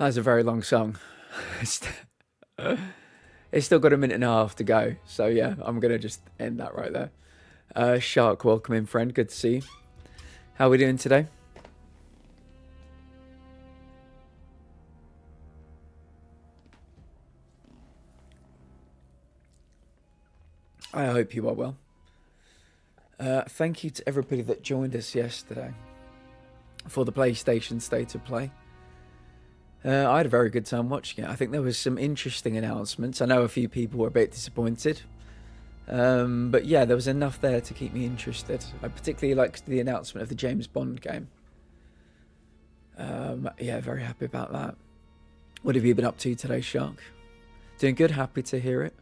That's a very long song. It's still got a minute and a half to go. So yeah, I'm going to just end that right there. Shark, welcome in, friend. Good to see you. How are we doing today? I hope you are well. Thank you to everybody that joined us yesterday for the PlayStation State of Play. I had a very good time watching it. I think there was some interesting announcements. I know a few people were a bit disappointed. But yeah, there was enough there to keep me interested. I particularly liked the announcement of the James Bond game. Yeah, very happy about that. What have you been up to today, Shark? Doing good, happy to hear it.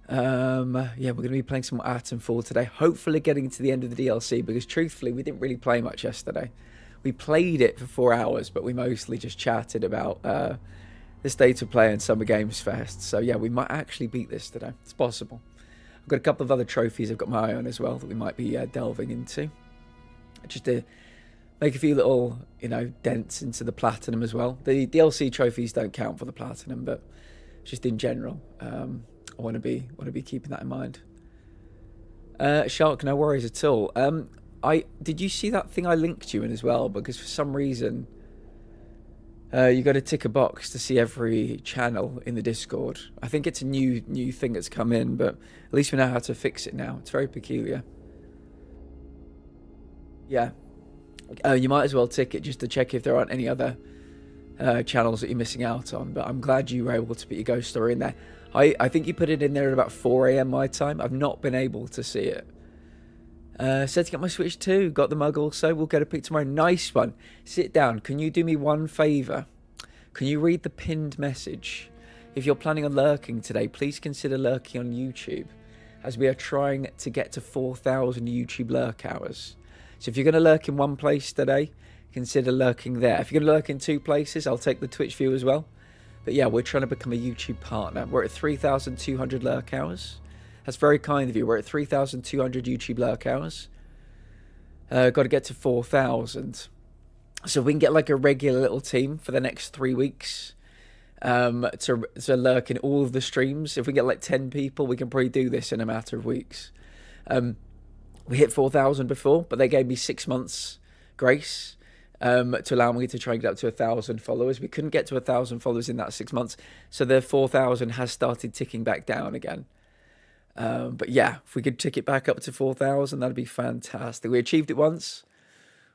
Yeah, we're going to be playing some more Atomfall today. Hopefully getting to the end of the DLC, because truthfully, we didn't really play much yesterday. We played it for 4 hours, but we mostly just chatted about the state of play and Summer Games Fest. So yeah, we might actually beat this today. It's possible. I've got a couple of other trophies I've got my eye on as well that we might be delving into. Just to make a few little, dents into the platinum as well. The DLC trophies don't count for the platinum, but just in general, I want to be keeping that in mind. Shark, no worries at all. Did you see that thing I linked you in as well? Because for some reason, you got to tick a box to see every channel in the Discord. I think it's a new thing that's come in, but at least we know how to fix it now. It's very peculiar. Yeah. You might as well tick it just to check if there aren't any other channels that you're missing out on. But I'm glad you were able to put your ghost story in there. I think you put it in there at about 4 AM my time. I've not been able to see it. Setting up my Switch too. Got the mug also. We'll get a pic tomorrow. Nice one. Sit down. Can you do me one favour? Can you read the pinned message? If you're planning on lurking today, please consider lurking on YouTube, as we are trying to get to 4,000 YouTube lurk hours. So if you're going to lurk in one place today, consider lurking there. If you're going to lurk in 2 places, I'll take the Twitch view as well. But yeah, we're trying to become a YouTube partner. We're at 3,200 lurk hours. That's very kind of you. We're at 3,200 YouTube lurk hours. Got to get to 4,000. So we can get like a regular little team for the next 3 weeks to lurk in all of the streams. If we get like 10 people, we can probably do this in a matter of weeks. We hit 4,000 before, but they gave me 6 months grace to allow me to try and get up to 1,000 followers. We couldn't get to 1,000 followers in that 6 months. So the 4,000 has started ticking back down again. But yeah, if we could tick it back up to 4,000, that'd be fantastic. We achieved it once.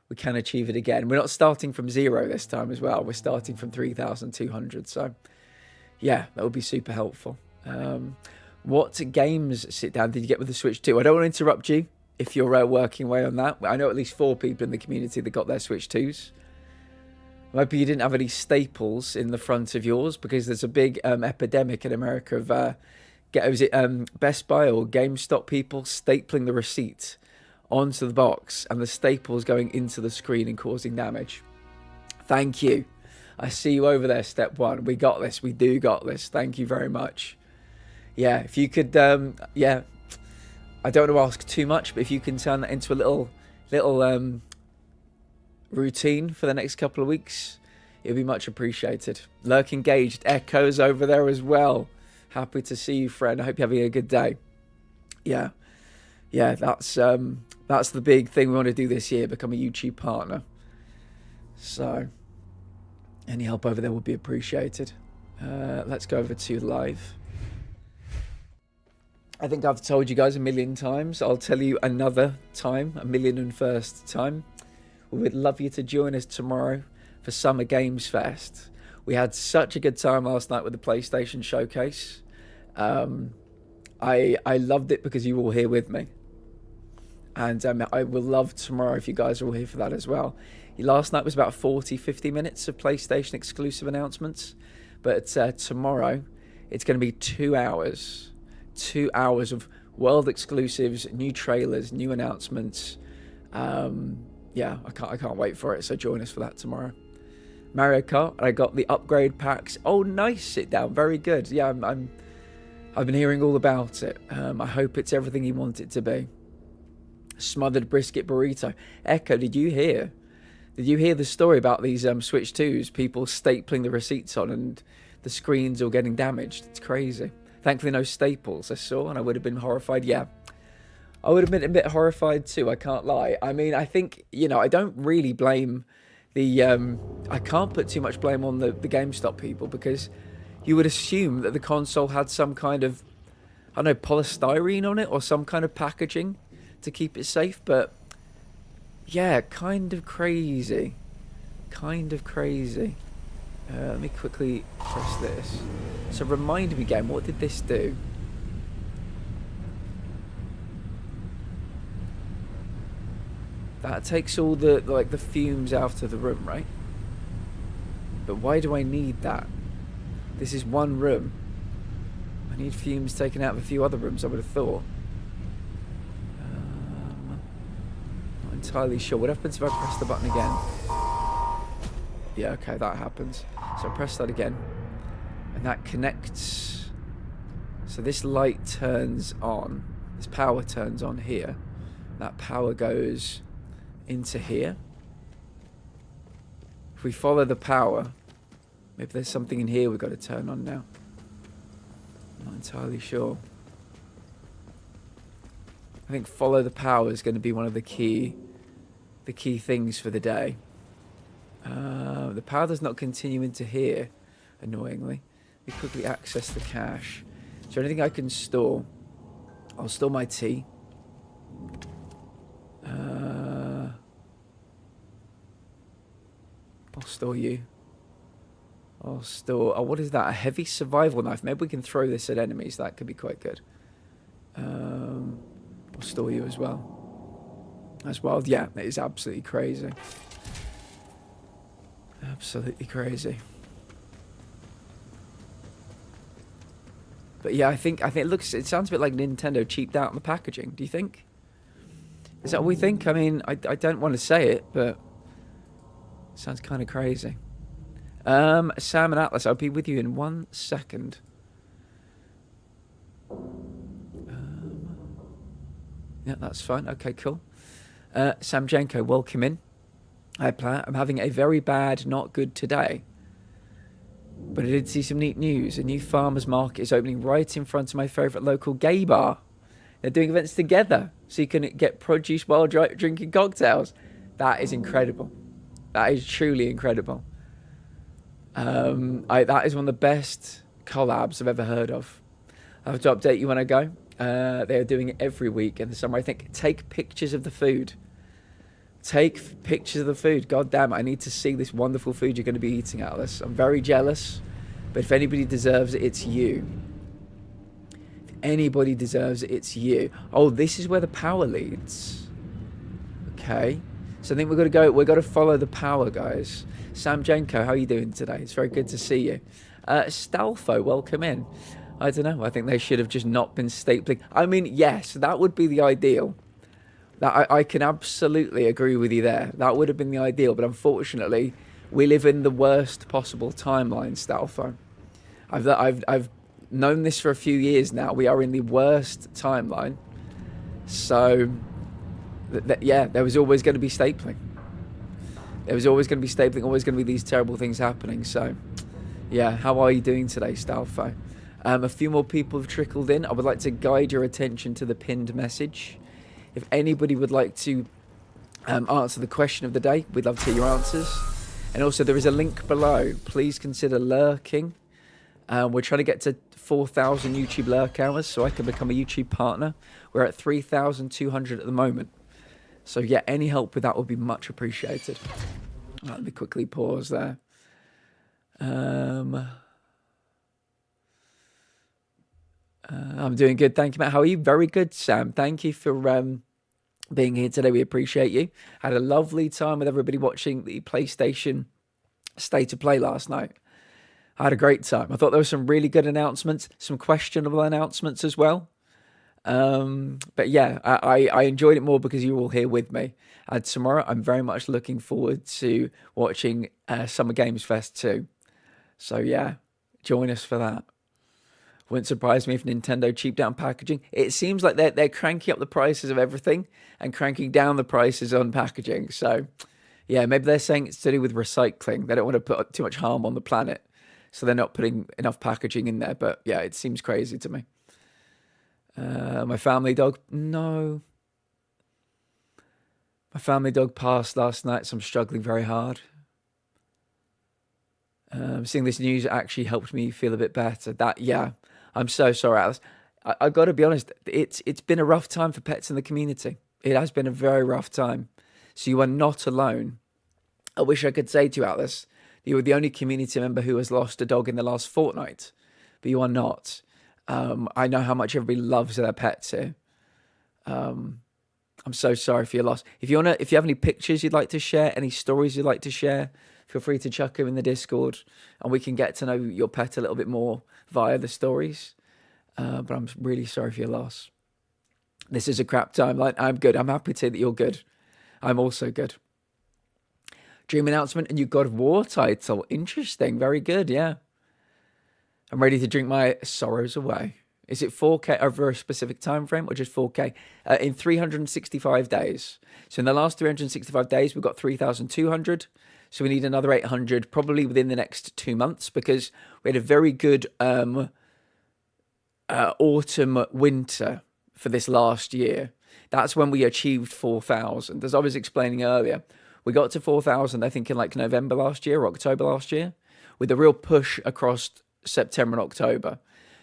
we can achieve it again. We're not starting from 0 this time as well. We're starting from 3,200. So yeah, that would be super helpful. What games, Sit Down, did you get with the Switch 2? I don't want to interrupt you if you're working away on that. I know at least 4 people in the community that got their Switch 2s. Maybe you didn't have any staples in the front of yours, because there's a big epidemic in America of Best Buy or GameStop people stapling the receipt onto the box and the staples going into the screen and causing damage. Thank you. I see you over there, Step One. We got this. We do got this. Thank you very much. Yeah, if you could, yeah, I don't want to ask too much, but if you can turn that into a little routine for the next couple of weeks, it'll be much appreciated. Lurk engaged. Echoes over there as well. Happy to see you, friend. I hope you're having a good day. Yeah, that's the big thing we want to do this year, become a YouTube partner. So any help over there would be appreciated. Let's go over to live. I think I've told you guys a million times. I'll tell you another time, 1,000,001st time. We would love you to join us tomorrow for Summer Games Fest. We had such a good time last night with the PlayStation Showcase. I loved it because you were all here with me. And I will love tomorrow if you guys are all here for that as well. Last night was about 40-50 minutes of PlayStation exclusive announcements. But tomorrow, it's going to be 2 hours. 2 hours of world exclusives, new trailers, new announcements. Yeah, I can't wait for it. So join us for that tomorrow. Mario Kart, I got the upgrade packs. Oh, nice. Sit Down. Very good. Yeah, I've been hearing all about it. I hope it's everything you want it to be. Smothered brisket burrito. Echo, did you hear the story about these Switch 2s? People stapling the receipts on and the screens all getting damaged. It's crazy. Thankfully, no staples I saw, and I would have been horrified. Yeah, I would have been a bit horrified too, I can't lie. I mean, I think, I don't really blame the... I can't put too much blame on the GameStop people, because you would assume that the console had some kind of, I don't know, polystyrene on it or some kind of packaging to keep it safe, but yeah, kind of crazy. Let me quickly press this. So remind me, game, what did this do? That takes all the fumes out of the room, right? But why do I need that? This is one room. I need fumes taken out of a few other rooms, I would have thought. Not entirely sure. What happens if I press the button again? Yeah, okay, that happens. So I press that again, and that connects. So this light turns on. This power turns on here. That power goes into here. If we follow the power, maybe there's something in here we've got to turn on now. I'm not entirely sure. I think follow the power is going to be one of the key things for the day. The power does not continue into here, annoyingly. Let me quickly access the cache. Is there anything I can store? I'll store my tea. I'll store you. I'll store... Oh, what is that? A heavy survival knife. Maybe we can throw this at enemies. That could be quite good. I'll store you as well. That's wild. Yeah, that is absolutely crazy. Absolutely crazy. But yeah, I think it sounds a bit like Nintendo cheaped out on the packaging. Do you think? Is that what we think? I mean, I don't want to say it, but it sounds kind of crazy. Sam and Atlas, I'll be with you in 1 second. Yeah, that's fine. Okay, cool. Sam Janko, welcome in. Hi, Platt. I'm having a very bad, not good today. But I did see some neat news. A new farmer's market is opening right in front of my favourite local gay bar. They're doing events together, so you can get produce while drinking cocktails. That is incredible. That is truly incredible. That is one of the best collabs I've ever heard of. I have to update you when I go. They are doing it every week in the summer. I think take pictures of the food. Take pictures of the food. God damn it, I need to see this wonderful food you're going to be eating out of this. I'm very jealous, but if anybody deserves it, it's you. If anybody deserves it, it's you. Oh, this is where the power leads. Okay. So I think we've got to follow the power, guys. Sam Jenko, how are you doing today? It's very good to see you. Stalfo, welcome in. I don't know. I think they should have just not been stapling. I mean, yes, that would be the ideal. That I can absolutely agree with you there. That would have been the ideal, but unfortunately, we live in the worst possible timeline, Stalfo. I've known this for a few years now. We are in the worst timeline. So, yeah, there was always going to be stapling. There was always going to be stapling, always going to be these terrible things happening. So, yeah, how are you doing today, Stalfo? A few more people have trickled in. I would like to guide your attention to the pinned message. If anybody would like to answer the question of the day, we'd love to hear your answers. And also, there is a link below. Please consider lurking. We're trying to get to 4,000 YouTube lurk hours so I can become a YouTube partner. We're at 3,200 at the moment. So, yeah, any help with that would be much appreciated. Let me quickly pause there. I'm doing good. Thank you, Matt. How are you? Very good, Sam. Thank you for being here today. We appreciate you. Had a lovely time with everybody watching the PlayStation State of Play last night. I had a great time. I thought there were some really good announcements, some questionable announcements as well. But yeah, I enjoyed it more because you were all here with me. And tomorrow, I'm very much looking forward to watching Summer Games Fest 2. So yeah, join us for that. Wouldn't surprise me if Nintendo cheaped out packaging. It seems like they're cranking up the prices of everything and cranking down the prices on packaging. So, yeah, maybe they're saying it's to do with recycling. They don't want to put too much harm on the planet, so they're not putting enough packaging in there. But, yeah, it seems crazy to me. My family dog? No. My family dog passed last night, so I'm struggling very hard. Seeing this news actually helped me feel a bit better. Yeah. I'm so sorry, Alice. I got to be honest, it's been a rough time for pets in the community. It has been a very rough time. So you are not alone. I wish I could say to you, Alice, that you were the only community member who has lost a dog in the last fortnight, but you are not. I know how much everybody loves their pets here. I'm so sorry for your loss. If you have any pictures you'd like to share, any stories you'd like to share, feel free to chuck them in the Discord, and we can get to know your pet a little bit more via the stories. But I'm really sorry for your loss. This is a crap timeline. I'm good. I'm happy to say that you're good. I'm also good. Dream announcement, a new God of War title. Interesting. Very good, yeah. I'm ready to drink my sorrows away. Is it 4K over a specific time frame or just 4K? In 365 days. So in the last 365 days, we've got 3,200. So we need another 800 probably within the next 2 months because we had a very good autumn winter for this last year. That's when we achieved 4,000. As I was explaining earlier, we got to 4,000, I think, in like November last year or October last year, with a real push across September and October.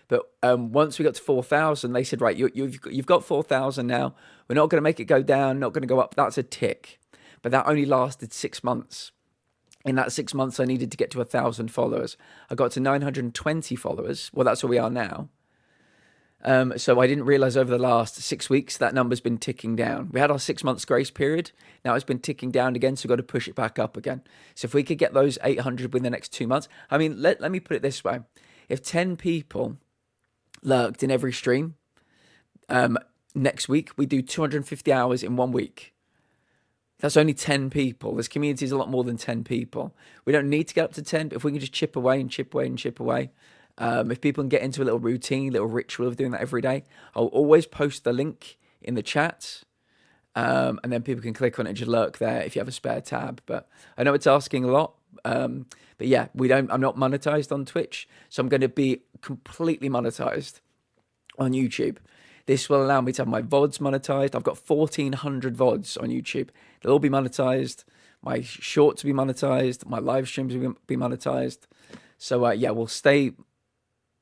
But once we got to 4,000, they said, right, you've got 4,000 now. We're not going to make it go down, not going to go up. That's a tick. But that only lasted 6 months. In that 6 months, I needed to get to 1,000 followers. I got to 920 followers. Well, that's where we are now. So I didn't realize over the last 6 weeks that number's been ticking down. We had our 6 months grace period. Now it's been ticking down again, so we've got to push it back up again. So if we could get those 800 within the next 2 months, I mean, let me put it this way. If 10 people lurked in every stream, next week we do 250 hours in 1 week. That's only 10 people. This community is a lot more than 10 people. We don't need to get up to 10, but if we can just chip away and chip away and chip away, if people can get into a little routine, little ritual of doing that every day, I'll always post the link in the chat, and then people can click on it and just lurk there if you have a spare tab. But I know it's asking a lot, but yeah, I'm not monetized on Twitch, so I'm going to be completely monetized on YouTube. This will allow me to have my VODs monetized. I've got 1,400 VODs on YouTube. They'll all be monetized. My shorts will be monetized. My live streams will be monetized. So yeah, we'll stay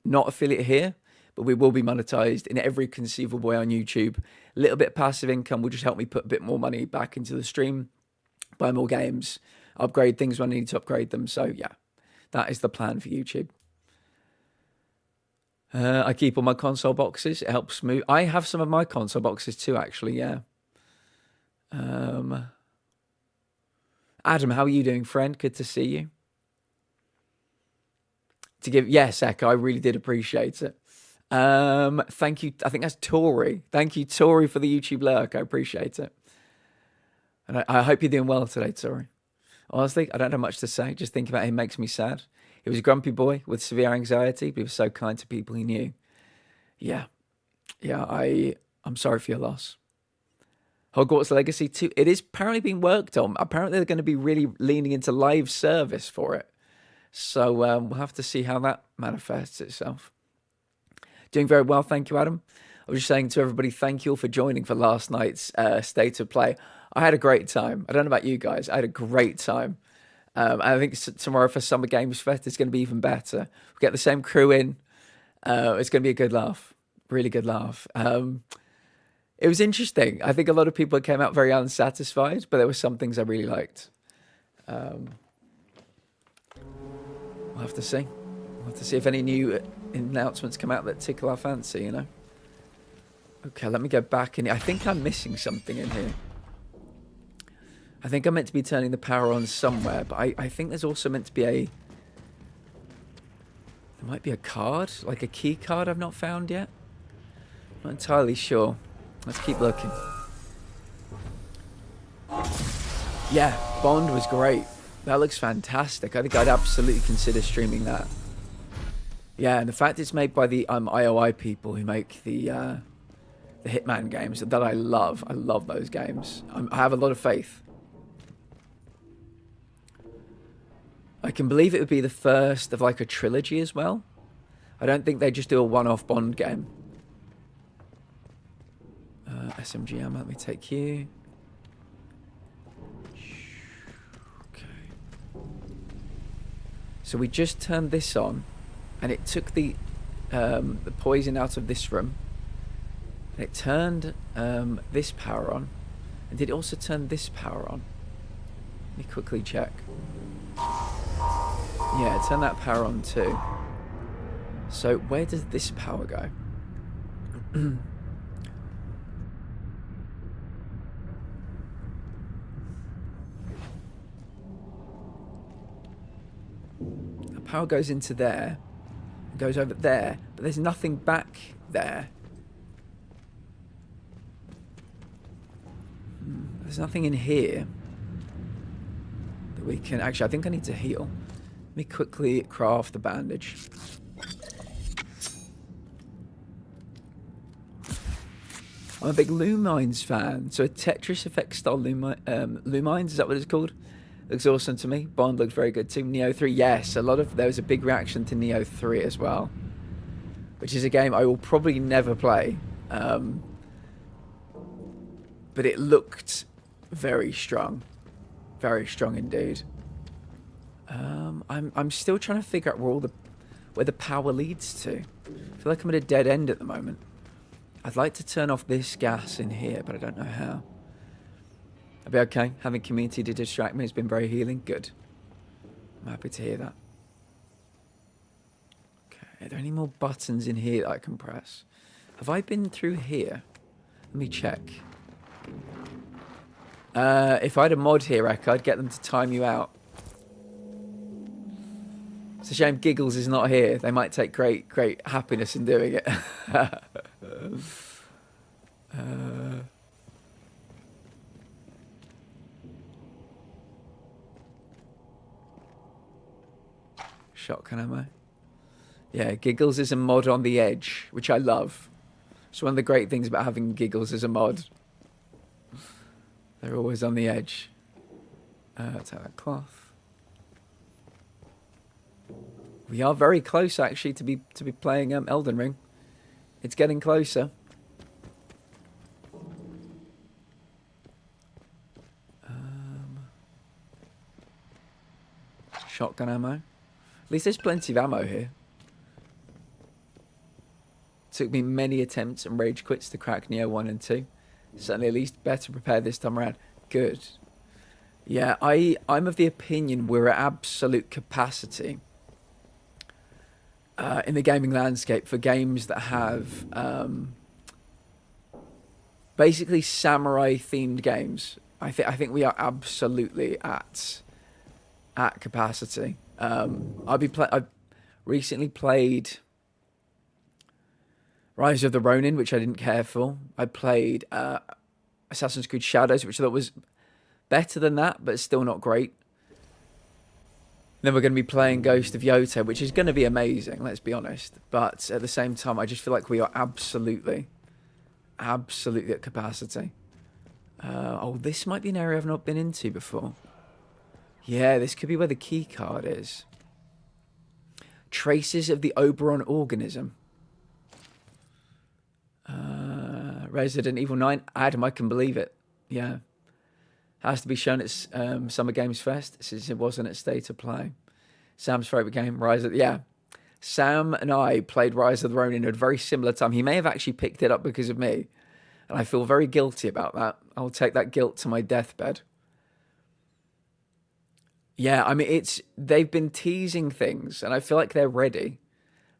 not affiliate here, but we will be monetized in every conceivable way on YouTube. A little bit of passive income will just help me put a bit more money back into the stream. buy more games, upgrade things when I need to upgrade them. So yeah, that is the plan for YouTube. I keep all my console boxes. It helps move. I have some of my console boxes too, actually. Yeah. Adam, how are you doing, friend? Good to see you. Yes, Echo, I really did appreciate it. Thank you. I think that's Tori. Thank you, Tori, for the YouTube lurk. I appreciate it. And I hope you're doing well today, Tori. Honestly, I don't have much to say. Just thinking about him makes me sad. He was a grumpy boy with severe anxiety, but he was so kind to people he knew. Yeah. Yeah, I'm sorry for your loss. Hogwarts Legacy 2, it is apparently being worked on. Apparently they're going to be really leaning into live service for it. So we'll have to see how that manifests itself. Doing very well, thank you, Adam. I was just saying to everybody, thank you all for joining for last night's State of Play. I had a great time. I don't know about you guys. I had a great time. I think tomorrow for Summer Games Fest, it's going to be even better. We'll get the same crew in. It's going to be a good laugh. Really good laugh. It was interesting. I think a lot of people came out very unsatisfied, but there were some things I really liked. We'll have to see. We'll have to see if any new announcements come out that tickle our fancy, you know? Okay, let me go back in. I think I'm missing something in here. I think I'm meant to be turning the power on somewhere, but I think there's also meant to be there might be a card, like a key card I've not found yet. Not entirely sure. Let's keep looking. Yeah, Bond was great. That looks fantastic. I think I'd absolutely consider streaming that. Yeah, and the fact it's made by the IOI people who make the Hitman games that I love. I love those games. I have a lot of faith. I can believe it would be the first of like a trilogy as well. I don't think they just do a one-off Bond game. SMG ammo, let me take you. Okay. So we just turned this on, and it took the poison out of this room. And it turned this power on, and did it also turn this power on? Let me quickly check. Yeah, it turned that power on too. So where does this power go? The power goes into there, goes over there, but there's nothing back there. There's nothing in here that we can... Actually, I think I need to heal. Let me quickly craft the bandage. I'm a big Lumines fan. So a Tetris Effect style Lumines, is that what it's called? Looks awesome to me. Bond looked very good too. Neo 3, yes. There was a big reaction to Neo 3 as well. Which is a game I will probably never play. But it looked very strong. Very strong indeed. I'm still trying to figure out where the power leads to. I feel like I'm at a dead end at the moment. I'd like to turn off this gas in here, but I don't know how. I'll be okay. Having community to distract me has been very healing. Good. I'm happy to hear that. Okay, are there any more buttons in here that I can press? Have I been through here? Let me check. If I had a mod here, Echo, I'd get them to time you out. It's a shame Giggles is not here. They might take great happiness in doing it. Shotgun ammo. Yeah, Giggles is a mod on the edge, which I love. It's one of the great things about having Giggles as a mod. They're always on the edge. Take that cloth. We are very close, actually, to be playing Elden Ring. It's getting closer. Shotgun ammo. At least there's plenty of ammo here. Took me many attempts and rage quits to crack Neo 1 and 2. Certainly at least better prepared this time around. Good. Yeah, I'm of the opinion we're at absolute capacity in the gaming landscape for games that have basically samurai themed games. I think we are absolutely at capacity. I've recently played Rise of the Ronin, which I didn't care for. I played Assassin's Creed Shadows, which I thought was better than that, but still not great. Then we're going to be playing Ghost of Yoto, which is going to be amazing, let's be honest. But at the same time, I just feel like we are absolutely at capacity. Oh, this might be an area I've not been into before. Yeah, this could be where the key card is. Traces of the Oberon organism. Resident Evil 9. Adam, I can believe it. Yeah. Has to be shown at Summer Games Fest since it wasn't at State of Play. Sam's favourite game, Yeah. Sam and I played Rise of the Ronin at a very similar time. He may have actually picked it up because of me. And I feel very guilty about that. I'll take that guilt to my deathbed. Yeah, I mean, they've been teasing things, and I feel like they're ready.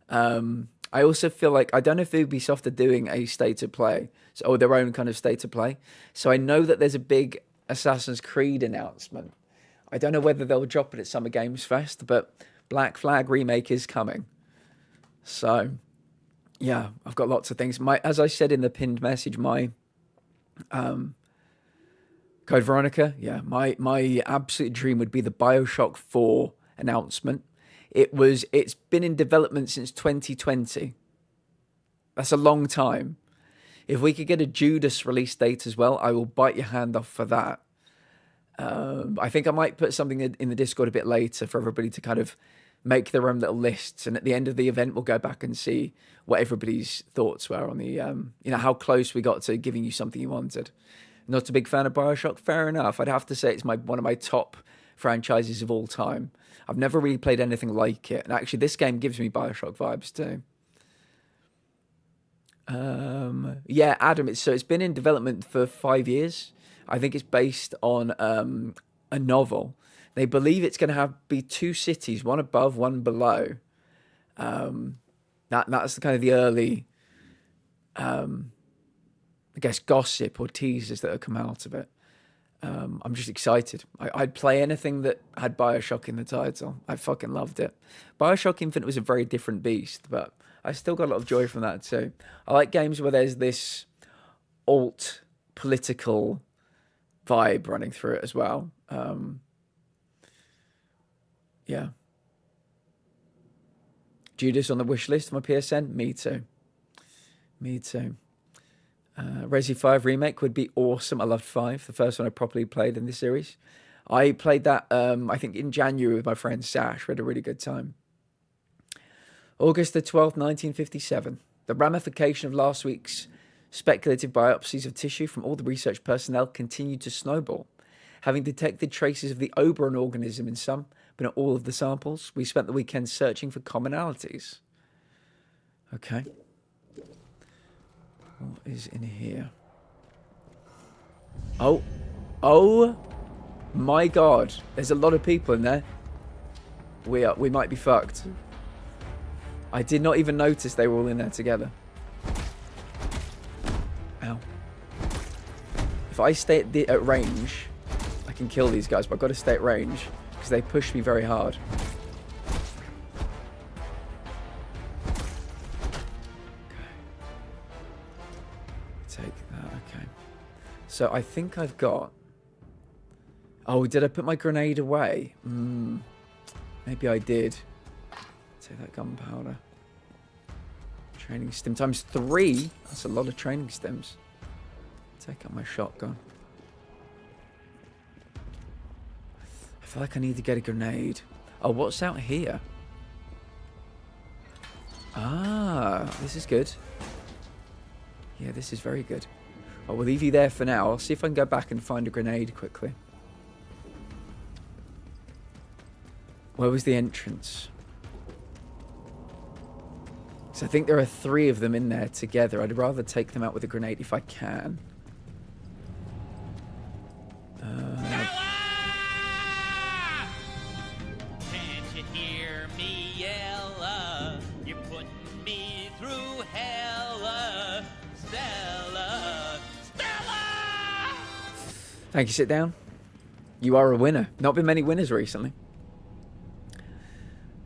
I also feel like, I don't know if Ubisoft are doing a State of Play, or their own kind of State of Play. So I know that there's a big Assassin's Creed announcement. I don't know whether they'll drop it at Summer Games Fest, but Black Flag Remake is coming. So, yeah, I've got lots of things. As I said in the pinned message, my Code Veronica, yeah, my absolute dream would be the BioShock 4 announcement. It's been in development since 2020. That's a long time. If we could get a Judas release date as well, I will bite your hand off for that. I think I might put something in the Discord a bit later for everybody to kind of make their own little lists. And at the end of the event, we'll go back and see what everybody's thoughts were on the, how close we got to giving you something you wanted. Not a big fan of BioShock? Fair enough. I'd have to say it's one of my top franchises of all time. I've never really played anything like it. And actually, this game gives me BioShock vibes too. Yeah, Adam, it's been in development for 5 years. I think it's based on a novel. They believe it's going to be 2 cities, one above, one below. That's the kind of the early, I guess, gossip or teasers that have come out of it. I'm just excited. I'd play anything that had BioShock in the title. I fucking loved it. BioShock Infinite was a very different beast, but I still got a lot of joy from that too. I like games where there's this alt political vibe running through it as well. Yeah. Judas on the wish list for my PSN? Me too. Resi 5 Remake would be awesome. I loved 5, the first one I properly played in this series. I played that, I think, in January with my friend Sash. We had a really good time. August the 12th, 1957. The ramification of last week's speculative biopsies of tissue from all the research personnel continued to snowball. Having detected traces of the Oberon organism in some, but not all of the samples, we spent the weekend searching for commonalities. Okay. What is in here? Oh my God. There's a lot of people in there. We might be fucked. I did not even notice they were all in there together. Ow. If I stay at range, I can kill these guys, but I've got to stay at range because they push me very hard. So I think I've got... Oh, did I put my grenade away? Maybe I did. Take that gunpowder. Training stim times 3. That's a lot of training stims. Take out my shotgun. I feel like I need to get a grenade. Oh, what's out here? Ah, this is good. Yeah, this is very good. I will leave you there for now. I'll see if I can go back and find a grenade quickly. Where was the entrance? So I think there are 3 of them in there together. I'd rather take them out with a grenade if I can. hear me yell? You're putting me through hell. Stella! Stella! Thank you, sit down. You are a winner. Not been many winners recently.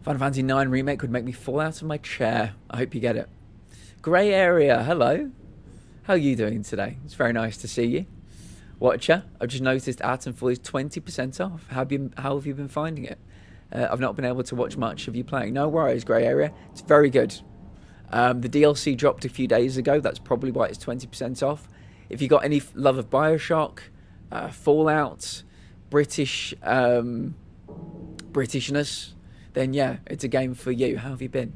Final Fantasy IX Remake would make me fall out of my chair. I hope you get it. Grey Area, hello. How are you doing today? It's very nice to see you. Watcher, I've just noticed Atomfall is 20% off. How have you been finding it? I've not been able to watch much of you playing. No worries, Grey Area. It's very good. The DLC dropped a few days ago. That's probably why it's 20% off. If you got any love of Bioshock, Fallout, Britishness, then yeah, it's a game for you. How have you been?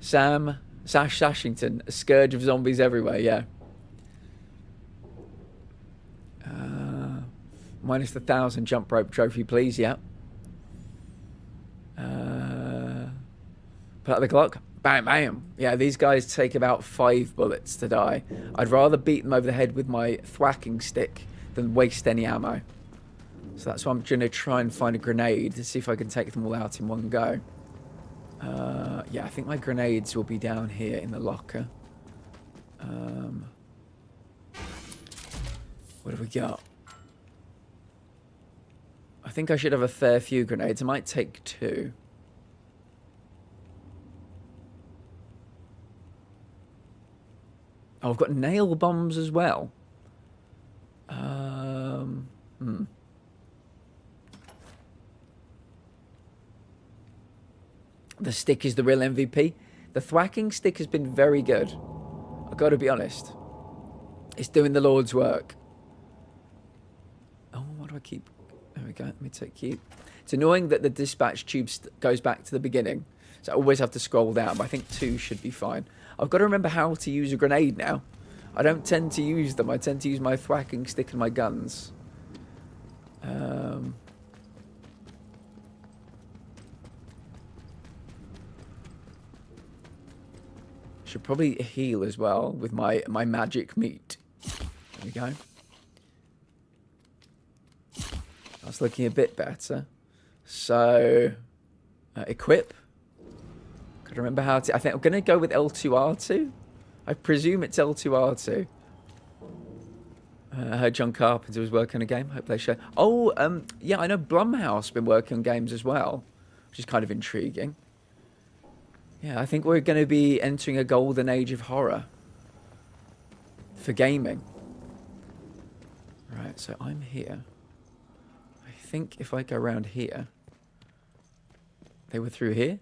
Sash Sashington, a scourge of zombies everywhere, yeah. Minus the 1,000 jump rope trophy, please, yeah. Put out the clock. Bam, bam. Yeah, these guys take about 5 bullets to die. I'd rather beat them over the head with my thwacking stick than waste any ammo. So that's why I'm going to try and find a grenade to see if I can take them all out in one go. Yeah, I think my grenades will be down here in the locker. What have we got? I think I should have a fair few grenades. I might take 2. Oh, I've got nail bombs as well. The stick is the real MVP. The thwacking stick has been very good. I've got to be honest. It's doing the Lord's work. Oh, what do I keep? There we go. Let me take keep. It's annoying that the dispatch tube goes back to the beginning. So I always have to scroll down, but I think 2 should be fine. I've got to remember how to use a grenade now. I don't tend to use them. I tend to use my thwacking stick and my guns. Should probably heal as well with my magic meat. There we go. That's looking a bit better. So, equip. Gotta remember how to... I think I'm going to go with L2R2. I presume it's L2R2. I heard John Carpenter was working on a game. Hope they show... Oh, yeah, I know Blumhouse been working on games as well, which is kind of intriguing. Yeah, I think we're going to be entering a golden age of horror for gaming. Right, so I'm here. I think if I go around here... They were through here?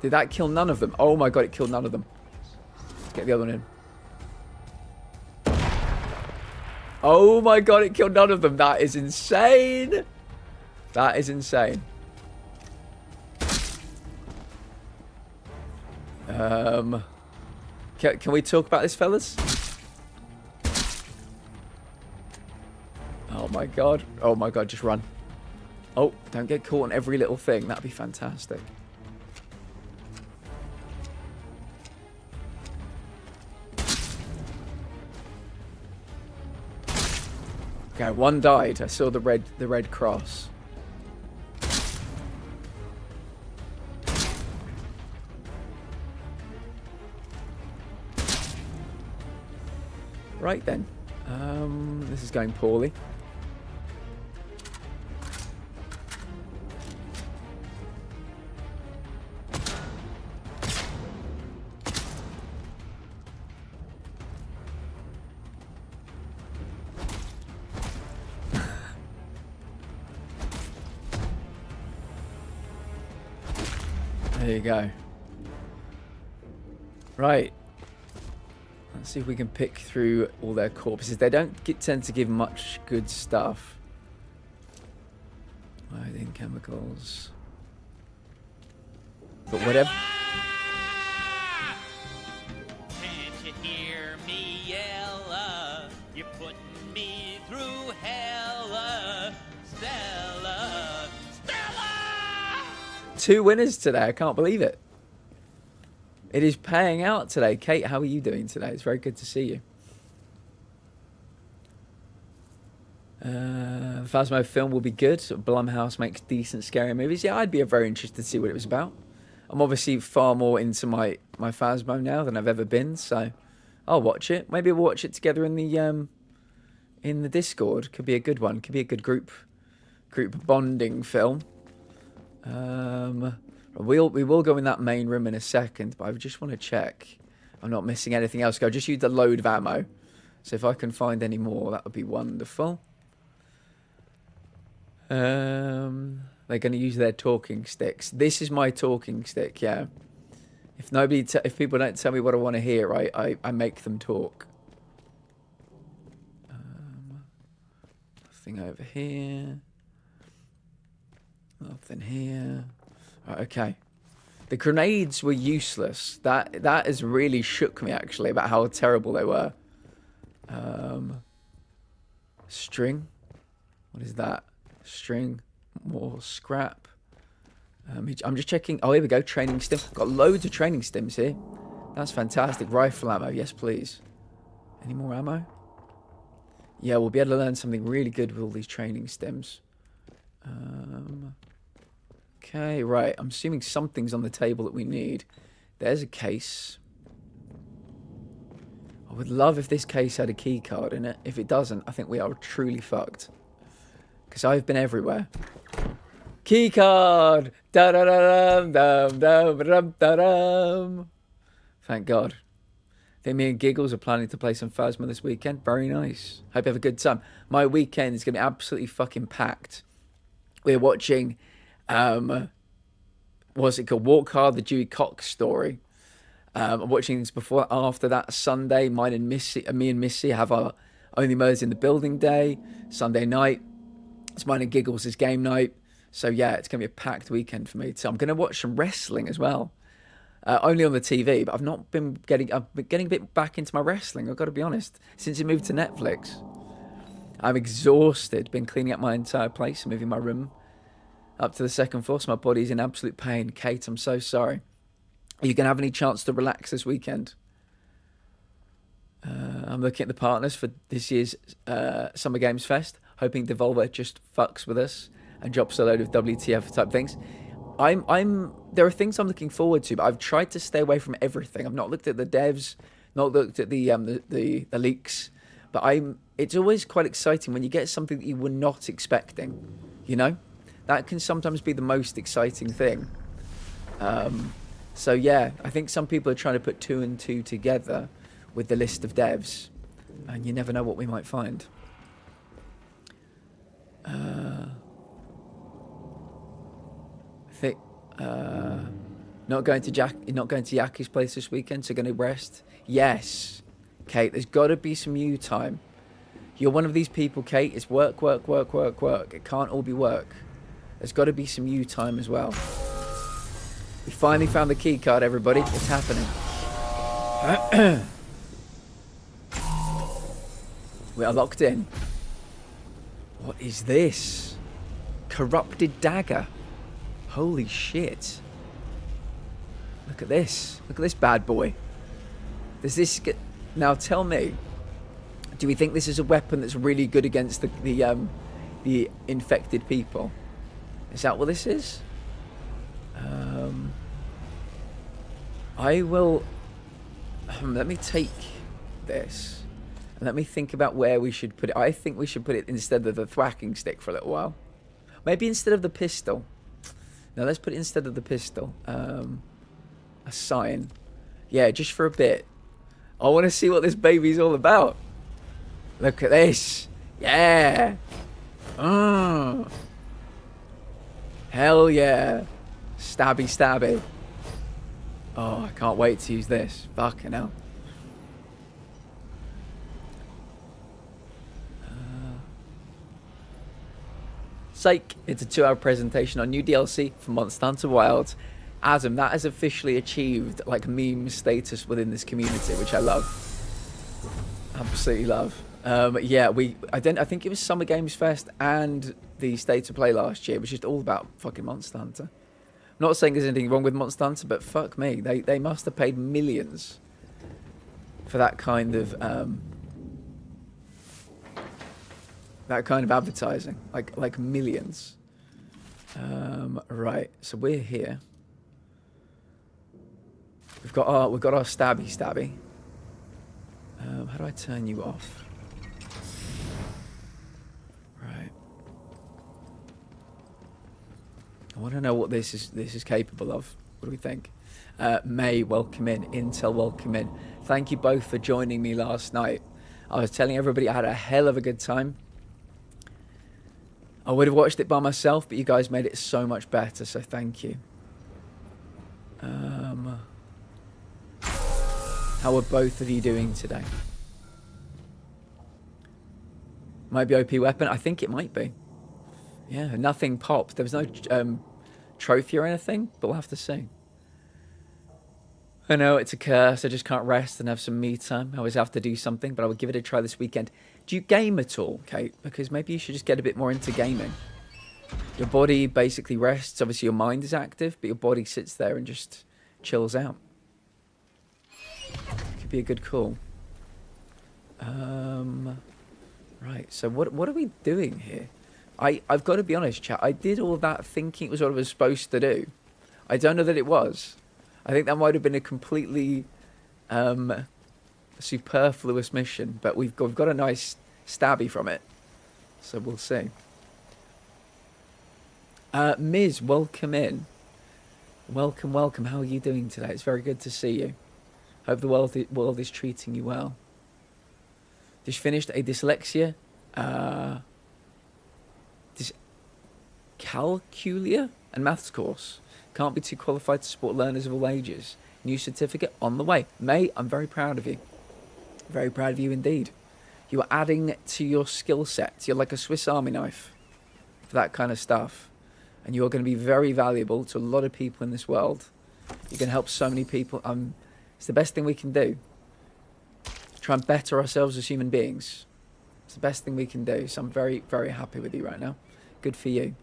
Did that kill none of them? Oh my god, it killed none of them. Let's get the other one in. Oh my god, it killed none of them. That is insane. That is insane. Can we talk about this, fellas? Oh my god. Oh my god, just run. Oh, don't get caught on every little thing. That'd be fantastic. Okay, one died. I saw the red cross. Right then. This is going poorly. There you go. Right. Let's see if we can pick through all their corpses. They don't tend to give much good stuff. Iodine chemicals. But whatever. Can't you hear me yell? You're putting me through hell. Stella! Stella! 2 winners today. I can't believe it. It is paying out today. Kate, how are you doing today? It's very good to see you. The Phasmo film will be good. Blumhouse makes decent scary movies. Yeah, I'd be very interested to see what it was about. I'm obviously far more into my Phasmo now than I've ever been, so I'll watch it. Maybe we'll watch it together in the Discord. Could be a good one. Could be a good group bonding film. We will go in that main room in a second, but I just want to check I'm not missing anything else. I just used a load of ammo, so if I can find any more, that would be wonderful. They're going to use their talking sticks. This is my talking stick, yeah. If people don't tell me what I want to hear, I make them talk. Nothing over here. Nothing here. Right, okay. The grenades were useless. That has really shook me, actually, about how terrible they were. String. What is that? String. More scrap. I'm just checking. Oh, here we go. Training stim. Got loads of training stims here. That's fantastic. Rifle ammo. Yes, please. Any more ammo? Yeah, we'll be able to learn something really good with all these training stims. Okay, right. I'm assuming something's on the table that we need. There's a case. I would love if this case had a key card in it. If it doesn't, I think we are truly fucked. Because I've been everywhere. Key card! Da-da-da-dum, dum, dum, dum, da-dum. Thank God. I think me and Giggles are planning to play some Phasma this weekend. Very nice. Hope you have a good time. My weekend is going to be absolutely fucking packed. We're watching... what's it called? Walk Hard, the Dewey Cox story. I'm watching this before, after that Sunday. Me and Missy have our Only Murders in the Building day. Sunday night, it's mine and Giggles' game night. So yeah, it's gonna be a packed weekend for me. So I'm gonna watch some wrestling as well. Only on the TV, but I've been getting a bit back into my wrestling. I've got to be honest. Since it moved to Netflix, I'm exhausted. Been cleaning up my entire place, moving my room up to the second floor, so my body's in absolute pain. Kate, I'm so sorry. Are you going to have any chance to relax this weekend? I'm looking at the partners for this year's Summer Games Fest, hoping Devolver just fucks with us and drops a load of WTF type things. There are things I'm looking forward to, but I've tried to stay away from everything. I've not looked at the devs, not looked at the leaks, but it's always quite exciting when you get something that you were not expecting, you know? That can sometimes be the most exciting thing. So yeah, I think some people are trying to put 2 and 2 together with the list of devs, and you never know what we might find. I think not going to Yaki's place this weekend, so going to rest. Yes, Kate. There's got to be some you time. You're one of these people, Kate. It's work, work, work, work, work. It can't all be work. There's got to be some you time as well. We finally found the key card, everybody. It's happening. We are locked in. What is this? Corrupted dagger. Holy shit. Look at this. Look at this bad boy. Does this get... Now tell me, do we think this is a weapon that's really good against the infected people? Is that what this is? I will... let me take this. And let me think about where we should put it. I think we should put it instead of the thwacking stick for a little while. Maybe instead of the pistol. No, let's put it instead of the pistol. A sign. Yeah, just for a bit. I want to see what this baby's all about. Look at this. Yeah. Hell yeah. Stabby, stabby. Oh, I can't wait to use this. Fucking hell. Psych. It's a 2-hour presentation on new DLC for Monster Hunter Wilds. Adam, that has officially achieved like meme status within this community, which I love. Absolutely love. Yeah, I think it was Summer Games Fest and the State of Play last year. It was just all about fucking Monster Hunter. Not saying there's anything wrong with Monster Hunter, but fuck me, they must have paid millions for that kind of advertising, like millions. Right, so we're here. We've got our stabby. How do I turn you off? Right. I want to know what this is capable of. What do we think? May, welcome in. Intel, welcome in. Thank you both for joining me last night. I was telling everybody I had a hell of a good time. I would have watched it by myself, but you guys made it so much better, so thank you. How are both of you doing today? Might be OP weapon? I think it might be. Yeah, nothing popped. There was no trophy or anything, but we'll have to see. I know it's a curse. I just can't rest and have some me time. I always have to do something, but I will give it a try this weekend. Do you game at all, Kate? Because maybe you should just get a bit more into gaming. Your body basically rests. Obviously, your mind is active, but your body sits there and just chills out. Could be a good call. Right, so what are we doing here? I've got to be honest, chat. I did all that thinking it was what I was supposed to do. I don't know that it was. I think that might have been a completely superfluous mission, but we've got a nice stabby from it. So we'll see. Ms, welcome in. Welcome. How are you doing today? It's very good to see you. Hope the world is treating you well. Just finished a dyslexia, dyscalculia and maths course. Can't be too qualified to support learners of all ages. New certificate on the way. May, I'm very proud of you. Very proud of you indeed. You are adding to your skill set. You're like a Swiss Army knife for that kind of stuff. And you are going to be very valuable to a lot of people in this world. You can help so many people. It's the best thing we can do. Try and better ourselves as human beings. It's the best thing we can do. So I'm very, very happy with you right now. Good for you.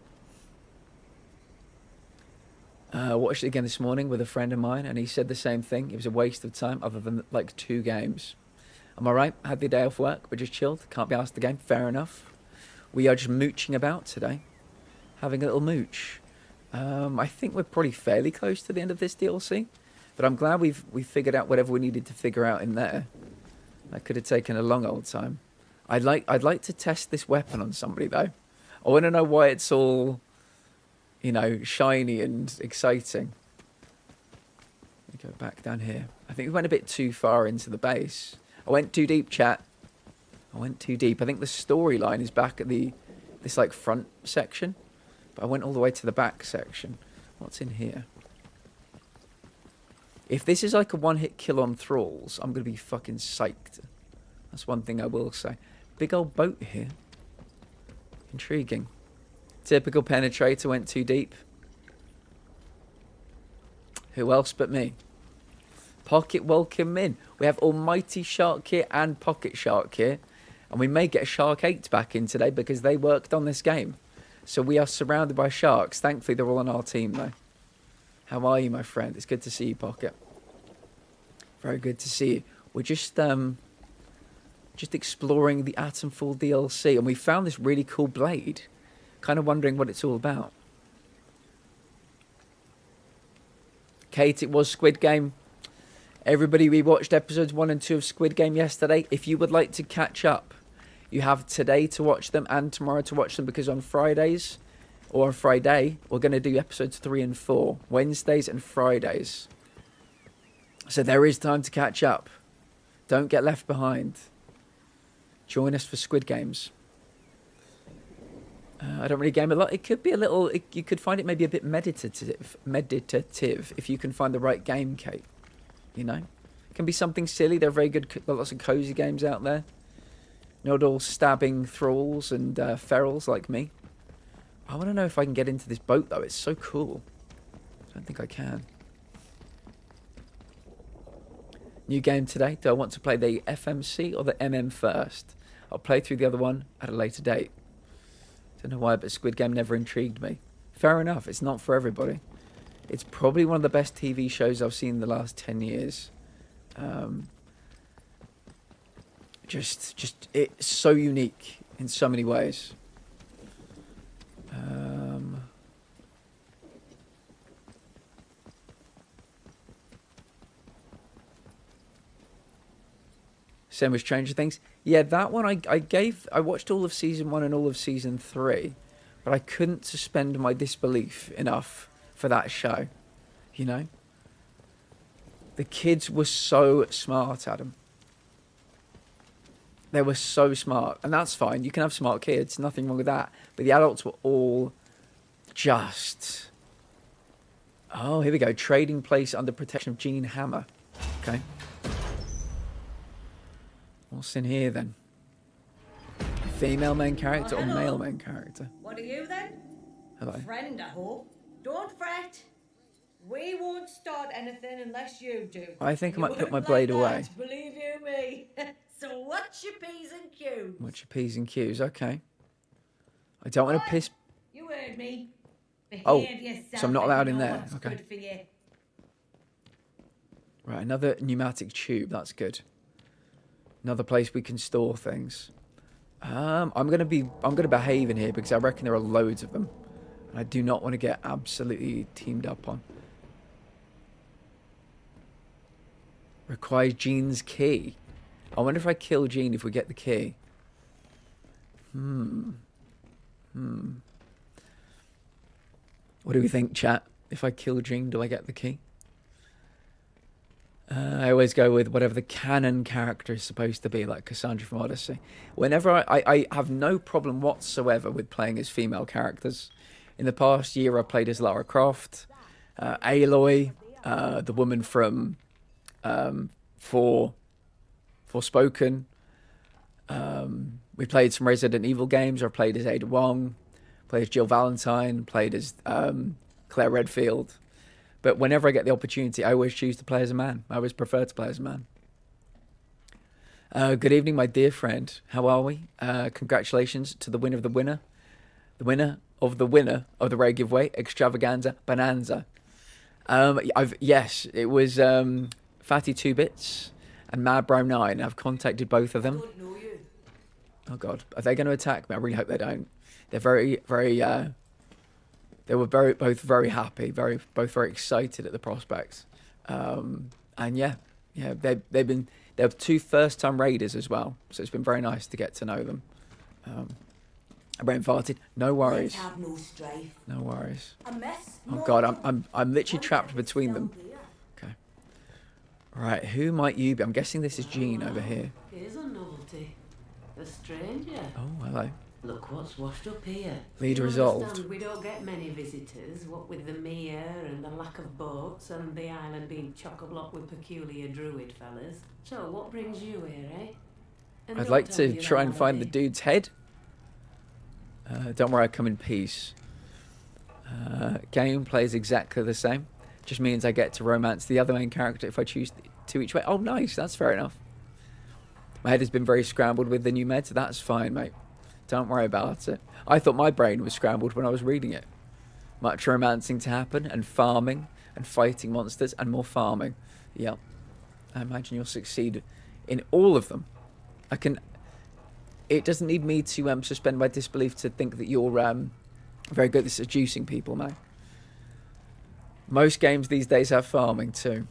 Watched it again this morning with a friend of mine, and he said the same thing. It was a waste of time other than like 2 games. I'm alright. Had the day off work, but just chilled. Can't be asked again. Fair enough. We are just mooching about today. Having a little mooch. I think we're probably fairly close to the end of this DLC. But I'm glad we've figured out whatever we needed to figure out in there. That could have taken a long old time. I'd like to test this weapon on somebody though. I want to know why it's all, you know, shiny and exciting. Let me go back down here. I think we went a bit too far into the base. I went too deep, chat. I went too deep. I think the storyline is back at this like front section, but I went all the way to the back section. What's in here? If this is like a one-hit kill on thralls, I'm going to be fucking psyched. That's one thing I will say. Big old boat here. Intriguing. Typical penetrator went too deep. Who else but me? Pocket, welcome in. We have Almighty Shark here and Pocket Shark here. And we may get Shark 8 back in today because they worked on this game. So we are surrounded by sharks. Thankfully, they're all on our team though. How are you, my friend? It's good to see you, Pocket. Very good to see you. We're just exploring the Atomfall DLC, and we found this really cool blade. Kind of wondering what it's all about. Kate, it was Squid Game. Everybody, we watched episodes 1 and 2 of Squid Game yesterday. If you would like to catch up, you have today to watch them and tomorrow to watch them, because on Fridays, or on Friday, we're going to do episodes 3 and 4. Wednesdays and Fridays. So there is time to catch up. Don't get left behind. Join us for Squid Games. I don't really game a lot. It could be a little... you could find it maybe a bit meditative if you can find the right game, Kate. You know? It can be something silly. There are very good... lots of cozy games out there. Not all stabbing thralls and ferals like me. I want to know if I can get into this boat, though. It's so cool. I don't think I can. New game today. Do I want to play the FMC or the MM first? I'll play through the other one at a later date. Don't know why, but Squid Game never intrigued me. Fair enough. It's not for everybody. It's probably one of the best TV shows I've seen in the last 10 years. Just it's so unique in so many ways. Same with Stranger Things. Yeah, that one I watched all of season 1 and all of season 3, but I couldn't suspend my disbelief enough for that show. You know? The kids were so smart, Adam. They were so smart. And that's fine. You can have smart kids. Nothing wrong with that. But the adults were all just... Oh, here we go. Trading place under protection of Gene Hammer. Okay. What's in here, then? Female main character or male main character? What are you, then? Hello. Friend, I hope. Don't fret. We won't start anything unless you do. I think I You might put wouldn't my like blade that, away. Believe you me. So what's your P's and Q's? What's your P's and Q's? Okay. I don't want to piss... You heard me. Behave Oh, yourself so I'm not if allowed you in know there. what's Okay. good for you. Right, another pneumatic tube. That's good. Another place we can store things. I'm gonna behave in here because I reckon there are loads of them. And I do not want to get absolutely teamed up on. Requires Gene's key. I wonder if I kill Gene if we get the key. What do we think, chat? If I kill Gene, do I get the key? I always go with whatever the canon character is supposed to be, like Cassandra from Odyssey. Whenever I have no problem whatsoever with playing as female characters. In the past year, I played as Lara Croft, Aloy, the woman from Forspoken. We played some Resident Evil games. I played as Ada Wong, played as Jill Valentine, played as Claire Redfield. But whenever I get the opportunity, I always choose to play as a man. I always prefer to play as a man. Good evening, my dear friend. How are we? Congratulations to the winner of the winner. The winner of the rare giveaway, Extravaganza Bonanza. Yes, it was Fatty 2 Bits and Mad Bro 9. I've contacted both of them. Don't know you. Oh God, are they going to attack me? I really hope they don't. They're very, very. They were both very happy, both very excited at the prospects. And yeah, they're 2 first-time raiders as well, so it's been very nice to get to know them. I brain farted. No worries. Let's have no strife. No worries. A mess. Oh God, I'm literally trapped between them. Okay. Right, who might you be? I'm guessing this is Jean over here. Here's a novelty. A stranger. Oh, hello. Look what's washed up here. Lead You resolved. understand we don't get many visitors, what with the mere and the lack of boats and the island being chock-a-block with peculiar druid fellas. So what brings you here, eh? And I'd don't like tell to me you try don't and have find a the bit. dude's head. Don't worry, I come in peace. Game plays exactly the same. Just means I get to romance the other main character if I choose to each way. Oh, nice. That's fair enough. My head has been very scrambled with the new meds. That's fine, mate. Don't worry about it. I thought my brain was scrambled when I was reading it. Much romancing to happen, and farming, and fighting monsters, and more farming. Yep. I imagine you'll succeed in all of them. It doesn't need me to suspend my disbelief to think that you're very good at seducing people, mate. Most games these days have farming too.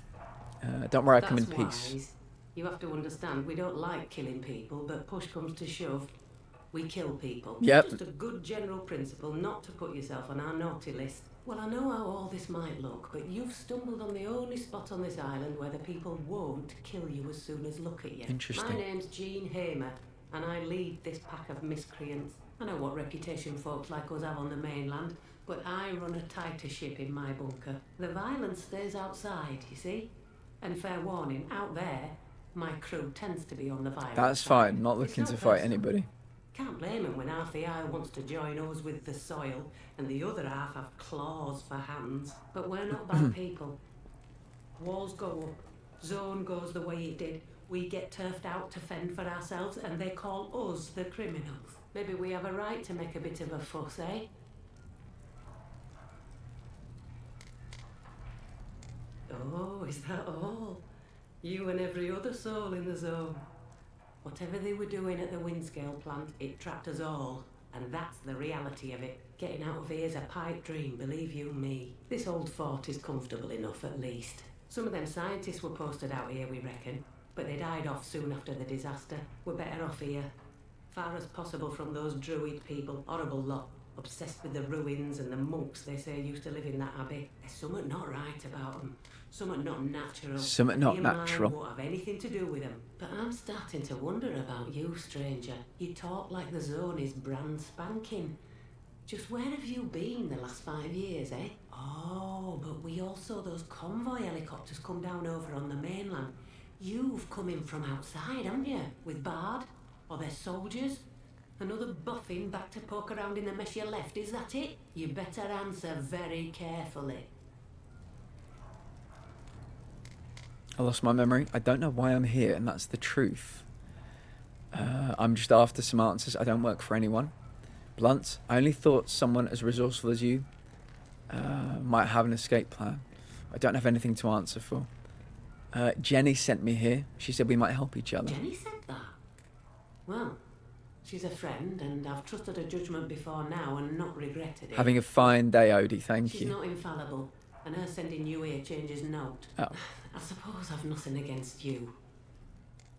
Don't worry, I come in That's peace. wise. You have to understand, we don't like killing people, but push comes to shove, we kill people. Yep. Just a good general principle not to put yourself on our naughty list. Well, I know how all this might look, but you've stumbled on the only spot on this island where the people won't kill you as soon as look at you. Interesting. My name's Jean Hamer, and I lead this pack of miscreants. I know what reputation folks like us have on the mainland, but I run a tighter ship in my bunker. The violence stays outside, you see? And fair warning, out there, my crew tends to be on the violent That's side. fine. Not It's looking not to fight personal. anybody. Can't blame him when half the isle wants to join us with the soil and the other half have claws for hands. But we're not bad people. Walls go up, zone goes the way it did. We get turfed out to fend for ourselves and they call us the criminals. Maybe we have a right to make a bit of a fuss, eh? Oh, is that all? You and every other soul in the zone. Whatever they were doing at the Windscale plant, it trapped us all. And that's the reality of it. Getting out of here's a pipe dream, believe you me. This old fort is comfortable enough, at least. Some of them scientists were posted out here, we reckon. But they died off soon after the disaster. We're better off here. Far as possible from those druid people. Horrible lot. Obsessed with the ruins and the monks they say used to live in that abbey. There's something not right about them. Something not natural. Something not Your natural. mind won't have anything to do with them. But I'm starting to wonder about you, stranger. You talk like the zone is brand spanking. Just where have you been the last 5 years, eh? Oh, but we all saw those convoy helicopters come down over on the mainland. You've come in from outside, haven't you? With Bard? Or their soldiers? Another buffing back to poke around in the mess you left, is that it? You better answer very carefully. I lost my memory. I don't know why I'm here, and that's the truth. I'm just after some answers. I don't work for anyone. Blunt, I only thought someone as resourceful as you might have an escape plan. I don't have anything to answer for. Jenny sent me here. She said we might help each other. Jenny said that? Well, she's a friend, and I've trusted her judgment before now and not regretted it. Having a fine day, Odie, thank She's you. not infallible, and her sending you here changes note. Oh. I suppose I've nothing against you.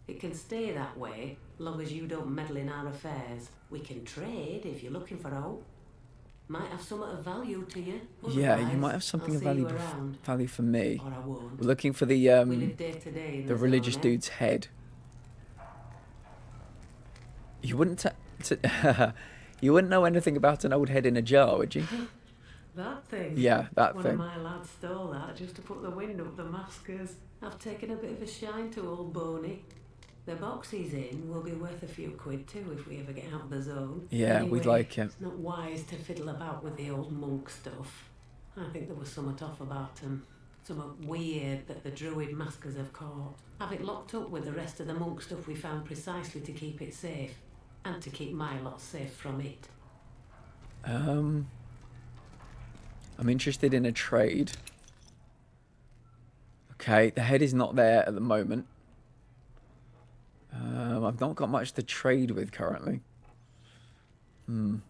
It can stay that way, long as you don't meddle in our affairs. We can trade if you're looking for out. Might have something of value to you. Yeah, you Otherwise, might have something I'll of see you value, around. value for me. Or I won't. We're looking for We live day to day in the zone, religious eh? dude's head. You wouldn't you wouldn't know anything about an old head in a jar, would you? That thing? Yeah, that One thing. of my lads stole that just to put the wind up the maskers. I've taken a bit of a shine to old Boney. The box he's in will be worth a few quid too if we ever get out of the zone. Yeah, Anyway, we'd like him. It's not wise to fiddle about with the old monk stuff. I think there was somewhat off about him. Somewhat weird that the druid maskers have caught. Have it locked up with the rest of the monk stuff we found precisely to keep it safe. And to keep my lot safe from it. I'm interested in a trade. Okay, the head is not there at the moment. I've not got much to trade with currently. Let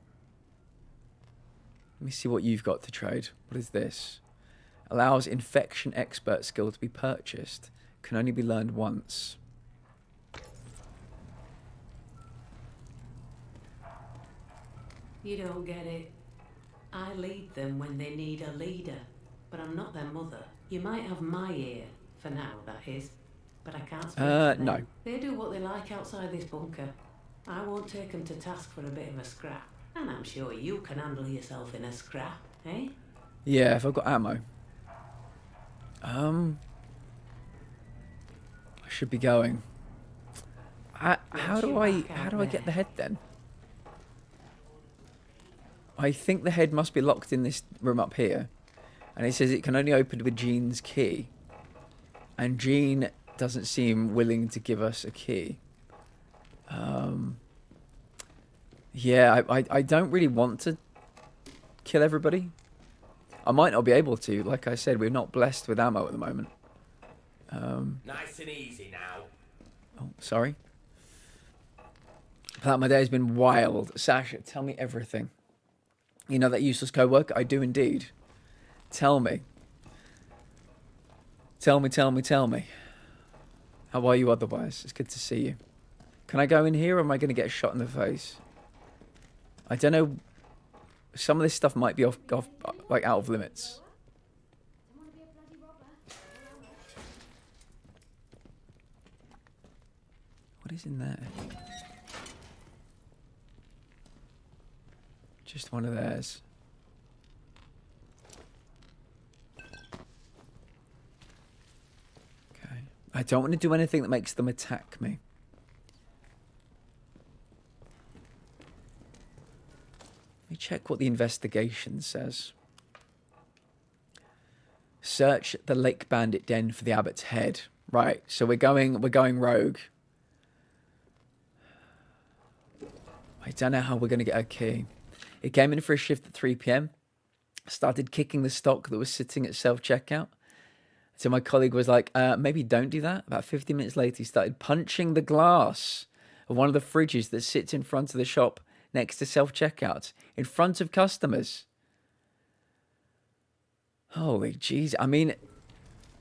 me see what you've got to trade. What is this? Allows infection expert skill to be purchased. Can only be learned once. You don't get it. I lead them when they need a leader, but I'm not their mother. You might have my ear, for now, that is, but I can't speak for them. No. They do what they like outside this bunker. I won't take them to task for a bit of a scrap, and I'm sure you can handle yourself in a scrap, eh? Yeah, if I've got ammo. I should be going. How do I get the head then? I think the head must be locked in this room up here. And it says it can only open with Jean's key. And Jean doesn't seem willing to give us a key. Yeah, I don't really want to kill everybody. I might not be able to. Like I said, we're not blessed with ammo at the moment. Nice and easy now. Oh, sorry. But my day has been wild. Sasha, tell me everything. You know that useless co-worker? I do indeed. Tell me. Tell me. How are you otherwise? It's good to see you. Can I go in here or am I going to get shot in the face? I don't know. Some of this stuff might be off like out of limits. What is in there? Just one of theirs. Okay. I don't want to do anything that makes them attack me. Let me check what the investigation says. Search the Lake Bandit Den for the Abbot's head. Right, so we're going rogue. I don't know how we're going to get a key. It came in for a shift at 3 p.m. Started kicking the stock that was sitting at self-checkout. So my colleague was like, maybe don't do that. About 50 minutes later, he started punching the glass of one of the fridges that sits in front of the shop next to self-checkouts, in front of customers. Holy jeez. I mean,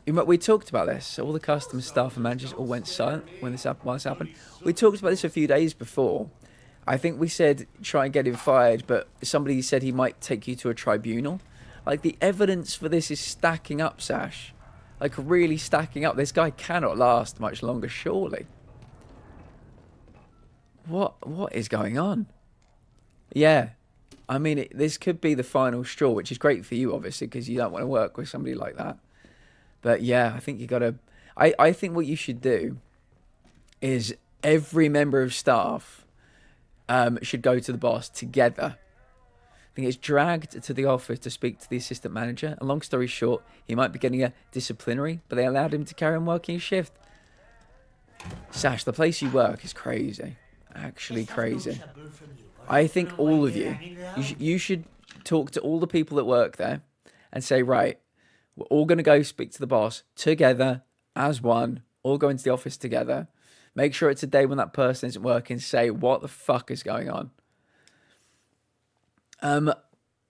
we talked about this. All the customer staff and managers all went silent when this happened. We talked about this a few days before. I think we said try and get him fired, but somebody said he might take you to a tribunal. Like, the evidence for this is stacking up, Sash. Like, really stacking up. This guy cannot last much longer, surely. What is going on? Yeah. I mean, this could be the final straw, which is great for you, obviously, because you don't want to work with somebody like that. But yeah, I think you got to... I think what you should do is every member of staff should go to the boss together. I think it's dragged to the office to speak to the assistant manager. And long story short, he might be getting a disciplinary, but they allowed him to carry on working his shift. Sash, the place you work is crazy. Actually crazy. I think all of you, you should talk to all the people that work there and say, right, we're all going to go speak to the boss together as one, all go into the office together. Make sure it's a day when that person isn't working. Say, what the fuck is going on?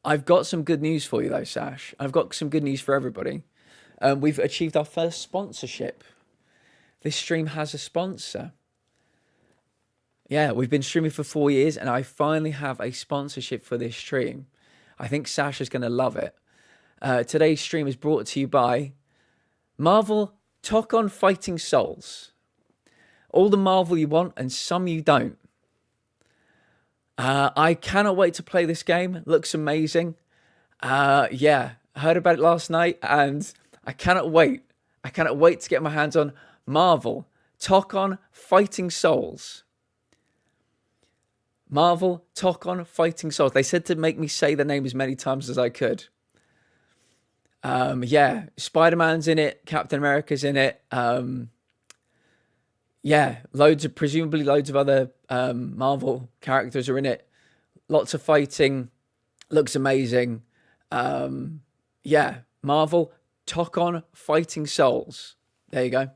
I've got some good news for you, though, Sash. I've got some good news for everybody. We've achieved our first sponsorship. This stream has a sponsor. Yeah, we've been streaming for 4 years, and I finally have a sponsorship for this stream. I think Sasha's going to love it. Today's stream is brought to you by Marvel Tokon Fighting Souls. All the Marvel you want, and some you don't. I cannot wait to play this game. Looks amazing. Yeah, heard about it last night, and I cannot wait. I cannot wait to get my hands on Marvel Tokon Fighting Souls. Marvel Tokon Fighting Souls. They said to make me say the name as many times as I could. Yeah, Spider-Man's in it. Captain America's in it. Yeah, presumably loads of other Marvel characters are in it. Lots of fighting. Looks amazing. Yeah, Marvel Tokon Fighting Souls. There you go.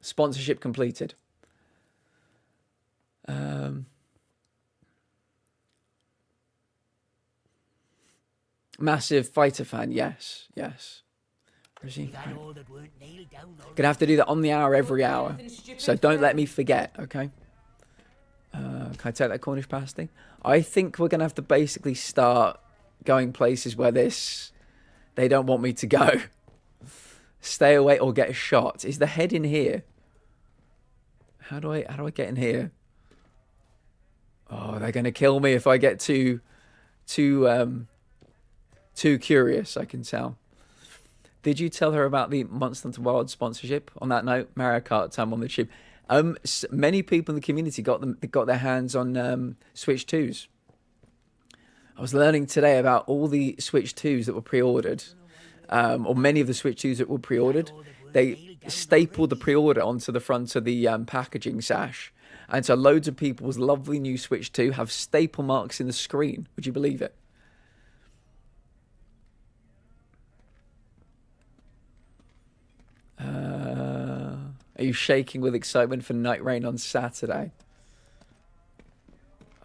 Sponsorship completed. Massive fighter fan, yes. Where is he? Gonna have to do that on the hour every hour. So don't let me forget, okay? Can I take that Cornish pasty? I think we're gonna have to basically start going places where they don't want me to go. Stay away or get shot. Is the head in here? How do I get in here? Oh, they're gonna kill me if I get too curious, I can tell. Did you tell her about the Monster Hunter Wild sponsorship? On that note, Mario Kart time on the tube. Many people in the community got their hands on Switch 2s. I was learning today about all the Switch 2s that were pre-ordered, or many of the Switch 2s that were pre-ordered. They stapled the pre-order onto the front of the packaging, Sash. And so loads of people's lovely new Switch 2 have staple marks in the screen. Would you believe it? Are you shaking with excitement for Night Rain on Saturday?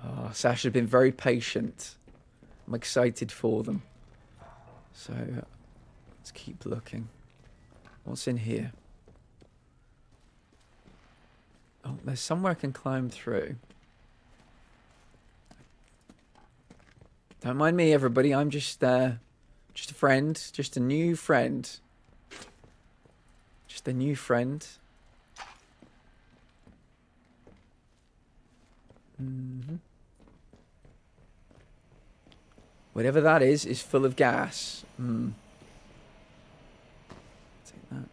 Oh, Sasha's been very patient. I'm excited for them. So, let's keep looking. What's in here? Oh, there's somewhere I can climb through. Don't mind me, everybody. I'm just a friend. Just a new friend. Just a new friend. Whatever that is full of gas. Take that.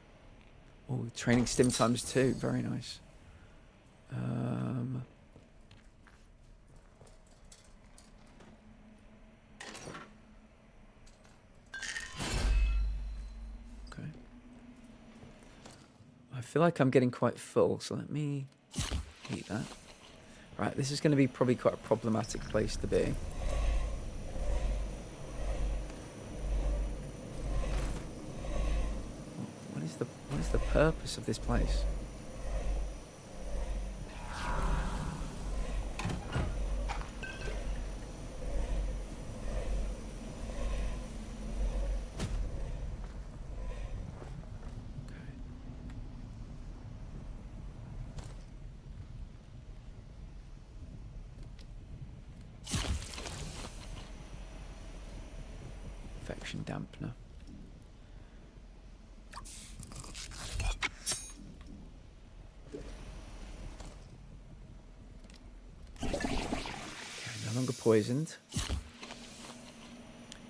Oh, training stim times 2. Very nice. Okay. I feel like I'm getting quite full, so let me eat that. Right, this is going to be probably quite a problematic place to be. What is the purpose of this place? Infection dampener. No longer poisoned.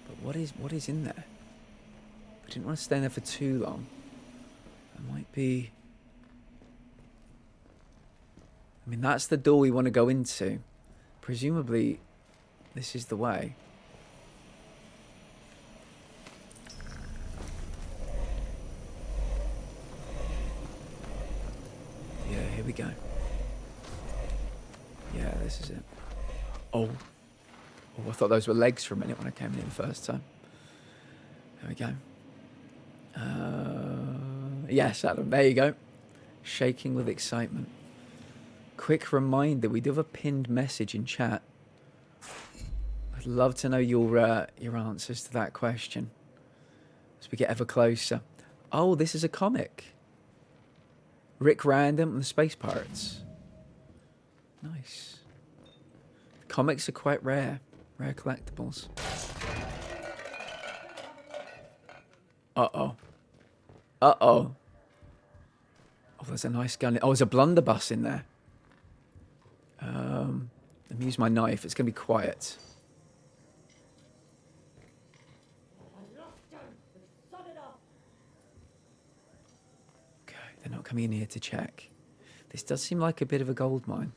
But what is in there? I didn't want to stay in there for too long. There might be... I mean, that's the door we want to go into. Presumably, this is the way. Yeah, here we go. Yeah, this is it. Oh, I thought those were legs for a minute when I came in the first time. There we go. Yes, Adam, there you go. Shaking with excitement. Quick reminder, we do have a pinned message in chat. I'd love to know your answers to that question as we get ever closer. Oh, this is a comic. Rick Random and the Space Pirates. Nice. Comics are quite rare collectibles. Uh-oh. Uh-oh. Oh, there's a nice gun. Oh, there's a blunderbuss in there. Let me use my knife. It's going to be quiet. Okay, they're not coming in here to check. This does seem like a bit of a gold mine.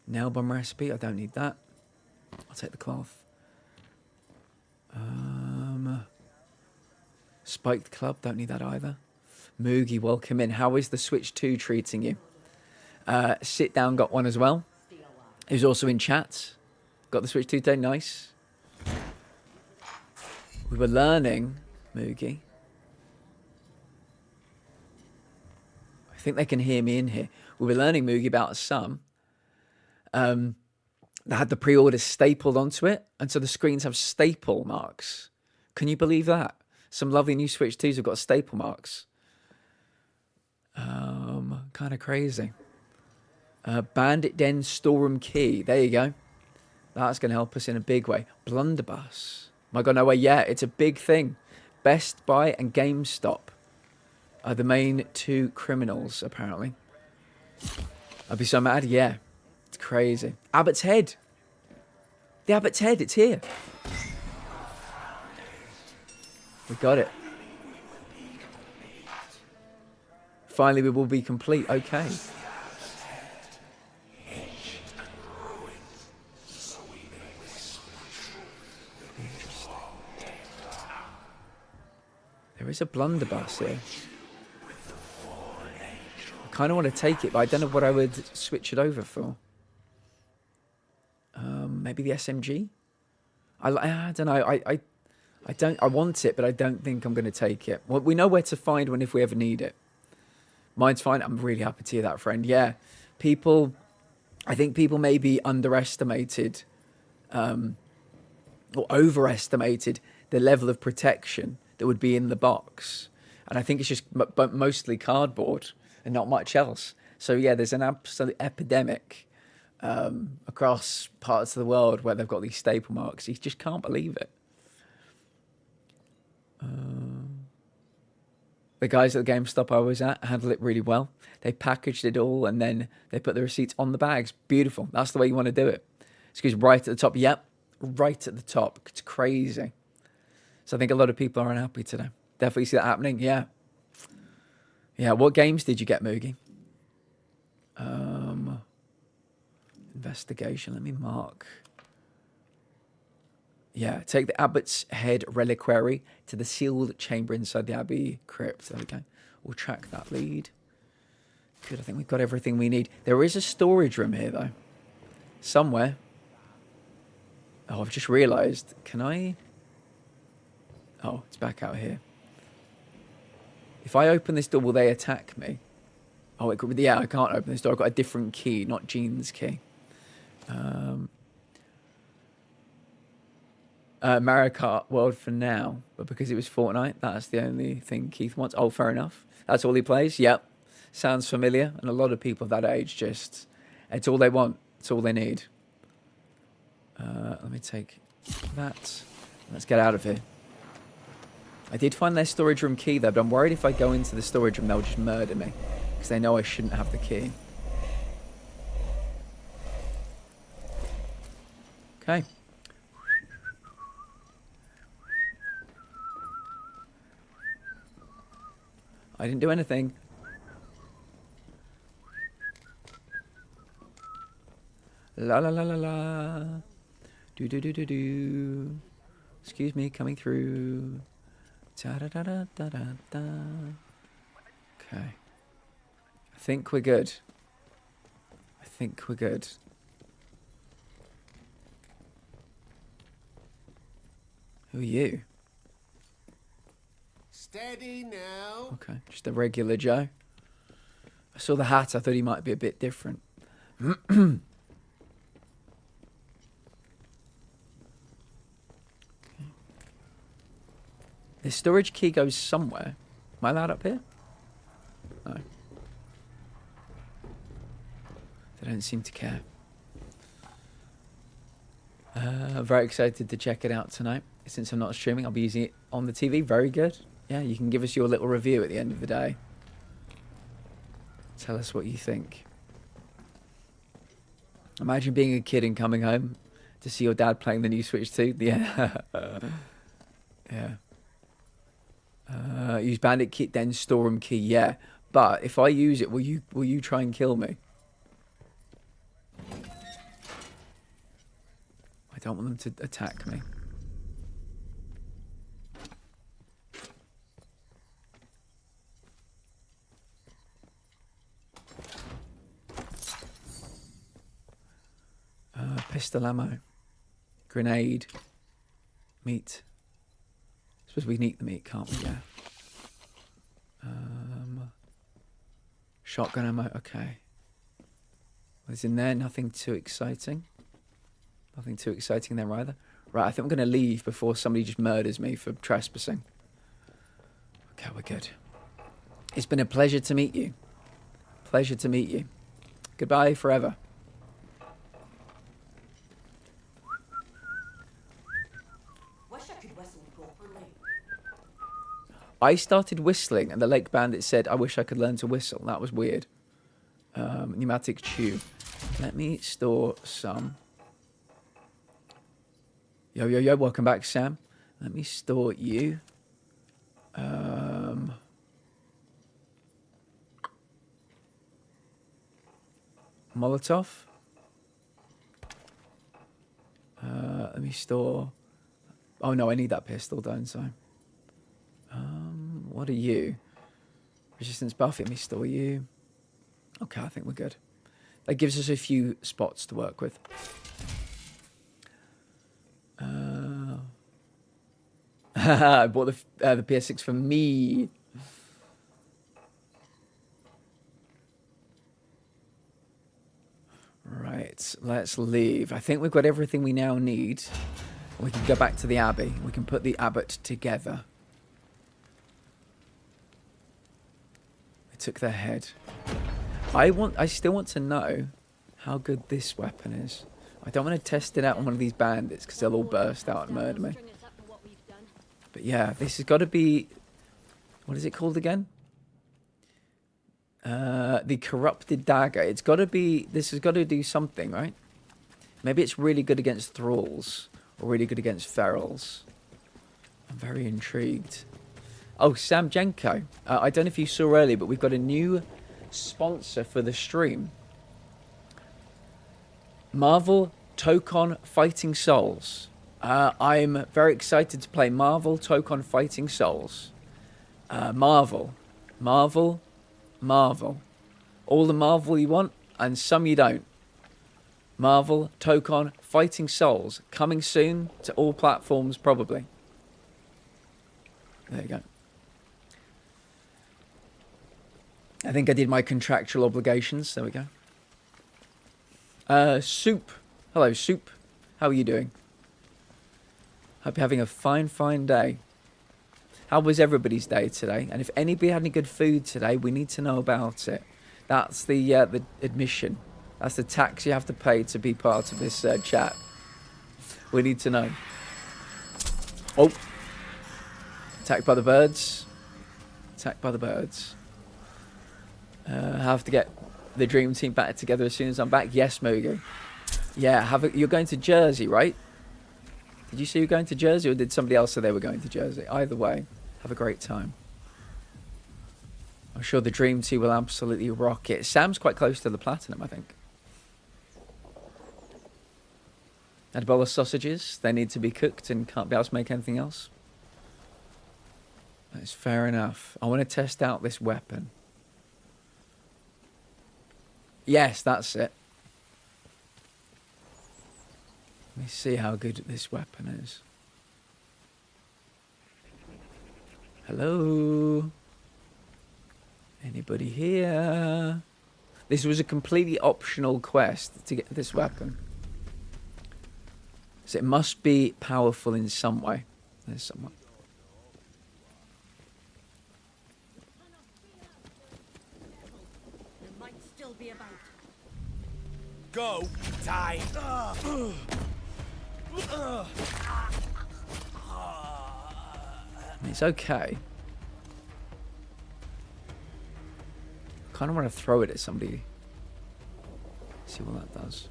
Nail bomb recipe, I don't need that. I'll take the cloth. Spiked club, don't need that either. Moogie, welcome in. How is the Switch 2 treating you? Sit down, got one as well. Who's also in chat. Got the Switch 2 today, nice. We were learning, Moogie. I think they can hear me in here. We were learning, Moogie, about some. That had the pre-order stapled onto it, and so the screens have staple marks. Can you believe that? Some lovely new Switch 2s have got staple marks. Kind of crazy. Bandit Den Storeroom Key. There you go. That's going to help us in a big way. Blunderbuss. My God, no way. Yeah, it's a big thing. Best Buy and GameStop are the main two criminals, apparently. I'd be so mad. Yeah. It's crazy. Abbott's Head. The Abbott's Head. It's here. We got it. Finally, we will be complete. Okay. There is a blunderbuss here. I kind of want to take it, but I don't know what I would switch it over for. Maybe the SMG? I don't know. I want it, but I don't think I'm going to take it. Well, we know where to find one if we ever need it. Mine's fine. I'm really happy to hear that, friend. Yeah. I think people maybe underestimated or overestimated the level of protection that would be in the box. And I think it's just mostly cardboard and not much else. So, yeah, there's an absolute epidemic across parts of the world where they've got these staple marks. You just can't believe it. The guys at the GameStop I was at handled it really well. They packaged it all and then they put the receipts on the bags. Beautiful. That's the way you want to do it. Excuse me, right at the top. Yep, right at the top. It's crazy. So I think a lot of people are unhappy today. Definitely see that happening. Yeah. Yeah. What games did you get, Moogie? Investigation. Let me mark. Yeah, take the Abbott's Head reliquary to the sealed chamber inside the Abbey crypt. There we go. We'll track that lead. Good, I think we've got everything we need. There is a storage room here, though. Somewhere. Oh, I've just realised. Can I... Oh, it's back out here. If I open this door, will they attack me? Oh, it could be, yeah, I can't open this door. I've got a different key, not Jean's key. Mario Kart World for now, but because it was Fortnite, that's the only thing Keith wants. Oh, fair enough. That's all he plays? Yep. Sounds familiar. And a lot of people that age just, it's all they want. It's all they need. Let me take that. Let's get out of here. I did find their storage room key though, but I'm worried if I go into the storage room, they'll just murder me. Because they know I shouldn't have the key. Okay. I didn't do anything. La la la la la. Do do do do do. Excuse me, coming through. Da da da da da da da. Okay. I think we're good. I think we're good. Who are you? Steady now. Okay, just a regular Joe. I saw the hat, I thought he might be a bit different. The storage key goes somewhere. Am I allowed up here? No. They don't seem to care. Very excited to check it out tonight. Since I'm not streaming, I'll be using it on the TV. Very good. Yeah, you can give us your little review at the end of the day. Tell us what you think. Imagine being a kid and coming home to see your dad playing the new Switch 2. Yeah. Yeah. Use bandit kit, then storm key. Yeah. But if I use it, will you try and kill me? I don't want them to attack me. Pistol ammo. Grenade. Meat. I suppose we can eat the meat, can't we? Yeah. Shotgun ammo. Okay. What's in there? Nothing too exciting. Nothing too exciting there either. Right, I think I'm going to leave before somebody just murders me for trespassing. Okay, we're good. It's been a pleasure to meet you. Pleasure to meet you. Goodbye forever. I started whistling and the Lake Bandit said, I wish I could learn to whistle. That was weird. Pneumatic tube. Let me store some. Yo, yo, yo. Welcome back, Sam. Let me store you. Molotov. Let me store. Oh, no, I need that pistol, don't I? What are you? Resistance buff. Let me store you. Okay, I think we're good. That gives us a few spots to work with. I bought the PS6 for me. Right, let's leave. I think we've got everything we now need. We can go back to the Abbey. We can put the Abbot together. They took their head. I still want to know how good this weapon is. I don't want to test it out on one of these bandits because they'll all burst out and murder me. But yeah, this has got to be... What is it called again? The Corrupted Dagger. It's got to be... This has got to do something, right? Maybe it's really good against thralls. Or really good against ferals. I'm very intrigued. Oh, Sam Jenko. I don't know if you saw earlier, but we've got a new sponsor for the stream. Marvel Tokon Fighting Souls. I'm very excited to play Marvel Tokon Fighting Souls. Marvel. Marvel. Marvel. All the Marvel you want, and some you don't. Marvel Tokon Fighting Souls. Coming soon to all platforms, probably. There you go. I think I did my contractual obligations. There we go. Soup. Hello, Soup. How are you doing? Hope you're having a fine, fine day. How was everybody's day today? And if anybody had any good food today, we need to know about it. That's the admission. That's the tax you have to pay to be part of this chat. We need to know. Oh. Attacked by the birds. Attacked by the birds. I have to get the dream team back together as soon as I'm back. Yes, Mogo. Yeah, you're going to Jersey, right? Did you say you're going to Jersey, or did somebody else say they were going to Jersey? Either way, have a great time. I'm sure the dream team will absolutely rock it. Sam's quite close to the platinum, I think. Had a bowl of sausages. They need to be cooked and can't be able to make anything else. That's fair enough. I want to test out this weapon. Yes, that's it. Let me see how good this weapon is. Hello? Anybody here? This was a completely optional quest to get this weapon. So it must be powerful in some way. There's someone. There might still be about. Go, time. It's okay. Kind of want to throw it at somebody. See what that does.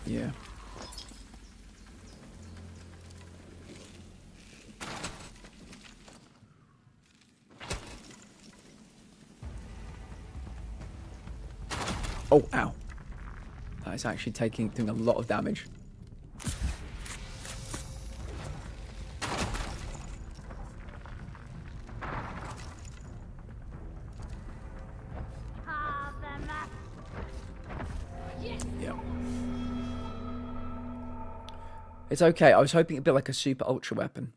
Yeah. Oh, ow. That is actually doing a lot of damage. Yeah. It's okay. I was hoping it'd be like a super ultra weapon.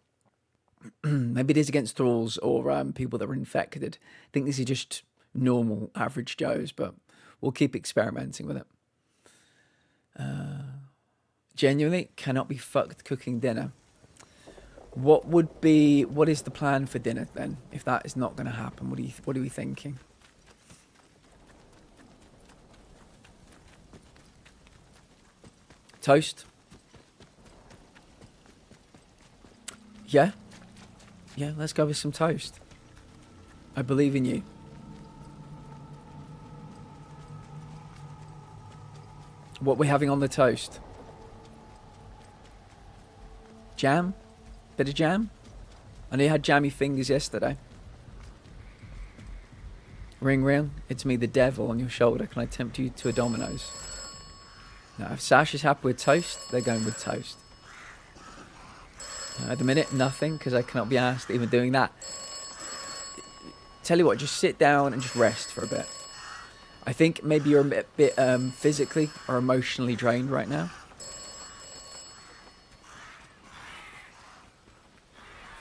Maybe it is against thralls or people that are infected. I think this is just normal average Joes, but we'll keep experimenting with it. Genuinely cannot be fucked cooking dinner. What is the plan for dinner then? If that is not going to happen, what are we thinking? Toast? Yeah? Yeah, let's go with some toast. I believe in you. What we're having on the toast? Jam? Bit of jam? I know you had jammy fingers yesterday. Ring ring, it's me the devil on your shoulder. Can I tempt you to a Domino's? Now, if Sash is happy with toast, they're going with toast. At the minute, nothing, because I cannot be asked even doing that. Tell you what, just sit down and just rest for a bit. I think maybe you're a bit physically or emotionally drained right now.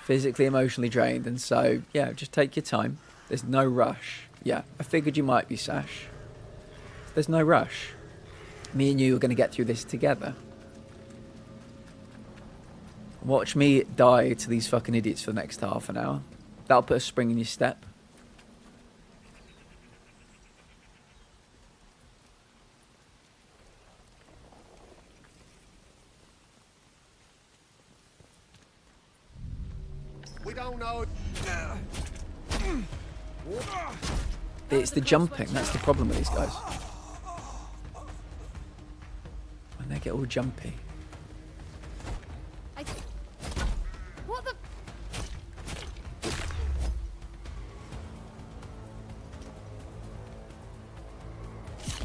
Physically, emotionally drained, and so, yeah, just take your time. There's no rush. Yeah, I figured you might be, Sash. There's no rush. Me and you are going to get through this together. Watch me die to these fucking idiots for the next half an hour. That'll put a spring in your step. We don't know. It's the jumping. That's the problem with these guys. When they get all jumpy. What the?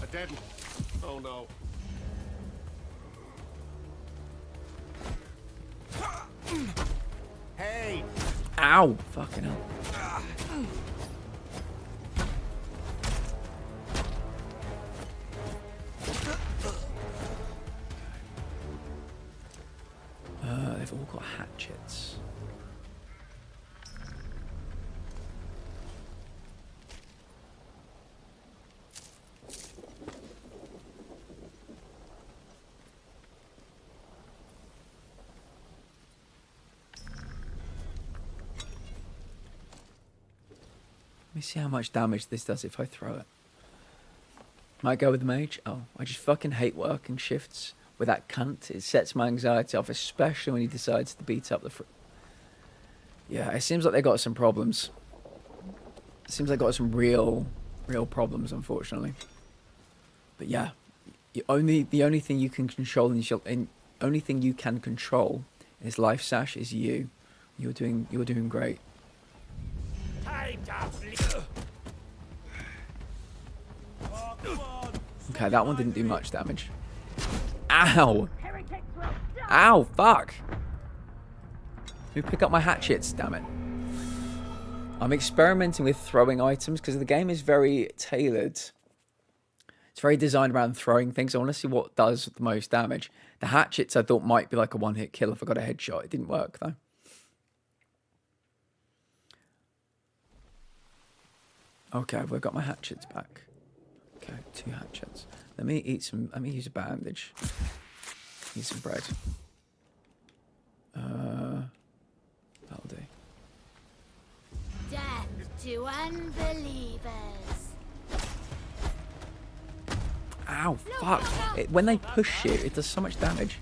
A dead one. Oh no. Hey. Ow! Fucking hell. They've all got hatchets. Let me see how much damage this does if I throw it. Might go with the mage. Oh, I just fucking hate working shifts with that cunt. It sets my anxiety off, especially when he decides to beat up the yeah, it seems like they got some problems. It seems like they got some real problems, unfortunately. But yeah, the only thing you can control and only thing you can control in this life, Sash, is you. You're doing great. Okay, that one didn't do much damage. Ow! Ow, fuck! Let me pick up my hatchets, damn it. I'm experimenting with throwing items because the game is very tailored. It's very designed around throwing things. I want to see what does the most damage. The hatchets I thought might be like a one-hit kill if I got a headshot. It didn't work, though. Okay, we've got my hatchets back. Okay, 2 hatchets. Let me use a bandage. Need some bread. That'll do. Death to unbelievers. Ow, fuck. When they push you, it does so much damage.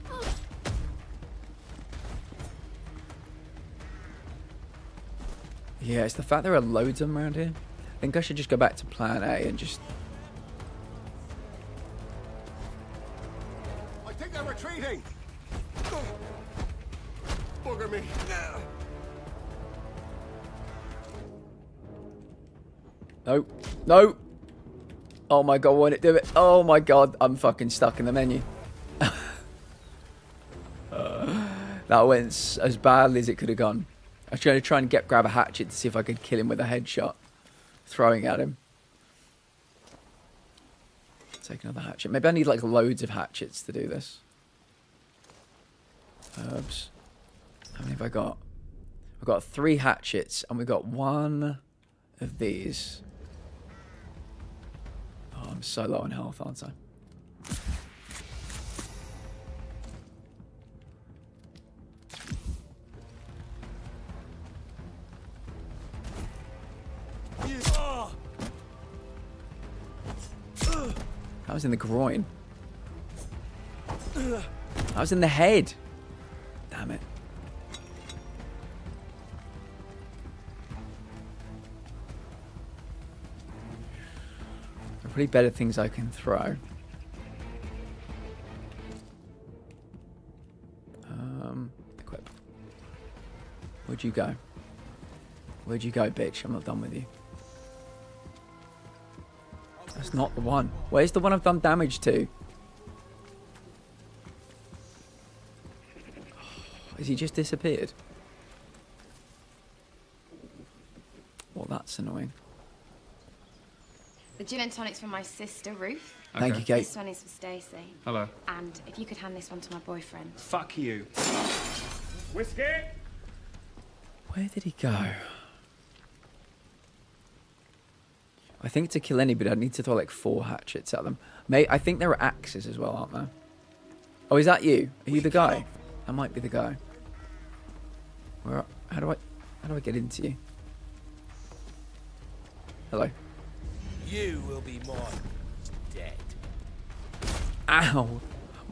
Yeah, it's the fact there are loads of them around here. I think I should just go back to plan A and just... I think they're retreating. Bugger me. No. No. Oh my god, won't it do it? Oh my god, I'm fucking stuck in the menu. That went as badly as it could have gone. I was going to try and grab a hatchet to see if I could kill him with a headshot. Throwing at him. Take another hatchet. Maybe I need like loads of hatchets to do this. Herbs. How many have I got? I've got 3 hatchets and we've got 1 of these. Oh, I'm so low on health, aren't I? That was in the groin. That was in the head. Damn it. There are pretty better things I can throw. Equip. Where'd you go? Where'd you go, bitch? I'm not done with you. That's not the one. Where's the one I've done damage to? Has he just disappeared? Well, that's annoying. The gin and tonic's from my sister, Ruth. Thank you, Kate. This one is for Stacey. Hello. And if you could hand this one to my boyfriend. Fuck you. Whiskey? Where did he go? I think to kill anybody, I'd need to throw like 4 hatchets at them. I think there are axes as well, aren't there? Oh, is that you? Are you the guy? That might be the guy. How do I get into you? Hello. You will be mine. Dead. Ow!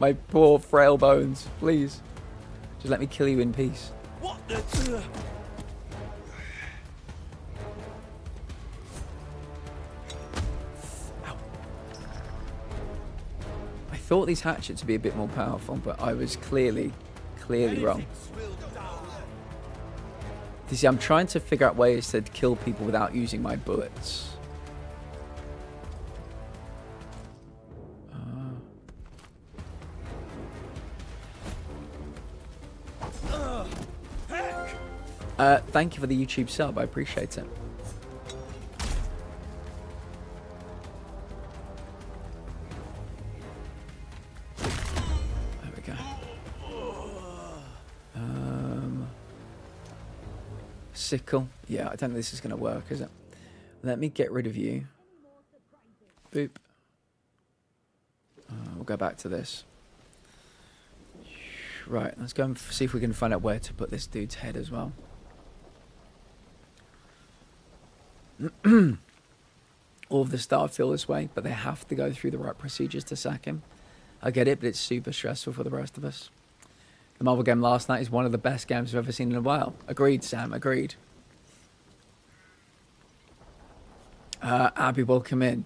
My poor frail bones. Please. Just let me kill you in peace. What the... I thought these hatchets would be a bit more powerful, but I was clearly wrong. You see, I'm trying to figure out ways to kill people without using my bullets. Thank you for the YouTube sub. I appreciate it. There we go. sickle. Yeah, I don't think this is going to work, is it? Let me get rid of you. Boop. We'll go back to this. Right, let's go and see if we can find out where to put this dude's head as well. All of the staff feel this way, but they have to go through the right procedures to sack him. I get it, but it's super stressful for the rest of us. The Marvel game last night is one of the best games I've ever seen in a while. Agreed, Sam, agreed. Abby, welcome in.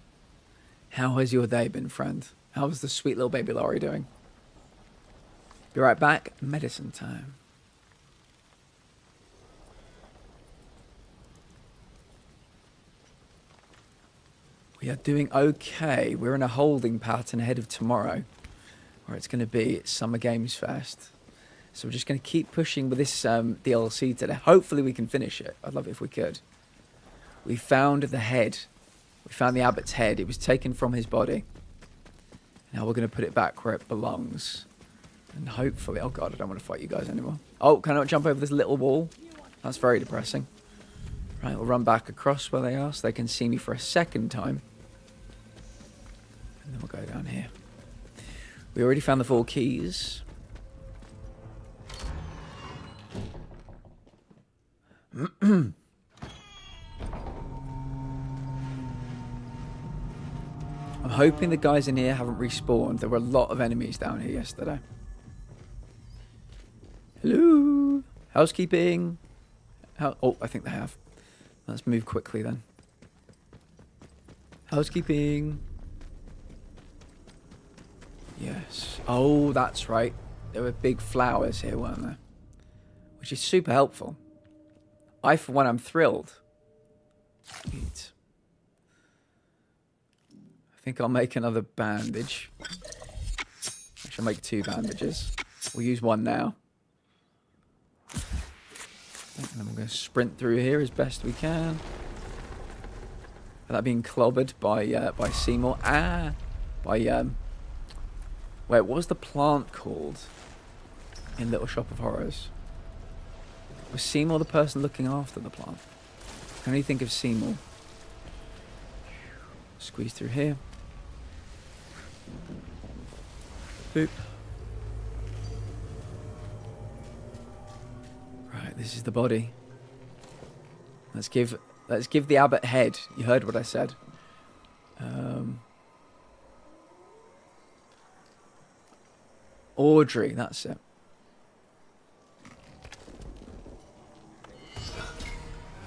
How has your day been, friend? How's the sweet little baby Laurie doing? Be right back. Medicine time. We are doing okay. We're in a holding pattern ahead of tomorrow, where it's going to be Summer Games Fest. So we're just going to keep pushing with this DLC today. Hopefully we can finish it. I'd love it if we could. We found the head. We found the abbot's head. It was taken from his body. Now we're going to put it back where it belongs. And hopefully... Oh, God, I don't want to fight you guys anymore. Oh, can I not jump over this little wall? That's very depressing. Right, we'll run back across where they are so they can see me for a second time. And then we'll go down here. We already found the 4 keys. I'm hoping the guys in here haven't respawned. There were a lot of enemies down here yesterday. Hello? Housekeeping? Oh, I think they have. Let's move quickly then. Housekeeping. Yes. Oh, that's right. There were big flowers here, weren't there? Which is super helpful. I, for one, am thrilled. Sweet. I think I'll make another bandage. I shall make 2 bandages. We'll use 1 now. And then we're going to sprint through here as best we can. Without being clobbered by Seymour. By wait, what was the plant called in Little Shop of Horrors? Was Seymour the person looking after the plant? I can only think of Seymour. Squeeze through here. Boop. Right, this is the body. Let's give the abbot head. You heard what I said. Audrey, that's it.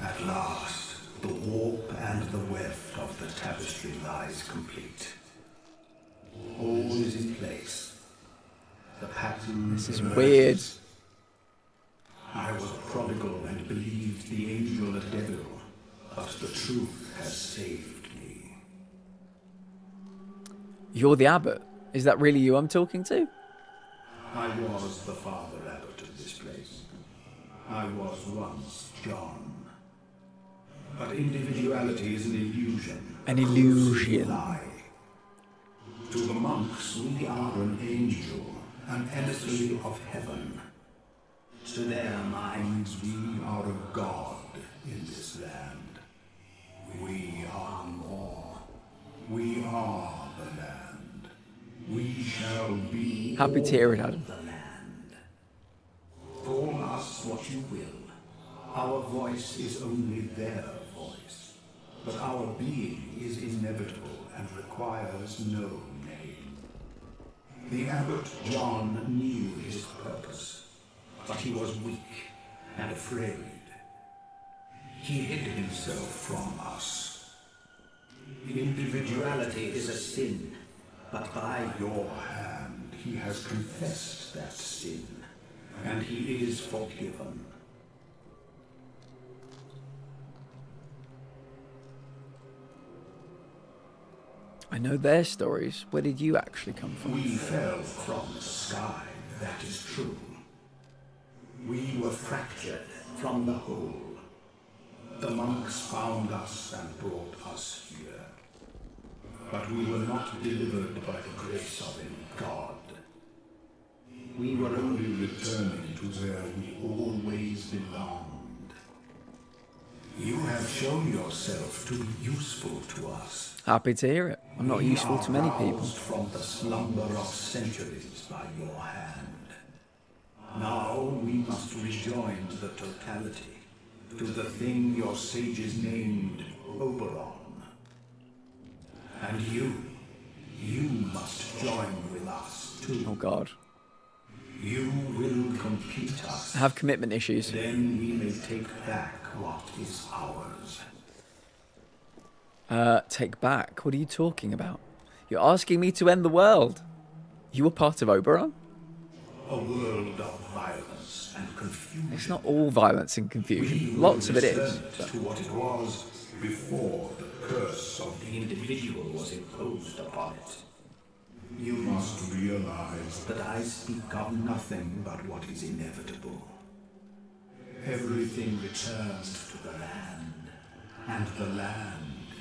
At last, the warp and the weft of the tapestry lies complete. All is in place. The pattern. This is weird. I was prodigal and believed the angel a devil, but the truth has saved me. You're the abbot. Is that really you I'm talking to? I was the father abbot of this place. I was once John. But individuality is an illusion. An illusion. Lie. To the monks, we are an angel, an emissary of heaven. To their minds, we are a god in this land. We are more. We are the land. We shall be Happy to hear it, Adam. the land. Call us what you will. Our voice is only their voice. But our being is inevitable and requires no name. The Abbot John knew his purpose, but he was weak and afraid. He hid himself from us. Individuality is a sin, but by your hand he has confessed that sin, and he is forgiven. I know their stories. Where did you actually come from? We fell from the sky, that is true. We were fractured from the whole. The monks found us and brought us here. But we were not delivered by the grace of any god. We were only returning to where we always belonged. You have shown yourself to be useful to us. Happy to hear it. I'm not We useful are to many people. roused from the slumber of centuries by your hand. Now we must rejoin the totality, to the thing your sages named Oberon. And you must join with us too. Oh God. You will complete us. I have commitment issues. Then we may take back what is ours. Take back? What are you talking about? You're asking me to end the world. You were part of Oberon? A world of violence and confusion. It's not all violence and confusion. Lots of it is. Return to what it was before the curse of the individual was imposed upon it. You must realize that I speak of nothing but what is inevitable. Everything returns to the land, and the land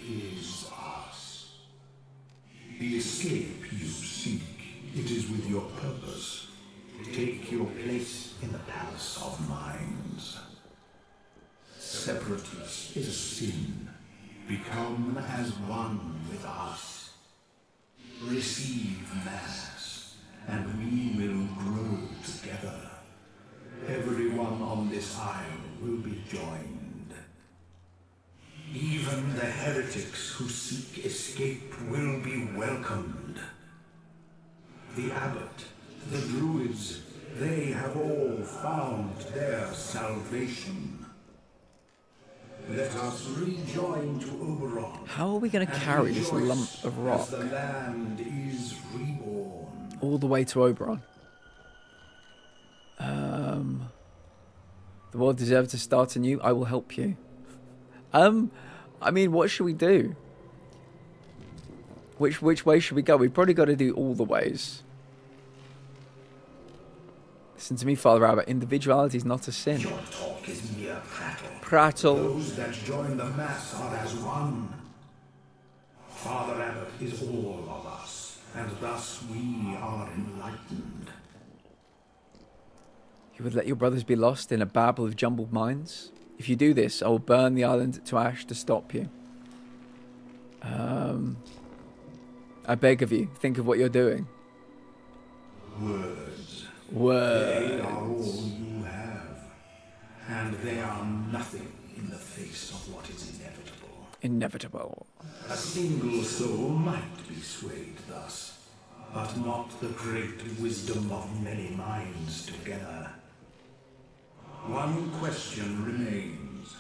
is us. The escape you seek, it is with your purpose. Take your place in the palace of minds. Separateness is a sin. Become as one with us. Receive Mass, and we will grow together. Everyone on this isle will be joined. Even the heretics who seek escape will be welcomed. The abbot, the druids, they have all found their salvation. Let us rejoin to Oberon. How are we going to carry this lump of rock as the land is reborn. all the way to Oberon? The world deserves to start anew. I will help you. I mean, what should we do? Which way should we go? We've probably got to do all the ways. Listen to me, Father Abbot. Individuality is not a sin. Your talk is mere prattle. Prattle. Those that join the Mass are as one. Father Abbot is all of us, and thus we are enlightened. You would let your brothers be lost in a babble of jumbled minds? If you do this, I will burn the island to ash to stop you. I beg of you, think of what you're doing. Words. Words. They are all you have, and they are nothing in the face of what is inevitable. Inevitable. A single soul might be swayed thus, but not the great wisdom of many minds together. One question remains.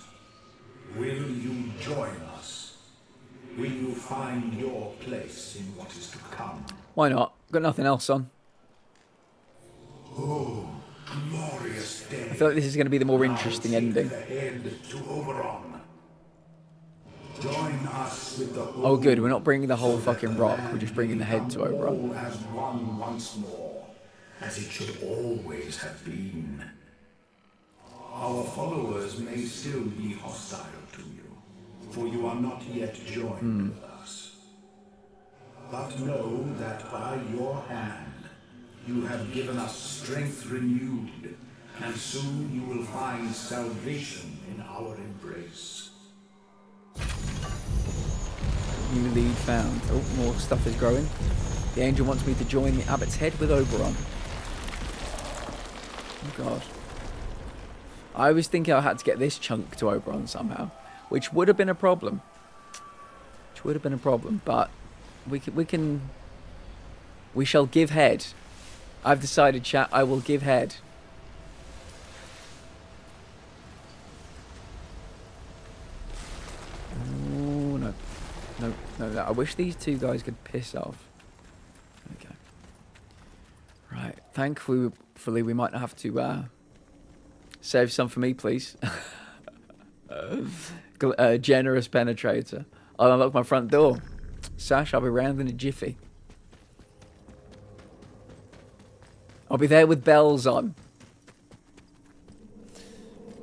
Will you join us? Will you find your place in what is to come? Why not? Got nothing else on. Oh, glorious day. I feel like this is going to be the more interesting ending. The head to Oberon. Join us with the Oh good, we're not bringing the whole fucking rock, we're just bringing the head to Oberon. all as one once more, as it should always have been. Our followers may still be hostile to you, for you are not yet joined with us. But know that by your hand, you have given us strength renewed, and soon you will find salvation in our embrace. New lead found. Oh, more stuff is growing. The angel wants me to join the abbot's head with Oberon. Oh god. I was thinking I had to get this chunk to Oberon somehow, which would have been a problem. But we shall give head. I've decided, chat, I will give head. Oh, no. No. I wish these two guys could piss off. Okay. Right. Thankfully, we might have to save some for me, please. Generous penetrator. I'll unlock my front door. Sash, I'll be round in a jiffy. I'll be there with bells on.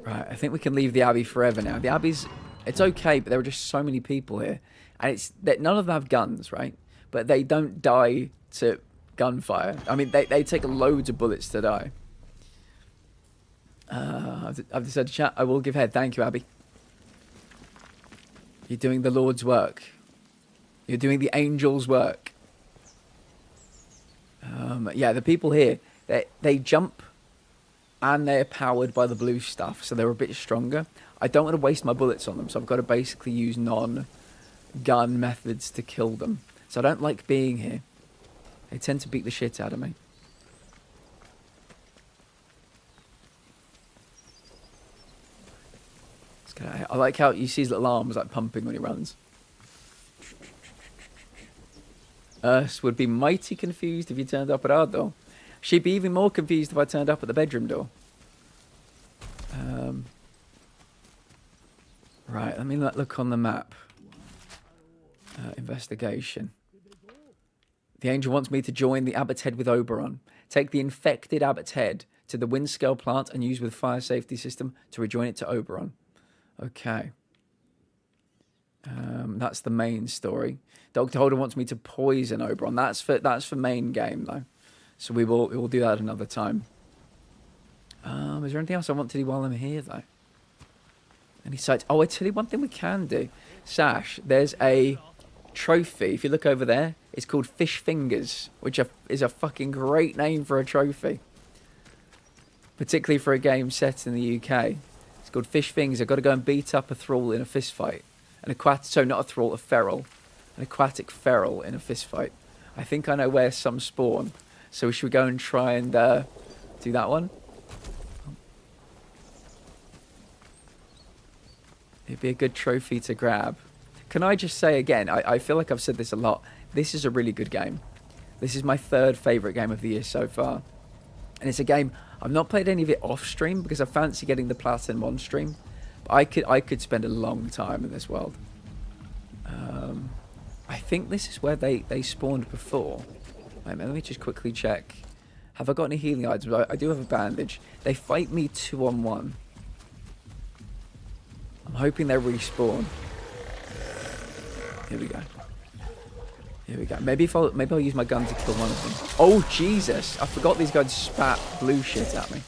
Right, I think we can leave the Abbey forever now. The Abbey's... It's okay, but there are just so many people here. And it's that none of them have guns, right? But they don't die to gunfire. I mean, they take loads of bullets to die. I've decided to chat. I will give head. Thank you, Abby. You're doing the Lord's work. You're doing the angel's work. Yeah, the people here, they jump and they're powered by the blue stuff, so they're a bit stronger. I don't want to waste my bullets on them, so I've got to basically use non-gun methods to kill them. So I don't like being here. They tend to beat the shit out of me. Let's get out of here. I like how you see his little arms like pumping when he runs. Urs would be mighty confused if you turned up at our door. She'd be even more confused if I turned up at the bedroom door. Right, let me look on the map. Investigation. The angel wants me to join the Abbot's Head with Oberon. Take the infected Abbot's Head to the Windscale plant and use with fire safety system to rejoin it to Oberon. Okay. That's the main story. Dr. Holder wants me to poison Oberon. That's for main game though. So we will do that another time. Is there anything else I want to do while I'm here though? Any sites? Oh, I tell you one thing we can do. Sash, there's a trophy. If you look over there, it's called Fish Fingers, which is a fucking great name for a trophy. Particularly for a game set in the UK. It's called Fish Fingers. I've got to go and beat up a thrall in a fist fight. Not a thrall, a feral. An aquatic feral in a fist fight. I think I know where some spawn. So should we go and try and do that one? It'd be a good trophy to grab. Can I just say again, I feel like I've said this a lot. This is a really good game. This is my third favourite game of the year so far. And it's a game, I've not played any of it off stream because I fancy getting the Platinum on stream. But I could spend a long time in this world. I think this is where they spawned before. Wait a minute, let me just quickly check. Have I got any healing items? I do have a bandage. They fight me 2-on-1. I'm hoping they respawn. Here we go. Here we go. Maybe I'll use my gun to kill one of them. Oh Jesus! I forgot these guys spat blue shit at me.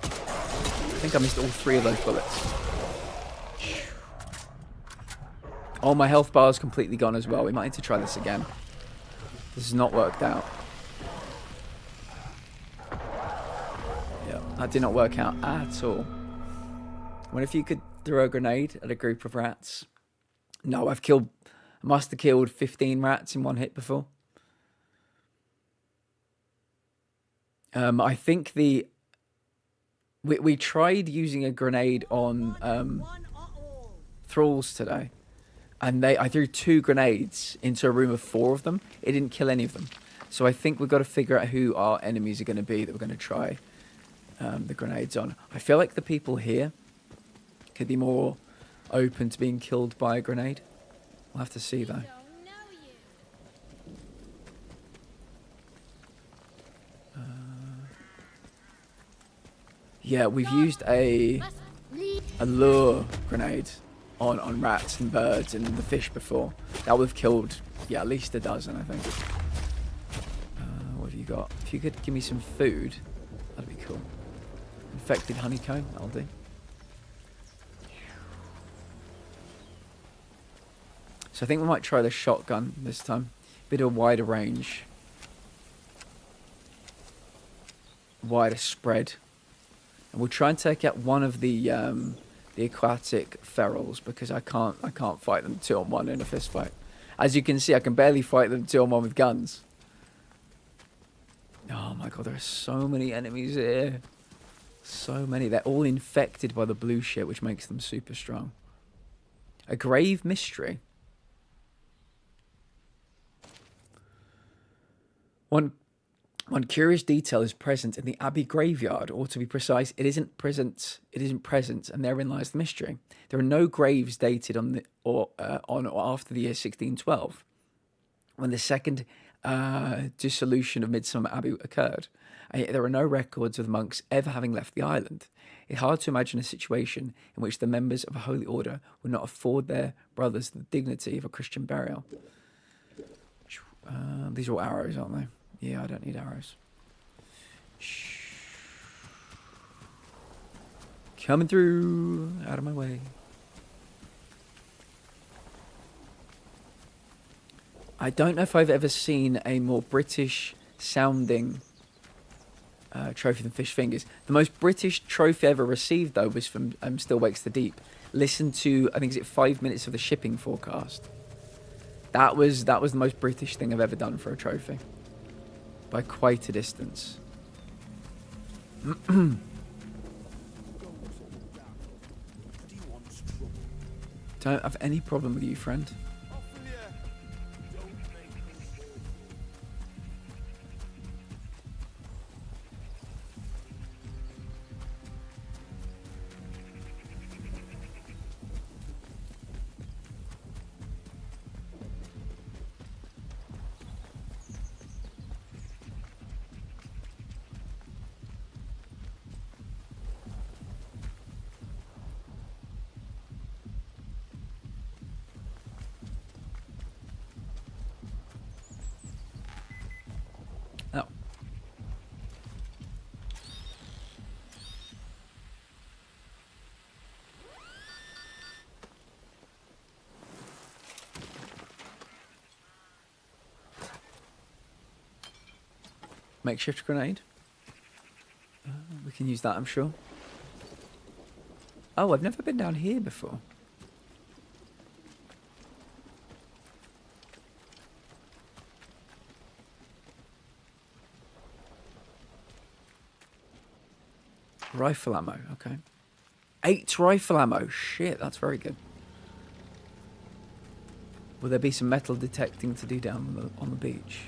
I think I missed all 3 of those bullets. Oh, my health bar is completely gone as well. We might need to try this again. This has not worked out. Yeah, that did not work out at all. What if you could throw a grenade at a group of rats? No, I must have killed 15 rats in one hit before. I think we tried using a grenade on thralls today. And I threw 2 grenades into a room of 4 of them. It didn't kill any of them. So I think we've got to figure out who our enemies are going to be that we're going to try the grenades on. I feel like the people here could be more open to being killed by a grenade. We'll have to see though. Yeah, we've used a lure grenade on rats and birds and the fish before. That would have killed, yeah, at least a dozen, I think. What have you got? If you could give me some food, that'd be cool. Infected honeycomb, that'll do. So I think we might try the shotgun this time. Bit of a wider range. Wider spread. And we'll try and take out one of the aquatic ferals because I can't fight them 2-on-1 in a fist fight. As you can see, I can barely fight them 2-on-1 with guns. Oh my god, there are so many enemies here. So many. They're all infected by the blue shit, which makes them super strong. A grave mystery. One curious detail is present in the Abbey graveyard, or to be precise, it isn't present, and therein lies the mystery. There are no graves dated on or after the year 1612, when the second dissolution of Midsummer Abbey occurred, and yet there are no records of the monks ever having left the island. It's hard to imagine a situation in which the members of a holy order would not afford their brothers the dignity of a Christian burial. These are all arrows, aren't they? Yeah, I don't need arrows. Coming through. Out of my way. I don't know if I've ever seen a more British sounding trophy than Fish Fingers. The most British trophy ever received, though, was from Still Wakes the Deep. Listen to, I think, is it 5 minutes of the shipping forecast? That was the most British thing I've ever done for a trophy. By quite a distance. Don't have any problem with you, friend. Oh. Makeshift grenade. We can use that, I'm sure. Oh, I've never been down here before. Rifle ammo, okay. 8 rifle ammo. Shit, that's very good. Will there be some metal detecting to do down on the beach?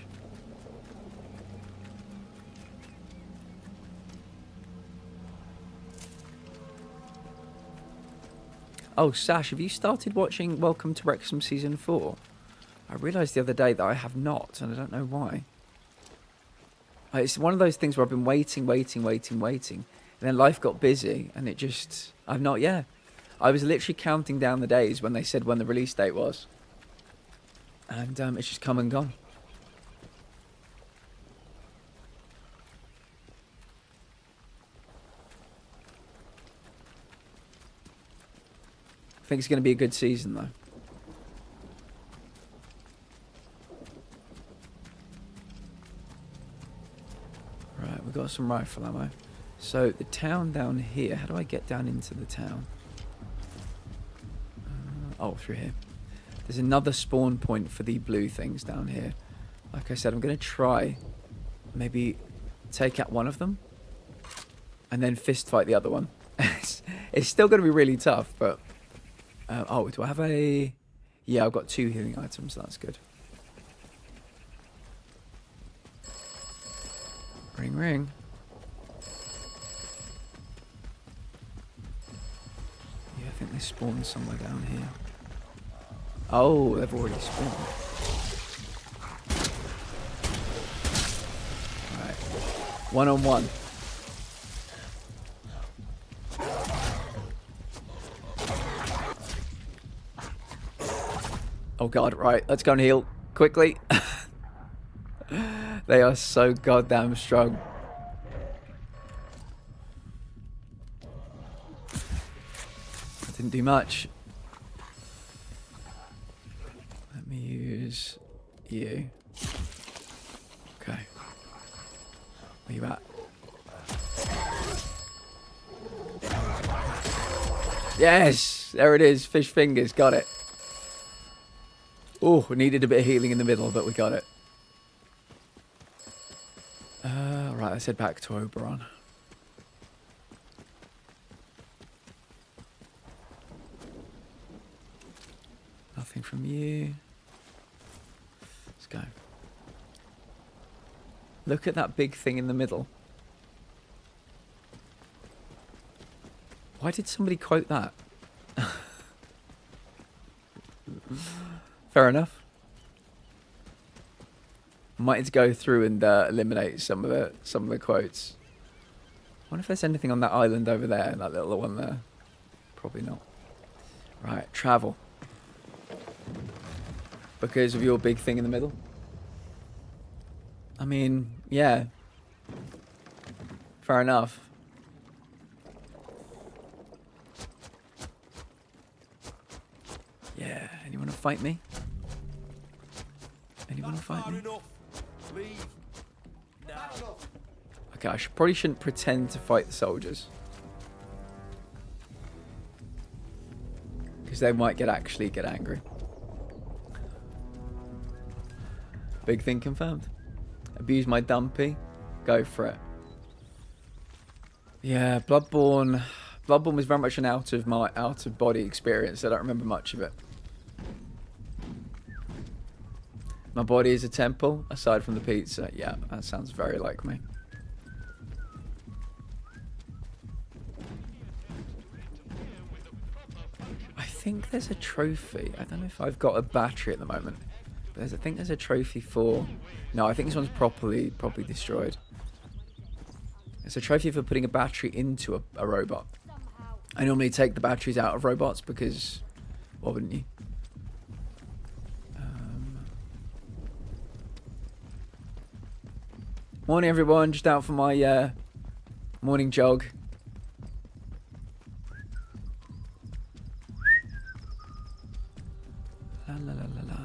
Oh, Sash, have you started watching Welcome to Wrexham Season 4? I realised the other day that I have not, and I don't know why. It's one of those things where I've been waiting. And then life got busy, and it just... I've not yet. I was literally counting down the days when they said when the release date was. And it's just come and gone. I think it's going to be a good season, though. Right, we've got some rifle ammo. So, the town down here. How do I get down into the town? Oh, through here. There's another spawn point for the blue things down here. Like I said, I'm going to try maybe take out one of them and then fist fight the other one. It's still going to be really tough, but... oh, do I have a... Yeah, I've got 2 healing items. That's good. Ring, ring. Yeah, I think they spawned somewhere down here. Oh, they've already spawned. Alright. 1-on-1. Oh god, right, let's go and heal quickly. They are so goddamn strong. That didn't do much. Let me use you. Okay. Where you at? Yes! There it is. Fish fingers. Got it. Oh, we needed a bit of healing in the middle, but we got it. Right, let's head back to Oberon. Nothing from you. Let's go. Look at that big thing in the middle. Why did somebody quote that? Fair enough. Might need to go through and eliminate some of the quotes. I wonder if there's anything on that island over there, that little one there. Probably not. Right, travel. Because of your big thing in the middle. I mean, yeah. Fair enough. fight me? Anyone fight me? Leave. Now. Okay, I probably shouldn't pretend to fight the soldiers. Because they might actually get angry. Big thing confirmed. Abuse my dumpy. Go for it. Yeah, Bloodborne. Bloodborne was very much an out of body experience. I don't remember much of it. My body is a temple, aside from the pizza. Yeah, that sounds very like me. I think there's a trophy. I don't know if I've got a battery at the moment. But I think there's a trophy for... No, I think this one's properly destroyed. It's a trophy for putting a battery into a robot. I normally take the batteries out of robots because... Why wouldn't you? Morning everyone, just out for my morning jog. La la la la la.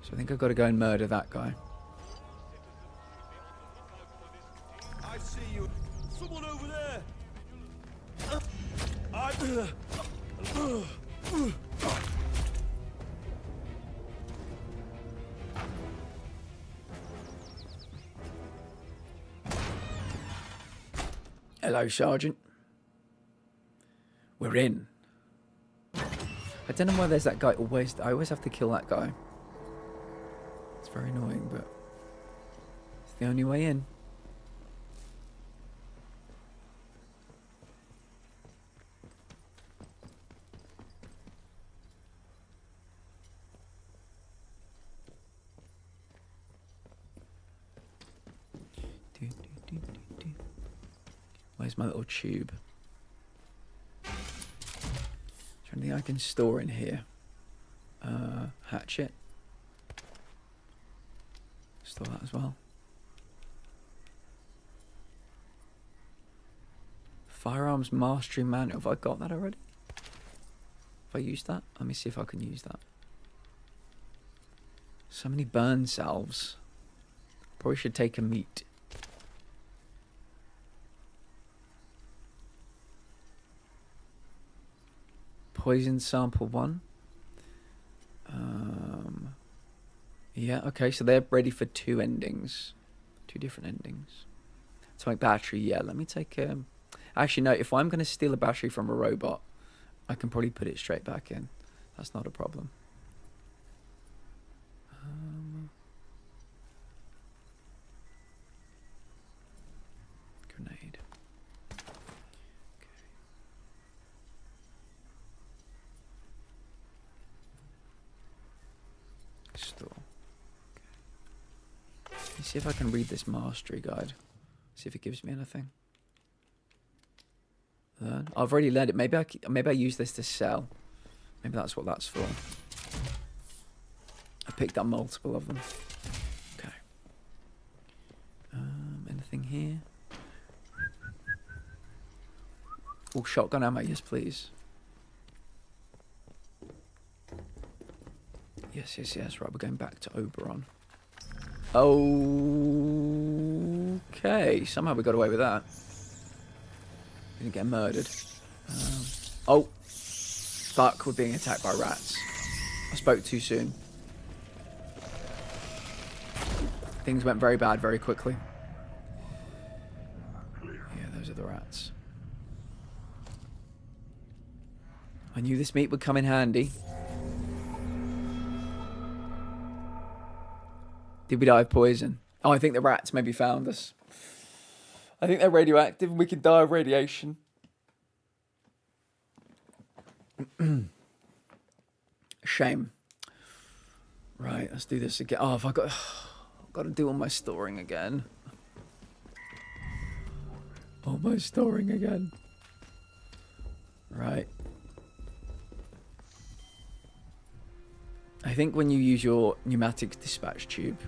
So I think I've got to go and murder that guy. I see you. Someone over there. Hello, Sergeant. We're in. I don't know why there's that guy always... I always have to kill that guy. It's very annoying, but... It's the only way in. Where's my little tube? Is there anything I can store in here? Hatchet. Store that as well. Firearms Mastery Manual. Have I got that already? Have I used that? Let me see if I can use that. So many burn salves. Probably should take a meat. Poison sample 1. Yeah, okay, so they're ready for 2 endings. 2 different endings. Atomic battery, yeah, let me take... Actually, no, if I'm going to steal a battery from a robot, I can probably put it straight back in. That's not a problem. Grenade. Store. Okay. Let me see if I can read this mastery guide. See if it gives me anything. Learn. I've already learned it. Maybe I use this to sell. Maybe that's what that's for. I picked up multiple of them. Okay. Anything here? Oh, shotgun ammo. Yes, please. Yes, yes, yes. Right, we're going back to Oberon. Okay. Somehow we got away with that. Didn't get murdered. Oh. Fuck, we're being attacked by rats. I spoke too soon. Things went very bad very quickly. Yeah, those are the rats. I knew this meat would come in handy. Did we die of poison? Oh, I think the rats maybe found us. I think they're radioactive and we could die of radiation. Shame. Right, let's do this again. Oh, I've got to do all my storing again. All my storing again. Right. I think when you use your pneumatic dispatch tube,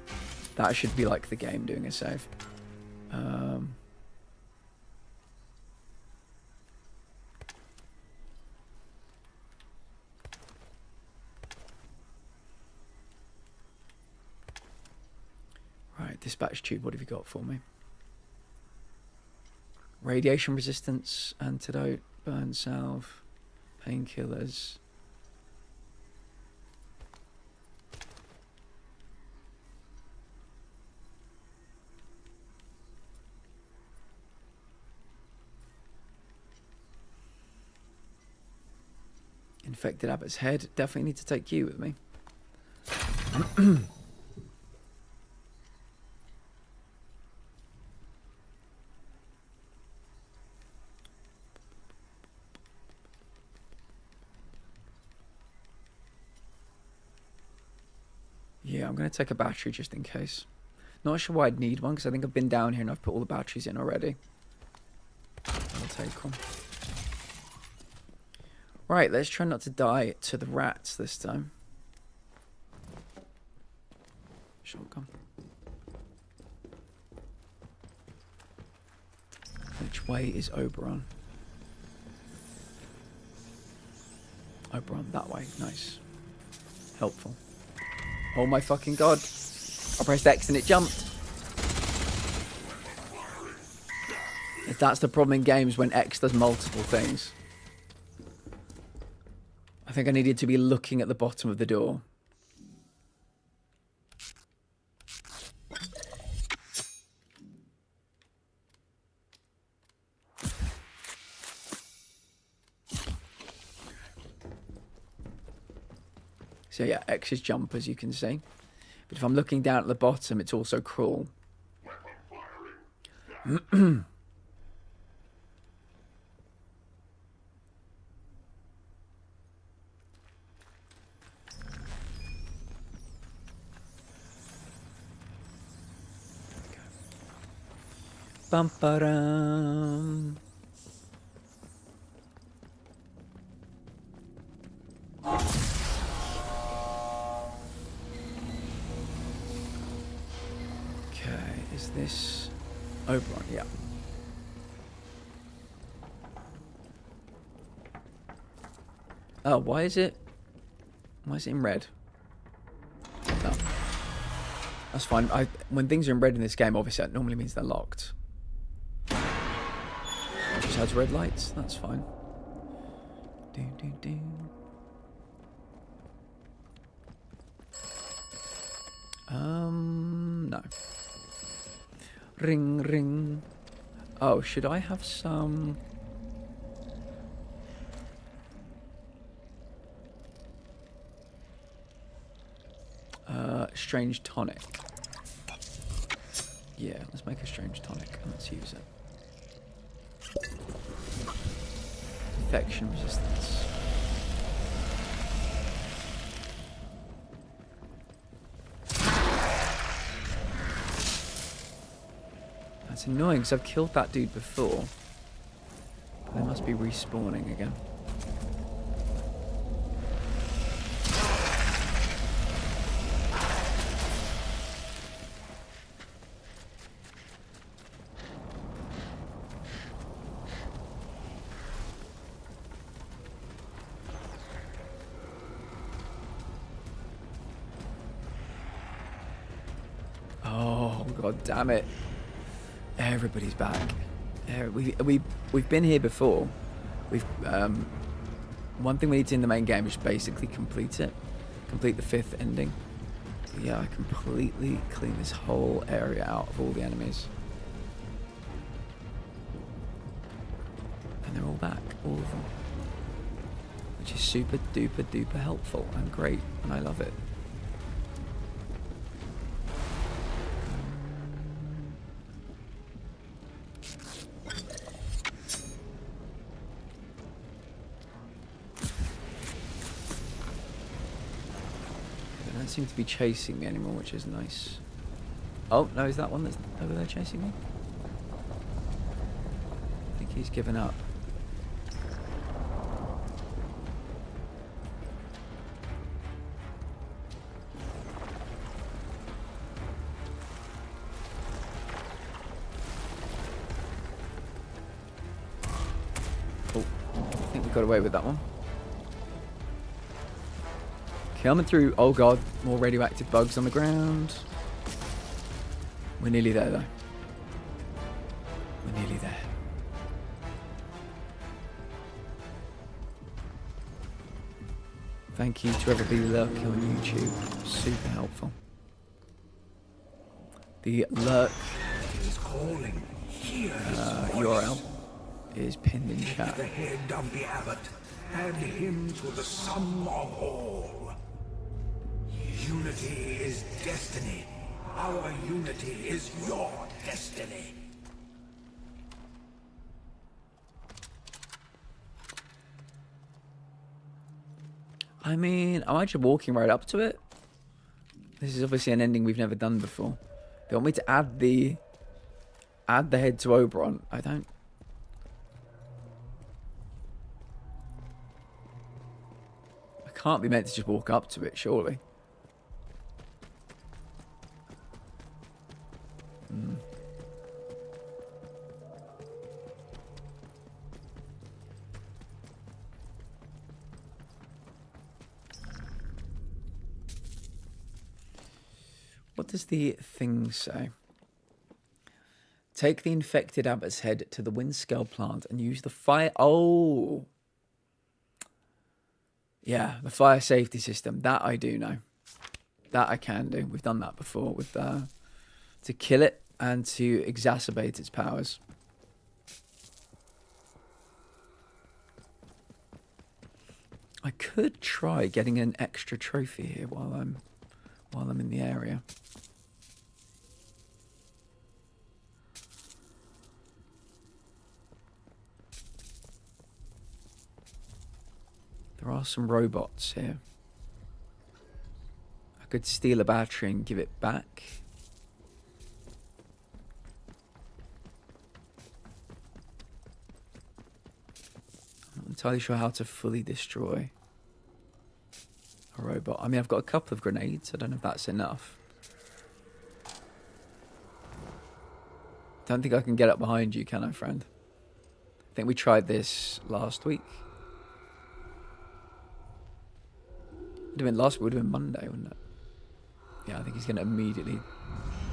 That should be like the game doing a save. Right, dispatch tube, what have you got for me? Radiation resistance, antidote, burn salve, painkillers. Infected Abbott's head. Definitely need to take you with me. Yeah, I'm going to take a battery just in case. Not sure why I'd need one, because I think I've been down here and I've put all the batteries in already. I'll take one. Right, let's try not to die to the rats this time. Shotgun. Which way is Oberon? Oberon, that way. Nice. Helpful. Oh my fucking god. I pressed X and it jumped. If that's the problem in games when X does multiple things. I think I needed to be looking at the bottom of the door. So yeah, X is jump, as you can see. But if I'm looking down at the bottom, it's also crawl. Bum ba dum. Okay, is this Oberon? Yeah. Oh, why is it in red? No. That's fine. When things are in red in this game, obviously that normally means they're locked. It just has red lights. That's fine. Ding, ding, ding. No. Ring, ring. Oh, should I have some... strange tonic. Yeah, let's make a strange tonic and let's use it. Infection resistance. That's annoying because I've killed that dude before. But they must be respawning again. God damn it. Everybody's back. We've been here before. One thing we need to in the main game is basically complete it. Complete the 5th ending. But yeah, I completely clean this whole area out of all the enemies. And they're all back, all of them. Which is super duper duper helpful and great, and I love it. Seem to be chasing me anymore, which is nice. Oh no, is that one that's over there chasing me? I think he's given up. got away with that one. Coming through. Oh god, more radioactive bugs on the ground. We're nearly there though. We're nearly there. Thank you to everybody lurking on YouTube. Super helpful. The lurk URL is pinned in chat. The head of the abbot, add him to the sum of all. Unity is destiny. Our unity is your destiny. I mean, I'm actually walking right up to it. This is obviously an ending we've never done before. They want me to add the head to Oberon. I don't. I can't be meant to just walk up to it, surely. What does the thing say? Take the infected abbot's head to the Windscale plant and use the fire... Oh! Yeah, the fire safety system. That I do know. That I can do. We've done that before with to kill it and to exacerbate its powers. I could try getting an extra trophy here while I'm in the area. There are some robots here. I could steal a battery and give it back. I'm not entirely sure how to fully destroy a robot. I mean, I've got a couple of grenades. I don't know if that's enough. Don't think I can get up behind you, can I, friend? I think we tried this last week. Last week would have been Monday, wouldn't it? Yeah, I think he's going to immediately...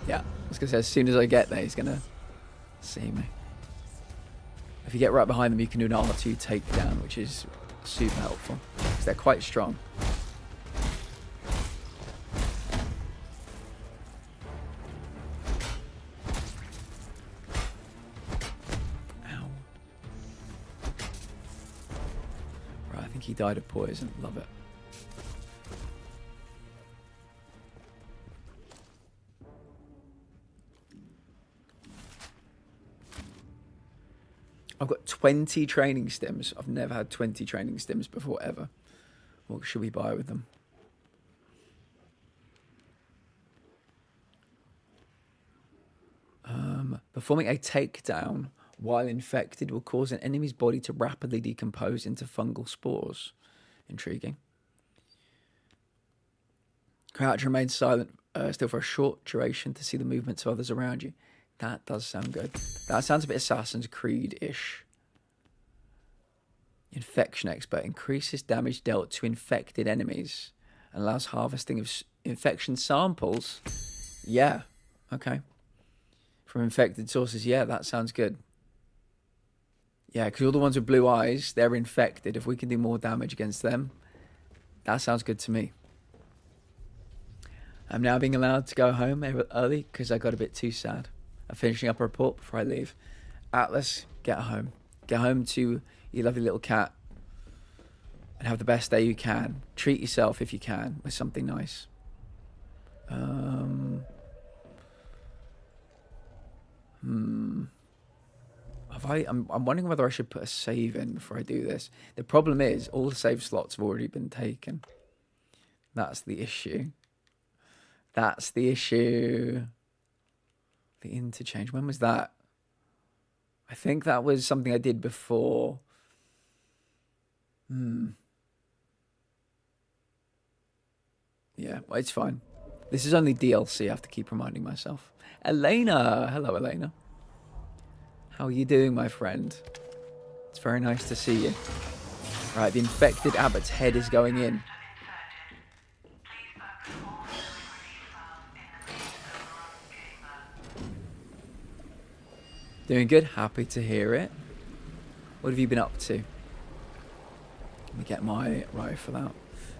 Yeah, I was going to say, as soon as I get there, he's going to see me. If you get right behind them, you can do an R2 takedown, which is super helpful. Because they're quite strong. Ow. Right, I think he died of poison. Love it. I've got 20 training stims. I've never had 20 training stims before, ever. What should we buy with them? Performing a takedown while infected will cause an enemy's body to rapidly decompose into fungal spores. Intriguing. Crouch, remain silent still for a short duration to see the movements of others around you. That does sound good. That sounds a bit Assassin's Creed-ish. Infection expert increases damage dealt to infected enemies and allows harvesting of infection samples. Yeah, okay. From infected sources, yeah, that sounds good. Yeah, because all the ones with blue eyes, they're infected. If we can do more damage against them, that sounds good to me. I'm now being allowed to go home early because I got a bit too sad. I'm finishing up a report before I leave. Atlas, get home. Get home to your lovely little cat and have the best day you can. Treat yourself if you can with something nice. I'm wondering whether I should put a save in before I do this. The problem is all the save slots have already been taken. That's the issue. That's the issue. The interchange. When was that? I think that was something I did before. Yeah, well, it's fine. This is only DLC, I have to keep reminding myself. Elena! Hello, Elena. How are you doing, my friend? It's very nice to see you. Right, the infected abbot's head is going in. Doing good. Happy to hear it. What have you been up to? Let me get my rifle out.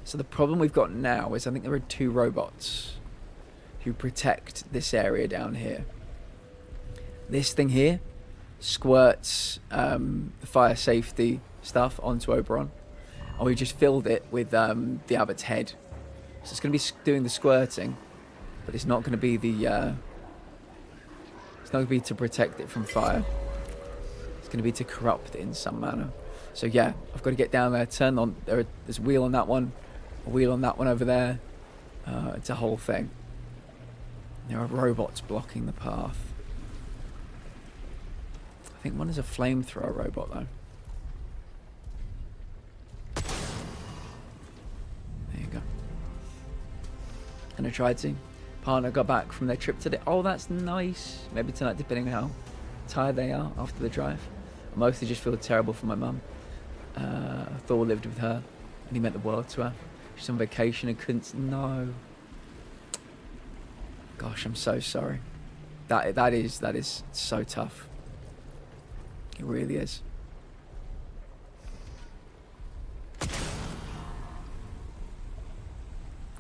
So the problem we've got now is I think there are 2 robots who protect this area down here. This thing here squirts the fire safety stuff onto Oberon, and we just filled it with the abbot's head. So it's going to be doing the squirting, but it's not going to be the it's not going to be to protect it from fire. It's going to be to corrupt it in some manner. So yeah, I've got to get down there, turn on. There's a wheel on that one, a wheel on that one over there. It's a whole thing. There are robots blocking the path. I think one is a flamethrower robot though. There you go. And I tried to. Partner got back from their trip today. Oh, that's nice. Maybe tonight, depending on how tired they are after the drive. I mostly just feel terrible for my mum. Thor lived with her, and he meant the world to her. She's on vacation and couldn't. No. Gosh, I'm so sorry. That is so tough. It really is.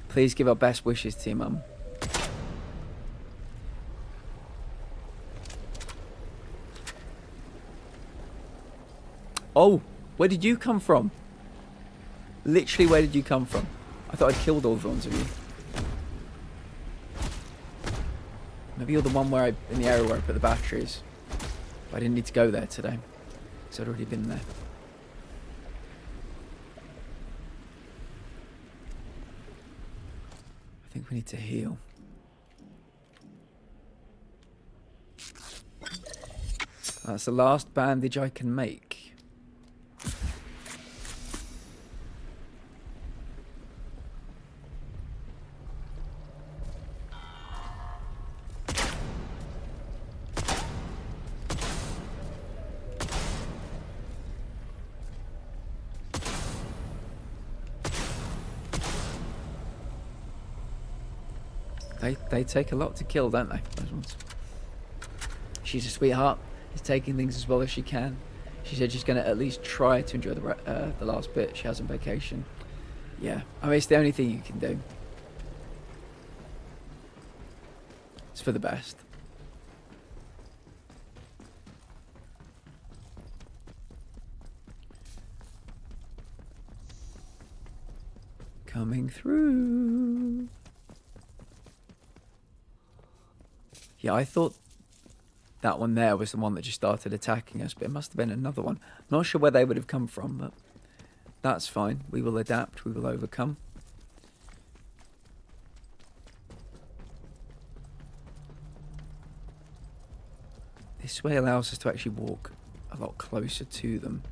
Please give our best wishes to your mum. Oh, where did you come from? Literally, where did you come from? I thought I'd killed all the ones of you. Maybe you're the one where in the area where I put the batteries. But I didn't need to go there today, because I'd already been there. I think we need to heal. That's the last bandage I can make. They take a lot to kill, don't they? Those ones. She's a sweetheart. She's taking things as well as she can. She said she's going to at least try to enjoy the last bit she has on vacation. Yeah, I mean, it's the only thing you can do. It's for the best. Coming through. Yeah, I thought that one there was the one that just started attacking us, but it must have been another one. Not sure where they would have come from, but that's fine. We will adapt. We will overcome. This way allows us to actually walk a lot closer to them.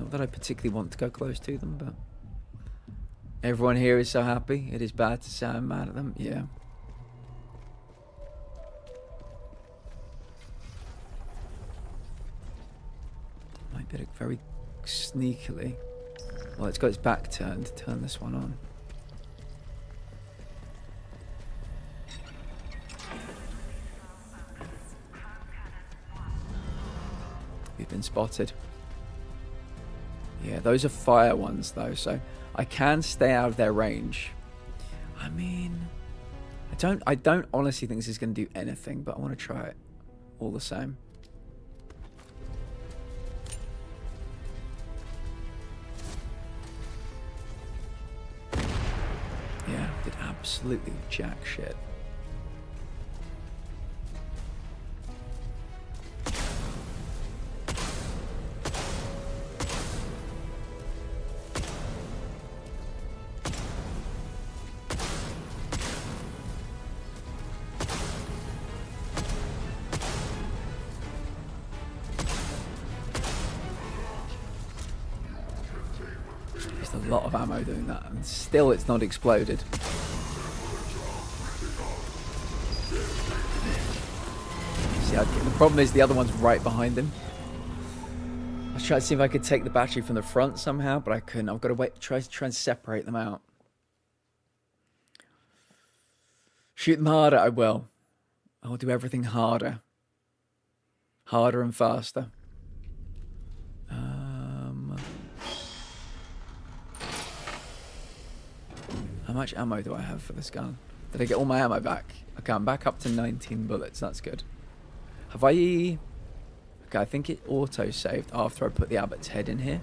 Not that I particularly want to go close to them, but everyone here is so happy. It is bad to say I'm mad at them. Yeah. Might be very sneakily. Well, it's got its back turned to turn this one on. We've been spotted. Yeah, those are fire ones though, so I can stay out of their range. I mean, I don't honestly think this is going to do anything, but I want to try it all the same. Yeah, did absolutely jack shit. A lot of ammo doing that, and still it's not exploded. See, the problem is the other one's right behind him. I was trying to see if I could take the battery from the front somehow, but I couldn't. I've got to wait, try and separate them out. Shoot them harder, I will. I will do everything harder. Harder and faster. How much ammo do I have for this gun? Did I get all my ammo back? Okay, I'm back up to 19 bullets. That's good. Have I... Okay, I think it auto-saved after I put the Abbott's head in here.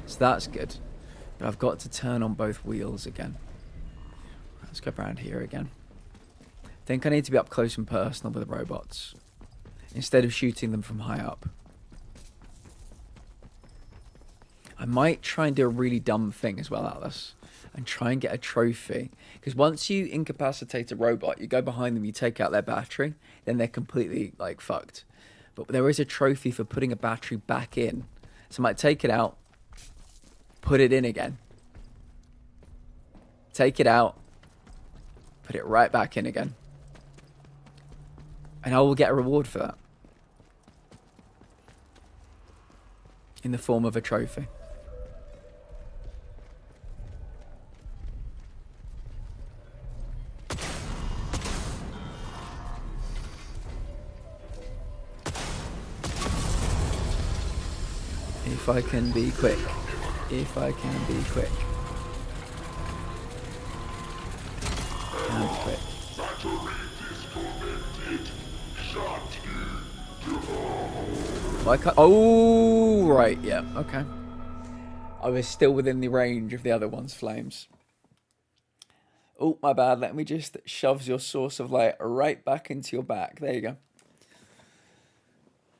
So that's good. But I've got to turn on both wheels again. Let's go around here again. I think I need to be up close and personal with the robots, instead of shooting them from high up. I might try and do a really dumb thing as well out of this, and try and get a trophy. Because once you incapacitate a robot, you go behind them, you take out their battery, then they're completely, like, fucked. But there is a trophy for putting a battery back in. So I might take it out, put it in again. Take it out, put it right back in again. And I will get a reward for that. In the form of a trophy. If I can be quick. If I can be quick. Can be quick. I can't, oh, right, yeah, okay. I was still within the range of the other one's flames. Oh, my bad. Let me just shove your source of light right back into your back. There you go.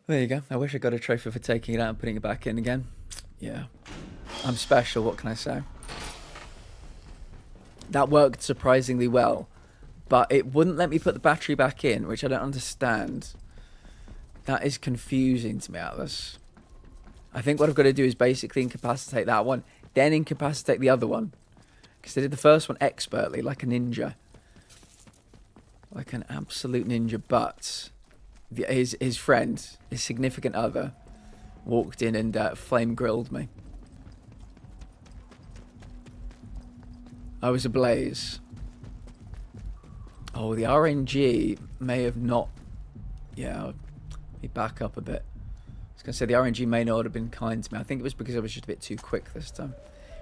There you go. I wish I got a trophy for taking it out and putting it back in again. Yeah. I'm special, what can I say? That worked surprisingly well. But it wouldn't let me put the battery back in, which I don't understand. That is confusing to me, Atlas. I think what I've got to do is basically incapacitate that one, then incapacitate the other one. Because I did the first one expertly, like a ninja. Like an absolute ninja, but his friend, his significant other, walked in and flame grilled me. I was ablaze. Oh, the RNG may have not... Yeah, let me back up a bit. I was going to say the RNG may not have been kind to me. I think it was because I was just a bit too quick this time.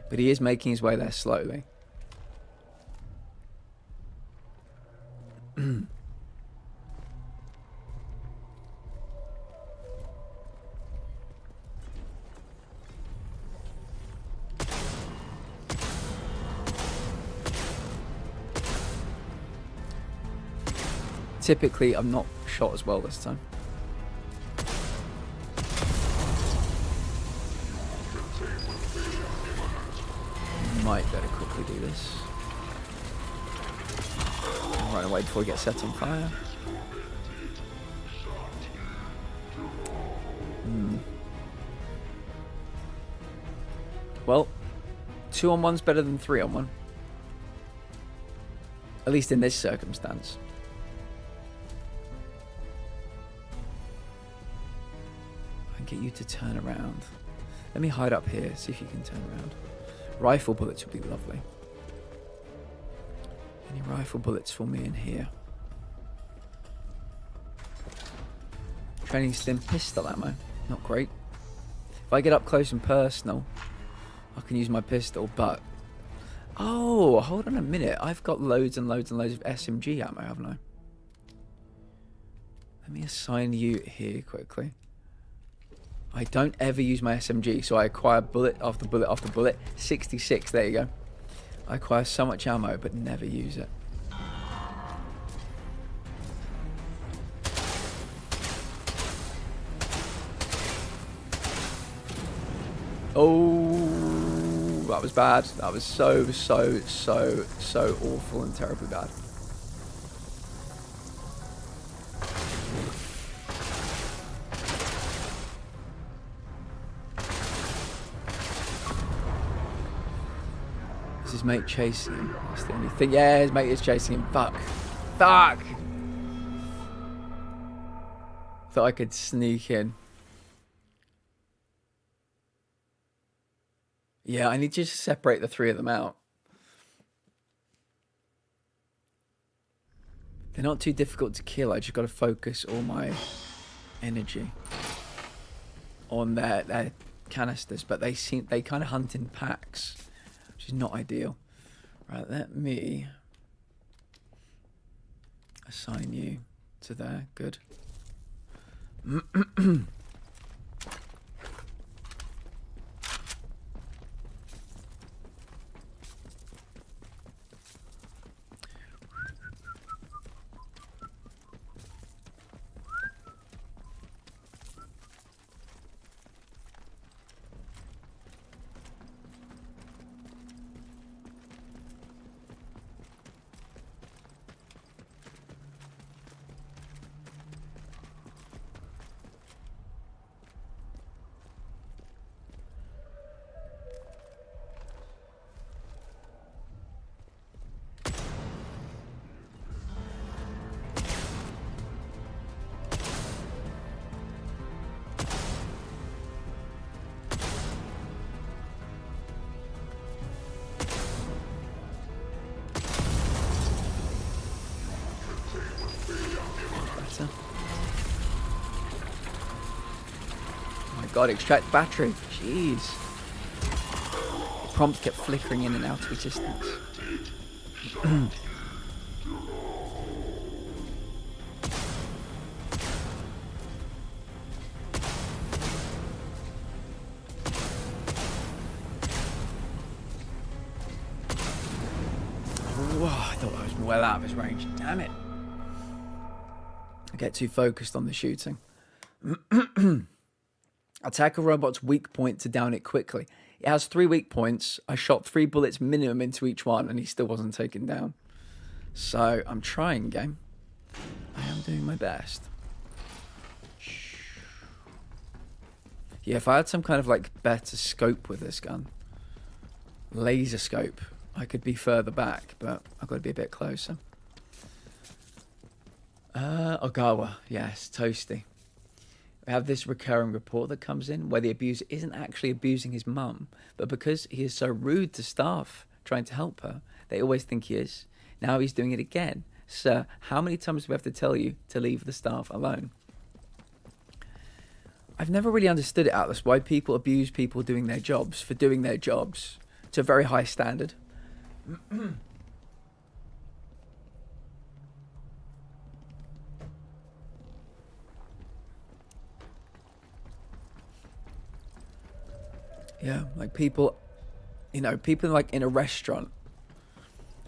But he is making his way there slowly. Typically, I'm not shot as well this time. Might better quickly do this. Run away before we get set on fire. Well, 2-on-1's better than 3-on-1. At least in this circumstance. Get you to turn around. Let me hide up here, see if you can turn around. Rifle bullets would be lovely. Any rifle bullets for me in here? Training stim pistol ammo. Not great. If I get up close and personal, I can use my pistol, but... Oh, hold on a minute. I've got loads and loads and loads of SMG ammo, haven't I? Let me assign you here quickly. I don't ever use my SMG, so I acquire bullet after bullet after bullet. 66, there you go. I acquire so much ammo, but never use it. Oh, that was bad. That was so awful and terribly bad. His mate chasing him. That's the only thing. Yeah, his mate is chasing him. Fuck. Fuck! Thought I could sneak in. Yeah, I need to just separate the 3 of them out. They're not too difficult to kill. I just got to focus all my energy on their canisters, but they kind of hunt in packs, which is not ideal. Right, let me assign you to there. Good. Better. Oh my god, extract battery. Jeez. The prompt kept flickering in and out of existence. Whoa, I thought I was well out of his range. Damn it. I get too focused on the shooting. Attack a robot's weak point to down it quickly. It has 3 weak points. I shot 3 bullets minimum into each one and he still wasn't taken down. So I'm trying, game. I am doing my best. Yeah, if I had some kind of like better scope with this gun, laser scope, I could be further back, but I've got to be a bit closer. Ogawa, yes, toasty. We have this recurring report that comes in where the abuser isn't actually abusing his mum, but because he is so rude to staff trying to help her, they always think he is. Now he's doing it again. Sir, how many times do we have to tell you to leave the staff alone? I've never really understood it, Atlas, why people abuse people doing their jobs for doing their jobs to a very high standard. Yeah, like people, you know, people like in a restaurant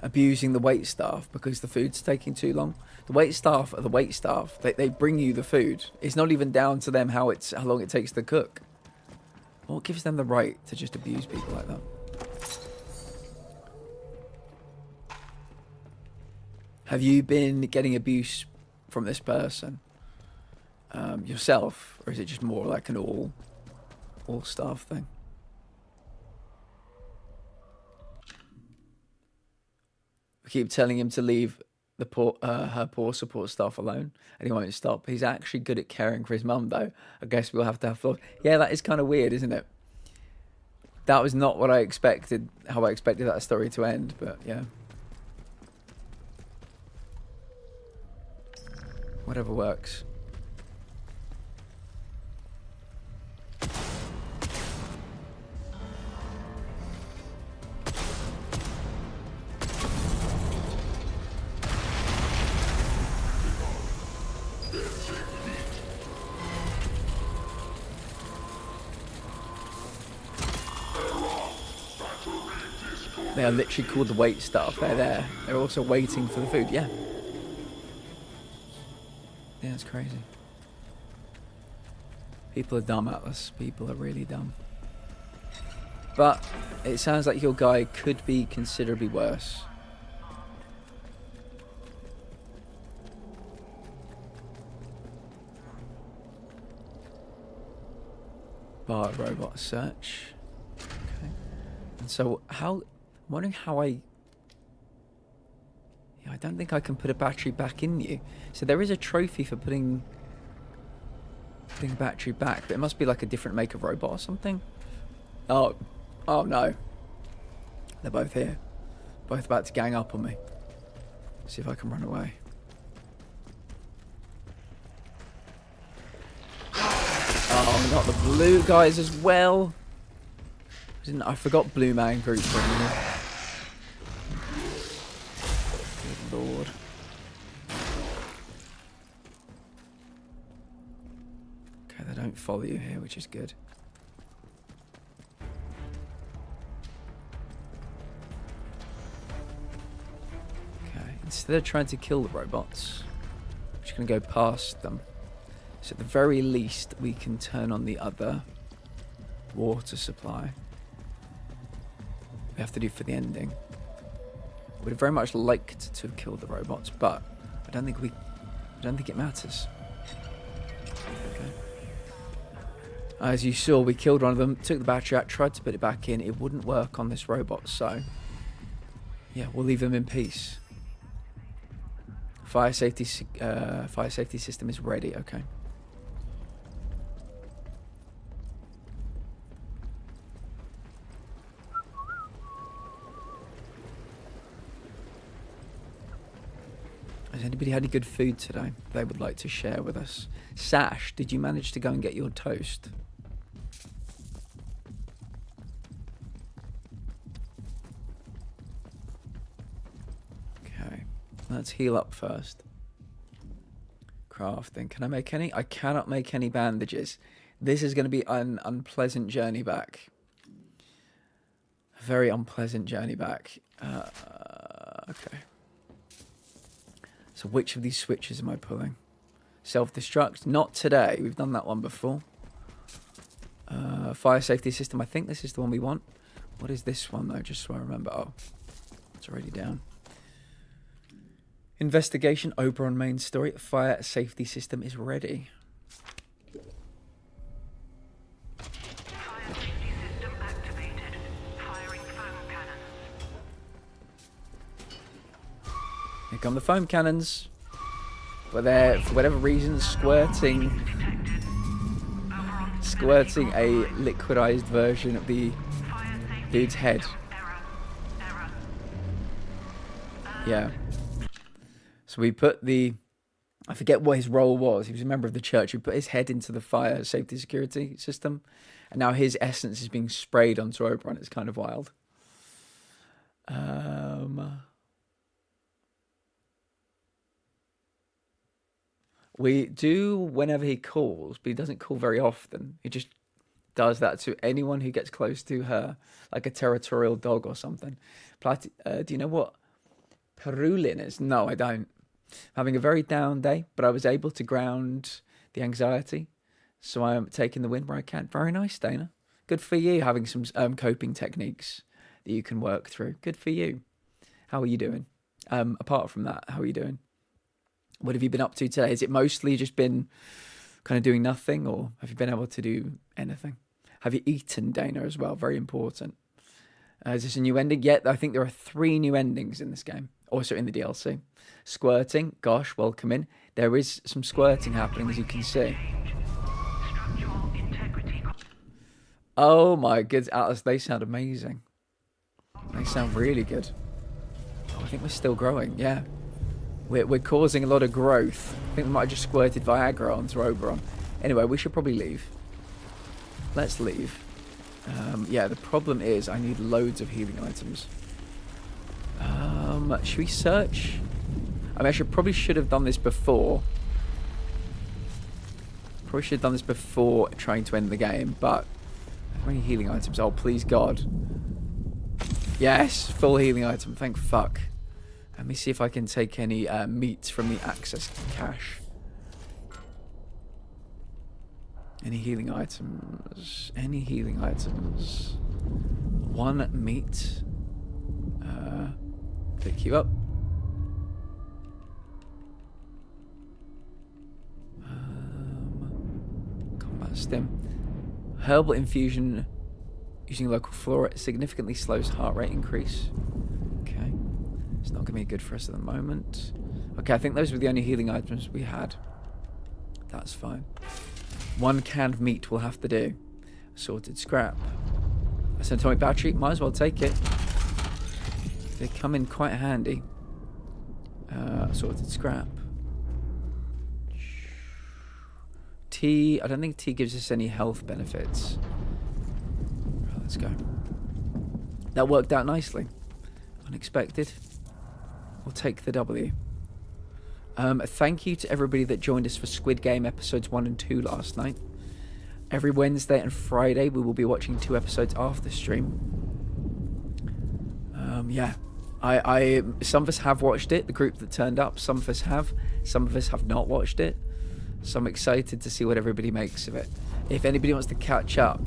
abusing the wait staff because the food's taking too long. The wait staff are the wait staff. They bring you the food. It's not even down to them how long it takes to cook. What gives them the right to just abuse people like that? Have you been getting abuse from this person yourself, or is it just more like an all staff thing? We keep telling him to leave the her poor support staff alone, and he won't stop. He's actually good at caring for his mum, though. I guess we'll have to have thought. Yeah, that is kind of weird, isn't it? That was not what I expected, how I expected that story to end, but yeah. Whatever works. They are literally called the wait staff. They're there. They're also waiting for the food. Yeah. Yeah, it's crazy. People are dumb, Atlas. People are really dumb. But it sounds like your guy could be considerably worse. Bar robot search. Okay. And so I'm wondering how I don't think I can put a battery back in you. So there is a trophy for putting a battery back, but it must be like a different make of robot or something. Oh, Oh no. They're both here. Both about to gang up on me. See if I can run away. Oh, not the blue guys as well. I forgot Blue Man Group for a minute. Good lord. Okay, they don't follow you here, which is good. Okay, instead of trying to kill the robots, I'm just going to go past them. So at the very least, we can turn on the other water supply. We have to do for the ending. Would have very much liked to have killed the robots, but I don't think it matters. Okay. As you saw, we killed one of them, took the battery out, tried to put it back in. It wouldn't work on this robot, so yeah, we'll leave them in peace. Fire safety system is ready. Okay. Has anybody had any good food today they would like to share with us? Sash, did you manage to go and get your toast? Okay, let's heal up first. Crafting. Can I make any? I cannot make any bandages. This is going to be an unpleasant journey back. A very unpleasant journey back. Okay. So which of these switches am I pulling? Self-destruct? Not today. We've done that one before. Fire safety system. I think this is the one we want. What is this one, though? Just so I remember. Oh, it's already down. Investigation. Oberon main story. Fire safety system is ready. Fire safety system activated. Firing foam cannons. Here come the foam cannons. But they're, for whatever reason, squirting a liquidized version of the dude's head. Yeah. So we put the... I forget what his role was. He was a member of the church. We put his head into the fire safety security system. And now his essence is being sprayed onto Oberon. It's kind of wild. We do whenever he calls, but he doesn't call very often. He just does that to anyone who gets close to her, like a territorial dog or something. Do you know what Perulin is? No, I don't. Having a very down day, but I was able to ground the anxiety, so I'm taking the win where I can. Very nice, Dana. Good for you, having some coping techniques that you can work through. Good for you. How are you doing? Apart from that, how are you doing? What have you been up to today? Has it mostly just been kind of doing nothing, or have you been able to do anything? Have you eaten, Dana, as well? Very important. Is this a new ending? Yeah, I think there are 3 new endings in this game. Also in the DLC. Squirting. Gosh, welcome in. There is some squirting happening, as you can see. Oh my goodness, Atlas, they sound amazing. They sound really good. Oh, I think we're still growing, yeah. We're causing a lot of growth. I think we might have just squirted Viagra onto Oberon. Anyway, we should probably leave. Let's leave. Yeah, the problem is I need loads of healing items. Should we search? I mean, probably should have done this before. Probably should have done this before trying to end the game, but... How many healing items? Oh, please God. Yes, full healing item. Thank fuck. Let me see if I can take any meat from the access cache. Any healing items? Any healing items? 1 meat. Pick you up. Combat stim. Herbal infusion using local flora significantly slows heart rate increase. Okay. It's not going to be good for us at the moment. Okay, I think those were the only healing items we had. That's fine. 1 can of meat will have to do. Sorted scrap. That's an atomic battery. Might as well take it. They come in quite handy. Sorted scrap. Tea. I don't think tea gives us any health benefits. Right, let's go. That worked out nicely. Unexpected. We'll take the W. Thank you to everybody that joined us for Squid Game episodes 1 and 2 last night. Every Wednesday and Friday we will be watching 2 episodes after stream. Yeah. I some of us have watched it, the group that turned up. Some of us have not watched it. So I'm excited to see what everybody makes of it. If anybody wants to catch up,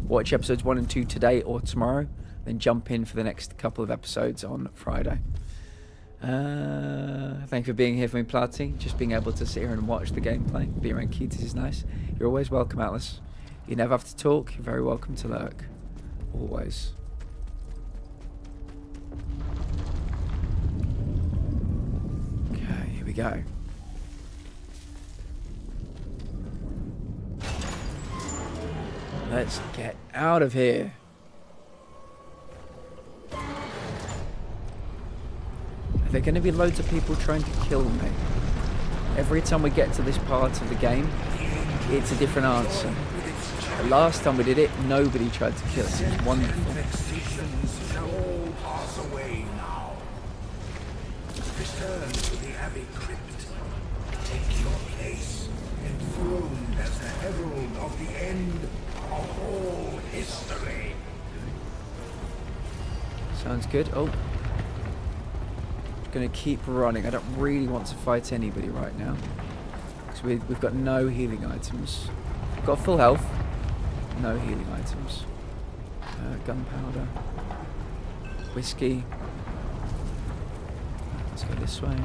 watch episodes 1 and 2 today or tomorrow, then jump in for the next couple of episodes on Friday. Thank you for being here for me, Platy. Just being able to sit here and watch the gameplay, be around Keatis is nice. You're always welcome, Atlas. You never have to talk. You're very welcome to lurk. Always. Okay, here we go. Let's get out of here. Are there going to be loads of people trying to kill me? Every time we get to this part of the game, it's a different answer. The last time we did it, nobody tried to kill us. It was wonderful. Shall all pass away now. Return to the Abbey Crypt. Take your place, enthroned as the herald of the end of all history. Sounds good. Oh. Gonna keep running. I don't really want to fight anybody right now. Because we've got no healing items. We've got full health. No healing items. Gunpowder. Whiskey. Let's go this way.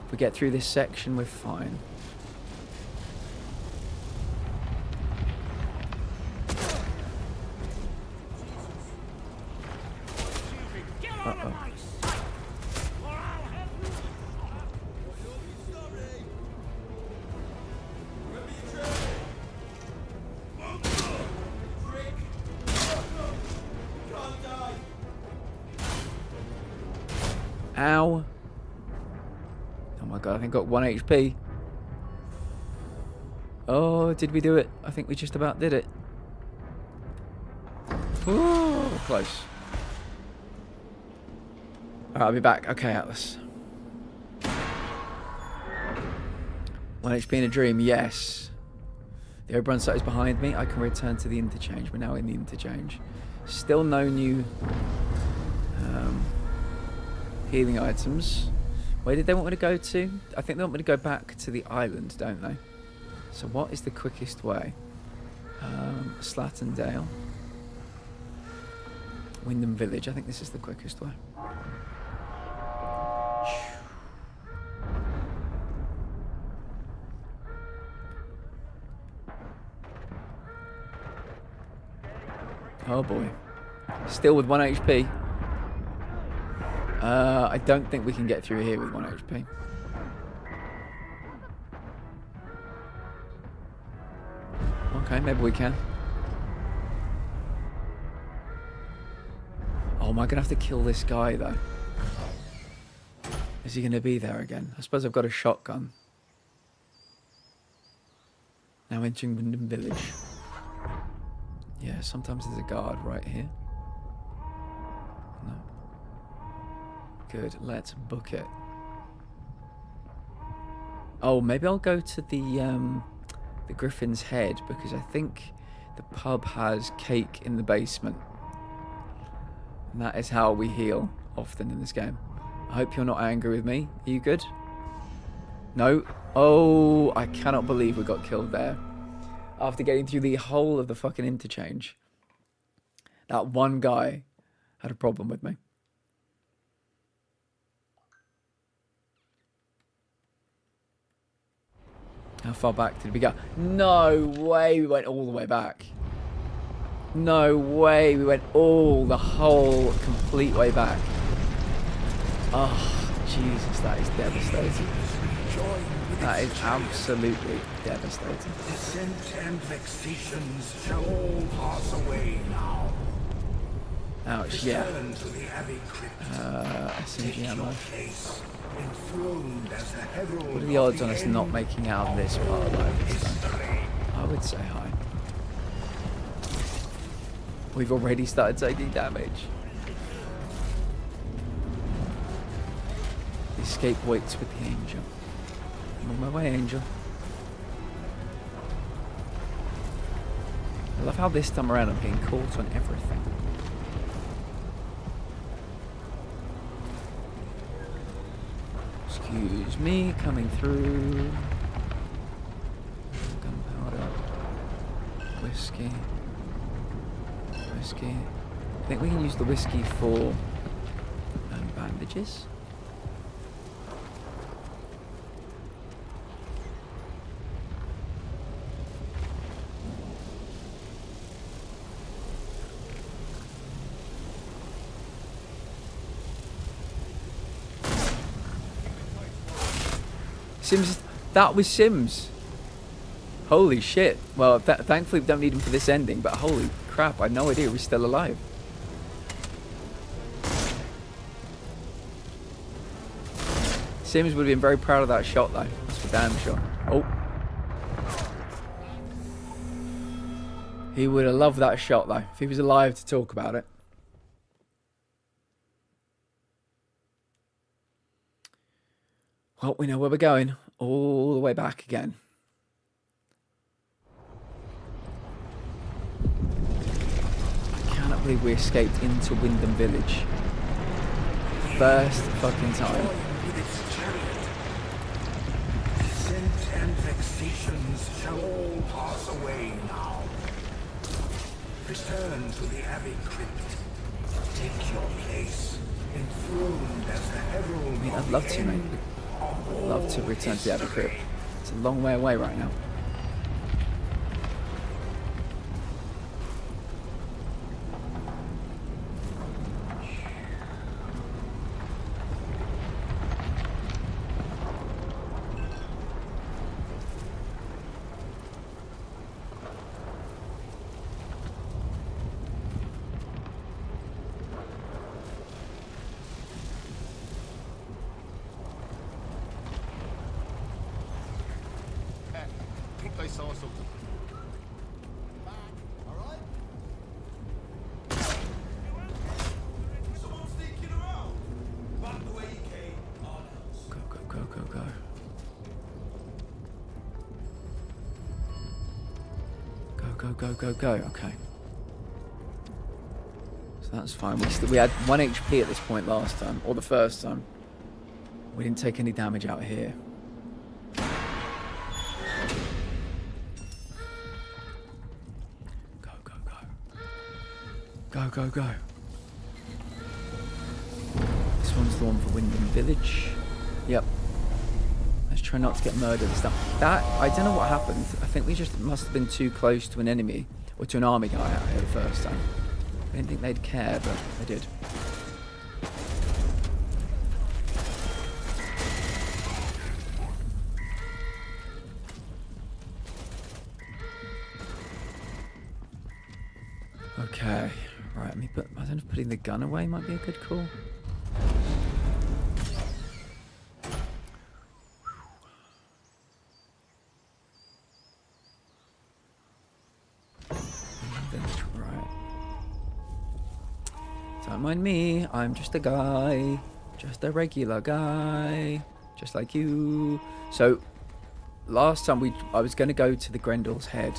If we get through this section, we're fine. Uh-oh. Ow. Oh my god, I think I got 1 HP. Oh, did we do it? I think we just about did it. Ooh, close. Alright, I'll be back. Okay, Atlas. 1 HP in a dream, yes. The Oberon site is behind me. I can return to the interchange. We're now in the interchange. Still no new healing items. Where did they want me to go to? I think they want me to go back to the island, don't they? So what is the quickest way? Slattendale. Wyndham Village. I think this is the quickest way. Oh boy. Still with 1 HP. I don't think we can get through here with 1 HP. Okay, maybe we can. Oh, am I going to have to kill this guy, though? Is he going to be there again? I suppose I've got a shotgun. Now entering Wyndham Village. Yeah, sometimes there's a guard right here. No. Good, let's book it. Oh, maybe I'll go to the Griffin's Head, because I think the pub has cake in the basement. And that is how we heal often in this game. I hope you're not angry with me. Are you good? No? Oh, I cannot believe we got killed there. After getting through the whole of the fucking interchange. That one guy had a problem with me. How far back did we go? No way we went all the way back. No way we went the whole complete way back. Oh, Jesus, that is devastating. Join with That is absolutely devastating. Dissent and vexations shall all pass away now. Ouch, yeah. Return to the Abbey Crypt. SMG ammo. Place, enthroned as the herald. What are the odds on us not making out of this part alive this time? I would say high. We've already started taking damage. Escape waits with the angel. I'm on my way, angel. I love how this time around I'm being caught on everything. Excuse me, coming through. Gunpowder. Whiskey. Whiskey. I think we can use the whiskey for bandages. Sims, that was Sims. Holy shit. Well, thankfully we don't need him for this ending, but holy crap, I had no idea he was still alive. Sims would have been very proud of that shot though. That's for damn sure. Oh. He would have loved that shot though, if he was alive to talk about it. Well, we know where we're going. All the way back again. I cannot believe we escaped into Wyndham Village. First fucking time. Dissent and vexations shall all pass away now. Return to the Abbey Crypt. Take your place, enthroned as the herald. I mean, I'd love to, mate. I'd love to return to the Abbey Crypt. It's a long way away right now. I think I saw something. Alright? Someone sneaking around? Back the way you came. Go, go, go, go, go. Go, go, go, go, go. Okay. So that's fine. We had 1 HP at this point last time, or the first time. We didn't take any damage out here. Go, go, go. Go, go, go. This one's the one for Wyndham Village. Yep. Let's try not to get murdered and stuff. That, I don't know what happened. I think we just must have been too close to an enemy, or to an army guy out here the first time. I didn't think they'd care, but they did. Okay, right, let me put, I don't know if putting the gun away might be a good call. Right. Don't mind me, I'm just a guy. Just a regular guy. Just like you. So, last time I was going to go to the Grendel's Head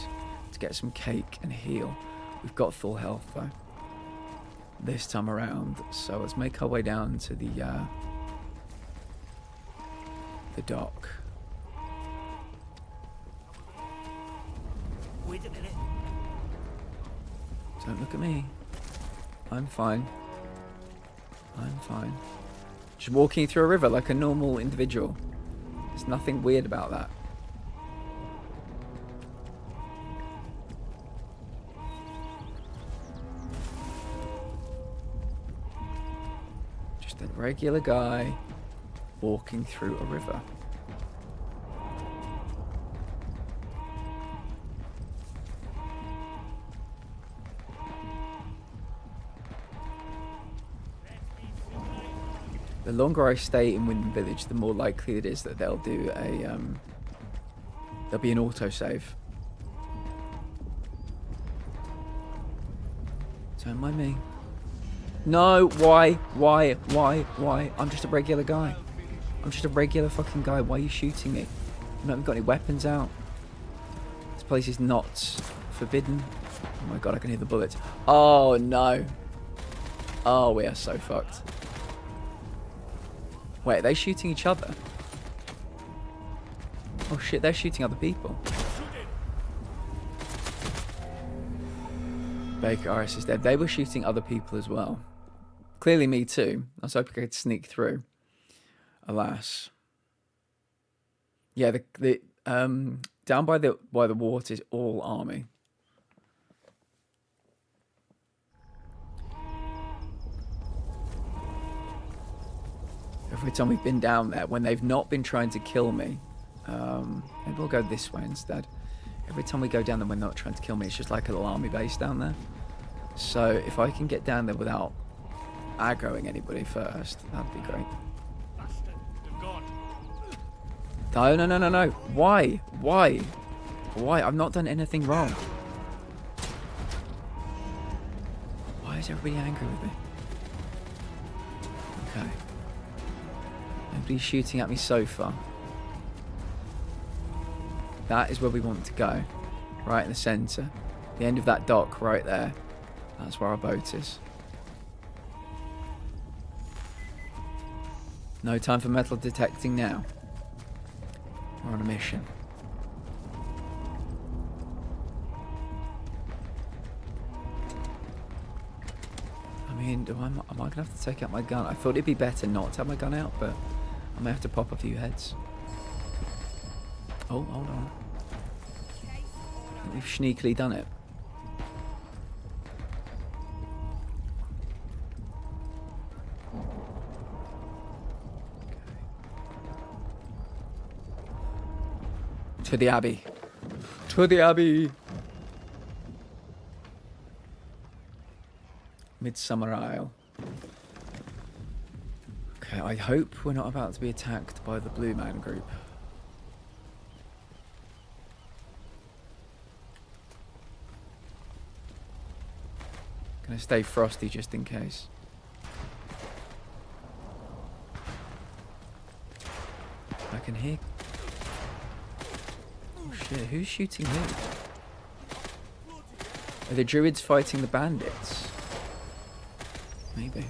to get some cake and heal. We've got full health though this time around, so let's make our way down to the dock. Wait a minute. Don't look at me. I'm fine. I'm fine. Just walking through a river like a normal individual. There's nothing weird about that. Just a regular guy walking through a river. The longer I stay in Wind Village, the more likely it is that they'll do a there'll be an autosave. Don't mind me. No, why? I'm just a regular guy. I'm just a regular fucking guy. Why are you shooting me? You haven't got any weapons out. This place is not forbidden. Oh my god, I can hear the bullets. Oh no. Oh, we are so fucked. Wait, are they shooting each other? Oh shit, they're shooting other people. Baker RS is dead. They were shooting other people as well. Clearly me too. I was hoping I could sneak through. Alas. Yeah, the down by the water is all army. Every time we've been down there, when they've not been trying to kill me, maybe we'll go this way instead. Every time we go down there, when they're not trying to kill me, it's just like a little army base down there. So if I can get down there without aggroing anybody first, that'd be great. No. Why? I've not done anything wrong. Why is everybody angry with me? Okay. Nobody's shooting at me so far. That is where we want to go. Right in the centre. The end of that dock right there. That's where our boat is. No time for metal detecting now. We're on a mission. I mean, am I going to have to take out my gun? I thought it'd be better not to have my gun out, but I may have to pop a few heads. Oh, hold on. I think we've sneakily done it. To the Abbey. To the Abbey. Midsummer Isle. Okay, I hope we're not about to be attacked by the Blue Man group. Gonna stay frosty just in case. I can hear... Oh shit, who's shooting who? Are the druids fighting the bandits? Maybe.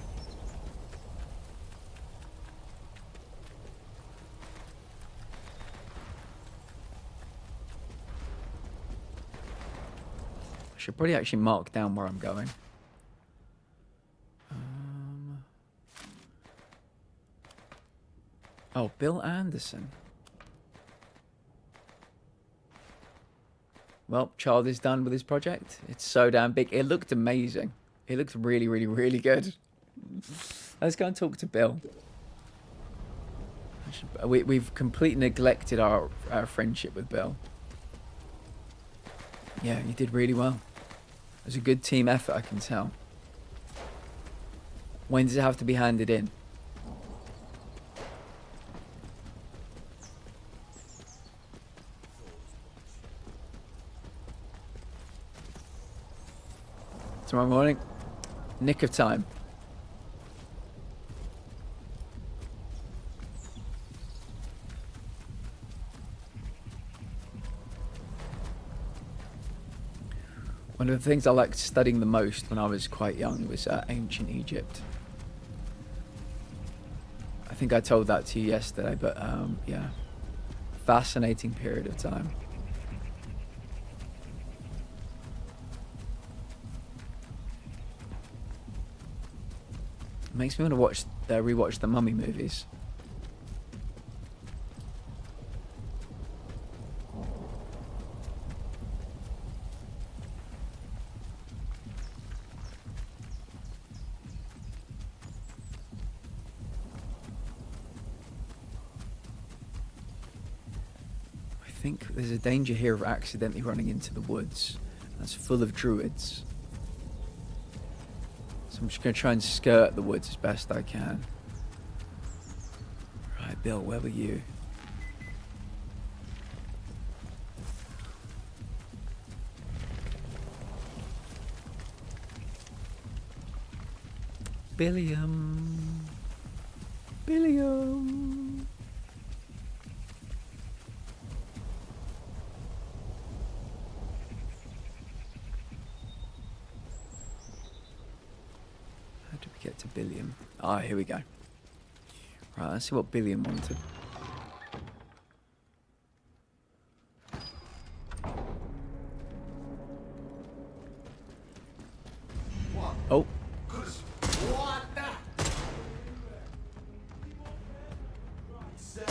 I should probably actually mark down where I'm going. Oh, Bill Anderson. Well, Child is done with his project. It's so damn big. It looked amazing. It looked really, really, really good. Let's go and talk to Bill. We've completely neglected our friendship with Bill. Yeah, you did really well. It was a good team effort, I can tell. When does it have to be handed in? Tomorrow morning. Nick of time. One of the things I liked studying the most when I was quite young was ancient Egypt. I think I told that to you yesterday, but yeah. Fascinating period of time. Makes me want to rewatch the Mummy movies. I think there's a danger here of accidentally running into the woods. That's full of druids. So I'm just going to try and skirt the woods as best I can. Bill, where were you? Billiam. Billiam. How do we get to Billiam? Ah, here we go. Right, let's see what Billiam wanted. Oh.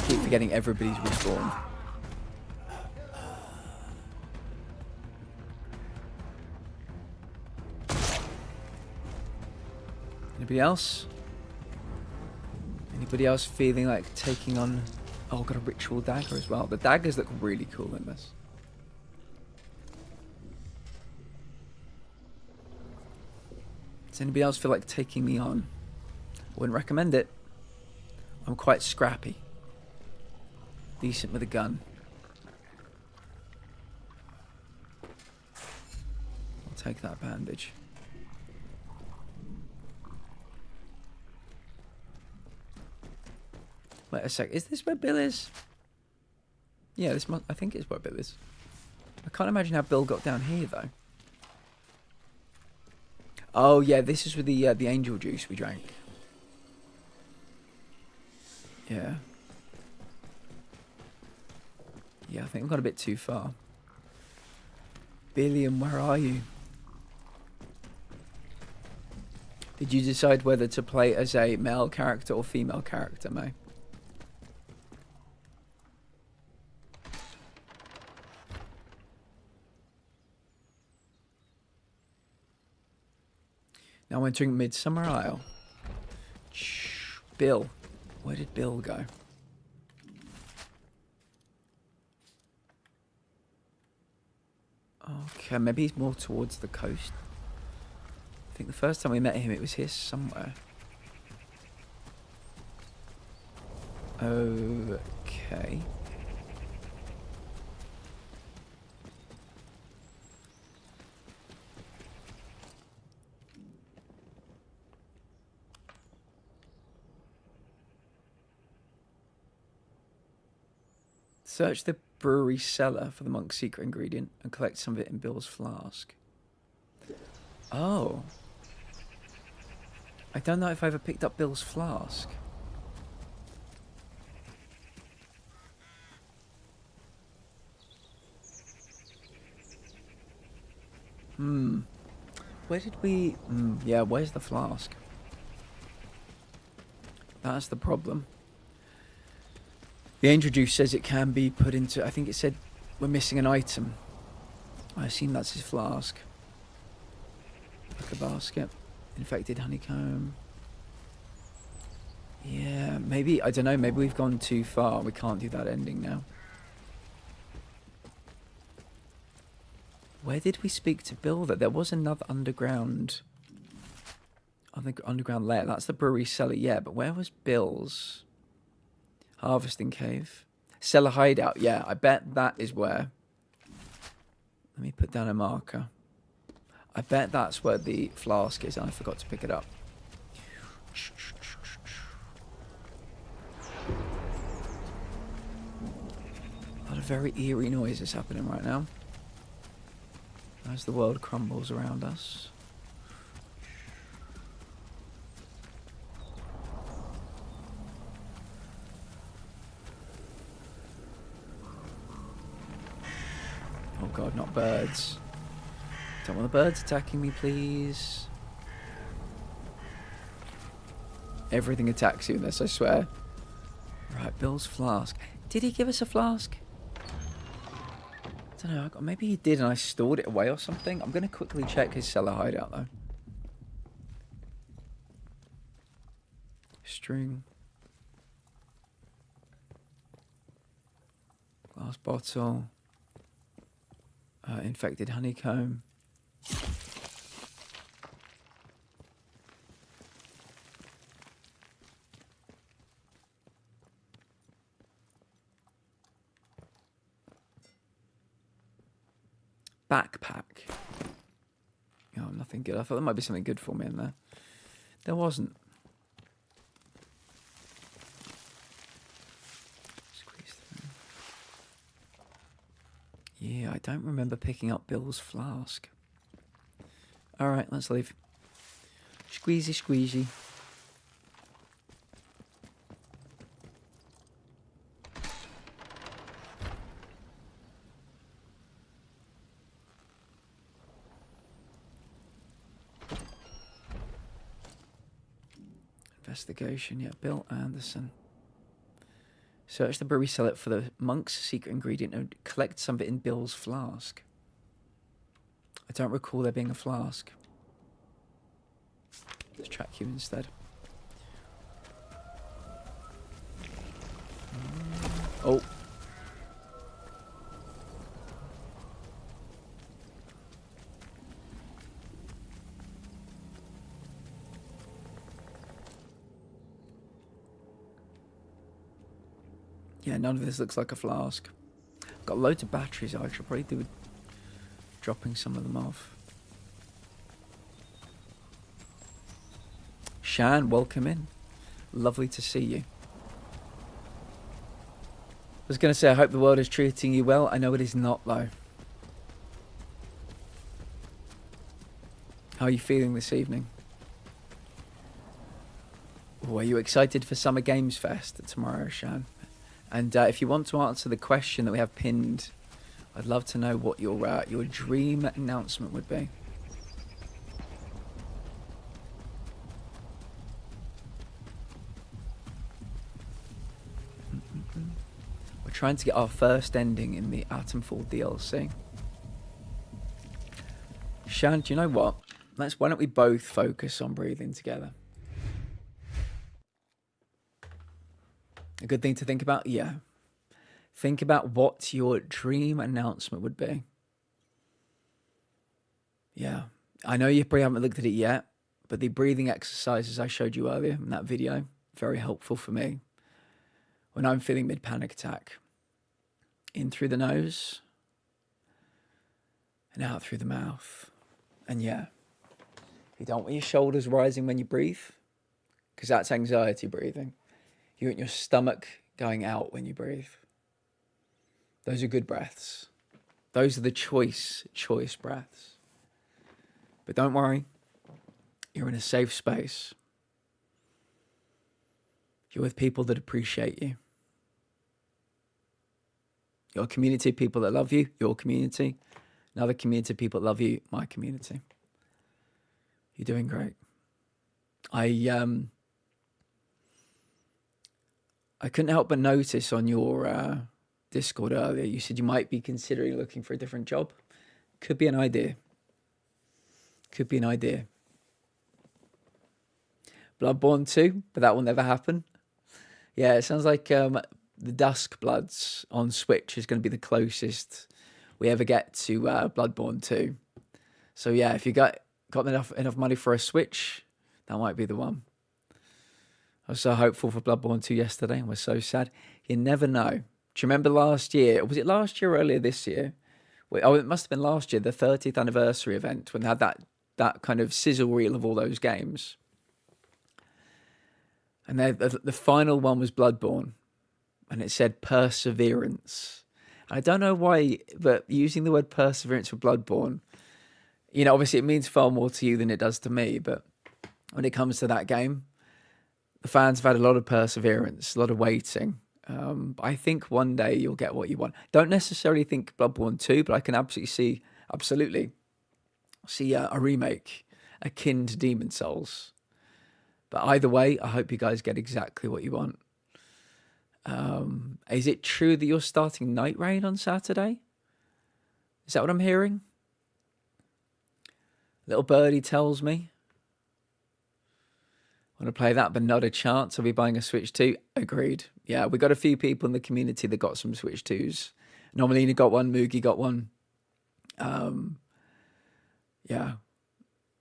Keep forgetting everybody's respawned. Anybody else? Anybody else feeling like taking on... Oh, I've got a ritual dagger as well. The daggers look really cool in this. Does anybody else feel like taking me on? Wouldn't recommend it. I'm quite scrappy. Decent with a gun. I'll take that bandage. Wait a sec. Is this where Bill is? Yeah, this must, I think it's where Bill is. I can't imagine how Bill got down here though. Oh yeah, this is with the angel juice we drank. Yeah. Yeah, I think we've got a bit too far. Billiam, where are you? Did you decide whether to play as a male character or female character, May? Now entering Midsummer Isle. Shh, Bill. Where did Bill go? Okay, maybe he's more towards the coast. I think the first time we met him, it was here somewhere. Okay. Search the brewery cellar for the monk's secret ingredient and collect some of it in Bill's flask. Oh. I don't know if I ever picked up Bill's flask. Where did we... yeah, where's the flask? That's the problem. The angel juice says it can be put into... I think it said we're missing an item. I assume that's his flask. Like a basket. Infected honeycomb. Yeah, maybe... I don't know. Maybe we've gone too far. We can't do that ending now. Where did we speak to Bill? That there was another underground... underground lair. That's the brewery cellar, yeah. But where was Bill's... harvesting cave? Cellar hideout. Yeah, I bet that is where... Let me put down a marker. I bet that's where the flask is and I forgot to pick it up. A lot of very eerie noises happening right now. As the world crumbles around us. Oh god, not birds. Don't want the birds attacking me, please. Everything attacks you in this, I swear. Right, Bill's flask. Did he give us a flask? I don't know, maybe he did and I stored it away or something. I'm going to quickly check his cellar hideout though. String. Glass bottle. Infected honeycomb. backpack. Oh, nothing good. I thought there might be something good for me in there. There wasn't. Squeeze through. Yeah, I don't remember picking up Bill's flask. Alright, let's leave. Squeezy, squeezy. Investigation, yeah. Bill Anderson. Search the brewery, sell it for the monk's secret ingredient, and collect some of it in Bill's flask. I don't recall there being a flask. Let's track you instead. Oh. Yeah, none of this looks like a flask. Got loads of batteries. I should probably do with dropping some of them off. Shan, welcome in. Lovely to see you. I was going to say, I hope the world is treating you well. I know it is not, though. How are you feeling this evening? Oh, are you excited for Summer Games Fest tomorrow, Shan? And if you want to answer the question that we have pinned, I'd love to know what your dream announcement would be. We're trying to get our first ending in the Atomfall DLC. Shan, do you know what? Why don't we both focus on breathing together? A good thing to think about? Yeah. Think about what your dream announcement would be. Yeah. I know you probably haven't looked at it yet, but the breathing exercises I showed you earlier in that video, very helpful for me. When I'm feeling mid-panic attack. In through the nose. And out through the mouth. And yeah. You don't want your shoulders rising when you breathe. Because that's anxiety breathing. You want your stomach going out when you breathe. Those are good breaths. Those are the choice breaths. But don't worry. You're in a safe space. You're with people that appreciate you. Your community, people that love you, your community. Another community of people that love you, my community. You're doing great. I couldn't help but notice on your Discord earlier, you said you might be considering looking for a different job. Could be an idea. Could be an idea. Bloodborne 2, but that will never happen. Yeah, it sounds like the Dusk Bloods on Switch is going to be the closest we ever get to Bloodborne 2. So yeah, if you got enough money for a Switch, that might be the one. I was so hopeful for Bloodborne 2 yesterday and was so sad. You never know. Do you remember last year? Was it last year or earlier this year? Oh, it must have been last year, the 30th anniversary event, when they had that kind of sizzle reel of all those games. And the final one was Bloodborne. And it said Perseverance. And I don't know why, but using the word Perseverance for Bloodborne, you know, obviously it means far more to you than it does to me. But when it comes to that game, the fans have had a lot of perseverance, a lot of waiting. I think one day you'll get what you want. Don't necessarily think Bloodborne 2, but I can absolutely see a remake akin to Demon Souls. But either way, I hope you guys get exactly what you want. Is it true that you're starting Night Rain on Saturday? Is that what I'm hearing? Little birdie tells me. Want to play that, but not a chance. I'll be buying a Switch 2. Agreed. Yeah, we got a few people in the community that got some Switch 2s. Nomalina got one. Moogie got one. Yeah.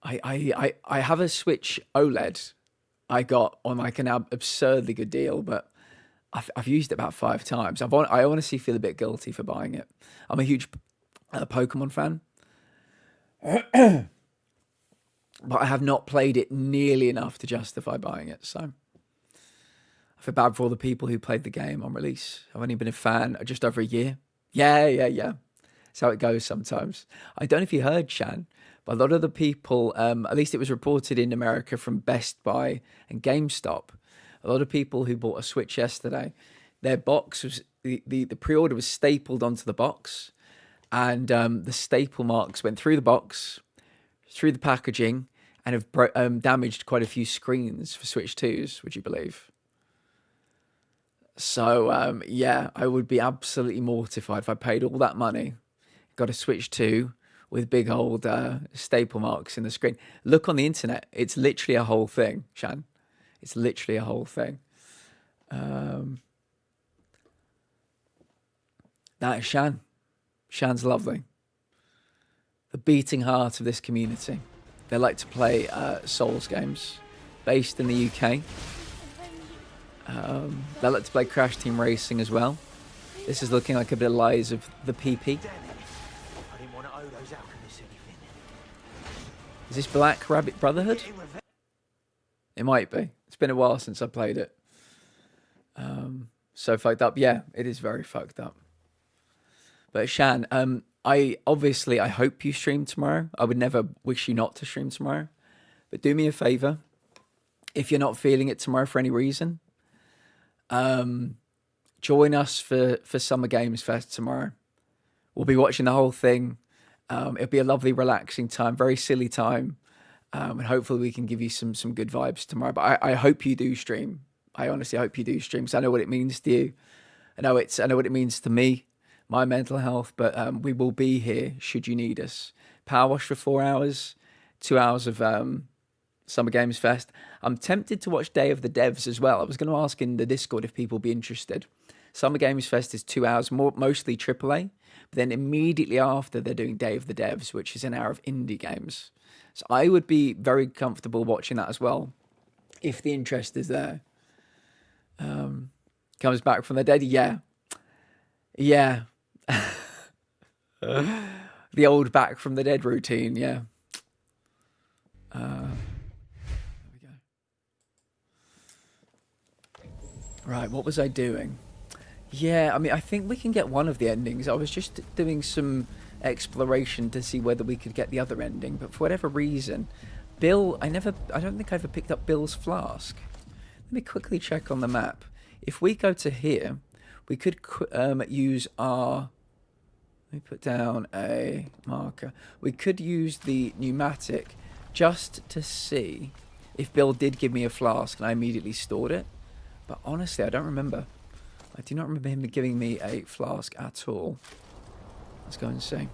I have a Switch OLED I got on like an absurdly good deal, but I've used it about 5 times. I honestly feel a bit guilty for buying it. I'm a huge Pokemon fan. But I have not played it nearly enough to justify buying it. So I feel bad for all the people who played the game on release. I've only been a fan just over a year. Yeah. That's how it goes sometimes. I don't know if you heard, Shan, but a lot of the people, at least it was reported in America from Best Buy and GameStop, a lot of people who bought a Switch yesterday, their box was, the pre-order was stapled onto the box, and the staple marks went through the box, through the packaging, and have damaged quite a few screens for Switch 2s, would you believe? So, yeah, I would be absolutely mortified if I paid all that money, got a Switch 2 with big old staple marks in the screen. Look on the internet. It's literally a whole thing, Shan. It's literally a whole thing. That is Shan. Shan's lovely. The beating heart of this community. They like to play Souls games based in the UK. They like to play Crash Team Racing as well. This is looking like a bit of Lies of the PP. Is this Black Rabbit Brotherhood? It might be. It's been a while since I played it. So fucked up. Yeah, it is very fucked up. But Shan, I hope you stream tomorrow. I would never wish you not to stream tomorrow. But do me a favor. If you're not feeling it tomorrow for any reason, join us for Summer Games Fest tomorrow. We'll be watching the whole thing. It'll be a lovely, relaxing time, very silly time. And hopefully we can give you some good vibes tomorrow. But I hope you do stream. I honestly hope you do stream, because I know what it means to you. I know what it means to me, my mental health. But we will be here should you need us. Power wash for 4 hours, 2 hours of Summer Games Fest. I'm tempted to watch Day of the Devs as well. I was going to ask in the Discord if people would be interested. Summer Games Fest is 2 hours, mostly AAA. But then immediately after, they're doing Day of the Devs, which is an hour of indie games. So I would be very comfortable watching that as well, if the interest is there. Comes back from the dead, yeah. The old back from the dead routine, yeah. There we go. Right, what was I doing? Yeah, I mean, I think we can get one of the endings. I was just doing some exploration to see whether we could get the other ending, but for whatever reason, Bill, I don't think I ever picked up Bill's flask. Let me quickly check on the map. If we go to here, we could use our, let me put down a marker. We could use the pneumatic just to see if Bill did give me a flask and I immediately stored it. But honestly, I don't remember. I do not remember him giving me a flask at all. Let's go and see.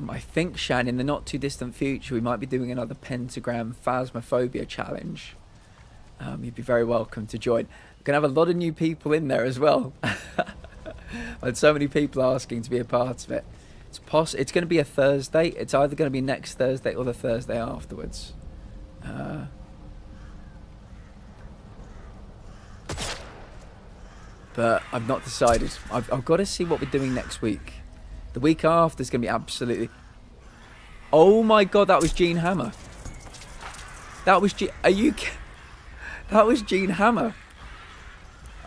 I think, Shan, in the not too distant future, we might be doing another pentagram phasmophobia challenge. You'd be very welcome to join. We're going to have a lot of new people in there as well. I had so many people asking to be a part of it. It's going to be a Thursday. It's either going to be next Thursday or the Thursday afterwards. But I've not decided. I've got to see what we're doing next week. The week after is going to be absolutely... Oh my god, that was Jean Hammer. That was That was Jean Hammer.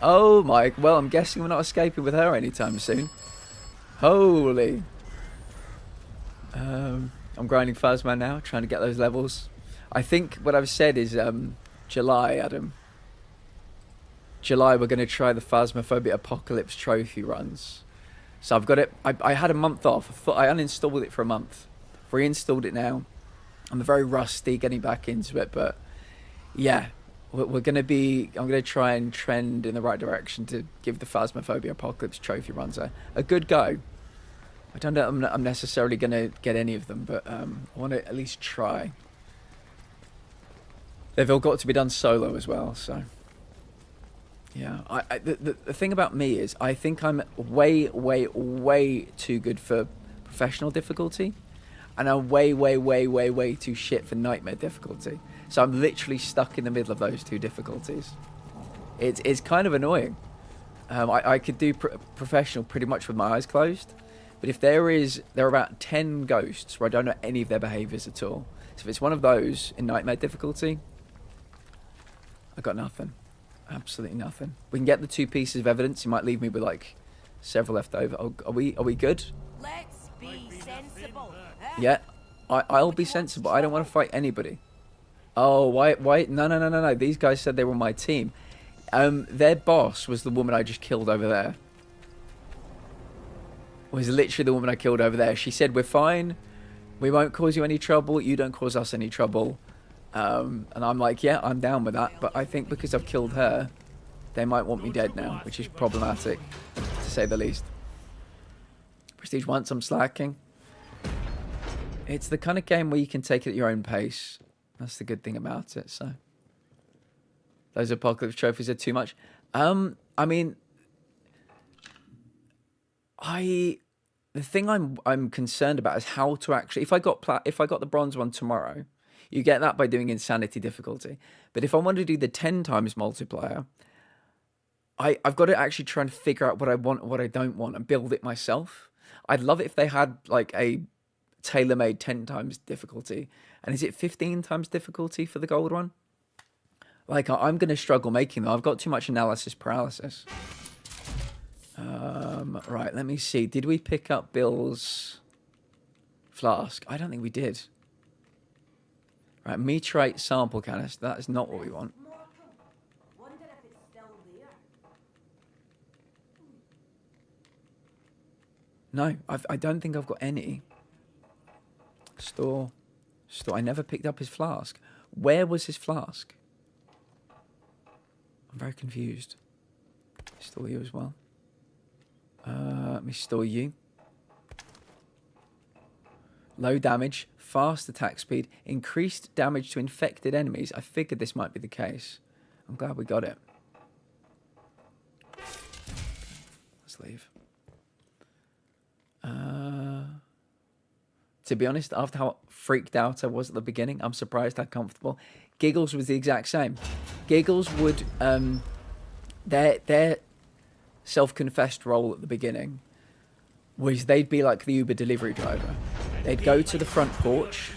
Oh my... Well, I'm guessing we're not escaping with her anytime soon. Holy. I'm grinding Phasma now, trying to get those levels. I think what I've said is July, Adam. July, we're going to try the Phasmophobia Apocalypse trophy runs. So I've got it. I had a month off. I uninstalled it for a month. Reinstalled it now. I'm very rusty getting back into it, but yeah, we're going to be... I'm going to try and trend in the right direction to give the Phasmophobia Apocalypse trophy runs a good go. I don't know I'm necessarily going to get any of them, but I want to at least try. They've all got to be done solo as well, so... Yeah, the thing about me is I think I'm way too good for professional difficulty, and I'm way too shit for nightmare difficulty. So I'm literally stuck in the middle of those two difficulties. It's kind of annoying. I could do professional pretty much with my eyes closed, But if there are about 10 ghosts where I don't know any of their behaviours at all. So if it's one of those in nightmare difficulty, I got nothing. Absolutely nothing. We can get the 2 pieces of evidence. You might leave me with like several left over. Oh, are we good? Let's be sensible. Yeah, I'll be sensible. I don't want to fight anybody. Oh, why? No. These guys said they were on my team. Their boss was the woman I just killed over there. Was literally the woman I killed over there. She said, we're fine. We won't cause you any trouble. You don't cause us any trouble. And I'm like, yeah, I'm down with that. But I think because I've killed her, they might want me dead now, which is problematic, to say the least. Prestige once, I'm slacking. It's the kind of game where you can take it at your own pace. That's the good thing about it, so. Those apocalypse trophies are too much. I mean, the thing I'm concerned about is how to actually, if I got the bronze one tomorrow, you get that by doing insanity difficulty. But if I want to do the 10 times multiplier, I've got to actually try and figure out what I want and what I don't want and build it myself. I'd love it if they had like a tailor-made 10 times difficulty. And is it 15 times difficulty for the gold one? Like, I'm going to struggle making them. I've got too much analysis paralysis. Right, let me see. Did we pick up Bill's flask? I don't think we did. Right, meteorite sample canister. That is not what we want. No, I don't think I've got any. Store. I never picked up his flask. Where was his flask? I'm very confused. Store you as well. Let me store you. Low damage, fast attack speed, increased damage to infected enemies. I figured this might be the case. I'm glad we got it. Let's leave. To be honest, after how freaked out I was at the beginning, I'm surprised how comfortable. Giggles was the exact same. Giggles would, their self-confessed role at the beginning was they'd be like the Uber delivery driver. They'd go to the front porch.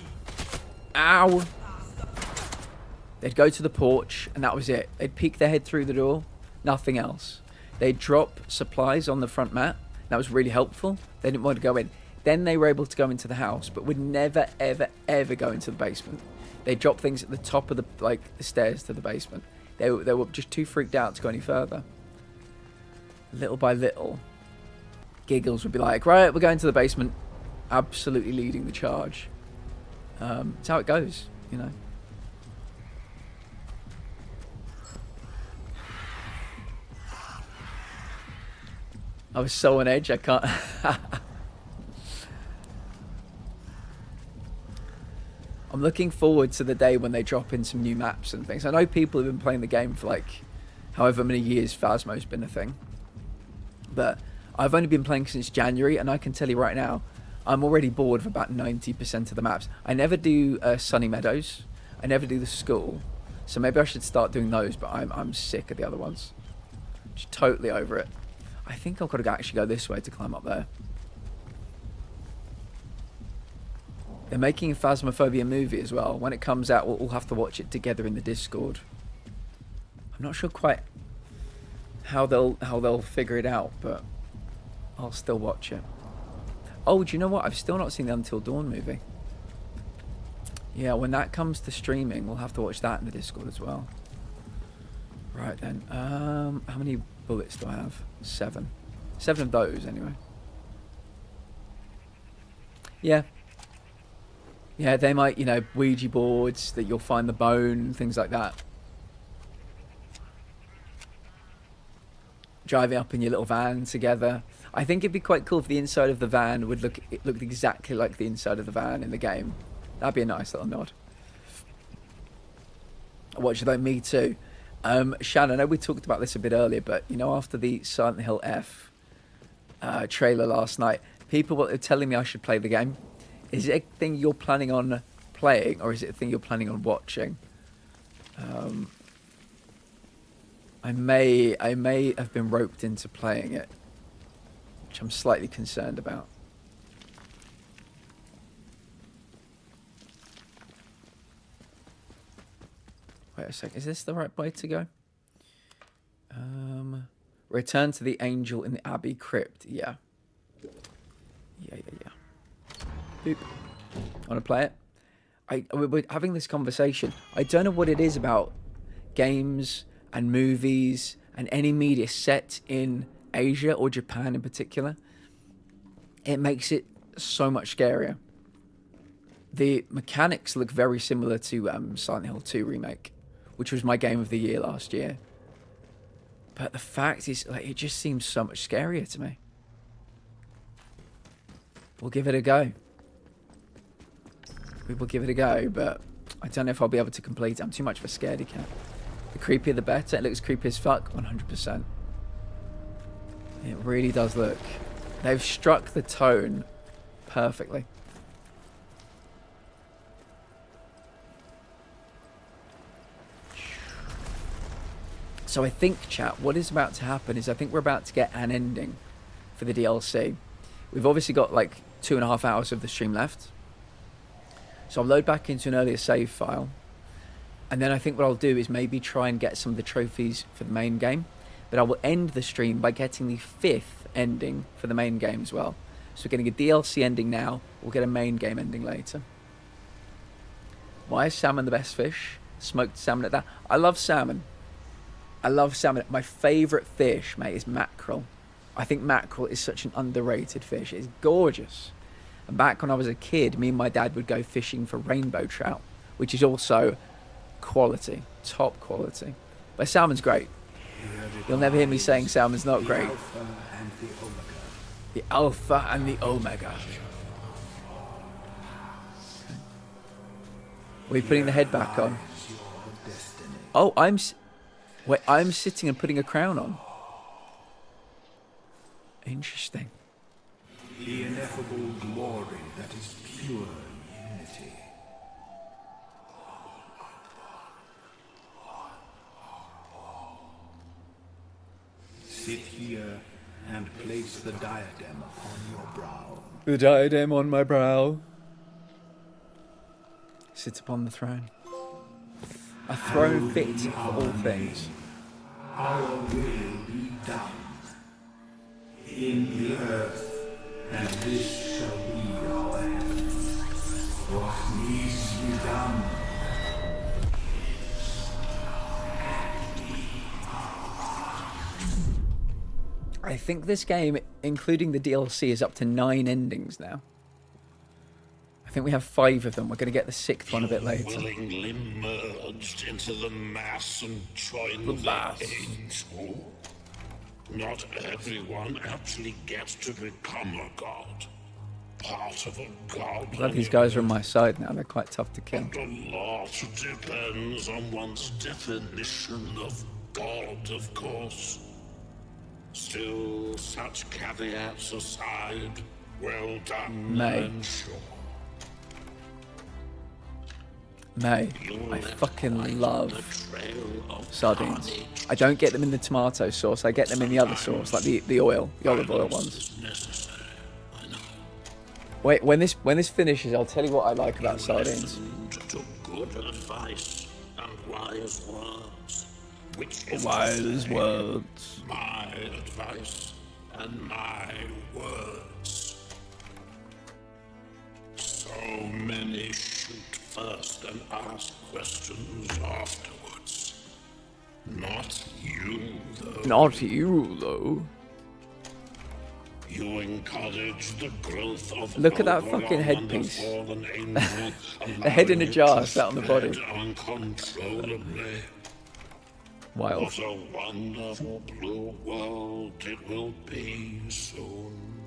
Ow! They'd go to the porch, and that was it. They'd peek their head through the door, nothing else. They'd drop supplies on the front mat. That was really helpful. They didn't want to go in. Then they were able to go into the house, but would never, ever, ever go into the basement. They'd drop things at the top of the stairs to the basement. They were just too freaked out to go any further. Little by little, Giggles would be like, right, we're going to the basement. Absolutely leading the charge. It's how it goes, you know. I was so on edge, I can't... I'm looking forward to the day when they drop in some new maps and things. I know people have been playing the game for like however many years Phasmo's been a thing. But I've only been playing since January, and I can tell you right now, I'm already bored of about 90% of the maps. I never do Sunny Meadows. I never do the school. So maybe I should start doing those, but I'm sick of the other ones. Just totally over it. I think I've got to actually go this way to climb up there. They're making a Phasmophobia movie as well. When it comes out, we'll have to watch it together in the Discord. I'm not sure quite how they'll figure it out, but I'll still watch it. Oh, do you know what? I've still not seen the Until Dawn movie. Yeah, when that comes to streaming, we'll have to watch that in the Discord as well. Right then. How many bullets do I have? 7. 7 of those, anyway. Yeah. Yeah, they might, you know, Ouija boards, that you'll find the bone, things like that. Driving up in your little van together. I think it'd be quite cool if the inside of the van would look exactly like the inside of the van in the game. That'd be a nice little nod. Watch though, me too. Shan, I know we talked about this a bit earlier, but you know, after the Silent Hill F trailer last night, people were telling me I should play the game. Is it a thing you're planning on playing, or is it a thing you're planning on watching? I may have been roped into playing it, which I'm slightly concerned about. Wait a sec. Is this the right way to go? Return to the angel in the Abbey crypt. Yeah. Yeah. Boop. Want to play it? We're having this conversation. I don't know what it is about games and movies and any media set in Asia or Japan in particular. It makes it so much scarier. The mechanics look very similar to Silent Hill 2 Remake, which was my game of the year last year. But the fact is, like, it just seems so much scarier to me. We'll give it a go. We will give it a go, but I don't know if I'll be able to complete it. I'm too much of a scaredy cat. The creepier the better. It looks creepy as fuck, 100%. It really does look. They've struck the tone perfectly. So I think, chat, what is about to happen is I think we're about to get an ending for the DLC. We've obviously got like 2.5 hours of the stream left. So I'll load back into an earlier save file. And then I think what I'll do is maybe try and get some of the trophies for the main game. But I will end the stream by getting the 5th ending for the main game as well. So we're getting a DLC ending now. We'll get a main game ending later. Why is salmon the best fish? Smoked salmon at that. I love salmon. I love salmon. My favourite fish, mate, is mackerel. I think mackerel is such an underrated fish. It's gorgeous. And back when I was a kid, me and my dad would go fishing for rainbow trout, which is also quality, top quality. But salmon's great. You'll never hear me saying salmon's not great. The alpha and the omega. We're putting the head back on. Oh, wait, I'm sitting and putting a crown on. Interesting. The ineffable glory that is pure unity. Sit here and place the diadem upon your brow. The diadem on my brow. Sit upon the throne. A throne fit for all things. Our will be done in the earth, and this shall be our heaven. What needs to be done? I think this game, including the DLC, is up to 9 endings now. I think we have 5 of them. We're going to get the 6th one a bit later. Willingly merged into the mass and joined the angel. Not everyone actually gets to become a god. Part of a god. Glad these guys are on my side now. They're quite tough to kill. And a lot depends on one's definition of god, of course. Still, such caveats aside, well done, May. I'm sure. May, I fucking love sardines. I don't get them in the tomato sauce. I get them in the other sauce, like the olive oil ones. Wait, when this finishes, I'll tell you what I like about sardines. To good advice and wise words. Which is Wise words. My advice and my words. So many shoot first and ask questions afterwards. Not you, though. Not you, though. You encourage the growth of Look at that fucking headpiece. A head in a jar sat on the body. Uncontrollably. Wild. What a wonderful blue world it will be soon.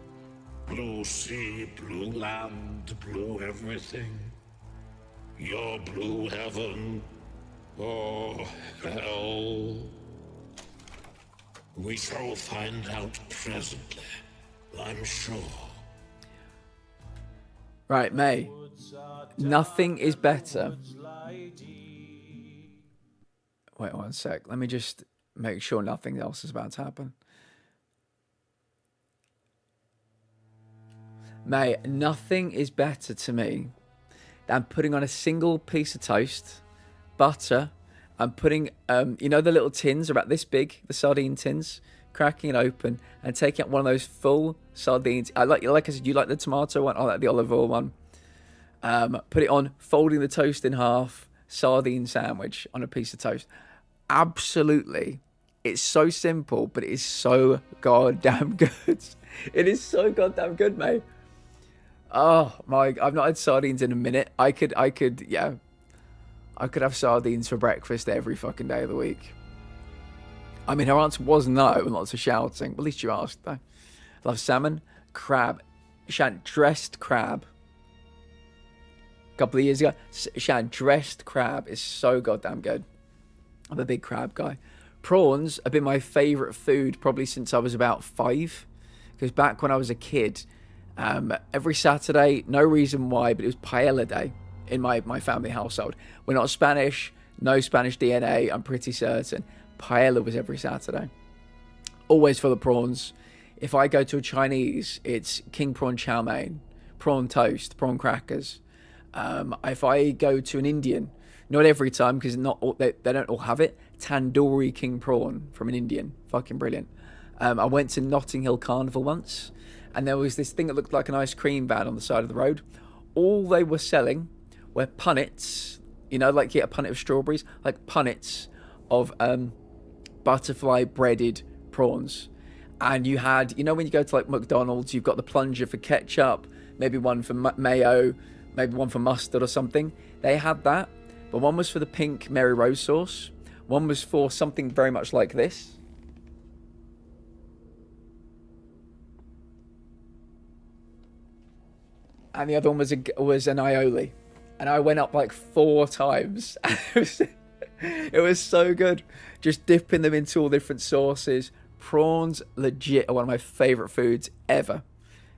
Blue sea, blue land, blue everything. Your blue heaven, or hell. We shall find out presently, I'm sure. Right, May. Nothing is better. Wait 1 sec. Let me just make sure nothing else is about to happen. May, nothing is better to me than putting on a single piece of toast, butter, I'm putting, you know, the little tins are about this big, the sardine tins, cracking it open and taking out one of those full sardines. Like I said, you like the tomato one, I like the olive oil one. Put it on, folding the toast in half, sardine sandwich on a piece of toast. Absolutely. It's so simple, but it is so goddamn good. It is so goddamn good, mate. Oh my, I've not had sardines in a minute. I could have sardines for breakfast every fucking day of the week. I mean, her answer was no, and lots of shouting. But at least you asked, though. Love salmon, crab, dressed crab. A couple of years ago, dressed crab is so goddamn good. I'm a big crab guy. Prawns have been my favourite food probably since I was about 5. Because back when I was a kid, every Saturday, no reason why, but it was paella day in my family household. We're not Spanish, no Spanish DNA, I'm pretty certain. Paella was every Saturday. Always full of prawns. If I go to a Chinese, it's king prawn chow mein, prawn toast, prawn crackers. If I go to an Indian, not every time because they don't all have it, tandoori king prawn from an Indian. Fucking brilliant. I went to Notting Hill Carnival once, and there was this thing that looked like an ice cream van on the side of the road. All they were selling were punnets, you know, like you get a punnet of strawberries, like punnets of butterfly breaded prawns. And you had, you know, when you go to like McDonald's, you've got the plunger for ketchup, maybe one for mayo, maybe one for mustard or something. They had that, but one was for the pink Mary Rose sauce. One was for something very much like this. And the other one was an aioli. And I went up like 4 times. It was so good. Just dipping them into all different sauces. Prawns, legit, are one of my favourite foods ever.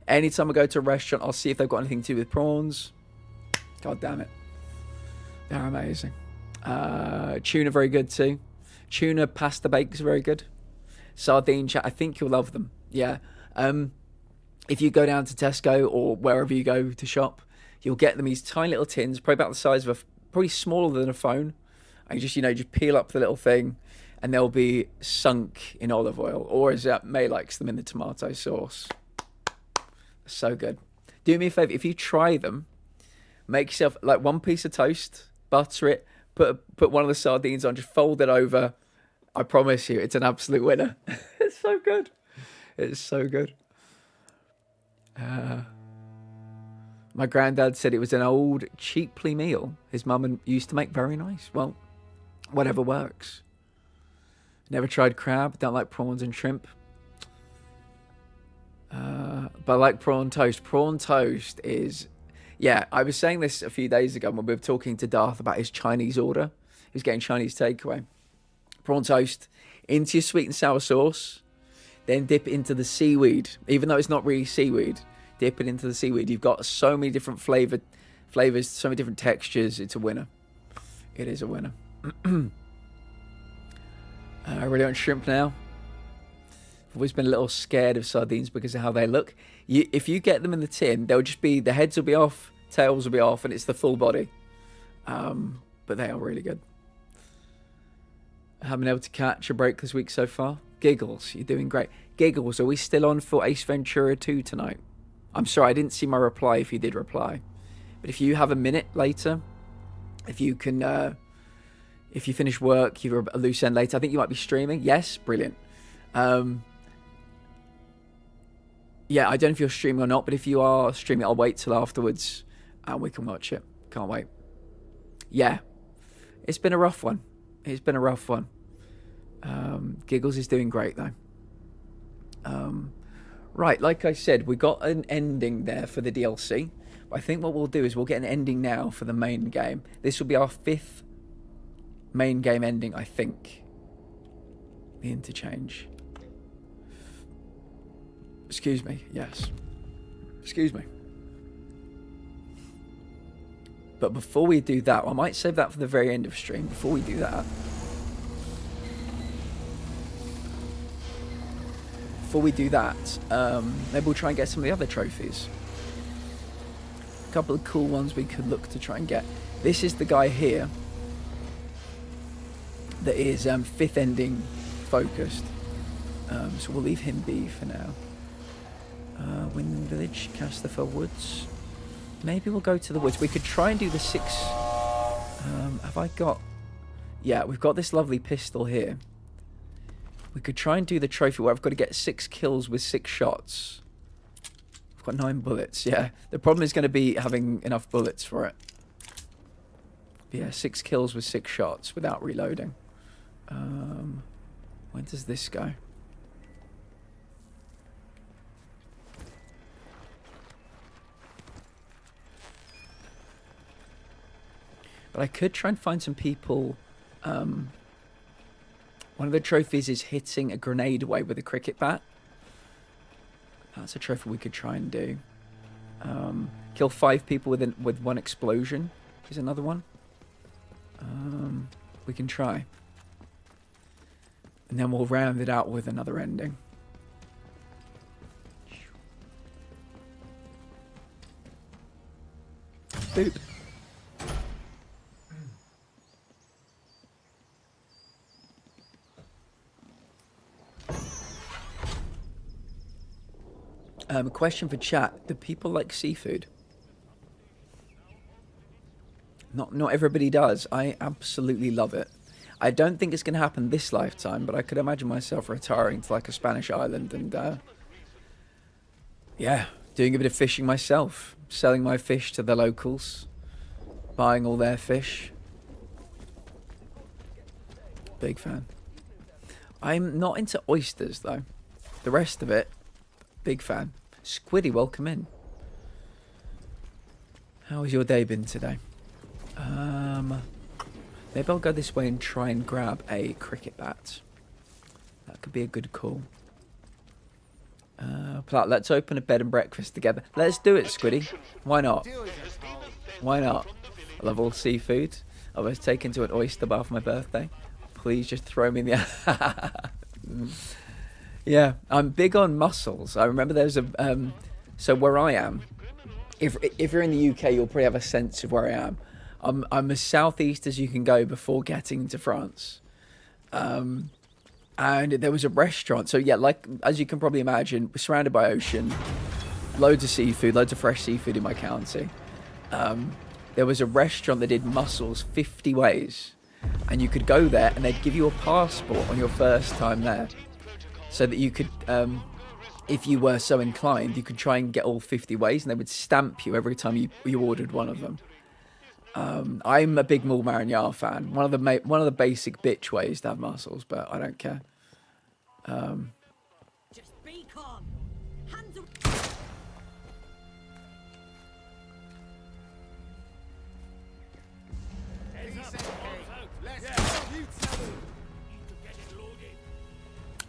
Anytime I go to a restaurant, I'll see if they've got anything to do with prawns. God damn it. They're amazing. Tuna, very good too. Tuna pasta bakes, very good. Sardine chat, I think you'll love them. Yeah. If you go down to Tesco or wherever you go to shop, you'll get them these tiny little tins, probably about the size of probably smaller than a phone. And just, you know, just peel up the little thing and they'll be sunk in olive oil, or as May likes them, in the tomato sauce. So good. Do me a favour, if you try them, make yourself like one piece of toast, butter it, put one of the sardines on, just fold it over. I promise you, it's an absolute winner. It's so good. It's so good. My granddad said it was an old, cheaply meal his mum used to make. Very nice. Well, whatever works. Never tried crab. Don't like prawns and shrimp. But I like prawn toast. Prawn toast is... Yeah, I was saying this a few days ago when we were talking to Darth about his Chinese order. He was getting Chinese takeaway. Prawn toast into your sweet and sour sauce. Then dip it into the seaweed. Even though it's not really seaweed, dip it into the seaweed. You've got so many different flavors, so many different textures. It's a winner. It is a winner. I really want shrimp now. I've always been a little scared of sardines because of how they look. If you get them in the tin, they'll just be, the heads will be off, tails will be off, and it's the full body. But they are really good. I haven't been able to catch a break this week so far. Giggles, you're doing great. Giggles, are we still on for Ace Ventura 2 tonight? I'm sorry, I didn't see my reply if you did reply. But if you have a minute later, if you can, if you finish work, you're a loose end later, I think you might be streaming. Yes, brilliant. Yeah, I don't know if you're streaming or not, but if you are streaming, I'll wait till afterwards and we can watch it. Can't wait. Yeah, it's been a rough one. It's been a rough one. Giggles is doing great though. Right, like I said, we got an ending there for the DLC. But I think what we'll do is we'll get an ending now for the main game. This will be our 5th main game ending, I think. The interchange. Excuse me, yes. Excuse me. But before we do that, I might save that for the very end of stream. Before we do that, maybe we'll try and get some of the other trophies. A couple of cool ones we could look to try and get. This is the guy here. that is 5th ending focused. So we'll leave him be for now. Wind Village, Castafer Woods. Maybe we'll go to the woods. We could try and do the 6... have I got... Yeah, we've got this lovely pistol here. We could try and do the trophy where I've got to get 6 kills with 6 shots. I've got 9 bullets, yeah. The problem is going to be having enough bullets for it. Yeah, 6 kills with 6 shots without reloading. Where does this go? But I could try and find some people... one of the trophies is hitting a grenade away with a cricket bat. That's a trophy we could try and do. Kill 5 people with 1 explosion is another one. We can try. And then we'll round it out with another ending. Boop. Question for chat. Do people like seafood? Not everybody does. I absolutely love it. I don't think it's going to happen this lifetime, but I could imagine myself retiring to like a Spanish island and yeah, doing a bit of fishing myself, selling my fish to the locals, buying all their fish. Big fan. I'm not into oysters though. The rest of it, big fan. Squiddy, welcome in. How has your day been today? Maybe I'll go this way and try and grab a cricket bat. That could be a good call. Let's open a bed and breakfast together. Let's do it, Squiddy. Why not? Why not? I love all seafood. I was taken to an oyster bar for my birthday. Please just throw me in the... Yeah, I'm big on mussels. I remember there's a... so where I am, if you're in the UK, you'll probably have a sense of where I am. I'm as southeast as you can go before getting to France. And there was a restaurant. So yeah, like, as you can probably imagine, we're surrounded by ocean. Loads of seafood, loads of fresh seafood in my county. There was a restaurant that did mussels 50 ways. And you could go there and they'd give you a passport on your first time there. So that you could, if you were so inclined, you could try and get all 50 ways and they would stamp you every time you ordered one of them. I'm a big Moule Marignard fan. One of the basic bitch ways to have mussels, but I don't care. Just be calm. Hands up.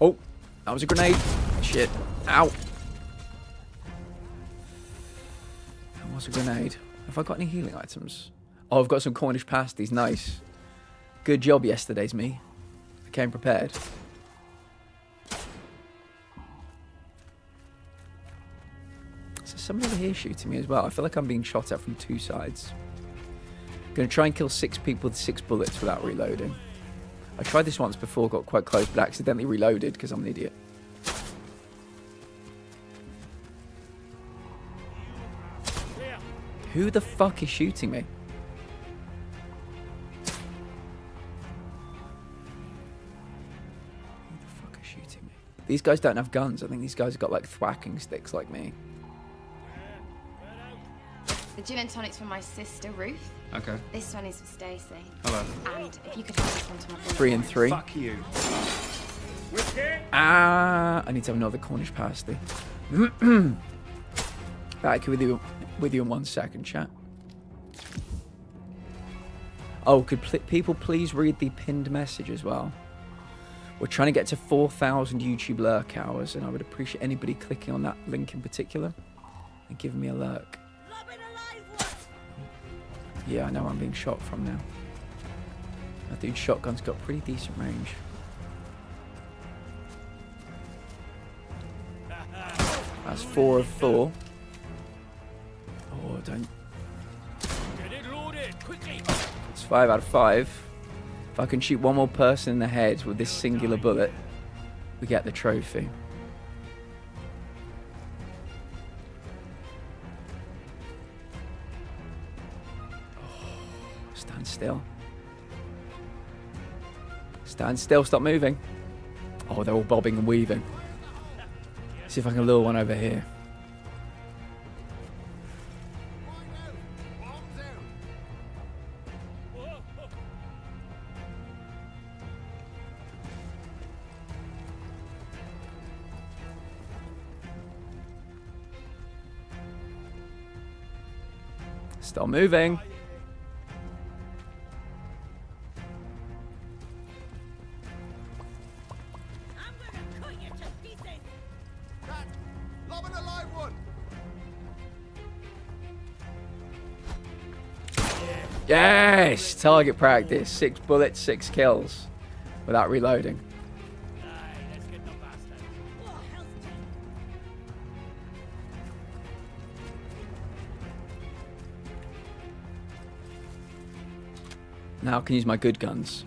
Oh, that was a grenade. Shit. Ow. That was a grenade. Have I got any healing items? Oh, I've got some Cornish pasties. Nice. Good job yesterday's me. I came prepared. So somebody over here shooting me as well. I feel like I'm being shot at from 2 sides. I'm going to try and kill 6 people with 6 bullets without reloading. I tried this once before, got quite close, but accidentally reloaded because I'm an idiot. Who the fuck is shooting me? Who the fuck is shooting me? These guys don't have guns. I think these guys have got like thwacking sticks like me. The gin and tonic's from my sister Ruth. Okay. This one is for Stacey. Hello. And if you could have this one to my boyfriend. 3 and 3. Fuck you. Ah! I need to have another Cornish pasty. Back with you in 1 second, chat. Oh, could people please read the pinned message as well? We're trying to get to 4,000 YouTube lurk hours, and I would appreciate anybody clicking on that link in particular and giving me a lurk. Yeah, I know I'm being shot from now. That dude's shotgun's got pretty decent range. That's 4 of 4. Oh, don't. It's 5 out of 5. If I can shoot one more person in the head with this singular bullet, we get the trophy. Oh, stand still. Stand still, stop moving. Oh, they're all bobbing and weaving. See if I can lure one over here. Stop moving. Lob an alive one. Yes! Target practice. 6 bullets, 6 kills. Without reloading. Now I can use my good guns.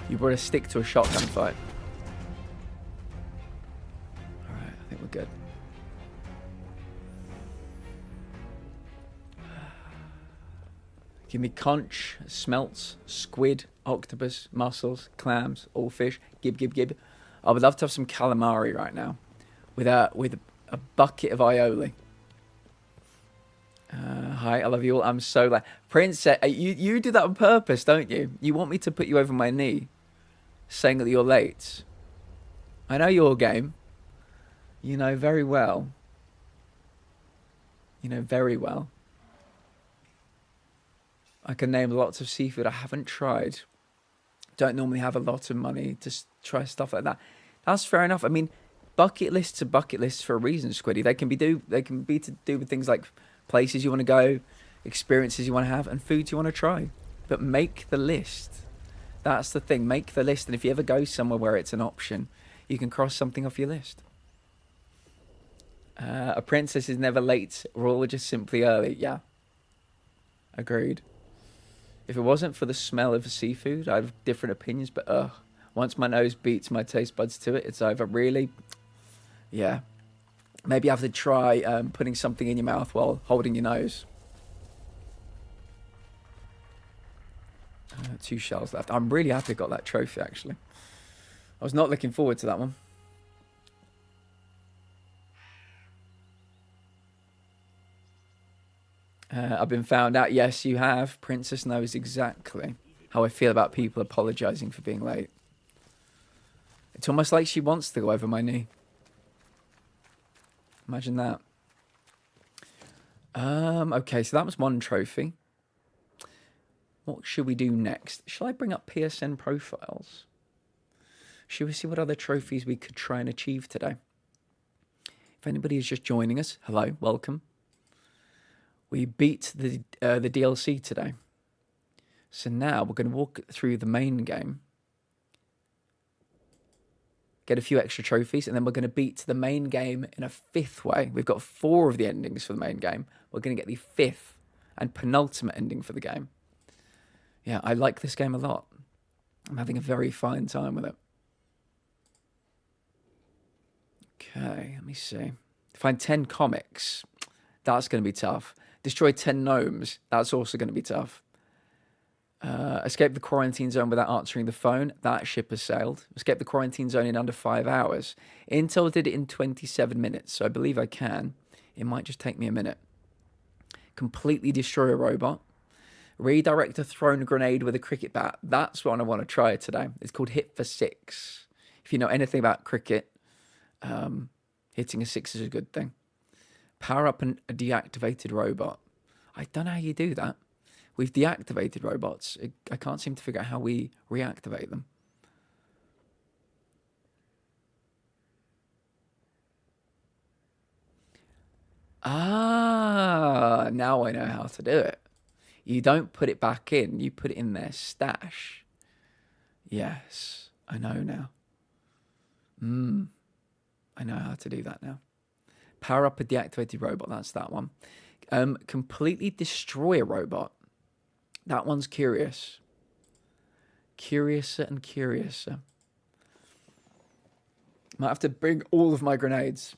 You brought a stick to a shotgun fight. Alright, I think we're good. Give me conch, smelts, squid, octopus, mussels, clams, all fish. Gib. I would love to have some calamari right now, with a bucket of aioli. Hi, I love you all. I'm so glad. Princess, you do that on purpose, don't you? You want me to put you over my knee, saying that you're late. I know your game. You know very well. You know very well. I can name lots of seafood I haven't tried. Don't normally have a lot of money to try stuff like that. That's fair enough. I mean, bucket lists are bucket lists for a reason, Squiddy. They can be to do with things like places you want to go, experiences you want to have, and foods you want to try. But make the list. That's the thing. Make the list, and if you ever go somewhere where it's an option, you can cross something off your list. A princess is never late. We're all just simply early. Yeah. Agreed. If it wasn't for the smell of the seafood, I'd have different opinions, but once my nose beats my taste buds to it, it's either really, yeah. Maybe you have to try putting something in your mouth while holding your nose. 2 shells left. I'm really happy I got that trophy, actually. I was not looking forward to that one. I've been found out. Yes, you have. Princess knows exactly how I feel about people apologizing for being late. It's almost like she wants to go over my knee. Imagine that. Okay, so that was one trophy. What should we do next? Shall I bring up PSN profiles? Should we see what other trophies we could try and achieve today? If anybody is just joining us, hello, welcome. We beat the DLC today. So now we're going to walk through the main game. Get a few extra trophies, and then we're going to beat the main game in a 5th way. We've got 4 of the endings for the main game. We're going to get the 5th and penultimate ending for the game. Yeah, I like this game a lot. I'm having a very fine time with it. Okay, let me see. Find 10 comics. That's going to be tough. Destroy 10 gnomes. That's also going to be tough. Escape the quarantine zone without answering the phone. That ship has sailed. Escape the quarantine zone in under 5 hours. Intel did it in 27 minutes, so I believe I can. It might just take me a minute. Completely destroy a robot. Redirect a thrown grenade with a cricket bat. That's what I want to try today. It's called Hit for 6. If you know anything about cricket, hitting a 6 is a good thing. Power up a deactivated robot. I don't know how you do that. We've deactivated robots. I can't seem to figure out how we reactivate them. Ah, Ah, now I know how to do it. You don't put it back in. You put it in their stash. Yes, I know now. I know how to do that now. Power up a deactivated robot. That's that one. Completely destroy a robot. That one's curious. Curiouser and curiouser. Might have to bring all of my grenades.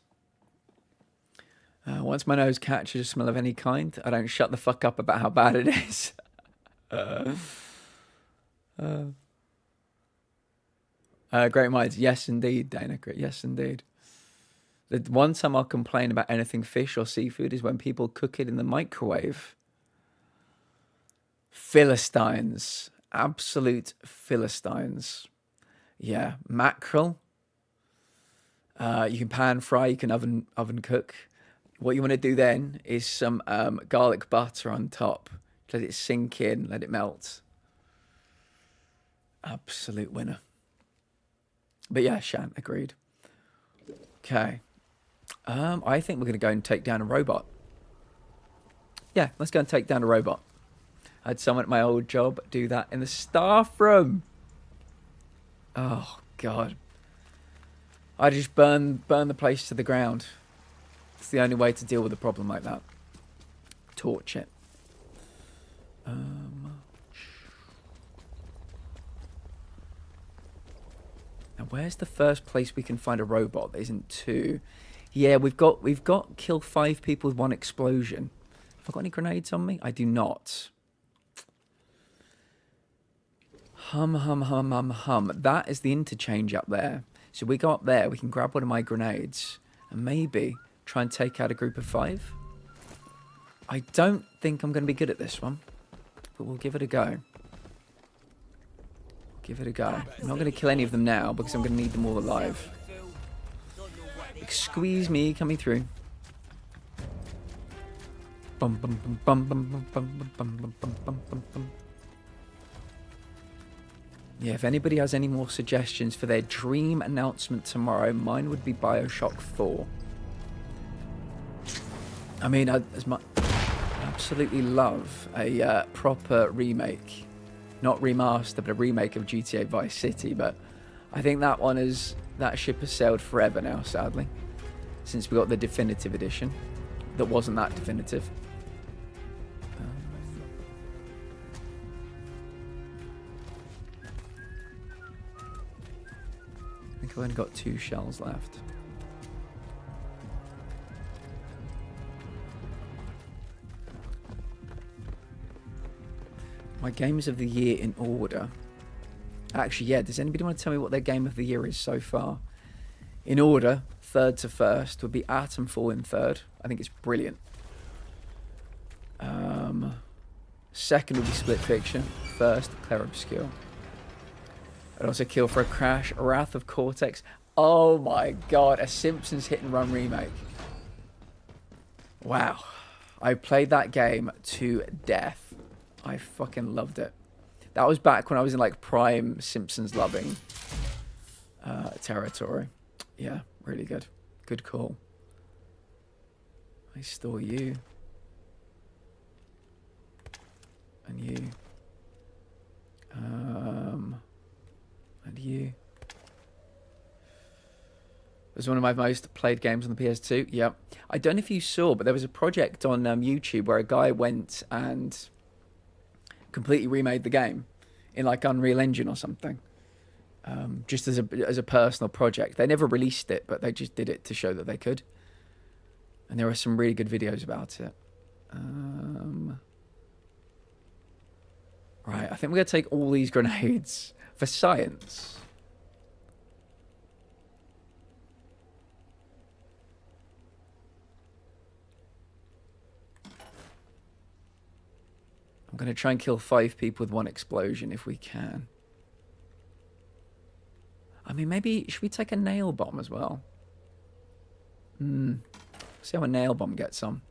Once my nose catches a smell of any kind, I don't shut the fuck up about how bad it is. Great minds. Yes, indeed, Dana. Yes, indeed. The one time I'll complain about anything fish or seafood is when people cook it in the microwave. Philistines. Absolute Philistines. Yeah. Mackerel. You can pan fry, you can oven cook. What you want to do then is some garlic butter on top. Let it sink in, let it melt. Absolute winner. But yeah, Shan, agreed. Okay. I think we're going to go and take down a robot. Yeah, let's go and take down a robot. I had someone at my old job do that in the staff room. Oh, God. I just burn the place to the ground. It's the only way to deal with a problem like that. Torch it. Now, where's the first place we can find a robot that isn't 2? Yeah, we've got kill 5 people with 1 explosion. Have I got any grenades on me? I do not. Hum, hum, hum, hum, hum. That is the interchange up there. So we go up there, we can grab one of my grenades and maybe try and take out a group of 5. I don't think I'm going to be good at this one, but we'll give it a go. Give it a go. I'm not going to kill any of them now because I'm going to need them all alive. Squeeze me coming through. Bum bum bum bum bum bum bum bum bum bum bum bum. Yeah, if anybody has any more suggestions for their dream announcement tomorrow, mine would be BioShock 4. I mean, I absolutely love a proper remake. Not remaster, but a remake of GTA Vice City. But I think that ship has sailed forever now, sadly. Since we got the definitive edition. That wasn't that definitive. I think I've only got 2 shells left. My games of the year in order. Actually, yeah, does anybody want to tell me what their game of the year is so far? In order, 3rd to 1st, would be Atomfall in 3rd. I think it's brilliant. 2nd would be Split Fiction. 1st, Claire Obscure. I'd also kill for a Crash, Wrath of Cortex. Oh my god, a Simpsons Hit and Run remake. Wow. I played that game to death. I fucking loved it. That was back when I was in like prime Simpsons loving territory. Yeah, really good. Good call. I store you. And you. And you. It was one of my most played games on the PS2. Yep. I don't know if you saw, but there was a project on YouTube where a guy went and completely remade the game in like Unreal Engine or something. Just as a personal project. They never released it, but they just did it to show that they could. And there are some really good videos about it. Right, I think we're going to take all these grenades for science. I'm going to try and kill 5 people with 1 explosion if we can. I mean, maybe... Should we take a nail bomb as well? See how a nail bomb gets on.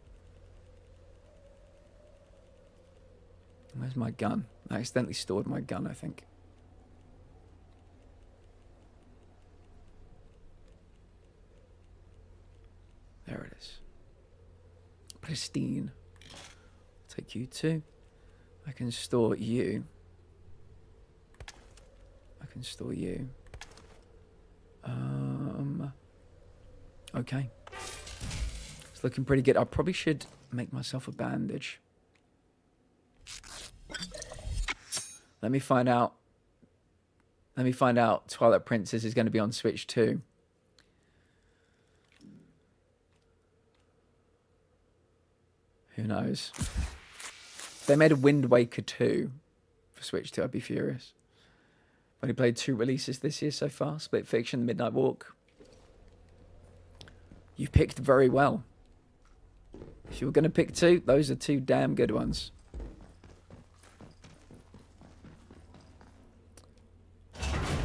Where's my gun? I accidentally stored my gun, I think. There it is. Pristine. Take you two. I can store you. I can store you. Okay. It's looking pretty good. I probably should make myself a bandage. Let me find out. Let me find out Twilight Princess is going to be on Switch too. Who knows? If they made a Wind Waker 2 for Switch 2, I'd be furious. I've only played 2 releases this year so far. Split Fiction, Midnight Walk. You've picked very well. If you were going to pick 2, those are 2 damn good ones.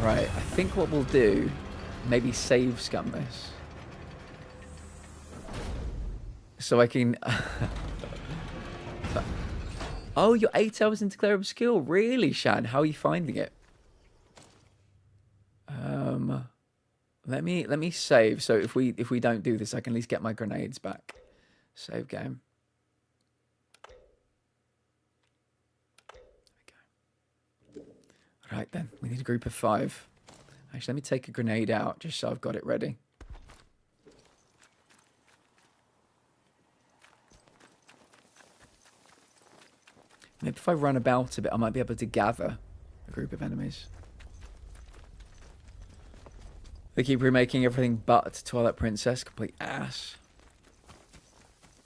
Right, I think what we'll do, maybe save scum this. So I can... Oh, you're 8 hours into Clair Obscure? Really, Shan? How are you finding it? Let me save. So if we don't do this, I can at least get my grenades back. Save game. Right then, we need a group of 5. Actually, let me take a grenade out just so I've got it ready. Maybe if I run about a bit, I might be able to gather a group of enemies. They keep remaking everything but Twilight Princess. Complete ass.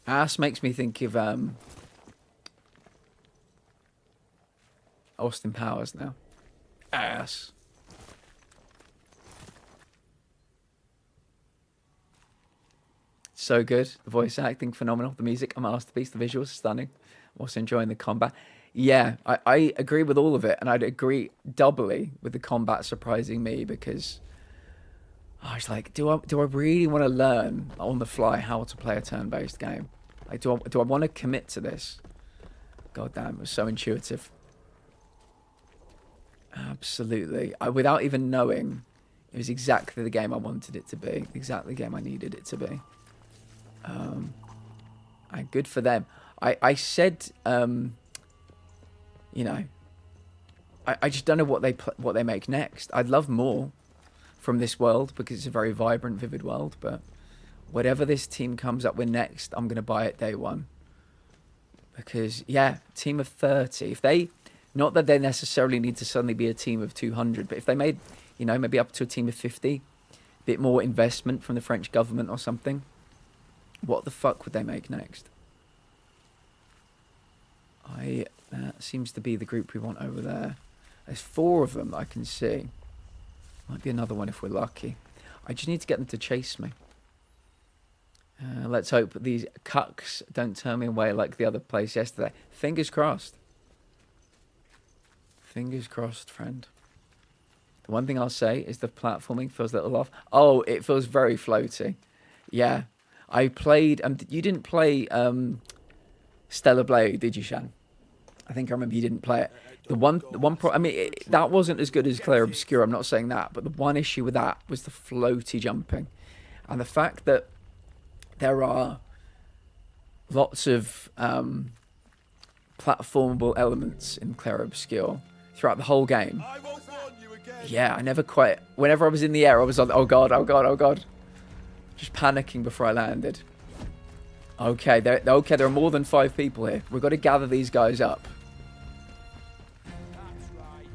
Ass makes me think of Austin Powers now. Ass. So good. The voice acting, phenomenal. The music, a masterpiece. The visuals, stunning. I'm also enjoying the combat. Yeah, I agree with all of it. And I'd agree doubly with the combat surprising me because I was like, do I really want to learn on the fly how to play a turn-based game? Like, do I want to commit to this? God damn, it was so intuitive. Absolutely. Without even knowing, it was exactly the game I wanted it to be. Exactly the game I needed it to be. And good for them. I said, you know, I just don't know what they make next. I'd love more from this world because it's a very vibrant, vivid world. But whatever this team comes up with next, I'm going to buy it day one. Because, yeah, team of 30. If they... Not that they necessarily need to suddenly be a team of 200, but if they made, you know, maybe up to a team of 50, a bit more investment from the French government or something, what the fuck would they make next? That seems to be the group we want over there. There's 4 of them that I can see. Might be another one if we're lucky. I just need to get them to chase me. Let's hope these cucks don't turn me away like the other place yesterday. Fingers crossed. Fingers crossed, friend. The one thing I'll say is the platforming feels a little off. Oh, it feels very floaty. Yeah. I played... you didn't play Stellar Blade, did you, Shan? I think I remember you didn't play it. I mean, that wasn't as good as Clair Obscure, I'm not saying that. But the one issue with that was the floaty jumping. And the fact that there are lots of platformable elements in Clair Obscure throughout the whole game. Yeah, I never quite... Whenever I was in the air, I was like, oh god, oh god, oh god. Just panicking before I landed. Okay, there are more than 5 people here. We've got to gather these guys up.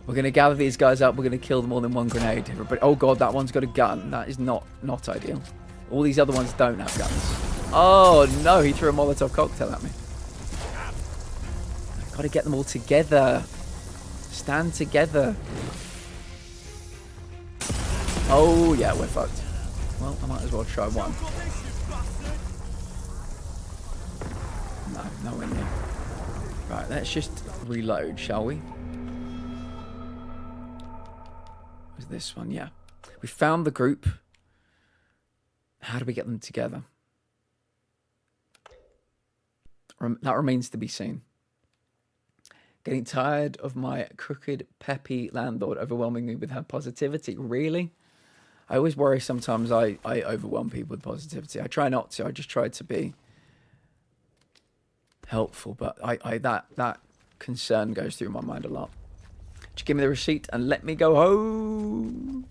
We're going to gather these guys up. We're going to kill them all in one grenade. But oh god, that one's got a gun. That is not ideal. All these other ones don't have guns. Oh no, he threw a Molotov cocktail at me. I've got to get them all together. Stand together. Oh yeah, we're fucked. Well, I might as well try one. No, nowhere near. Right, let's just reload, shall we? Was this one? Yeah. We found the group. How do we get them together? That remains to be seen. Getting tired of my crooked, peppy landlord overwhelming me with her positivity. Really? I always worry sometimes I overwhelm people with positivity. I try not to. I just try to be helpful, but that concern goes through my mind a lot. Just give me the receipt and let me go home.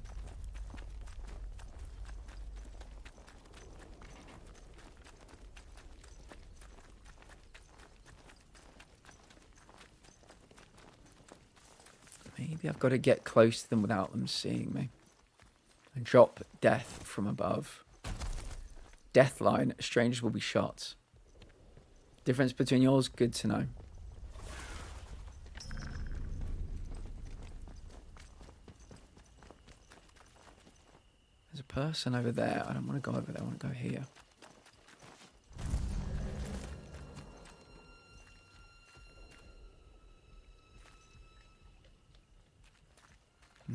Maybe I've got to get close to them without them seeing me. And drop death from above. Death line, strangers will be shot. Difference between yours, good to know. There's a person over there. I don't want to go over there, I want to go here.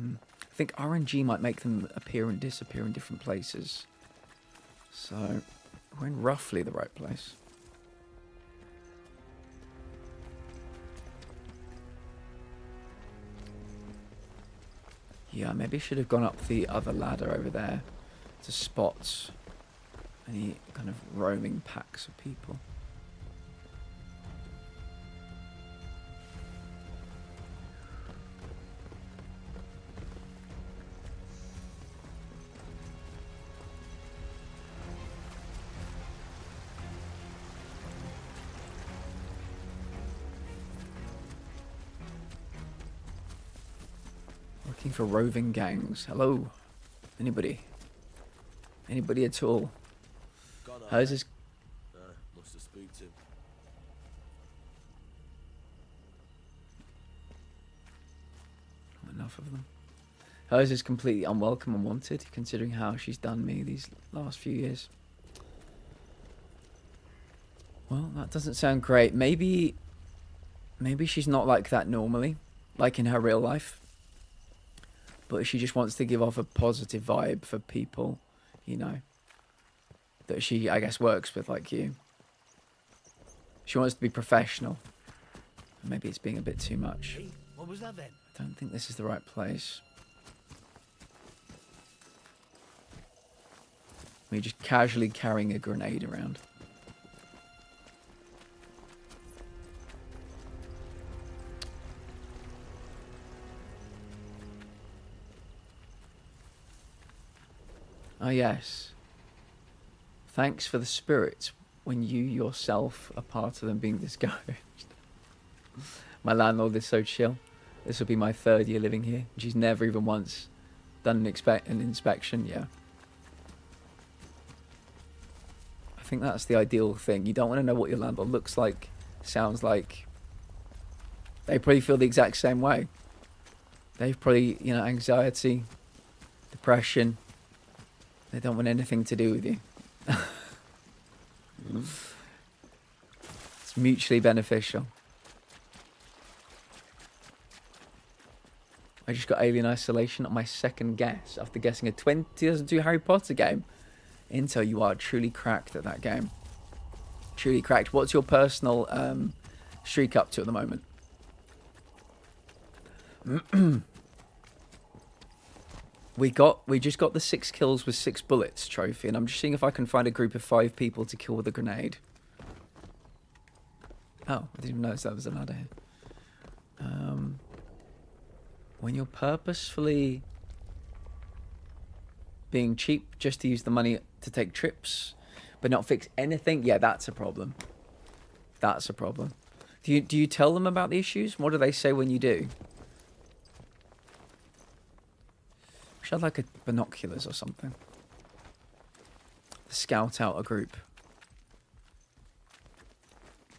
I think RNG might make them appear and disappear in different places. So, we're in roughly the right place. Yeah, maybe I should have gone up the other ladder over there to spot any kind of roaming packs of people. Looking for roving gangs. Hello? Anybody? Anybody at all? How's this? Must have speak to him. Enough of them. Hers is completely unwelcome and wanted, considering how she's done me these last few years. Well, that doesn't sound great. Maybe she's not like that normally, like in her real life. But she just wants to give off a positive vibe for people, you know, that she, I guess, works with, like you. She wants to be professional. Maybe it's being a bit too much. Hey, what was that then? I don't think this is the right place. We're just casually carrying a grenade around. Oh yes. Thanks for the spirits when you yourself are part of them being discouraged. My landlord is so chill. This will be my 3rd year living here. She's never even once done an inspection. Yeah. I think that's the ideal thing. You don't want to know what your landlord looks like, sounds like. They probably feel the exact same way. They've probably, you know, anxiety, depression. They don't want anything to do with you. It's mutually beneficial. I just got Alien Isolation on my 2nd guess after guessing a 2002 Harry Potter game. Intel, you are truly cracked at that game. Truly cracked. What's your personal streak up to at the moment? We just got the 6 kills with 6 bullets trophy, and I'm just seeing if I can find a group of 5 people to kill with a grenade. Oh, I didn't even notice that was a ladder here. When you're purposefully being cheap just to use the money to take trips, but not fix anything, yeah, that's a problem. That's a problem. Do you tell them about the issues? What do they say when you do? Wish I'd like a binoculars or something. Scout out a group.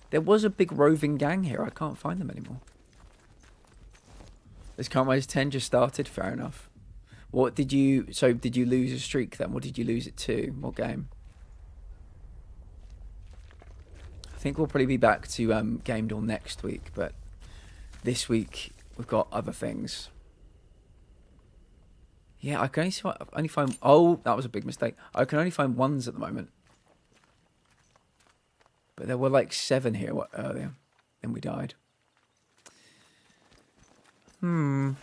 There was a big roving gang here. I can't find them anymore. This current race 10 just started. Fair enough. What did you... So, did you lose a streak then? What did you lose it to? What game? I think we'll probably be back to Game Dawn next week, but this week we've got other things. Yeah, I can only find... Oh, that was a big mistake. I can only find 1s at the moment. But there were like 7 here earlier. Then we died. The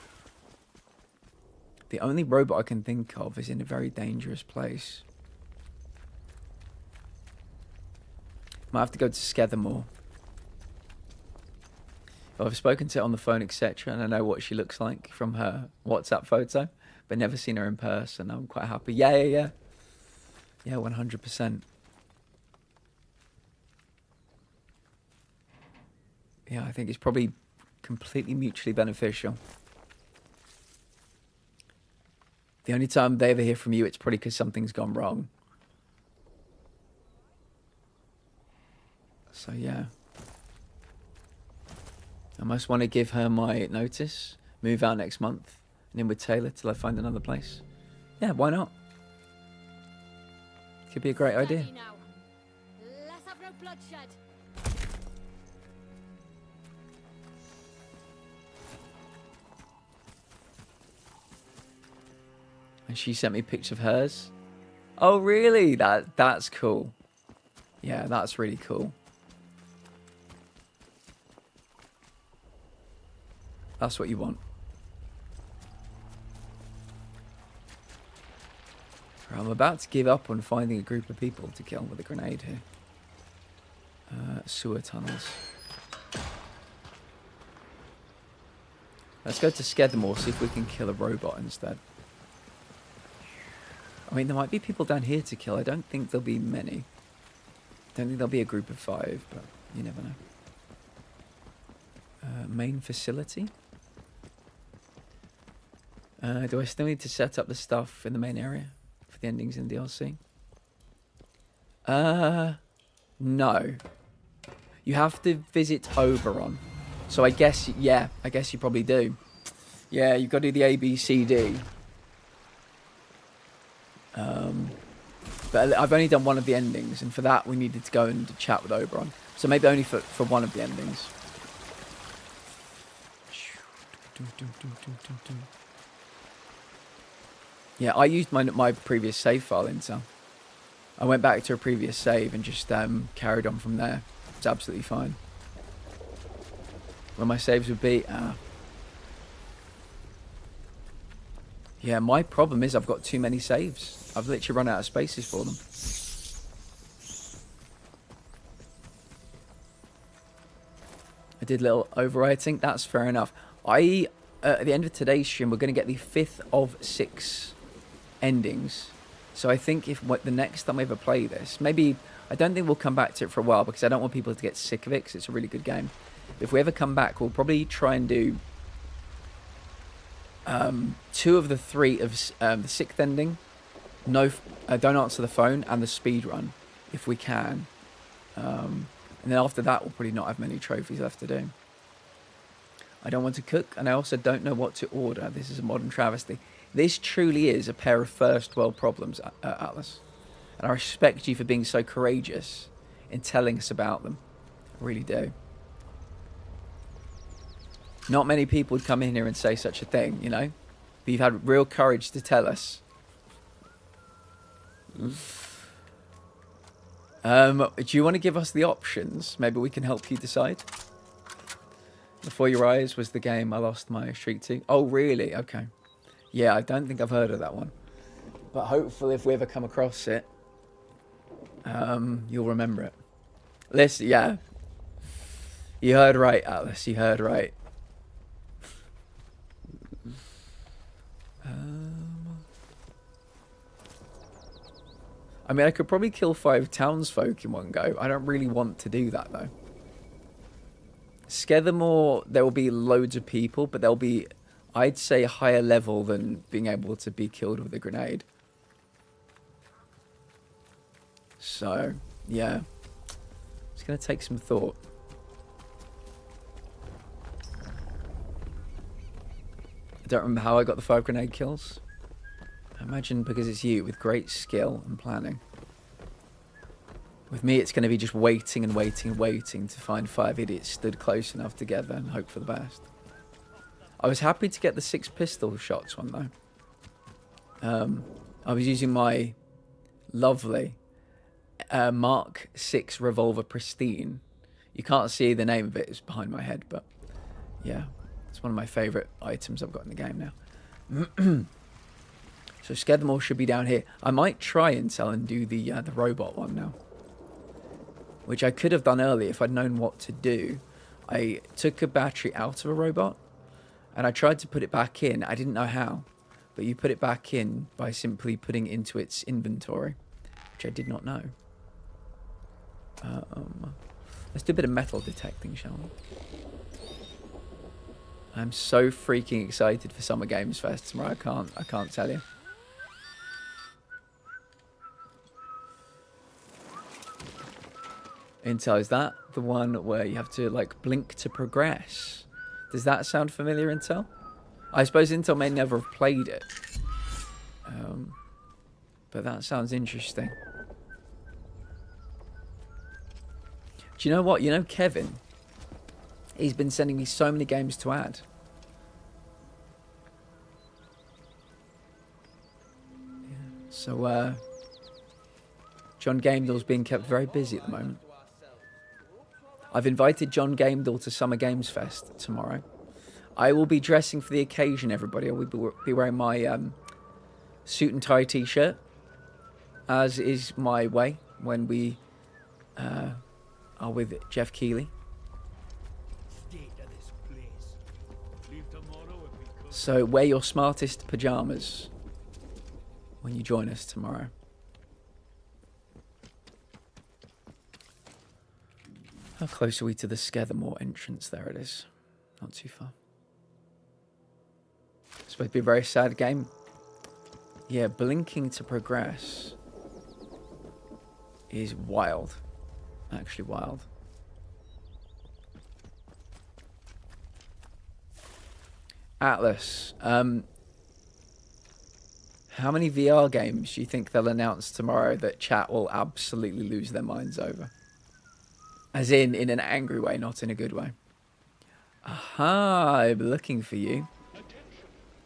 only robot I can think of is in a very dangerous place. Might have to go to Skethermore. I've spoken to her on the phone, etc., and I know what she looks like from her WhatsApp photo, but never seen her in person. I'm quite happy. Yeah, 100%. Yeah, I think it's probably completely mutually beneficial. The only time they ever hear from you, it's probably because something's gone wrong. So yeah. I must want to give her my notice, move out next month, and in with Taylor till I find another place. Yeah, why not? Could be a great idea. Steady now. Let's have no bloodshed. And she sent me a picture of hers. Oh, really? That's cool. Yeah, that's really cool. That's what you want. Right, I'm about to give up on finding a group of people to kill with a grenade here. Sewer tunnels. Let's go to Skidmore, see if we can kill a robot instead. I mean, there might be people down here to kill. I don't think there'll be many. Don't think there'll be a group of 5, but you never know. Main facility. Do I still need to set up the stuff in the main area for the endings in DLC? No. You have to visit Oberon. So I guess, yeah, I guess you probably do. Yeah, you've got to do the ABCD. But I've only done one of the endings, and for that we needed to go and chat with Oberon. So maybe only for one of the endings. Yeah, I used my previous save file, Intel. I went back to a previous save and just carried on from there. It's absolutely fine. Where my saves would be... Yeah, my problem is I've got too many saves. I've literally run out of spaces for them. I did a little overwriting. That's fair enough. At the end of today's stream, we're going to get the 5th of 6 endings. So I think if the next time I ever play this, maybe... I don't think we'll come back to it for a while because I don't want people to get sick of it because it's a really good game. If we ever come back, we'll probably try and do 2 of the 3 of the 6th ending. No, don't answer the phone, and the speed run, if we can. And then after that, we'll probably not have many trophies left to do. I don't want to cook, and I also don't know what to order. This is a modern travesty. This truly is a pair of first world problems, Atlas. And I respect you for being so courageous in telling us about them. I really do. Not many people would come in here and say such a thing, you know? But you've had real courage to tell us. Do you want to give us the options? Maybe we can help you decide. Before Your Eyes was the game I lost my streak to. Oh, really? Okay. Yeah, I don't think I've heard of that one. But hopefully if we ever come across it, you'll remember it. Listen, yeah. You heard right, Atlas. You heard right. I mean, I could probably kill 5 townsfolk in one go. I don't really want to do that, though. Skidmore, there will be loads of people, but there'll be, I'd say, a higher level than being able to be killed with a grenade. So, yeah. It's going to take some thought. I don't remember how I got the 5 grenade kills. I imagine because it's you, with great skill and planning. With me, it's going to be just waiting and waiting and waiting to find 5 idiots stood close enough together and hope for the best. I was happy to get the 6 pistol shots one, though. I was using my lovely Mark 6 revolver Pristine. You can't see the name of it, it's behind my head, but yeah, it's one of my favourite items I've got in the game now. So Skidmore should be down here. I might try Intel and do the robot one now, which I could have done earlier if I'd known what to do. I took a battery out of a robot and I tried to put it back in. I didn't know how, but you put it back in by simply putting it into its inventory, which I did not know. Let's do a bit of metal detecting, shall we? I'm so freaking excited for Summer Games Fest tomorrow. I can't tell you. Intel, is that the one where you have to like blink to progress? Does that sound familiar, Intel? I suppose Intel may never have played it. But that sounds interesting. Do you know what? You know Kevin? He's been sending me so many games to add. Yeah. So, John Gamedall's being kept very busy at the moment. I've invited John Gamedall to Summer Games Fest tomorrow. I will be dressing for the occasion, everybody. I will be wearing my suit and tie t-shirt, as is my way when we are with Jeff Keighley. So wear your smartest pajamas when you join us tomorrow. How close are we to the Skethermore entrance? There it is. Not too far. It's supposed to be a very sad game. Yeah, blinking to progress is wild. Actually wild. Atlas, how many VR games do you think they'll announce tomorrow that chat will absolutely lose their minds over? As in an angry way, not in a good way. Aha, I'm looking for you.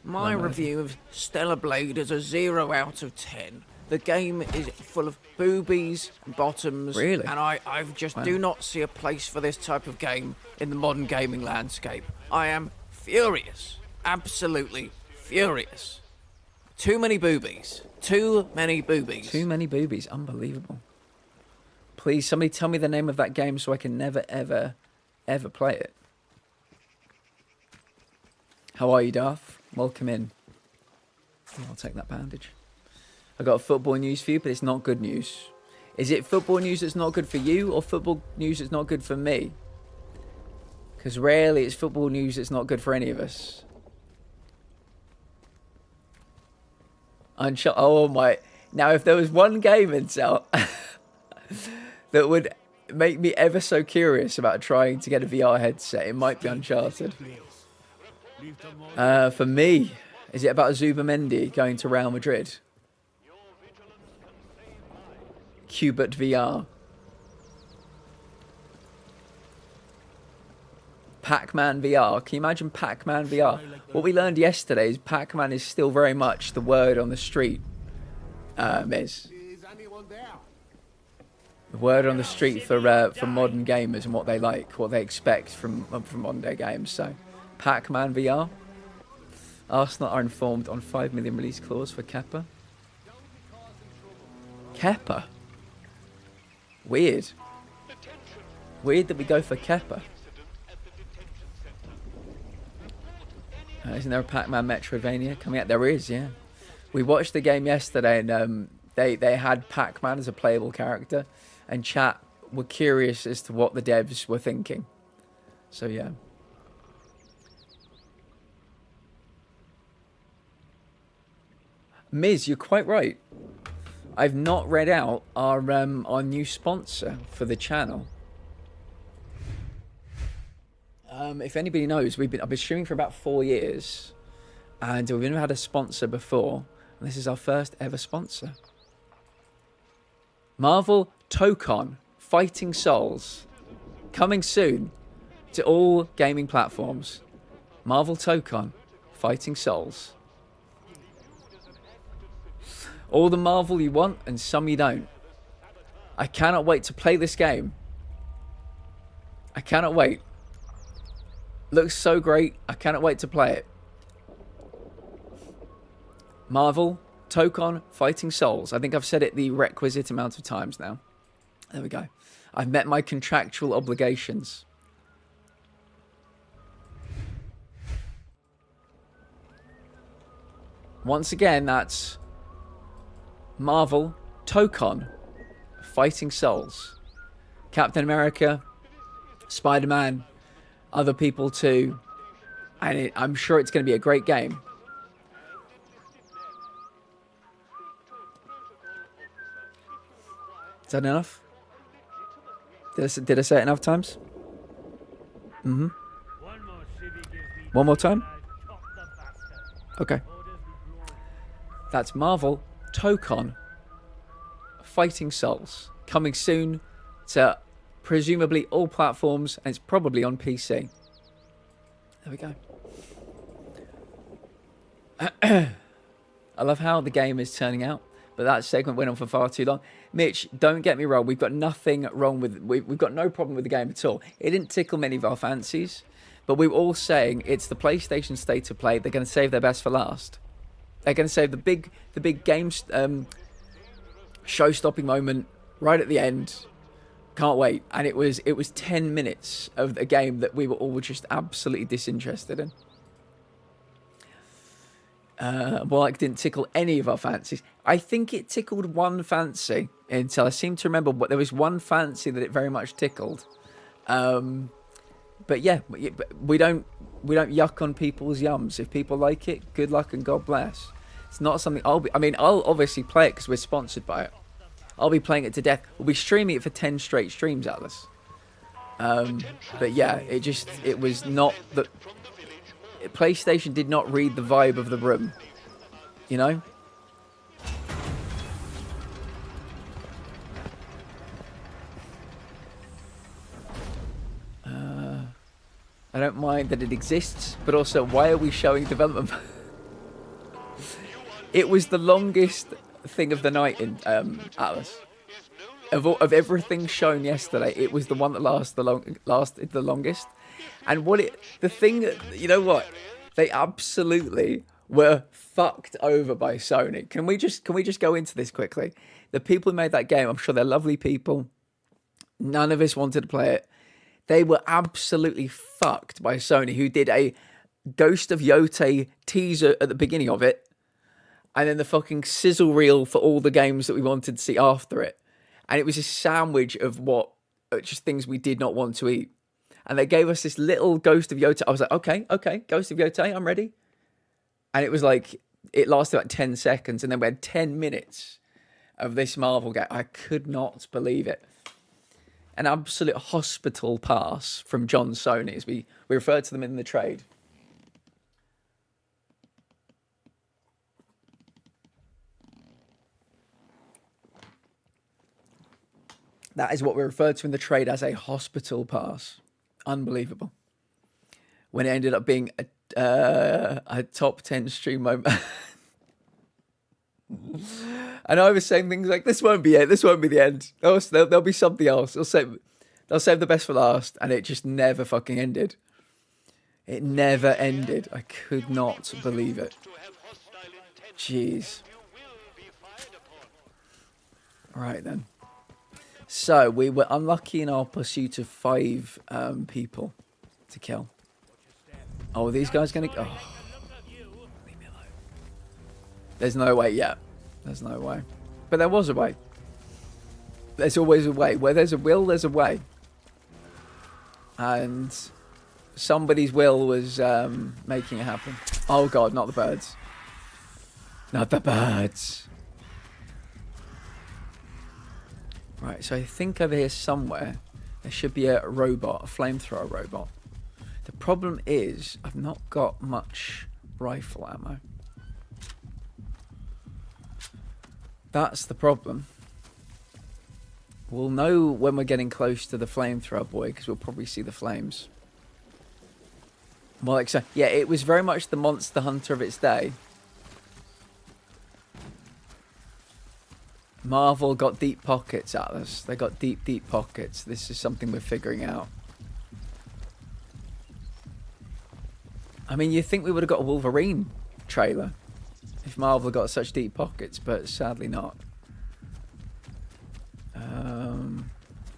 My review of Stellar Blade is a 0 out of 10. The game is full of boobies and bottoms. Really? And I just do not see a place for this type of game in the modern gaming landscape. I am furious. Absolutely furious. Too many boobies. Too many boobies. Too many boobies. Unbelievable. Please, somebody tell me the name of that game so I can never, ever, ever play it. How are you, Darth? Welcome in. Oh, I'll take that bandage. I got football news for you, but it's not good news. Is it football news that's not good for you, or football news that's not good for me? Because rarely it's football news that's not good for any of us. Oh my. Now, if there was one game, Intel, that would make me ever so curious about trying to get a VR headset, it might be Uncharted. For me, is it about Zubamendi going to Real Madrid? Cubit VR. Pac-Man VR. Can you imagine Pac-Man VR? What we learned yesterday is Pac-Man is still very much the word on the street, Miz. The word on the street for modern gamers and what they like, what they expect from modern day games. So, Pac-Man VR. Arsenal are informed on 5 million release clause for Kepa. Kepa? Weird. Weird that we go for Kepa. Isn't there a Pac-Man Metroidvania coming out? There is, yeah. We watched the game yesterday and they had Pac-Man as a playable character, and chat were curious as to what the devs were thinking. So yeah. Miz, you're quite right. I've not read out our new sponsor for the channel. If anybody knows, I've been streaming for about 4 years, and we've never had a sponsor before, and this is our first ever sponsor. Marvel Tokon Fighting Souls, coming soon to all gaming platforms. Marvel Tokon Fighting Souls. All the Marvel you want and some you don't. I cannot wait to play this game. I cannot wait. Looks so great. I cannot wait to play it. Marvel Tokon Fighting Souls. I think I've said it the requisite amount of times now. There we go. I've met my contractual obligations. Once again, that's Marvel, Tokon, Fighting Souls, Captain America, Spider-Man, other people too, and I'm sure it's going to be a great game. Is that enough? Did I say it enough times? Mm-hmm. One more time? Okay. That's Marvel, Tokon, Fighting Souls. Coming soon to presumably all platforms, and it's probably on PC. There we go. I love how the game is turning out, but that segment went on for far too long. Mitch, don't get me wrong. We've got nothing wrong with... We've got no problem with the game at all. It didn't tickle many of our fancies, but we were all saying it's the PlayStation State of Play. They're going to save their best for last. They're going to save the big game show-stopping moment right at the end. Can't wait. And it was 10 minutes of a game that we were all just absolutely disinterested in. Well, it didn't tickle any of our fancies. I think it tickled one fancy until I seem to remember what there was one fancy that it very much tickled. But yeah, we don't yuck on people's yums. If people like it, good luck and God bless. It's not something I'll obviously play it because we're sponsored by it. I'll be playing it to death. We'll be streaming it for 10 straight streams, Atlas. But yeah, it was not the... PlayStation did not read the vibe of the room, you know? I don't mind that it exists, but also, why are we showing development? It was the longest thing of the night in Atlas. Of everything shown yesterday, it was the one that lasted the longest. And the thing, you know what? They absolutely were fucked over by Sony. Can we just go into this quickly? The people who made that game, I'm sure they're lovely people. None of us wanted to play it. They were absolutely fucked by Sony, who did a Ghost of Yote teaser at the beginning of it, and then the fucking sizzle reel for all the games that we wanted to see after it. And it was a sandwich of just things we did not want to eat. And they gave us this little Ghost of Yote. I was like, okay, Ghost of Yote, I'm ready. And it was like, it lasted about 10 seconds. And then we had 10 minutes of this Marvel game. I could not believe it. An absolute hospital pass from John Sony, as we referred to them in the trade. That is what we referred to in the trade as a hospital pass. Unbelievable. When it ended up being a top 10 stream moment. And I was saying things like, this won't be it. This won't be the end. There'll be something else. They'll save the best for last. And it just never fucking ended. It never ended. I could not believe it. Jeez. All right then. So we were unlucky in our pursuit of 5 people to kill. Oh, are these guys going to... Oh. Leave me alone. There's no way yet. There's no way. But there was a way. There's always a way. Where there's a will, there's a way. And somebody's will was making it happen. Oh, God, not the birds. Not the birds. Right, so I think over here somewhere there should be a robot, a flamethrower robot. The problem is I've not got much rifle ammo. That's the problem. We'll know when we're getting close to the flamethrower boy because we'll probably see the flames. Well, yeah, it was very much the Monster Hunter of its day. Marvel got deep pockets, Atlas. They got deep, deep pockets. This is something we're figuring out. I mean, you'd think we would have got a Wolverine trailer if Marvel got such deep pockets, but sadly not.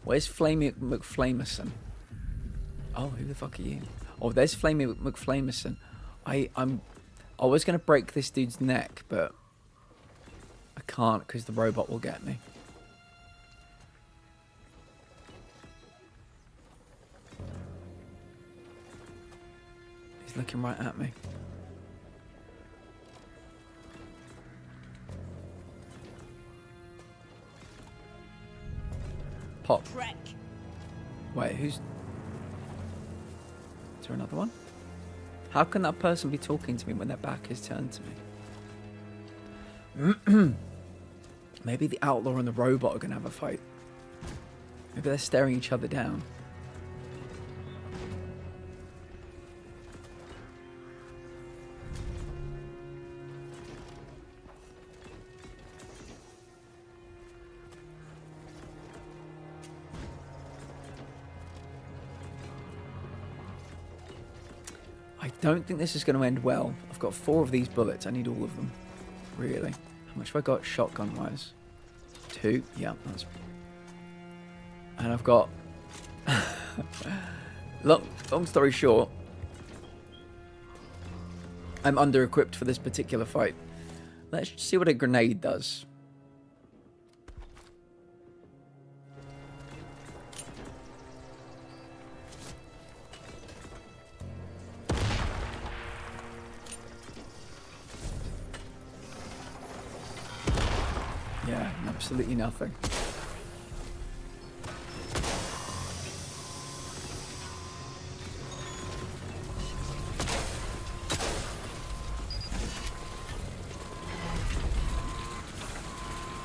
Where's Flamey McFlamerson? Oh, who the fuck are you? Oh, there's Flamey McFlamerson. I'm I was going to break this dude's neck, but I can't because the robot will get me. He's looking right at me. Pop. Wait, who's... Is there another one? How can that person be talking to me when their back is turned to me? Maybe the outlaw and the robot are going to have a fight. Maybe they're staring each other down. I don't think this is going to end well. I've got 4 of these bullets. I need all of them. Really. How much have I got shotgun-wise? 2. Yeah, that's... And I've got... long story short, I'm under-equipped for this particular fight. Let's see what a grenade does. Yeah, absolutely nothing.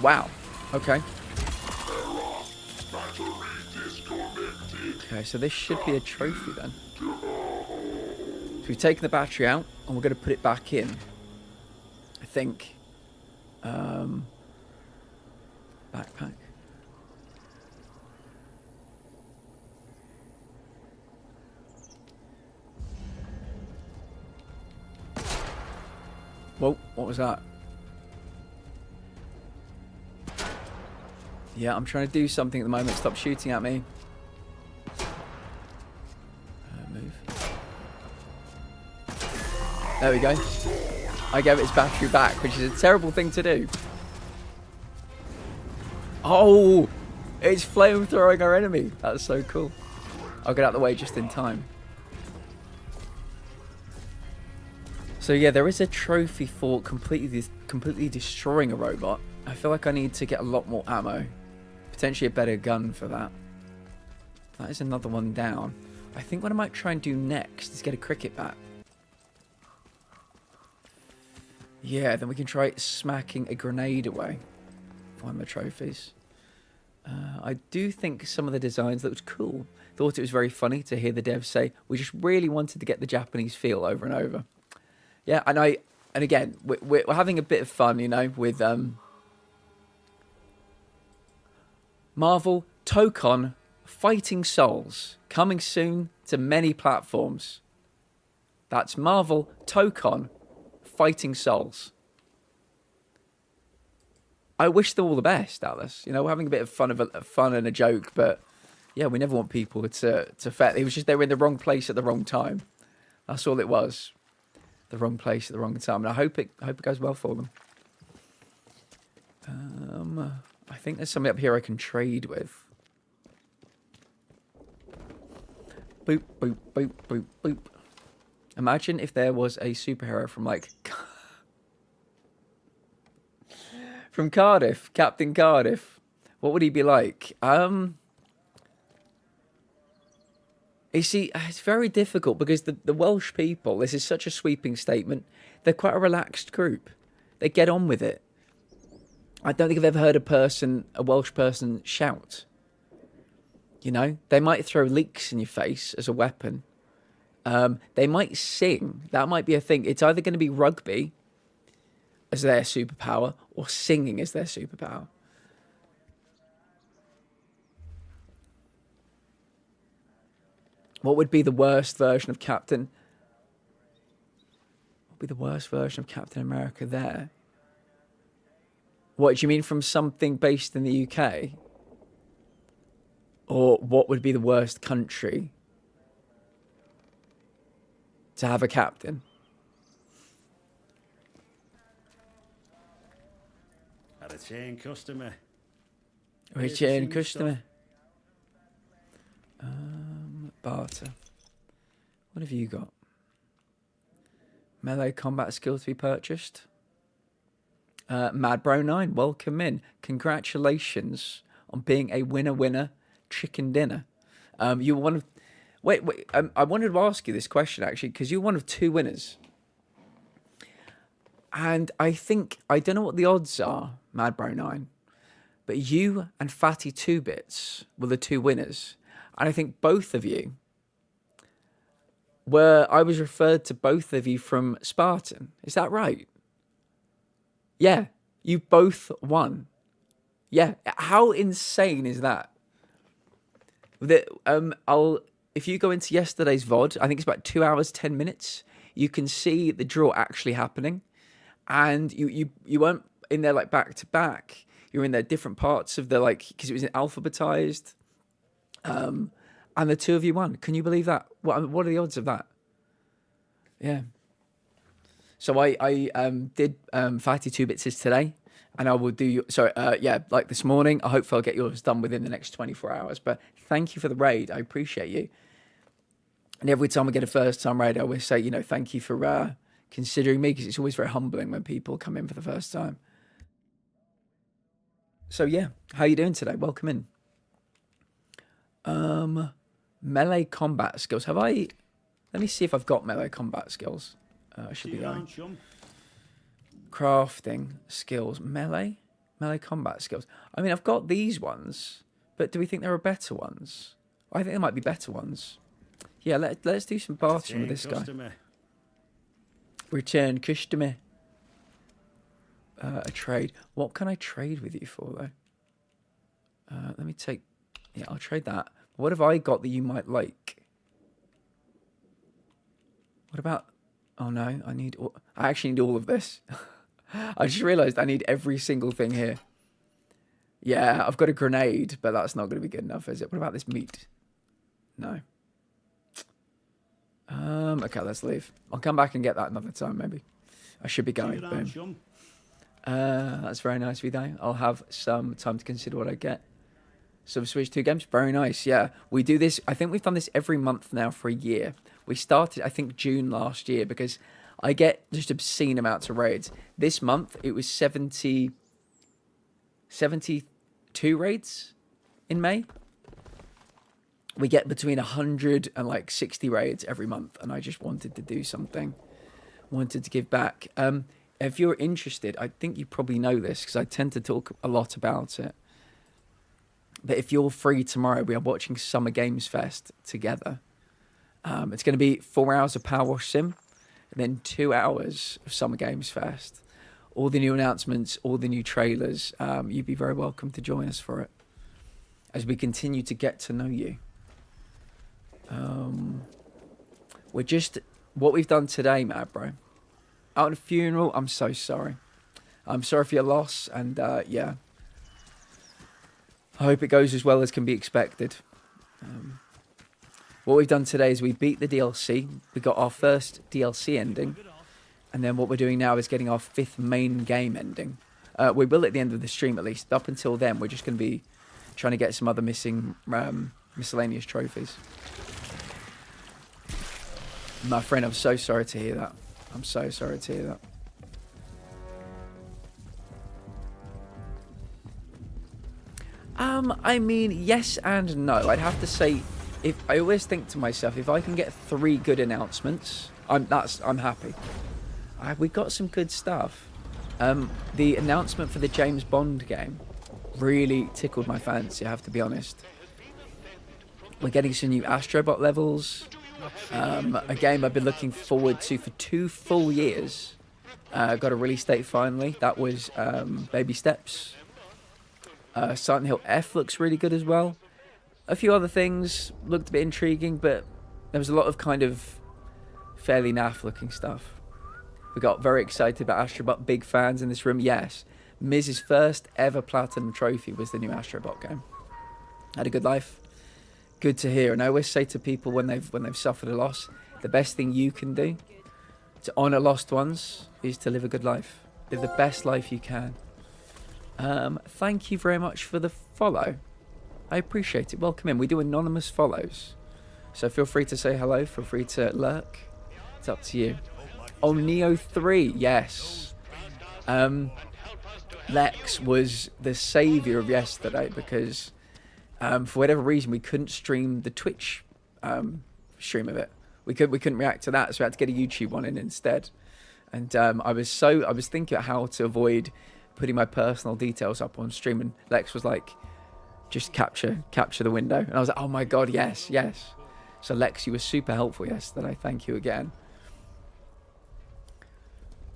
Wow. Okay. Okay, so this should be a trophy then. So we've taken the battery out and we're going to put it back in. I think. Backpack. Whoa, what was that? Yeah, I'm trying to do something at the moment. Stop shooting at me. Move. There we go. I gave it its battery back, which is a terrible thing to do. Oh! It's flamethrowing our enemy. That's so cool. I'll get out of the way just in time. So yeah, there is a trophy for completely destroying a robot. I feel like I need to get a lot more ammo. Potentially a better gun for that. That is another one down. I think what I might try and do next is get a cricket bat. Yeah, then we can try smacking a grenade away. Find the trophies. I do think some of the designs looked cool. Thought it was very funny to hear the devs say, we just really wanted to get the Japanese feel over and over. Yeah, and again, we're having a bit of fun, you know, with Marvel Tokon Fighting Souls, coming soon to many platforms. That's Marvel Tokon Fighting Souls. I wish them all the best, Alice. You know, we're having a bit of fun and a joke, but yeah, we never want people to fail. It was just they were in the wrong place at the wrong time. That's all it was. The wrong place at the wrong time. And I hope it goes well for them. I think there's somebody up here I can trade with. Boop, boop, boop, boop, boop. Imagine if there was a superhero from like from Cardiff, Captain Cardiff. What would he be like? You see, it's very difficult because the Welsh people, this is such a sweeping statement, they're quite a relaxed group. They get on with it. I don't think I've ever heard a Welsh person shout. You know, they might throw leeks in your face as a weapon. They might sing. That might be a thing. It's either going to be rugby as their superpower or singing as their superpower. What would be the worst version of Captain? What would be the worst version of Captain America there? What do you mean from something based in the UK? Or what would be the worst country to have a captain? Return customer. Return customer. Barter. What have you got? Melee combat skill to be purchased. Madbro9, welcome in. Congratulations on being a winner chicken dinner. You were one of... Wait, I wanted to ask you this question, actually, because you're one of 2 winners. And I think... I don't know what the odds are, Madbro9, but you and Fatty 2bits were the 2 winners. And I think both of you were... I was referred to both of you from Spartan. Is that right? Yeah, you both won. Yeah, how insane is that? If you go into yesterday's VOD, I think it's about 2 hours, 10 minutes, you can see the draw actually happening. And you weren't in there like back to back. You're in there different parts of the because it was alphabetized. And the 2 of you won. Can you believe that? What are the odds of that? Yeah. So I did Fatty 2bits today, and I will do like this morning. I hope I'll get yours done within the next 24 hours. But thank you for the raid. I appreciate you. And every time I get a first time raid, I always say, thank you for considering me, because it's always very humbling when people come in for the first time. So yeah, how you doing today? Welcome in. Melee combat skills. Have I? Let me see if I've got melee combat skills. I should be going. Crafting skills. Melee combat skills. I mean, I've got these ones, but do we think there are better ones? I think there might be better ones. Yeah, let's do some bartering with this guy. Return customer. A trade. What can I trade with you for, though? Let me take... Yeah, I'll trade that. What have I got that you might like? What about... Oh, no. I actually need all of this. I just realised I need every single thing here. Yeah, I've got a grenade, but that's not going to be good enough, is it? What about this meat? No. Okay, let's leave. I'll come back and get that another time, maybe. I should be going. Boom. That's very nice of you, though. I'll have some time to consider what I get. So we've switched 2 games. Very nice, yeah. We do this. I think we've done this every month now for a year. We started, I think, June last year, because I get just obscene amounts of raids. This month, it was 72 raids in May. We get between 100 and 60 raids every month, and I just wanted to do something. Wanted to give back. If you're interested, I think you probably know this, because I tend to talk a lot about it. But if you're free tomorrow, we are watching Summer Games Fest together. It's going to be 4 hours of Power Wash Sim, and then 2 hours of Summer Games Fest. All the new announcements, all the new trailers. You'd be very welcome to join us for it, as we continue to get to know you. What we've done today, Mad Bro. Out at a funeral, I'm so sorry. I'm sorry for your loss, and yeah. I hope it goes as well as can be expected. What we've done today is we beat the DLC. We got our first DLC ending. And then what we're doing now is getting our 5th main game ending. We will at the end of the stream, at least. Up until then, we're just going to be trying to get some other missing miscellaneous trophies. My friend, I'm so sorry to hear that. I'm so sorry to hear that. I mean, yes and no. I'd have to say, I always think to myself, if I can get 3 good announcements, I'm happy. We got some good stuff. The announcement for the James Bond game really tickled my fancy, I have to be honest. We're getting some new Astrobot levels. A game I've been looking forward to for 2 full years. Got a release date finally. That was Baby Steps. Silent Hill F looks really good as well. A few other things looked a bit intriguing, but there was a lot of kind of fairly naff looking stuff. We got very excited about Astrobot. Big fans in this room. Yes, Miz's first ever platinum trophy was the new Astrobot game. Had a good life. Good to hear. And I always say to people when they've suffered a loss, the best thing you can do to honour lost ones is to live a good life. Live the best life you can. Thank you very much for the follow. I appreciate it. Welcome in. We do anonymous follows. So feel free to say hello. Feel free to lurk. It's up to you. Oh, Neo 3. Yes. Lex was the saviour of yesterday because for whatever reason we couldn't stream the Twitch stream of it. We couldn't react to that, so we had to get a YouTube one in instead. And I was thinking about how to avoid putting my personal details up on stream, and Lex was like, just capture the window. And I was like, oh my god, yes. So Lex, you were super helpful yesterday. Thank you again.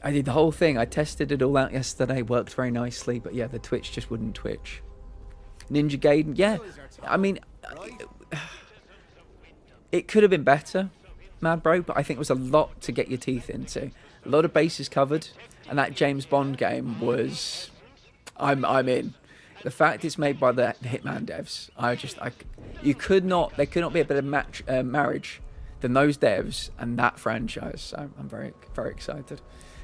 I did the whole thing. I tested it all out yesterday. Worked very nicely. But yeah, the Twitch just wouldn't twitch. Ninja Gaiden, yeah. I mean, it could have been better, Mad Bro. But I think it was a lot to get your teeth into. A lot of bases covered. And that James Bond game was... I'm in. The fact it's made by the Hitman devs, there could not be a better marriage than those devs and that franchise. So I'm very, very excited.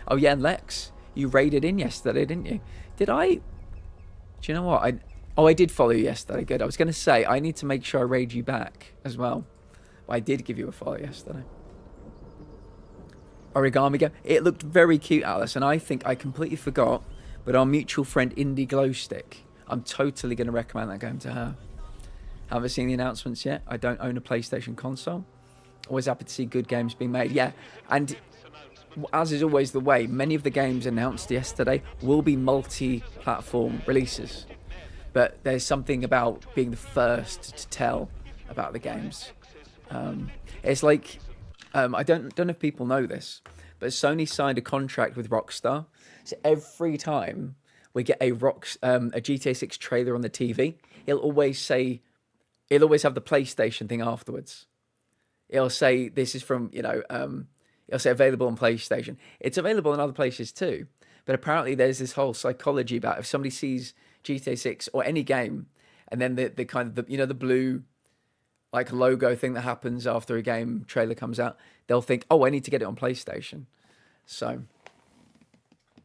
Oh yeah, and Lex, you raided in yesterday, didn't you? Did I? Do you know what? I did follow you yesterday. Good. I was going to say I need to make sure I raid you back as well. But I did give you a follow yesterday. Origami Game. It looked very cute, Alice, and I think I completely forgot. But our mutual friend Indie Glowstick, I'm totally going to recommend that game to her. Haven't seen the announcements yet. I don't own a PlayStation console. Always happy to see good games being made. Yeah, and as is always the way, many of the games announced yesterday will be multi-platform releases. But there's something about being the first to tell about the games. It's like, I don't know if people know this, but Sony signed a contract with Rockstar. So every time we get a GTA 6 trailer on the TV, it'll always have the PlayStation thing afterwards. It'll say this is from, it'll say available on PlayStation. It's available in other places too. But apparently there's this whole psychology about if somebody sees GTA 6 or any game, and then the kind of the blue like logo thing that happens after a game trailer comes out, they'll think, oh, I need to get it on PlayStation. So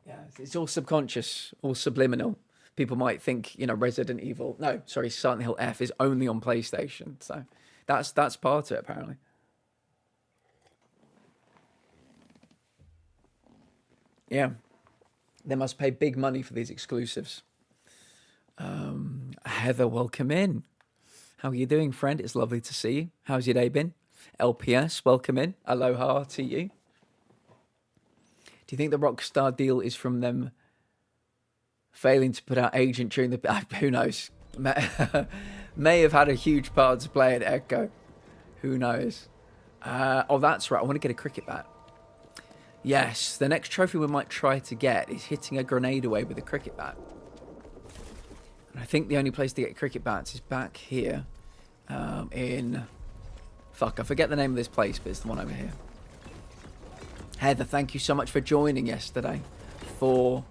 yeah, it's all subconscious, all subliminal. People might think, Silent Hill F is only on PlayStation. So that's part of it, apparently. Yeah, they must pay big money for these exclusives. Heather, welcome in. How are you doing, friend? It's lovely to see you. How's your day been? LPS, welcome in. Aloha to you. Do you think the Rockstar deal is from them failing to put out Agent during the... Who knows? May have had a huge part to play at Echo. Who knows? Oh, that's right. I want to get a cricket bat. Yes, the next trophy we might try to get is hitting a grenade away with a cricket bat. And I think the only place to get cricket bats is back here in... Fuck, I forget the name of this place, but it's the one over here. Heather, thank you so much for joining yesterday for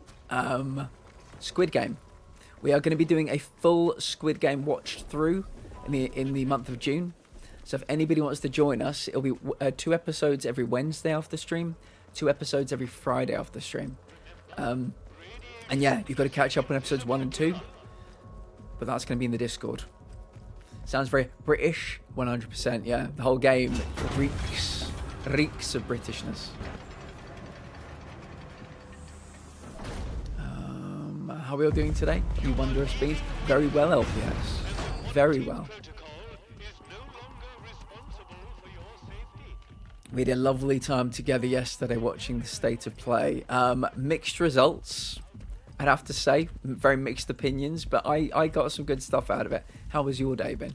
Squid Game. We are going to be doing a full Squid Game watch through in the month of June. So if anybody wants to join us, it'll be 2 episodes every Wednesday after stream, 2 episodes every Friday after stream. And yeah, you've got to catch up on episodes 1 and 2. But that's going to be in the Discord. Sounds very British, 100%. Yeah, the whole game reeks of Britishness. How are we all doing today? You wonder of speed? Very well, LPS. Very well. We had a lovely time together yesterday watching the state of play. Mixed results, I'd have to say. Very mixed opinions, but I got some good stuff out of it. How was your day been?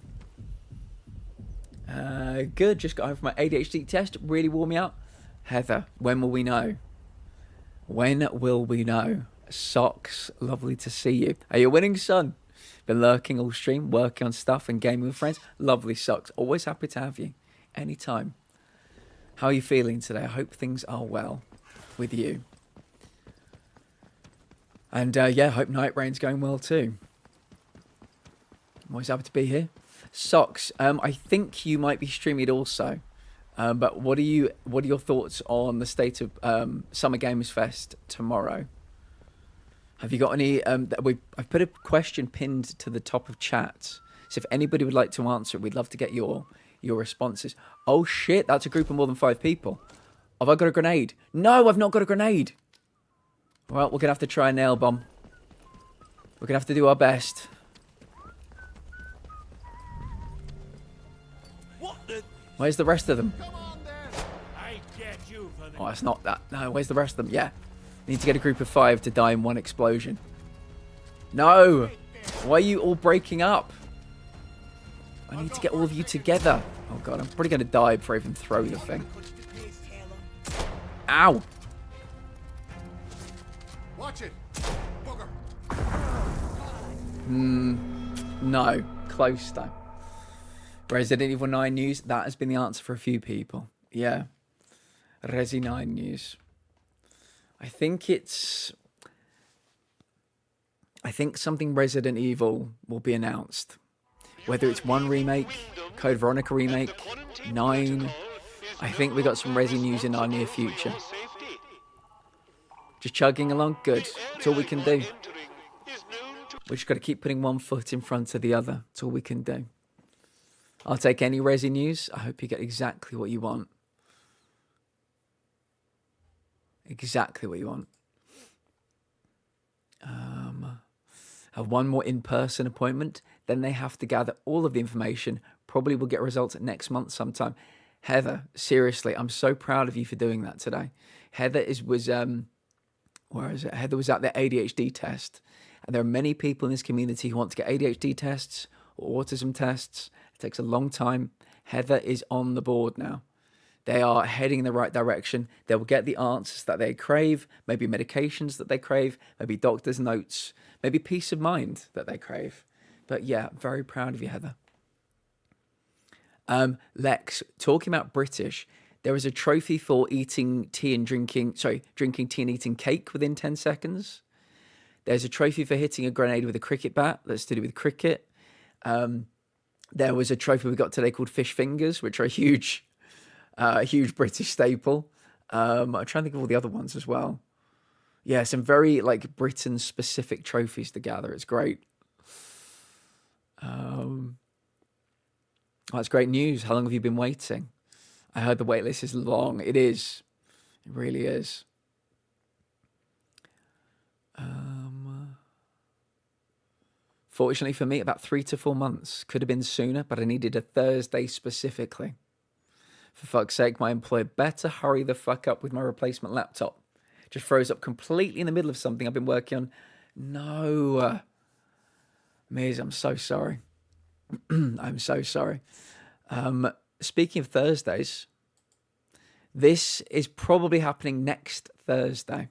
Good, just got home from my ADHD test. Really wore me out. Heather, when will we know? When will we know? Socks, lovely to see you. Are you winning, son? Been lurking all stream, working on stuff and gaming with friends. Lovely Socks. Always happy to have you. Anytime. How are you feeling today? I hope things are well with you. And yeah, hope Night Rain's going well too. I'm always happy to be here. Socks, I think you might be streaming it also. But what are your thoughts on the state of Summer Games Fest tomorrow? Have you got any? I've put a question pinned to the top of chat. So if anybody would like to answer it, we'd love to get your responses. Oh shit, that's a group of more than 5 people. Have I got a grenade? No, I've not got a grenade. Well, we're gonna have to try a nail bomb. We're gonna have to do our best. What the? Where's the rest of them? I get you for the... Oh, it's not that. No, where's the rest of them? Yeah. Need to get a group of 5 to die in one explosion. No! Why are you all breaking up? I need to get all of you together. Oh god, I'm probably going to die before I even throw the thing. Ow! Watch it. Booger. No. Close though. Resident Evil 9 news. That has been the answer for a few people. Yeah. Resi 9 news. I think something Resident Evil will be announced. Whether it's 1 remake, Code Veronica remake, 9. I think we got some Resi news in our near future. Just chugging along, good. That's all we can do. We just got to keep putting one foot in front of the other. That's all we can do. I'll take any Resi news. I hope you get exactly what you want. Exactly what you want. Have one more in-person appointment. Then they have to gather all of the information. Probably will get results next month sometime. Heather, seriously, I'm so proud of you for doing that today. Heather was where is it? Heather was at the ADHD test. And there are many people in this community who want to get ADHD tests or autism tests. It takes a long time. Heather is on the board now. They are heading in the right direction. They will get the answers that they crave, maybe medications that they crave, maybe doctor's notes, maybe peace of mind that they crave. But yeah, very proud of you, Heather. Lex, talking about British, there is a trophy for drinking tea and eating cake within 10 seconds. There's a trophy for hitting a grenade with a cricket bat. That's to do with cricket. There was a trophy we got today called fish fingers, which are a huge British staple. I'm trying to think of all the other ones as well. Yeah, some very Britain-specific trophies to gather. It's great. That's great news. How long have you been waiting? I heard the wait list is long. It is. It really is. Fortunately for me, about 3 to 4 months. Could have been sooner, but I needed a Thursday specifically. For fuck's sake, my employer better hurry the fuck up with my replacement laptop. Just froze up completely in the middle of something I've been working on. No. Miz, I'm so sorry. I'm so sorry. Speaking of Thursdays, this is probably happening next Thursday.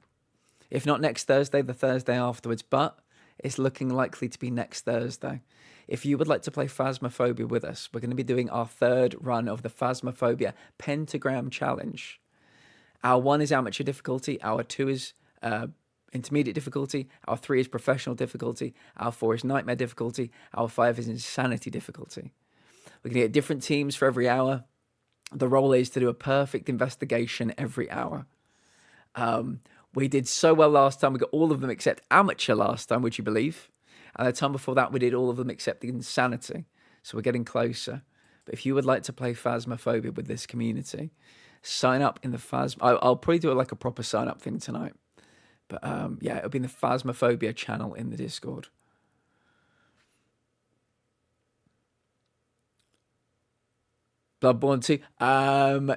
If not next Thursday, the Thursday afterwards. But it's looking likely to be next Thursday. If you would like to play Phasmophobia with us, we're going to be doing our 3rd run of the Phasmophobia Pentagram Challenge. Our 1 is amateur difficulty. Our 2 is intermediate difficulty. Our 3 is professional difficulty. Our 4 is nightmare difficulty. Our 5 is insanity difficulty. We're going to get different teams for every hour. The role is to do a perfect investigation every hour. We did so well last time. We got all of them except amateur last time, would you believe? And the time before that, we did all of them except the insanity. So we're getting closer. But if you would like to play Phasmophobia with this community, sign up in the I'll probably do it like a proper sign-up thing tonight. But yeah, it'll be in the Phasmophobia channel in the Discord. Bloodborne 2.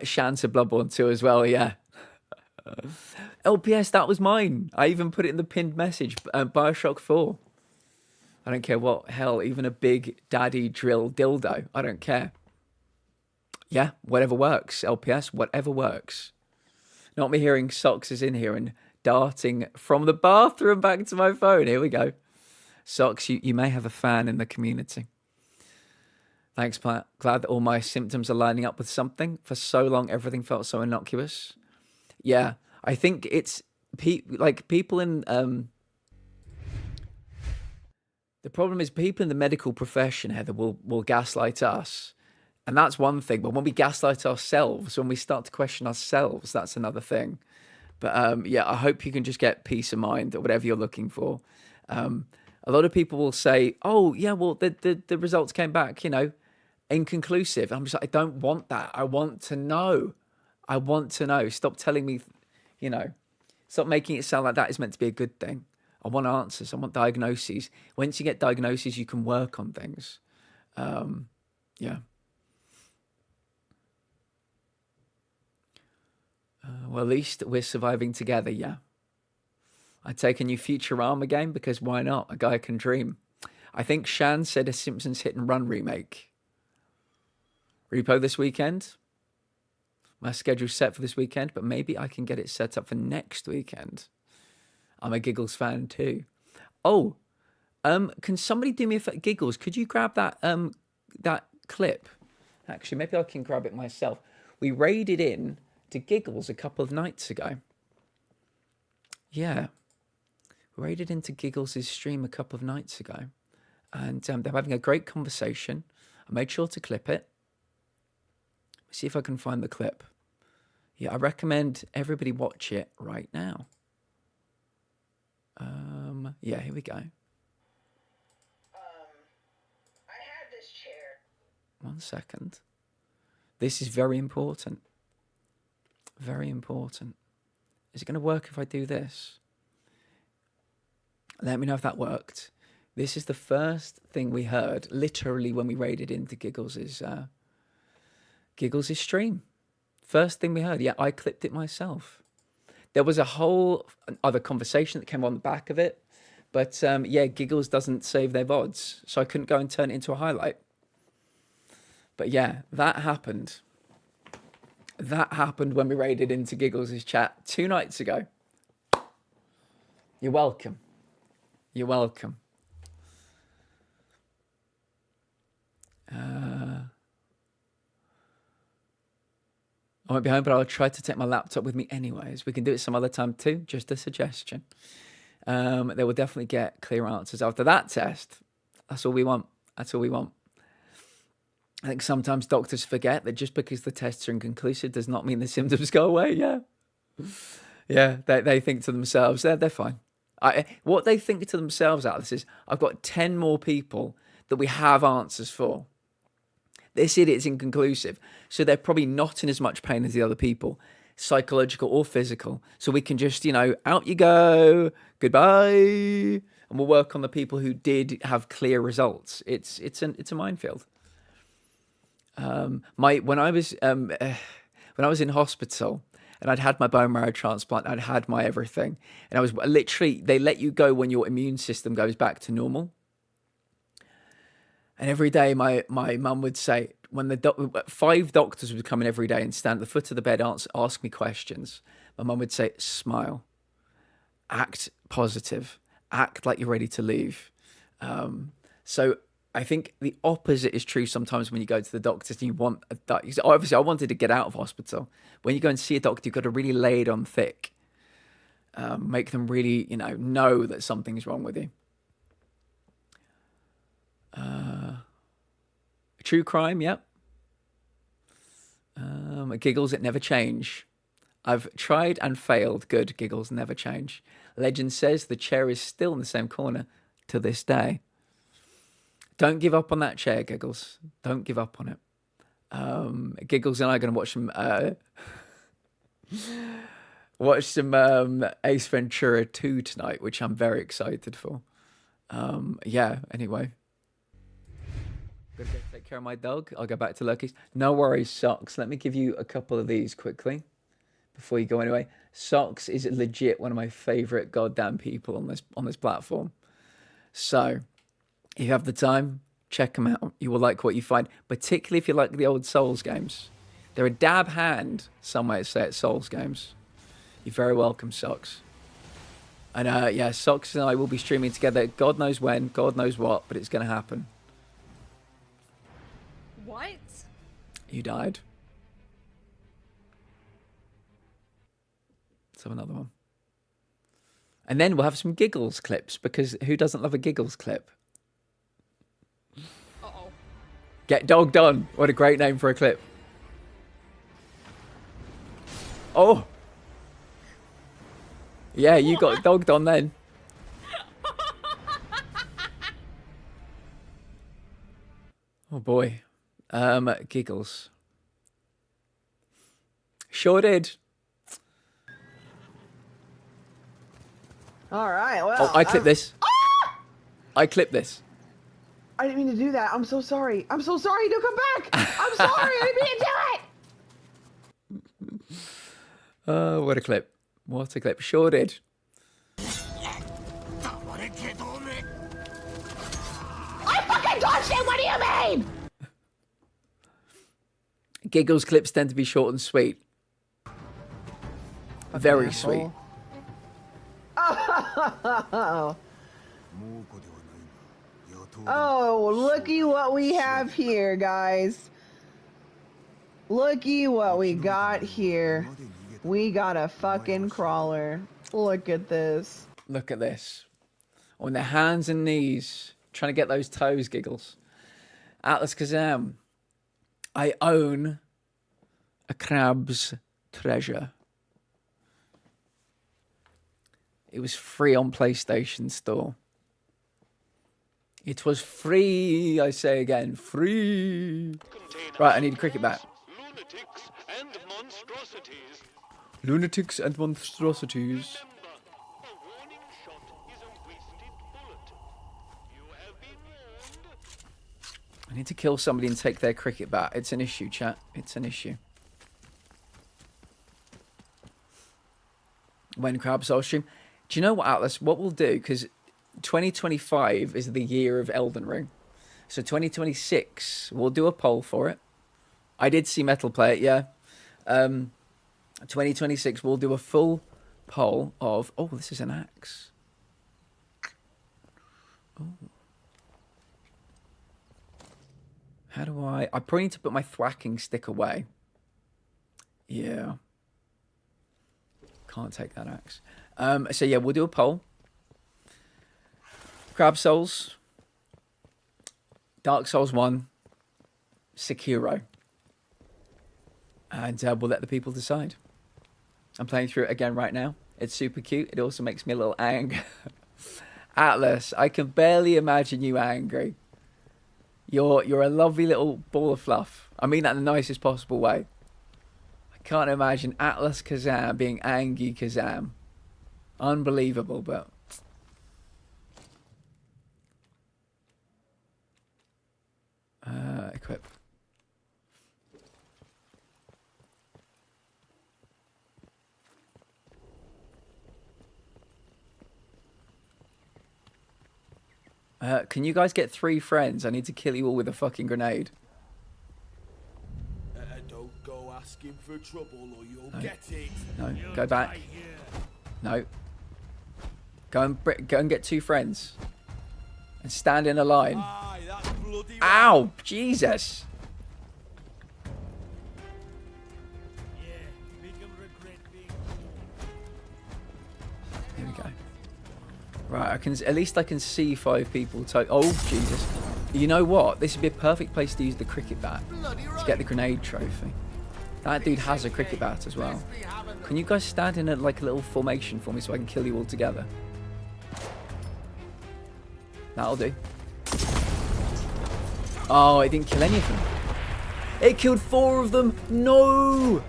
Shanta Bloodborne 2 as well, yeah. LPS, that was mine. I even put it in the pinned message. Bioshock 4. I don't care what. Hell, even a big daddy drill dildo. I don't care. Yeah, whatever works. LPS, whatever works. Not me hearing Socks is in here and darting from the bathroom back to my phone. Here we go. Socks, you may have a fan in the community. Thanks, Pat. Glad that all my symptoms are lining up with something. For so long, everything felt so innocuous. Yeah, I think it's people in... The problem is people in the medical profession, Heather, will gaslight us. And that's one thing. But when we gaslight ourselves, when we start to question ourselves, that's another thing. But yeah, I hope you can just get peace of mind or whatever you're looking for. A lot of people will say, "Oh, yeah, well, the results came back, you know, inconclusive." I'm just like, I don't want that. I want to know. I want to know. Stop telling me, you know, stop making it sound like that is meant to be a good thing. I want answers. I want diagnoses. Once you get diagnoses, you can work on things. Yeah. Well, at least we're surviving together, yeah. I'd take a new Futurama game because why not? A guy can dream. I think Shan said a Simpsons Hit and Run remake. Repo this weekend. My schedule's set for this weekend, but maybe I can get it set up for next weekend. I'm a Giggles fan too. Oh, can somebody do me a favor? Giggles, could you grab that that clip? Actually, maybe I can grab it myself. We raided in to Giggles a couple of nights ago. Yeah. We raided into Giggles' stream a couple of nights ago. And they're having a great conversation. I made sure to clip it. See if I can find the clip. Yeah, I recommend everybody watch it right now. Yeah, here we go. I had this chair. 1 second. This is very important. Very important. Is it going to work if I do this? Let me know if that worked. This is the first thing we heard, literally when we raided into Giggles's stream. First thing we heard. Yeah, I clipped it myself. There was a whole other conversation that came on the back of it. But yeah, Giggles doesn't save their VODs. So I couldn't go and turn it into a highlight. But yeah, that happened. That happened when we raided into Giggles's chat 2 nights ago. You're welcome. You're welcome. I won't be home, but I'll try to take my laptop with me anyways. We can do it some other time too. Just a suggestion. They will definitely get clear answers after that test. That's all we want. That's all we want. I think sometimes doctors forget that just because the tests are inconclusive does not mean the symptoms go away. Yeah. Yeah, they think to themselves, they're fine. What they think to themselves out of this is, I've got 10 more people that we have answers for. This idiot's inconclusive. So they're probably not in as much pain as the other people, psychological or physical. So we can just, you know, out you go, goodbye. And we'll work on the people who did have clear results. It's a minefield. When I was in hospital and I'd had my bone marrow transplant, I'd had my everything, and I was literally, they let you go when your immune system goes back to normal. And every day my mum would say, when 5 doctors would come in every day and stand at the foot of the bed, ask me questions. My mum would say, smile, act positive, act like you're ready to leave. So I think the opposite is true sometimes when you go to the doctors and you want a doctor. Obviously, I wanted to get out of hospital. When you go and see a doctor, you've got to really lay it on thick. Make them really, know that something's wrong with you. True crime, yep. Giggles, it never change. I've tried and failed. Good, Giggles never change. Legend says the chair is still in the same corner to this day. Don't give up on that chair, Giggles. Don't give up on it. Giggles and I are going to watch some Ace Ventura 2 tonight, which I'm very excited for. Yeah, anyway. Gotta go take care of my dog. I'll go back to Loki's. No worries, Socks. Let me give you a couple of these quickly before you go anyway. Socks is legit one of my favorite goddamn people on this platform. So, if you have the time, check them out. You will like what you find, particularly if you like the old Souls games. They're a dab hand, some might say, at Souls games. You're very welcome, Socks. And yeah, Socks and I will be streaming together. God knows when, God knows what, but it's going to happen. What? You died. Let's have another one. And then we'll have some Giggles clips, because who doesn't love a Giggles clip? Uh-oh. Get dogged on. What a great name for a clip. Oh. Yeah, you got dogged on then. Oh boy. Giggles. Sure did. All right. Well. Oh, I clipped this. I clipped this. I didn't mean to do that. I'm so sorry. I'm so sorry. Don't come back. I'm sorry. I didn't mean to do it. Oh, what a clip. What a clip. Sure did. I fucking touched it. What do you mean? Giggles clips tend to be short and sweet. Very sweet. Oh. Oh, looky what we have here, guys. Looky what we got here. We got a fucking crawler. Look at this. Look at this. On their hands and knees, trying to get those toes, Giggles. Atlas Kazam. I own a crab's treasure. It was free on PlayStation Store. It was free, I say again, free. Right, I need a cricket bat. Lunatics and monstrosities. I need to kill somebody and take their cricket bat. It's an issue, chat. It's an issue. When Crabsoul stream. Do you know what, Atlas? What we'll do, because 2025 is the year of Elden Ring. So 2026, we'll do a poll for it. I did see Metal play it, yeah. 2026, we'll do a full poll of... Oh, this is an axe. Oh. How do I probably need to put my thwacking stick away. Yeah. Can't take that axe. So yeah, we'll do a poll. Crab Souls, Dark Souls 1, Sekiro. And we'll let the people decide. I'm playing through it again right now. It's super cute. It also makes me a little angry. Atlas, I can barely imagine you angry. You're a lovely little ball of fluff. I mean that in the nicest possible way. I can't imagine Atlas Kazam being angry Kazam. Unbelievable, but... equip. Can you guys get 3 friends? I need to kill you all with a fucking grenade. Don't go asking for trouble or you'll get it. No, go back. No. Go and get 2 friends. And stand in a line. Aye, that's bloody Ow! Jesus! Here we go. Right, at least I can see 5 people. Oh, Jesus. You know what? This would be a perfect place to use the cricket bat. To get the grenade trophy. That dude has a cricket bat as well. Can you guys stand in a little formation for me so I can kill you all together? That'll do. Oh, it didn't kill any of them. It killed 4 of them. No!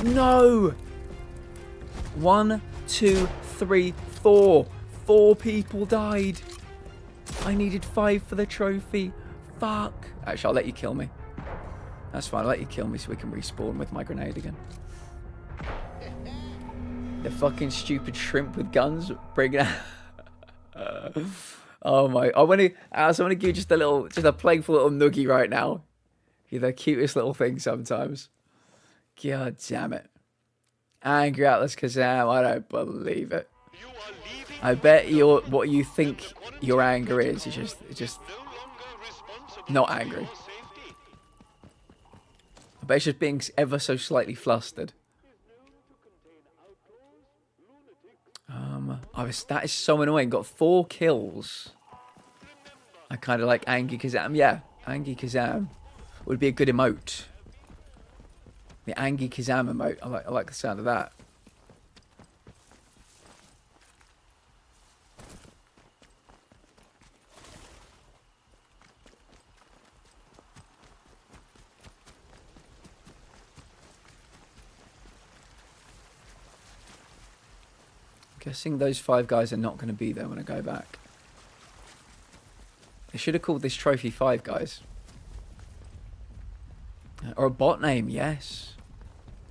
No! 1, 2, 3, 4. 4 people died. I needed 5 for the trophy. Fuck. Actually, I'll let you kill me. That's fine. I'll let you kill me so we can respawn with my grenade again. The fucking stupid shrimp with guns. Bring it out. Oh my. I want to give you just a playful little noogie right now. You're the cutest little thing sometimes. God damn it. Angry Atlas Kazam. I don't believe it. I bet what you think your anger is just not angry. I bet it's just being ever so slightly flustered. That is so annoying. Got 4 kills. I kind of like Angie Kazam. Yeah, Angie Kazam would be a good emote. The Angie Kazam emote. I like the sound of that. Guessing those 5 guys are not going to be there when I go back. They should have called this trophy 5 guys. Or a bot name, yes.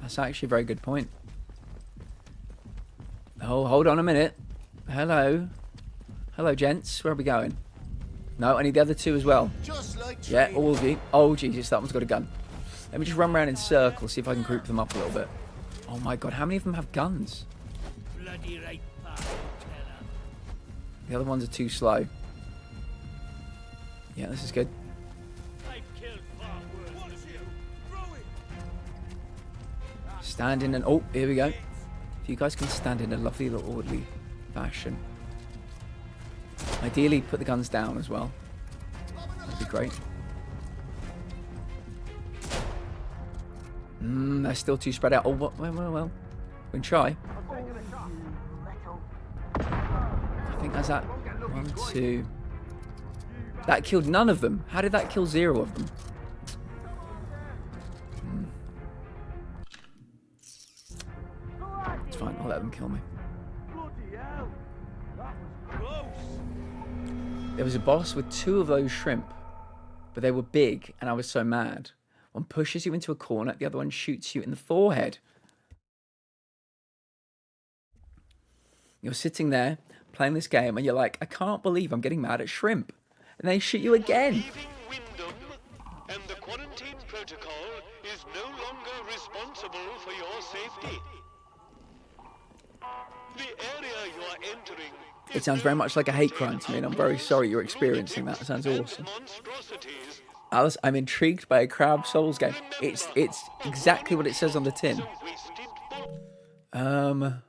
That's actually a very good point. Oh, hold on a minute. Hello. Hello, gents. Where are we going? No, I need the other 2 as well. Yeah, all of you. Oh, Jesus, that one's got a gun. Let me just run around in circles, see if I can group them up a little bit. Oh my god, how many of them have guns? Bloody right back, fella. The other ones are too slow. Yeah, this is good. I've killed far worse than you. Throw it. Stand in and... Oh, here we go. If you guys can stand in a lovely little orderly fashion. Ideally, put the guns down as well. That'd be great. They're still too spread out. Oh, well. We can try. I think that's that. 1, 2. That killed none of them. How did that kill 0 of them? It's fine. I'll let them kill me. There was a boss with 2 of those shrimp, but they were big, and I was so mad. One pushes you into a corner, the other one shoots you in the forehead. You're sitting there playing this game, and you're like, I can't believe I'm getting mad at shrimp. And they shoot you again. And the quarantine protocol is no longer responsible for your safety. The area you are entering. It sounds very much like a hate crime to me, and I'm very sorry you're experiencing that. It sounds awesome. Alice, I'm intrigued by a Crab Souls game. It's exactly what it says on the tin. I'm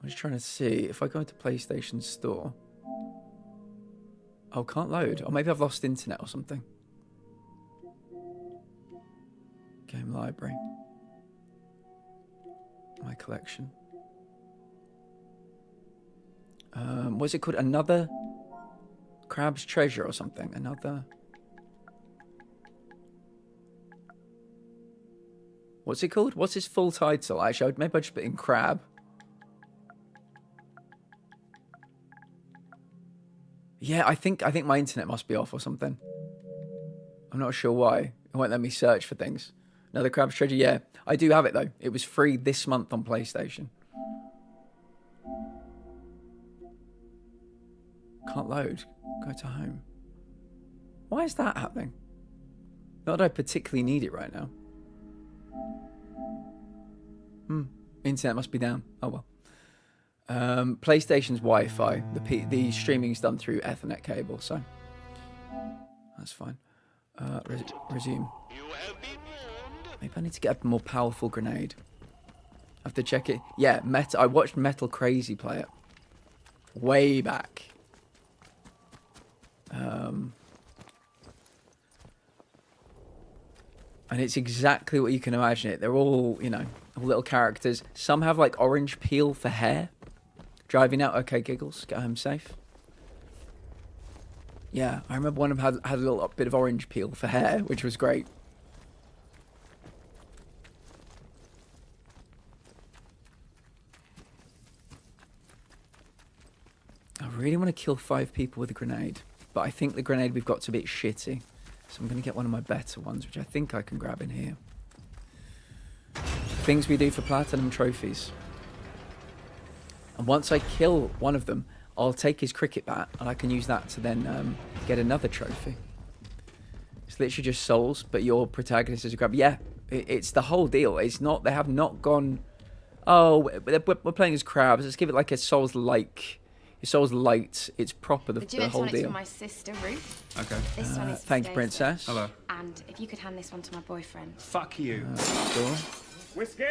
just trying to see if I go into PlayStation Store. Oh, can't load. Or maybe I've lost internet or something. Game library. My collection. What's it called? Another Crab's Treasure or something. Another... What's it called? What's his full title? Actually, maybe I'll just put in Crab. Yeah, I think my internet must be off or something. I'm not sure why. It won't let me search for things. Another Crab's Treasure, yeah. I do have it, though. It was free this month on PlayStation. Can't load. Go to home. Why is that happening? Not that I particularly need it right now. Internet must be down. Oh well. PlayStation's Wi-Fi. The streaming's done through Ethernet cable, so that's fine. Resume. Maybe I need to get a more powerful grenade. I have to check it. Yeah, I watched Metal Crazy play it way back. And it's exactly what you can imagine it. They're all, you know, little characters. Some have like orange peel for hair. Driving out, okay, giggles, get home safe. Yeah, I remember one of them had a little bit of orange peel for hair, which was great. I really want to kill 5 people with a grenade, but I think the grenade we've got's a bit shitty. So I'm going to get one of my better ones, which I think I can grab in here. Things we do for platinum trophies. And once I kill one of them, I'll take his cricket bat, and I can use that to then get another trophy. It's literally just souls, but your protagonist is a grab. Yeah, it's the whole deal. It's not, they have not gone, oh, we're playing as crabs. Let's give it like a souls-like. Souls light. It's proper, the whole deal. For my sister Ruth. Okay. This one is thank you, Princess. Hello. And if you could hand this one to my boyfriend. Fuck you. Sure. Whiskey.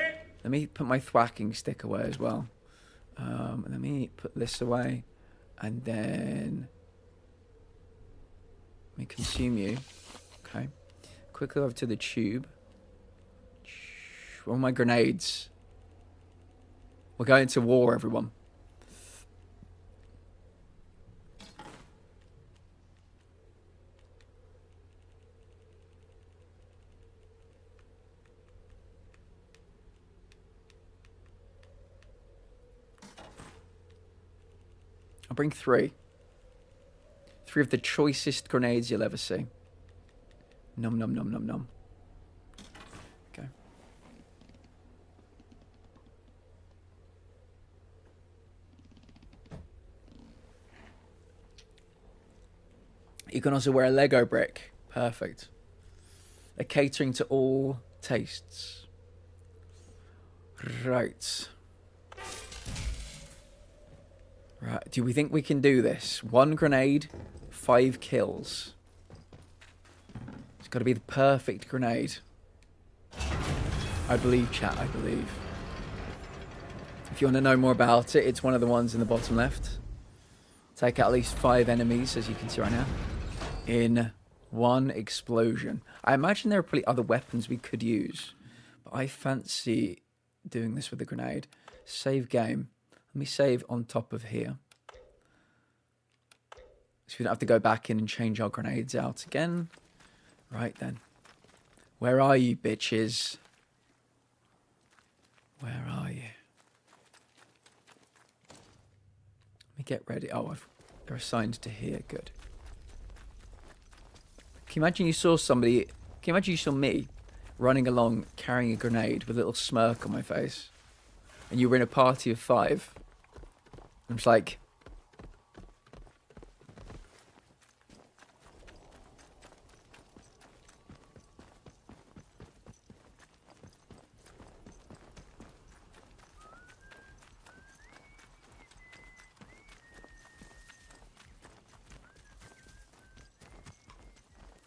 Let me put my thwacking stick away as well. Let me put this away, and then let me consume you. Okay. Quickly over to the tube. All my grenades. We're going to war, everyone. I'll bring 3. 3 of the choicest grenades you'll ever see. Nom nom nom nom nom. Okay. You can also wear a Lego brick. Perfect. They're catering to all tastes. Right. Right. Do we think we can do this? 1 grenade, 5 kills. It's got to be the perfect grenade. I believe, chat. I believe. If you want to know more about it, it's one of the ones in the bottom left. Take out at least 5 enemies, as you can see right now, in 1 explosion. I imagine there are probably other weapons we could use, but I fancy doing this with a grenade. Save game. Let me save on top of here, so we don't have to go back in and change our grenades out again. Right then. Where are you, bitches? Where are you? Let me get ready. Oh, they're assigned to here. Good. Can you imagine you saw somebody... Can you imagine you saw me running along carrying a grenade with a little smirk on my face? And you were in a party of 5. I'm just like...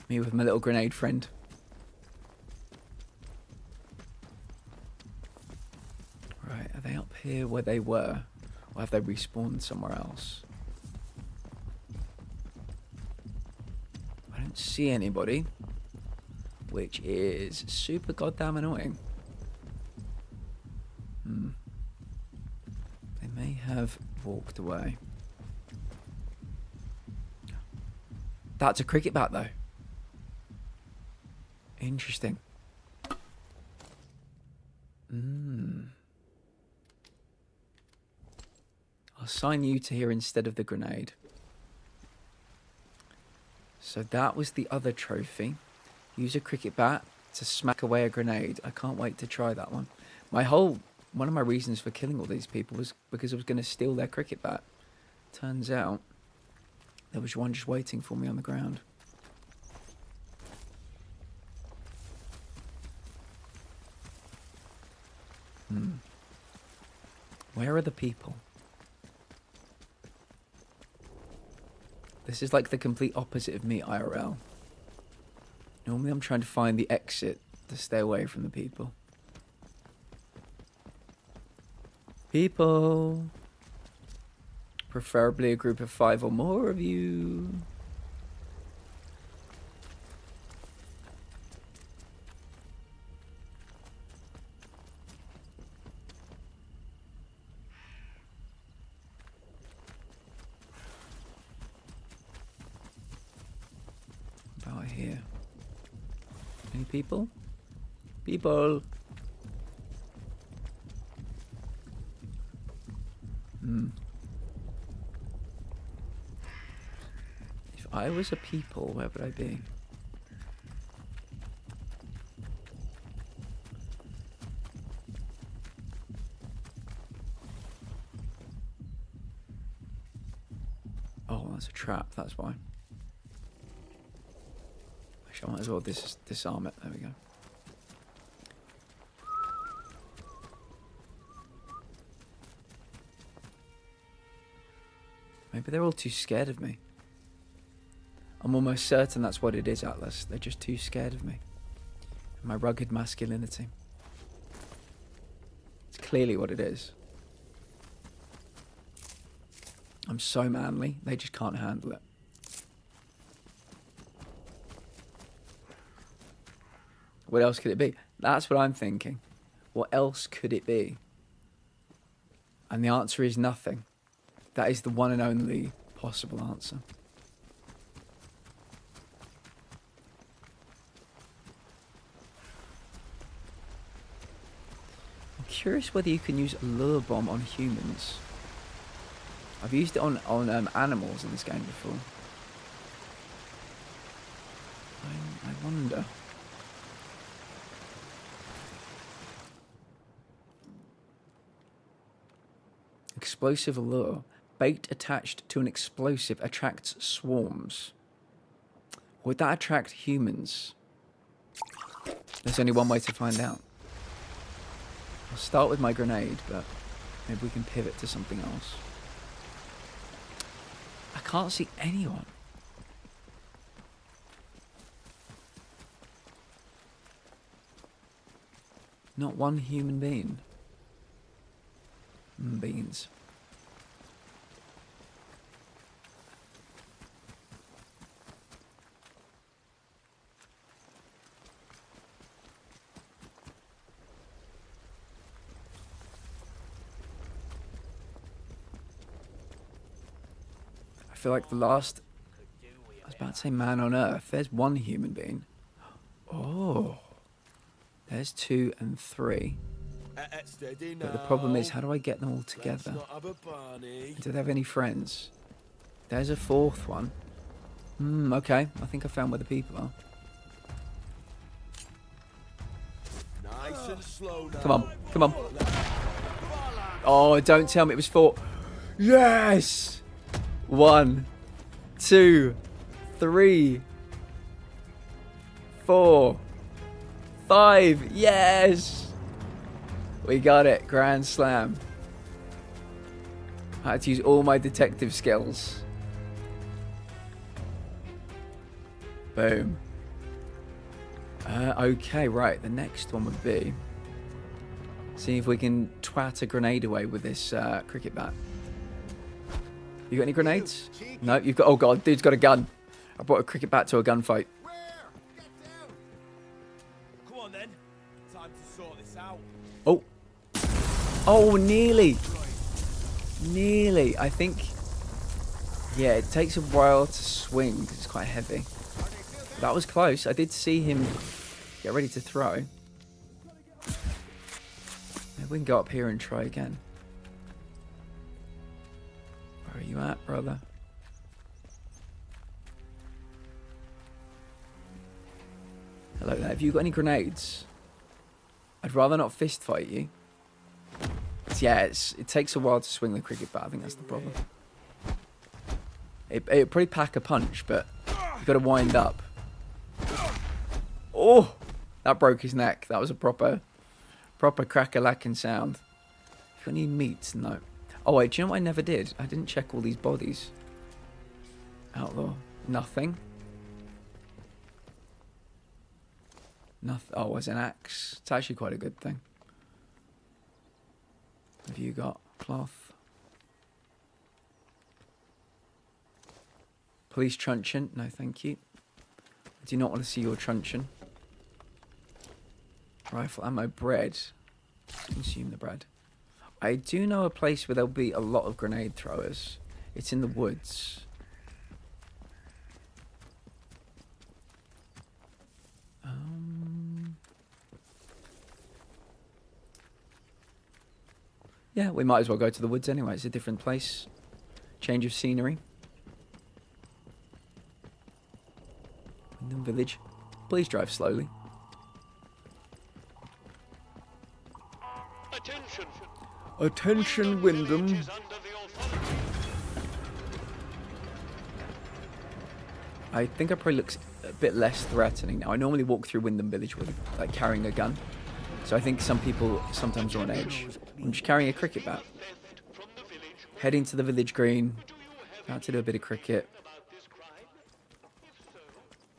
Me with my little grenade friend. Right, are they up here where they were? Or have they respawned somewhere else? I don't see anybody, which is super goddamn annoying. They may have walked away. That's a cricket bat though. Interesting. I'll assign you to here instead of the grenade. So that was the other trophy. Use a cricket bat to smack away a grenade. I can't wait to try that one. One of my reasons for killing all these people was because I was going to steal their cricket bat. Turns out there was one just waiting for me on the ground. Where are the people? This is like the complete opposite of me IRL. Normally I'm trying to find the exit to stay away from the people. People. Preferably a group of 5 or more of you. About here. Any people? People. If I was a people, where would I be? Oh, that's a trap, that's why. Actually, I might as well disarm it. There we go. Maybe they're all too scared of me. I'm almost certain that's what it is, Atlas. They're just too scared of me. My rugged masculinity. It's clearly what it is. I'm so manly, they just can't handle it. What else could it be? That's what I'm thinking. What else could it be? And the answer is nothing. That is the one and only possible answer. I'm curious whether you can use a lure bomb on humans. I've used it on animals in this game before. I wonder. Explosive allure. Bait attached to an explosive attracts swarms. Would that attract humans? There's only one way to find out. I'll start with my grenade, but maybe we can pivot to something else. I can't see anyone. Not one human being. Beans. I feel like the last... I was about to say man on Earth. There's one human being. Oh. There's 2 and 3. But the problem is, how do I get them all together? Do they have any friends? There's a 4th one. Okay. I think I found where the people are. Nice and slow now. Come on. Come on. Oh, don't tell me it was 4. Yes! 1, 2, 3, 4, 5. Yes! We got it. Grand slam. I had to use all my detective skills. Boom. Okay, right. The next one would be... see if we can twat a grenade away with this cricket bat. You got any grenades? No, you've got... oh, God. Dude's got a gun. I brought a cricket bat to a gunfight. Come on, then. Time to sort this out. Oh. Oh, nearly. Nearly. I think... yeah, it takes a while to swing because it's quite heavy. That was close. I did see him get ready to throw. Maybe we can go up here and try again. Where are you at, brother? Hello there. Have you got any grenades? I'd rather not fist fight you. Yeah, it takes a while to swing the cricket bat. I think that's the problem. It'll probably pack a punch, but you've got to wind up. Oh! That broke his neck. That was a proper crack-a-lacking sound. You got any meat? No. Oh, wait, do you know what I never did? I didn't check all these bodies. Outlaw. Nothing. Nothing. Oh, there's an axe. It's actually quite a good thing. Have you got cloth? Police truncheon? No, thank you. I do not want to see your truncheon. Rifle ammo, bread. Consume the bread. I do know a place where there'll be a lot of grenade throwers. It's in the woods. Yeah, we might as well go to the woods anyway. It's a different place. Change of scenery. Wyndham Village. Please drive slowly. Attention! Attention, Wyndham. I think it probably looks a bit less threatening now. I normally walk through Wyndham Village with like carrying a gun. So I think some people sometimes are on edge. I'm just carrying a cricket bat. Heading to the village green. About to do a bit of cricket.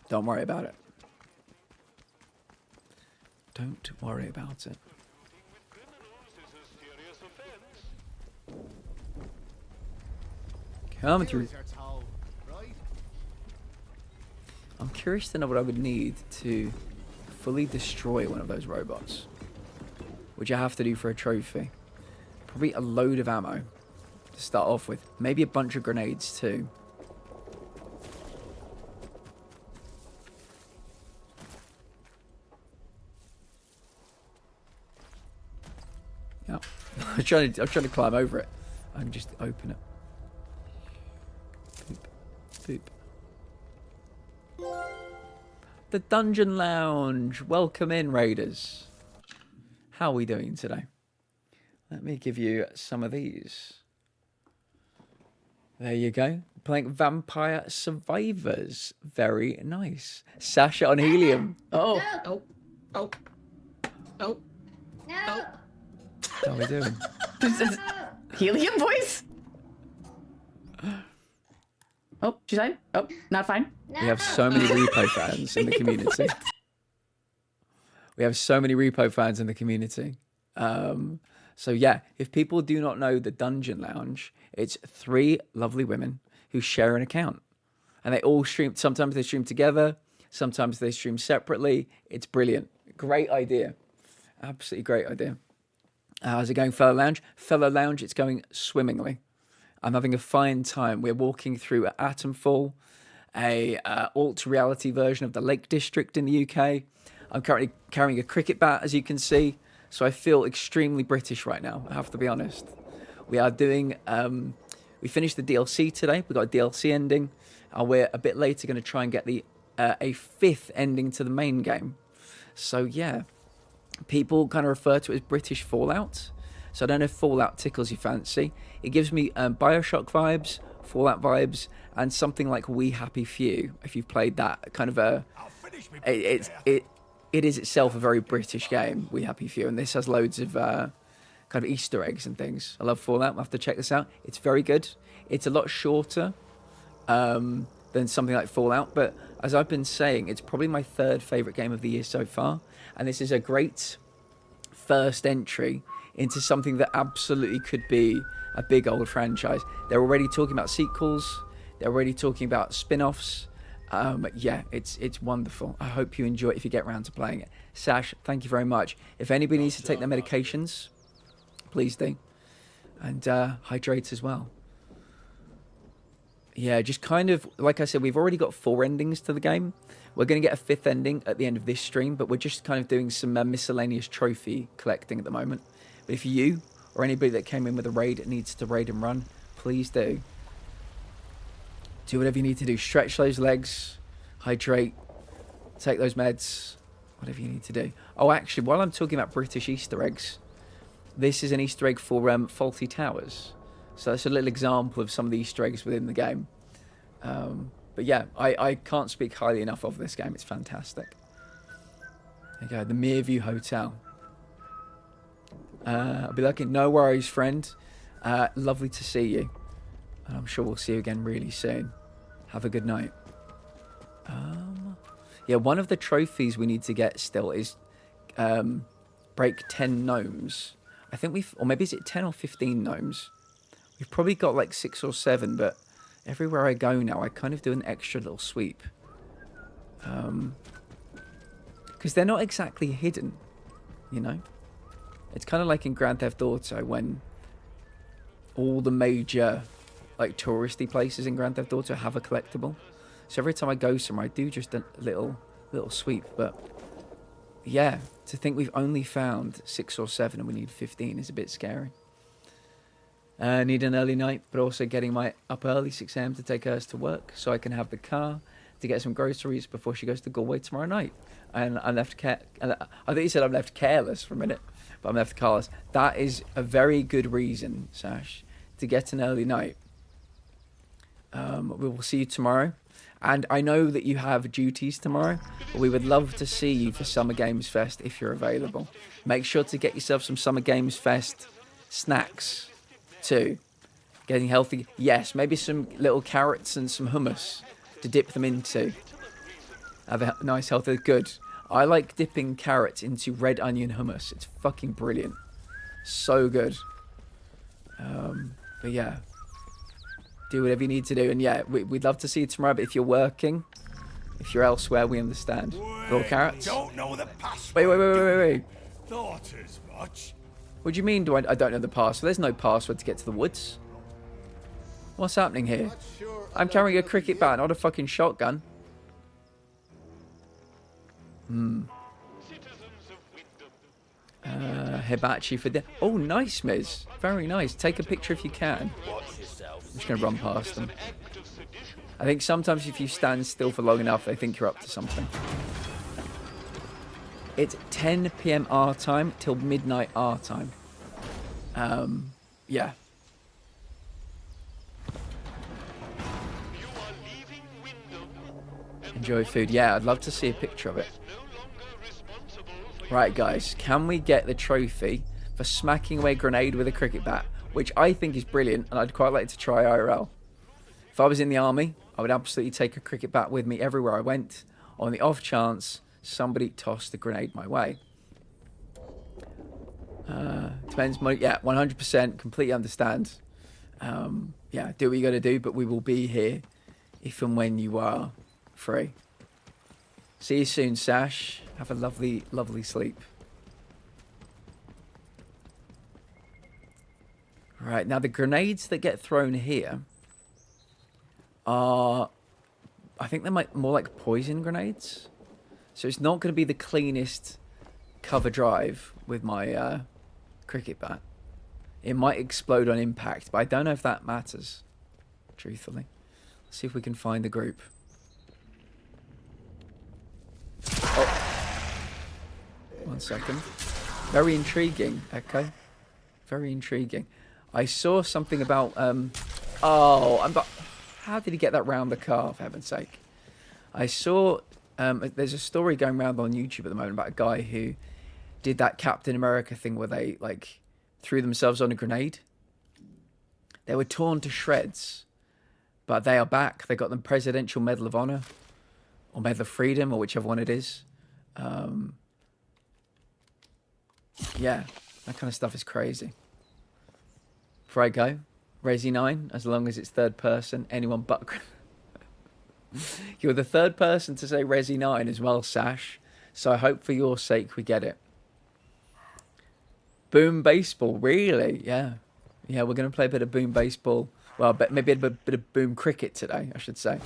Don't worry about it. Don't worry about it. Coming through. I'm curious to know what I would need to fully destroy one of those robots. Which I have to do for a trophy. Probably a load of ammo to start off with. Maybe a bunch of grenades too. Yeah. I'm trying to climb over it. I can just open it. Boop. The Dungeon Lounge. Welcome in, Raiders. How are we doing today? Let me give you some of these. There you go. Playing Vampire Survivors. Very nice. Sasha on helium. Oh. No. Oh. Oh. No. How are we doing? Helium voice? Oh, she's fine. Oh, not fine. We have so many repo fans in the community. We have so many repo fans in the community. So yeah, if people do not know the Dungeon Lounge, it's 3 lovely women who share an account. And they all stream. Sometimes they stream together. Sometimes they stream separately. It's brilliant. Great idea. Absolutely great idea. How's it going, Fellow Lounge? Fellow Lounge, it's going swimmingly. I'm having a fine time. We're walking through Atomfall, a alt reality version of the Lake District in the UK. I'm currently carrying a cricket bat, as you can see, so I feel extremely British right now, I have to be honest. We are doing, we finished the DLC today. We got a DLC ending, and we're a bit later going to try and get a 5th ending to the main game. So yeah, people kind of refer to it as British Fallout. So I don't know if Fallout tickles your fancy. It gives me Bioshock vibes, Fallout vibes, and something like We Happy Few. If you've played that, kind of it is itself a very British game, We Happy Few, and this has loads of kind of Easter eggs and things. I love Fallout. I'll have to check this out. It's very good. It's a lot shorter than something like Fallout, but as I've been saying, it's probably my 3rd favourite game of the year so far, and this is a great first entry into something that absolutely could be a big old franchise. They're already talking about sequels. They're already talking about spin-offs. Yeah, it's wonderful. I hope you enjoy it if you get around to playing it. Sash, thank you very much. If anybody needs to take their medications, please do. And hydrate as well. Yeah, just kind of, like I said, we've already got 4 endings to the game. We're going to get a 5th ending at the end of this stream, but we're just kind of doing some miscellaneous trophy collecting at the moment. But if you or anybody that came in with a raid needs to raid and run, please do. Do whatever you need to do. Stretch those legs, hydrate, take those meds, whatever you need to do. Oh, actually, while I'm talking about British Easter eggs, this is an Easter egg for Faulty Towers. So that's a little example of some of the Easter eggs within the game. But yeah, I can't speak highly enough of this game. It's fantastic. There you go, the Mearview Hotel. I'll be lucky. No worries, friend. Lovely to see you. And I'm sure we'll see you again really soon. Have a good night. Yeah, one of the trophies we need to get still is break 10 gnomes. I think or maybe is it 10 or 15 gnomes? We've probably got like 6 or 7, but everywhere I go now, I kind of do an extra little sweep. Because they're not exactly hidden, you know? It's kind of like in Grand Theft Auto when all the major, like, touristy places in Grand Theft Auto have a collectible. So every time I go somewhere, I do just a little sweep. But yeah, to think we've only found 6 or 7 and we need 15 is a bit scary. Need an early night, but also getting my up early, 6 a.m. to take hers to work so I can have the car to get some groceries before she goes to Galway tomorrow night. And I'm left I thought you said I'm left careless for a minute, but I'm left careless. That is a very good reason, Sash, to get an early night. We will see you tomorrow. And I know that you have duties tomorrow, but we would love to see you for Summer Games Fest if you're available. Make sure to get yourself some Summer Games Fest snacks too. Getting healthy. Yes, maybe some little carrots and some hummus to dip them into. Have a nice healthy. Good. I like dipping carrots into red onion hummus. It's fucking brilliant. So good. But yeah. Do whatever you need to do. And yeah, we'd love to see you tomorrow, but if you're working, if you're elsewhere, we understand. Raw carrots? Don't know the password. Wait. Thought as much. What do you mean I don't know the password? There's no password to get to the woods. What's happening here? I'm carrying a cricket bat, not a fucking shotgun. Hibachi for dinner. Oh, nice, Miz. Very nice. Take a picture if you can. I'm just going to run past them. I think sometimes if you stand still for long enough, they think you're up to something. It's 10 p.m. our time till midnight our time. Yeah. Enjoy food. Yeah, I'd love to see a picture of it. Right, guys. Can we get the trophy for smacking away a grenade with a cricket bat? Which I think is brilliant, and I'd quite like to try IRL. If I was in the army, I would absolutely take a cricket bat with me everywhere I went, on the off chance somebody tossed a grenade my way. Depends. Yeah, 100%. Completely understand. Yeah, do what you got to do, but we will be here if and when you are free. See you soon, Sash. Have a lovely, lovely sleep. Right, now the grenades that get thrown here are, I think they're more like poison grenades. So it's not going to be the cleanest cover drive with my cricket bat. It might explode on impact, but I don't know if that matters, truthfully. Let's see if we can find the group. Oh. 1 second. Very intriguing, Echo. Very intriguing. I saw something about, how did he get that round the car, for heaven's sake? I saw, there's a story going around on YouTube at the moment about a guy who did that Captain America thing where they, like, threw themselves on a grenade. They were torn to shreds, but they are back. They got the Presidential Medal of Honor, or Medal of Freedom, or whichever one it is. Yeah, that kind of stuff is crazy. Before I go, Resi 9, as long as it's third person, anyone but... You're the third person to say Resi 9 as well, Sash. So I hope for your sake we get it. Boom baseball, really? Yeah. Yeah, we're going to play a bit of boom baseball. Well, maybe a bit of boom cricket today, I should say.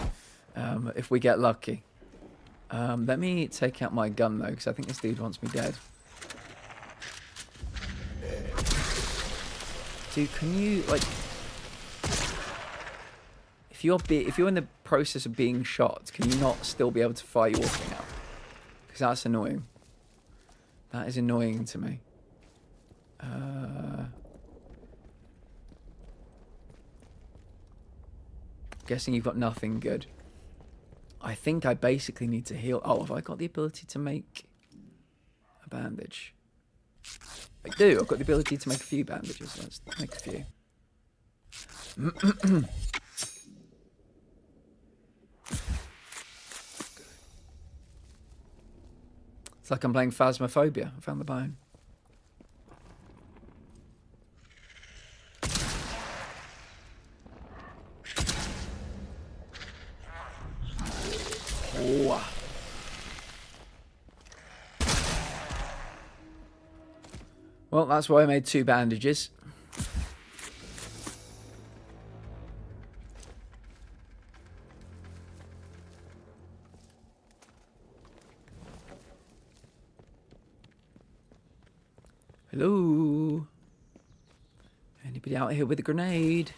If we get lucky. Let me take out my gun, though, because I think this dude wants me dead. Dude, can you, like... If you're in the process of being shot, can you not still be able to fire your thing out? Because that's annoying. That is annoying to me. Guessing you've got nothing good. I think I basically need to heal. Oh, have I got the ability to make a bandage? I do. I've got the ability to make a few bandages. Let's make a few. It's like I'm playing Phasmophobia. I found the bone. Oh. Well, that's why I made 2 bandages. Hello? Anybody out here with a grenade?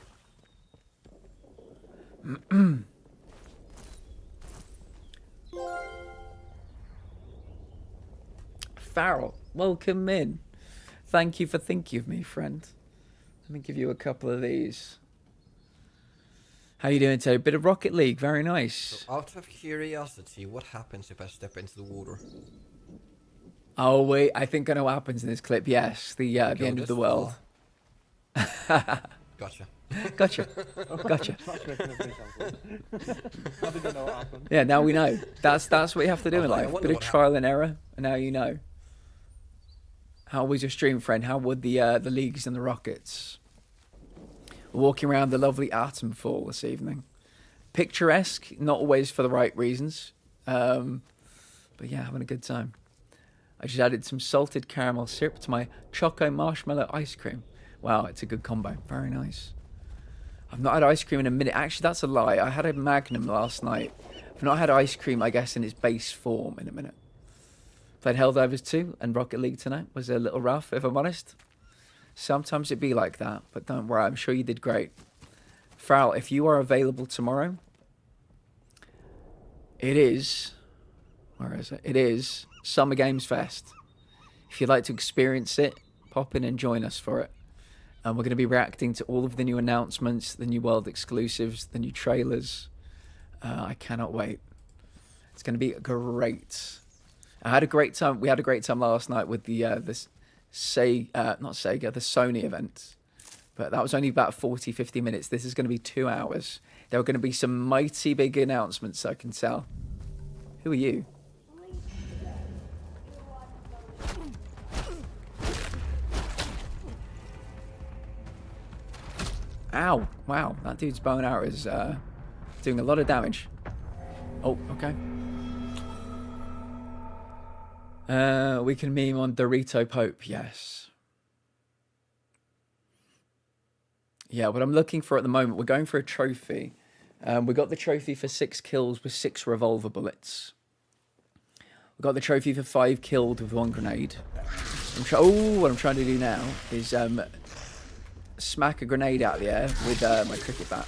Farrell, welcome in. Thank you for thinking of me, friend. Let me give you a couple of these. How you doing today? Bit of Rocket League, very nice. So out of curiosity, what happens if I step into the water? Oh wait, I think I know what happens in this clip. Yes, the end of the world. Gotcha. Gotcha. Gotcha. Yeah, now we know. That's what you have to do in life. Bit of trial and error, and now you know. How was your stream, friend? How were the leagues and the Rockets? We're walking around the lovely Atom Fall this evening. Picturesque, not always for the right reasons. But yeah, having a good time. I just added some salted caramel syrup to my choco marshmallow ice cream. Wow, it's a good combo. Very nice. I've not had ice cream in a minute. Actually, that's a lie. I had a Magnum last night. I've not had ice cream, I guess, in its base form in a minute. Played Helldivers 2 and Rocket League tonight. Was a little rough, if I'm honest. Sometimes it'd be like that, but don't worry. I'm sure you did great. Farrell, if you are available tomorrow, It is... Where is it? It is Summer Games Fest. If you'd like to experience it, pop in and join us for it. And we're going to be reacting to all of the new announcements, the new world exclusives, the new trailers. I cannot wait. It's going to be great. I had a great time. We had a great time last night with the the Sony event. But that was only about 40, 50 minutes. This is going to be 2 hours. There are going to be some mighty big announcements, I can tell. Who are you? Ow. Wow, that dude's bow and arrow is doing a lot of damage. Oh, okay. We can meme on Dorito Pope, yes. Yeah, what I'm looking for at the moment, we're going for a trophy. We got the trophy for 6 kills with 6 revolver bullets. We got the trophy for 5 killed with 1 grenade. What I'm trying to do now is smack a grenade out of the air with my cricket bat.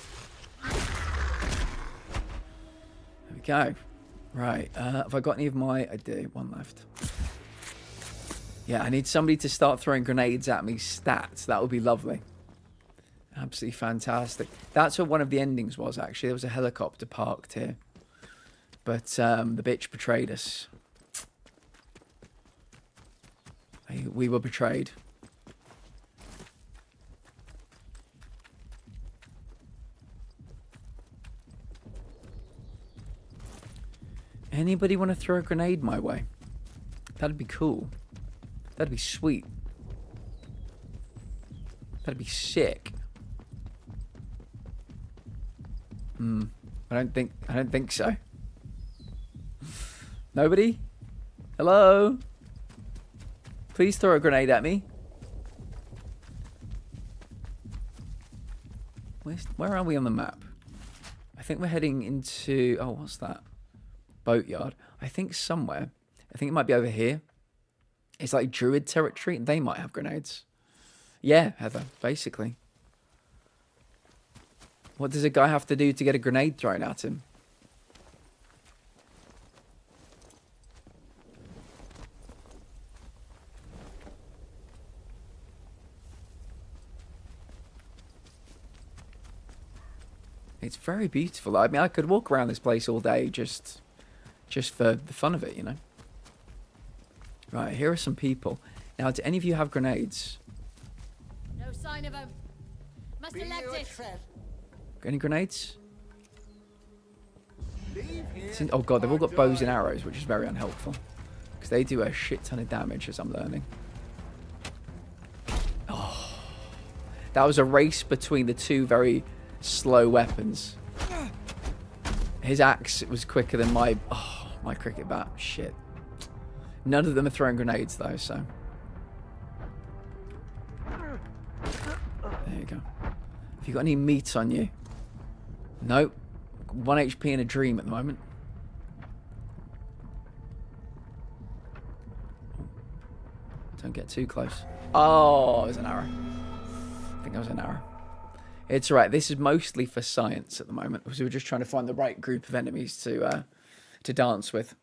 There we go. Right, have I got any of my... I do, 1 left. Yeah, I need somebody to start throwing grenades at me stats. That would be lovely. Absolutely fantastic. That's what one of the endings was, actually. There was a helicopter parked here. But the bitch betrayed us. We were betrayed. Anybody want to throw a grenade my way? That'd be cool. That'd be sweet. That'd be sick. I don't think so. Nobody? Hello? Please throw a grenade at me. Where are we on the map? I think we're heading into... Oh, what's that? Boatyard. I think somewhere. I think it might be over here. It's like Druid territory. They might have grenades. Yeah, Heather, basically. What does a guy have to do to get a grenade thrown at him? It's very beautiful. I mean, I could walk around this place all day just for the fun of it, you know. Right, here are some people. Now, do any of you have grenades? No sign of him. Must have left it. Any grenades? Oh god, they've all got bows and arrows, which is very unhelpful. Because they do a shit ton of damage, as I'm learning. Oh. That was a race between the 2 very slow weapons. His axe was quicker than my cricket bat. Shit. None of them are throwing grenades though, so. There you go. Have you got any meat on you? Nope. 1 HP in a dream at the moment. Don't get too close. Oh, it was an arrow. I think that was an arrow. It's alright. This is mostly for science at the moment, because we're just trying to find the right group of enemies to dance with.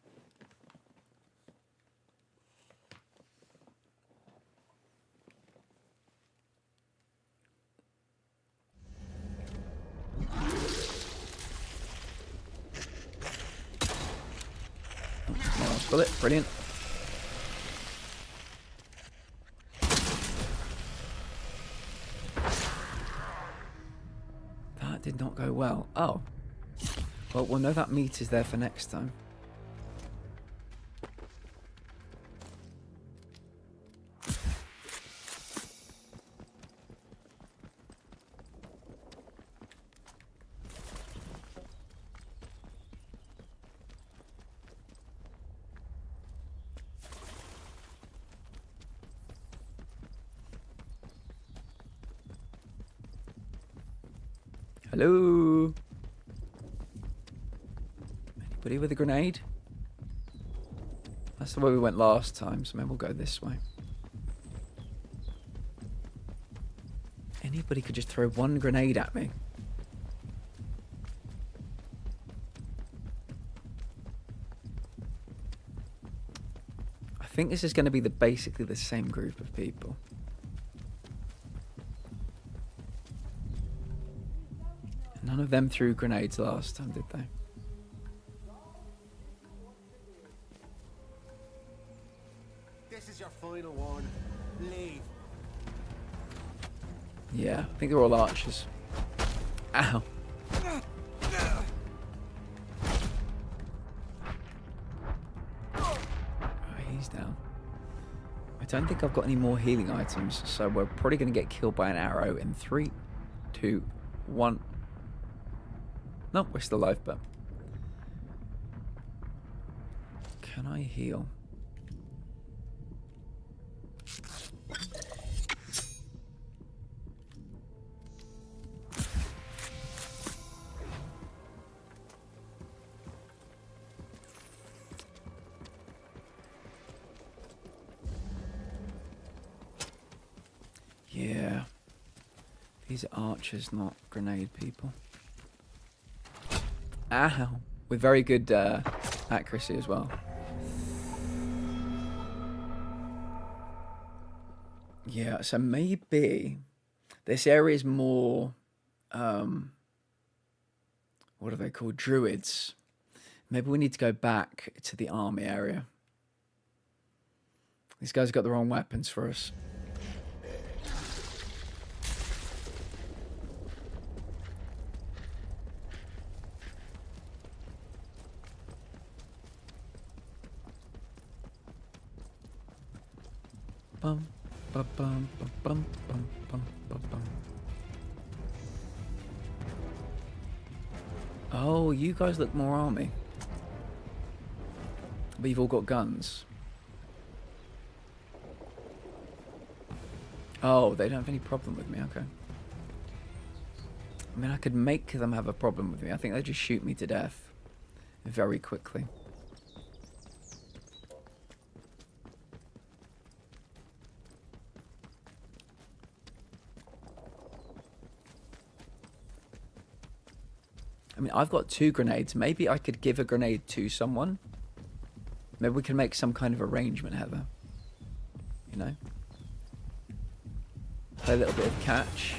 Bullet, brilliant. That did not go well. Oh. Well, we'll know that meat is there for next time. Hello? Anybody with a grenade? That's the way we went last time, so maybe we'll go this way. Anybody could just throw 1 grenade at me. think this is going to be basically the same group of people. None of them threw grenades last time, did they? This is your final warning. Leave. Yeah, I think they're all archers. Ow. He's down. I don't think I've got any more healing items, so we're probably going to get killed by an arrow in 3, 2, 1. Nope, we're still alive, but... Can I heal? Yeah. These are archers, not grenade people. Ow. With very good accuracy as well. Yeah, so maybe this area is more, what are they called? Druids. Maybe we need to go back to the army area. These guys got the wrong weapons for us. Bum, ba, bum, ba, bum, bum, bum, ba, bum. Oh, you guys look more army. But you've all got guns. Oh, they don't have any problem with me, okay. I mean, I could make them have a problem with me. I think they'd just shoot me to death very quickly. I mean, I've got 2 grenades. Maybe I could give a grenade to someone. Maybe we can make some kind of arrangement, Heather. You know? Play a little bit of catch.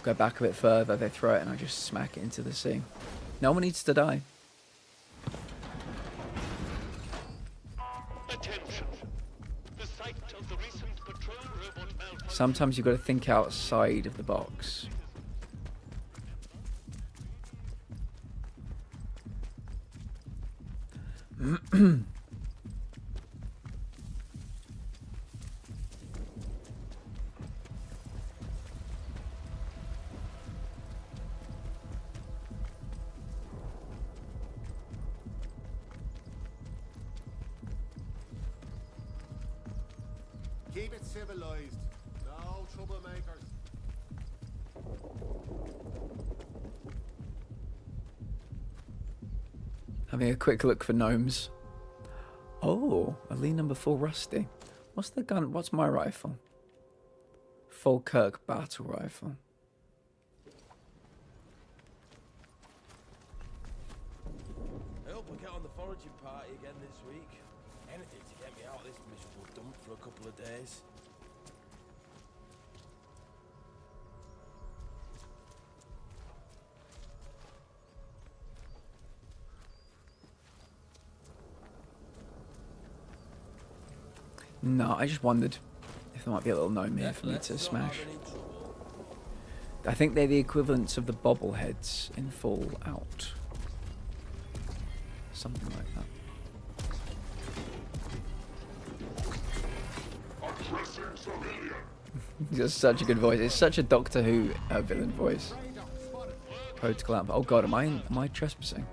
Go back a bit further, they throw it, and I just smack it into the sea. No one needs to die. Attention. The site of the recent patrol robot malfunction. Sometimes you've got to think outside of the box. Keep it civilized. No troublemakers. Having a quick look for gnomes. Oh, elite number 4 rusty. What's the gun? What's my rifle? Falkirk battle rifle. I hope I get on the foraging party again this week. Anything to get me out of this miserable dump for a couple of days. No, I just wondered if there might be a little gnome here for me to smash. I think they're the equivalents of the bobbleheads in Fallout. Something like that. He's got such a good voice. It's such a Doctor Who villain voice. Protocol out. Oh god, am I trespassing?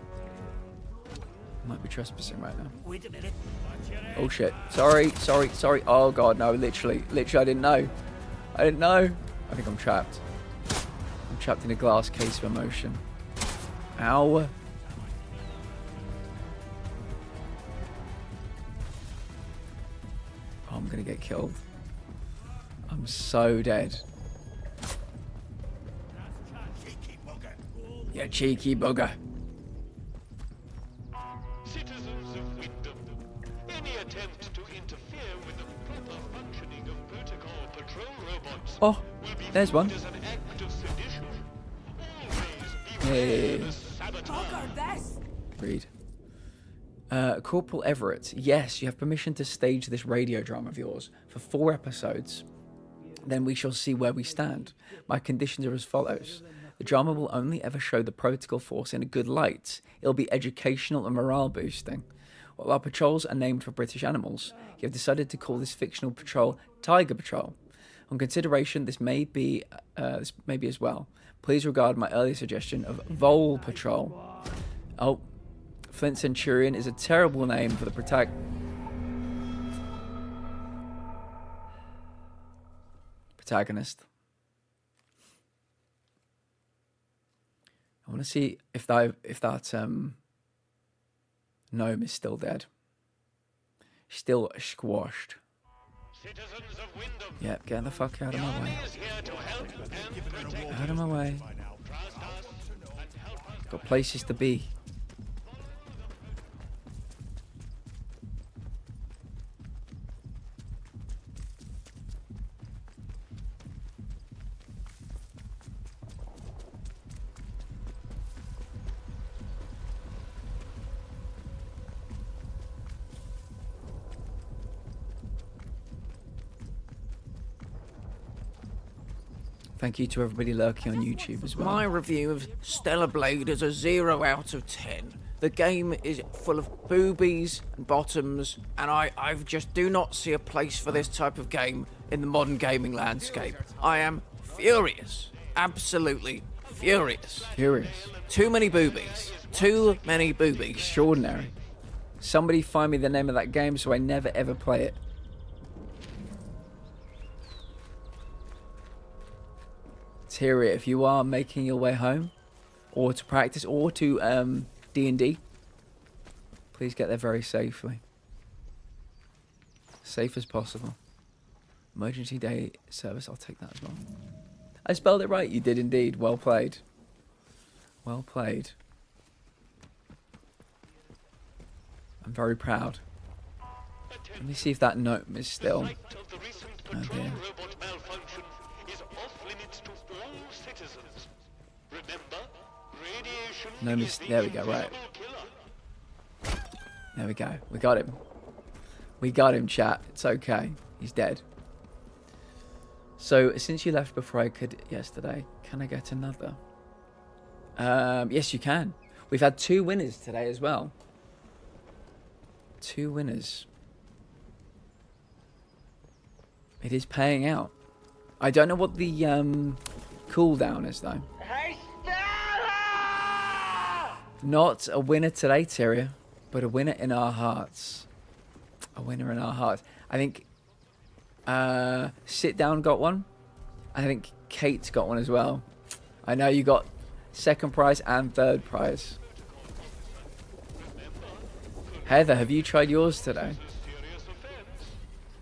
I might be trespassing right now. Wait a minute. Oh shit. Sorry. Oh god, no, literally, I didn't know. I think I'm trapped. I'm trapped in a glass case of emotion. Ow. Oh, I'm gonna get killed. I'm so dead. You cheeky bugger. Citizens of Wyndham, Any attempt to interfere with the proper functioning of protocol patrol robots Oh, there's one. as an act of sedition. Hey. This. Read. Corporal Everett, yes, you have permission to stage this radio drama of yours for 4 episodes. Then we shall see where we stand. My conditions are as follows. The drama will only ever show the protocol force in a good light. It'll be educational and morale boosting. While our patrols are named for British animals, you have decided to call this fictional patrol Tiger Patrol. On consideration, this may be as well. Please regard my earlier suggestion of Vole Patrol. Oh, Flint Centurion is a terrible name for the protagonist. I want to see if that gnome is still dead. Still squashed. Yep, get the fuck out of my way. Out of my way. Got places to be. Thank you to everybody lurking on YouTube as well. My review of Stellar Blade is a 0 out of 10. The game is full of boobies and bottoms, and I just do not see a place for this type of game in the modern gaming landscape. I am furious. Absolutely furious. Furious. Too many boobies. Too many boobies. Extraordinary. Somebody find me the name of that game so I never ever play it. Tyria, if you are making your way home, or to practice, or to D&D, please get there very safely. Safe as possible. Emergency day service, I'll take that as well. I spelled it right, you did indeed. Well played. Well played. I'm very proud. Let me see if that note is still... Oh dear. No there we go, right. There we go. We got him. We got him, chat. It's okay. He's dead. So, since you left before I could yesterday, can I get another? Yes, you can. We've had 2 winners today as well. 2 winners. It is paying out. I don't know what the cooldown is, though. Not a winner today, Tyria, but a winner in our hearts. A winner in our hearts. I think Sit Down got one. I think Kate got one as well. I know you got 2nd prize and 3rd prize. Heather, have you tried yours today?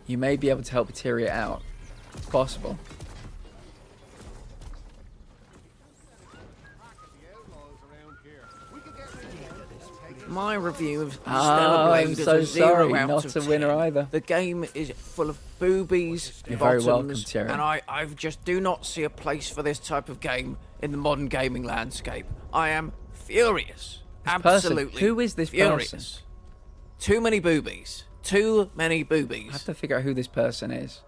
You may be able to help Tyria out. It's possible. My review of Stellar Blade is a 0 out not of a winner 10. either. The game is full of boobies, You're bottoms, very welcome, Tyria. and I just do not see a place for this type of game in the modern gaming landscape. I am furious. Absolutely. Who is this furious. person? Too many boobies. Too many boobies. I have to figure out who this person is.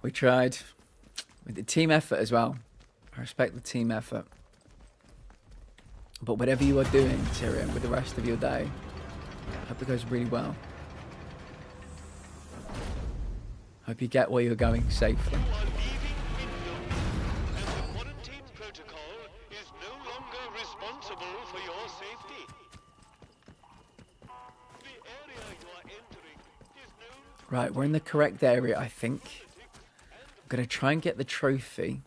We tried with the team effort as well. I respect the team effort. But whatever you are doing, Tyrion, with the rest of your day, I hope it goes really well. Hope you get where you're going safely. Right, we're in the correct area, I think. I'm going to try and get the trophy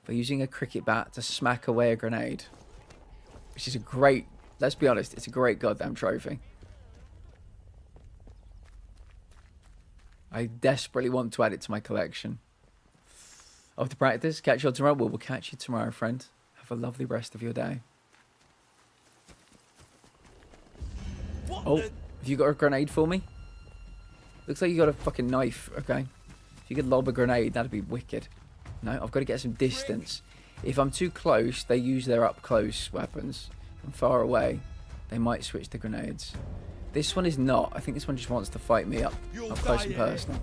for using a cricket bat to smack away a grenade. Which is a great, let's be honest, it's a great goddamn trophy. I desperately want to add it to my collection. Off to practice. Catch you all tomorrow. We'll catch you tomorrow, friend. Have a lovely rest of your day. Oh, have you got a grenade for me? Looks like you got a fucking knife. Okay. If you could lob a grenade, that'd be wicked. No, I've got to get some distance. If I'm too close, they use their up-close weapons. If I'm far away, they might switch to grenades. This one is not. I think this one just wants to fight me up close and personal.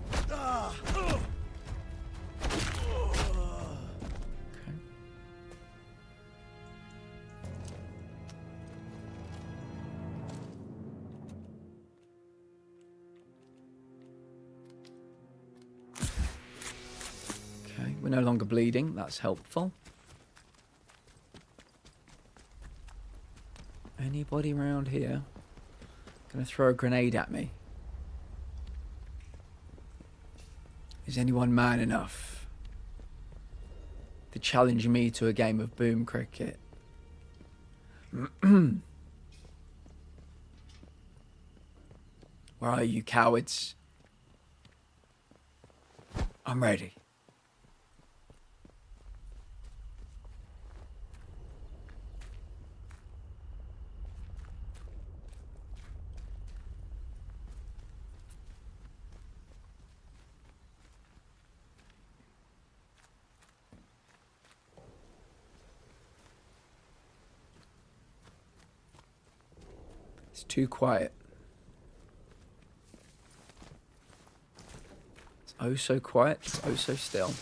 Okay, we're no longer bleeding. That's helpful. Anybody around here gonna throw a grenade at me? Is anyone man enough to challenge me to a game of boom cricket? Where are you, cowards? I'm ready. It's too quiet. It's oh so quiet. It's oh so still.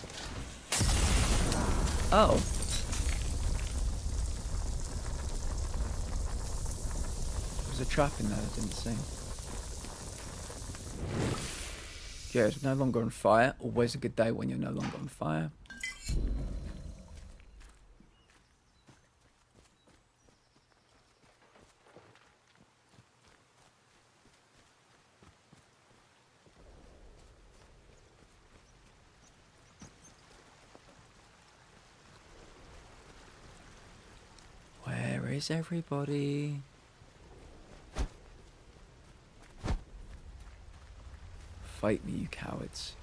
Oh. There's a trap in there I didn't see. Good. No longer on fire. Always a good day when you're no longer on fire. Where is everybody? Fight me, you cowards.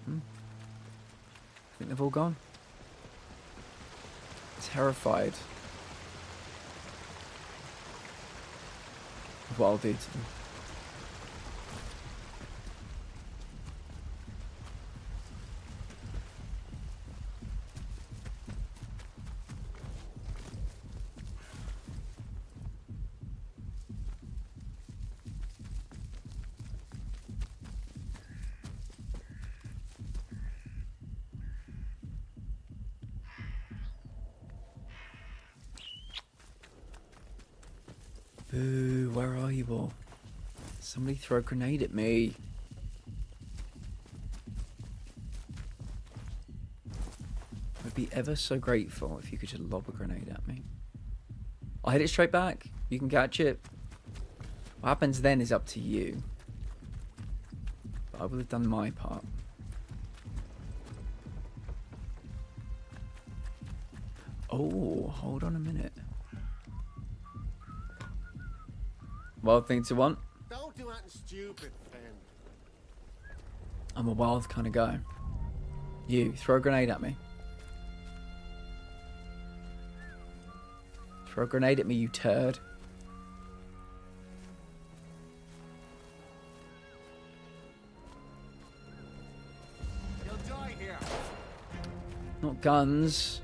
I think they've all gone. Terrified of what I'll do to them. Boo, where are you all? Somebody throw a grenade at me. I'd be ever so grateful if you could just lob a grenade at me. I'll hit it straight back. You can catch it. What happens then is up to you. But I will have done my part. Oh, hold on a minute. Wild thing to want. Don't do anything stupid, friend. I'm a wild kind of guy. You, throw a grenade at me. Throw a grenade at me, you turd. You'll die here. Not guns.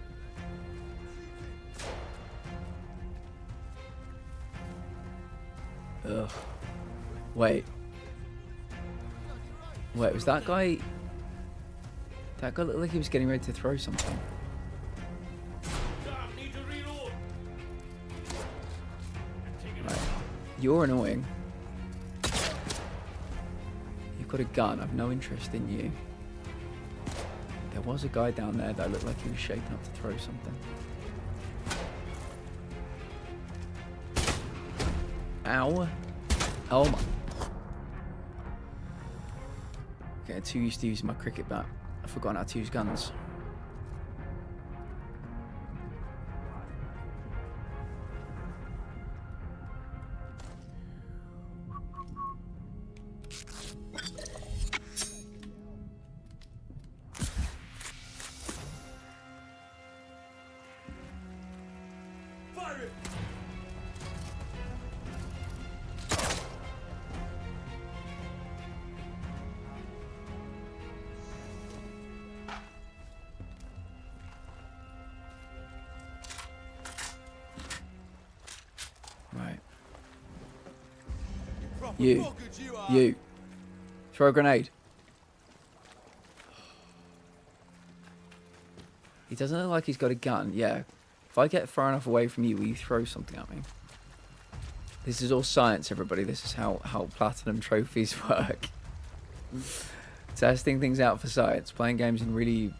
Ugh. Wait. Wait, was that guy... That guy looked like he was getting ready to throw something. Right. You're annoying. You've got a gun. I've no interest in you. There was a guy down there that looked like he was shaping up to throw something. Ow. Oh my. Getting too used to using my cricket bat. I've forgotten how to use guns. You. Throw a grenade. He doesn't look like he's got a gun. Yeah. If I get far enough away from you, will you throw something at me? This is all science, everybody. This is how platinum trophies work. Testing things out for science. Playing games in really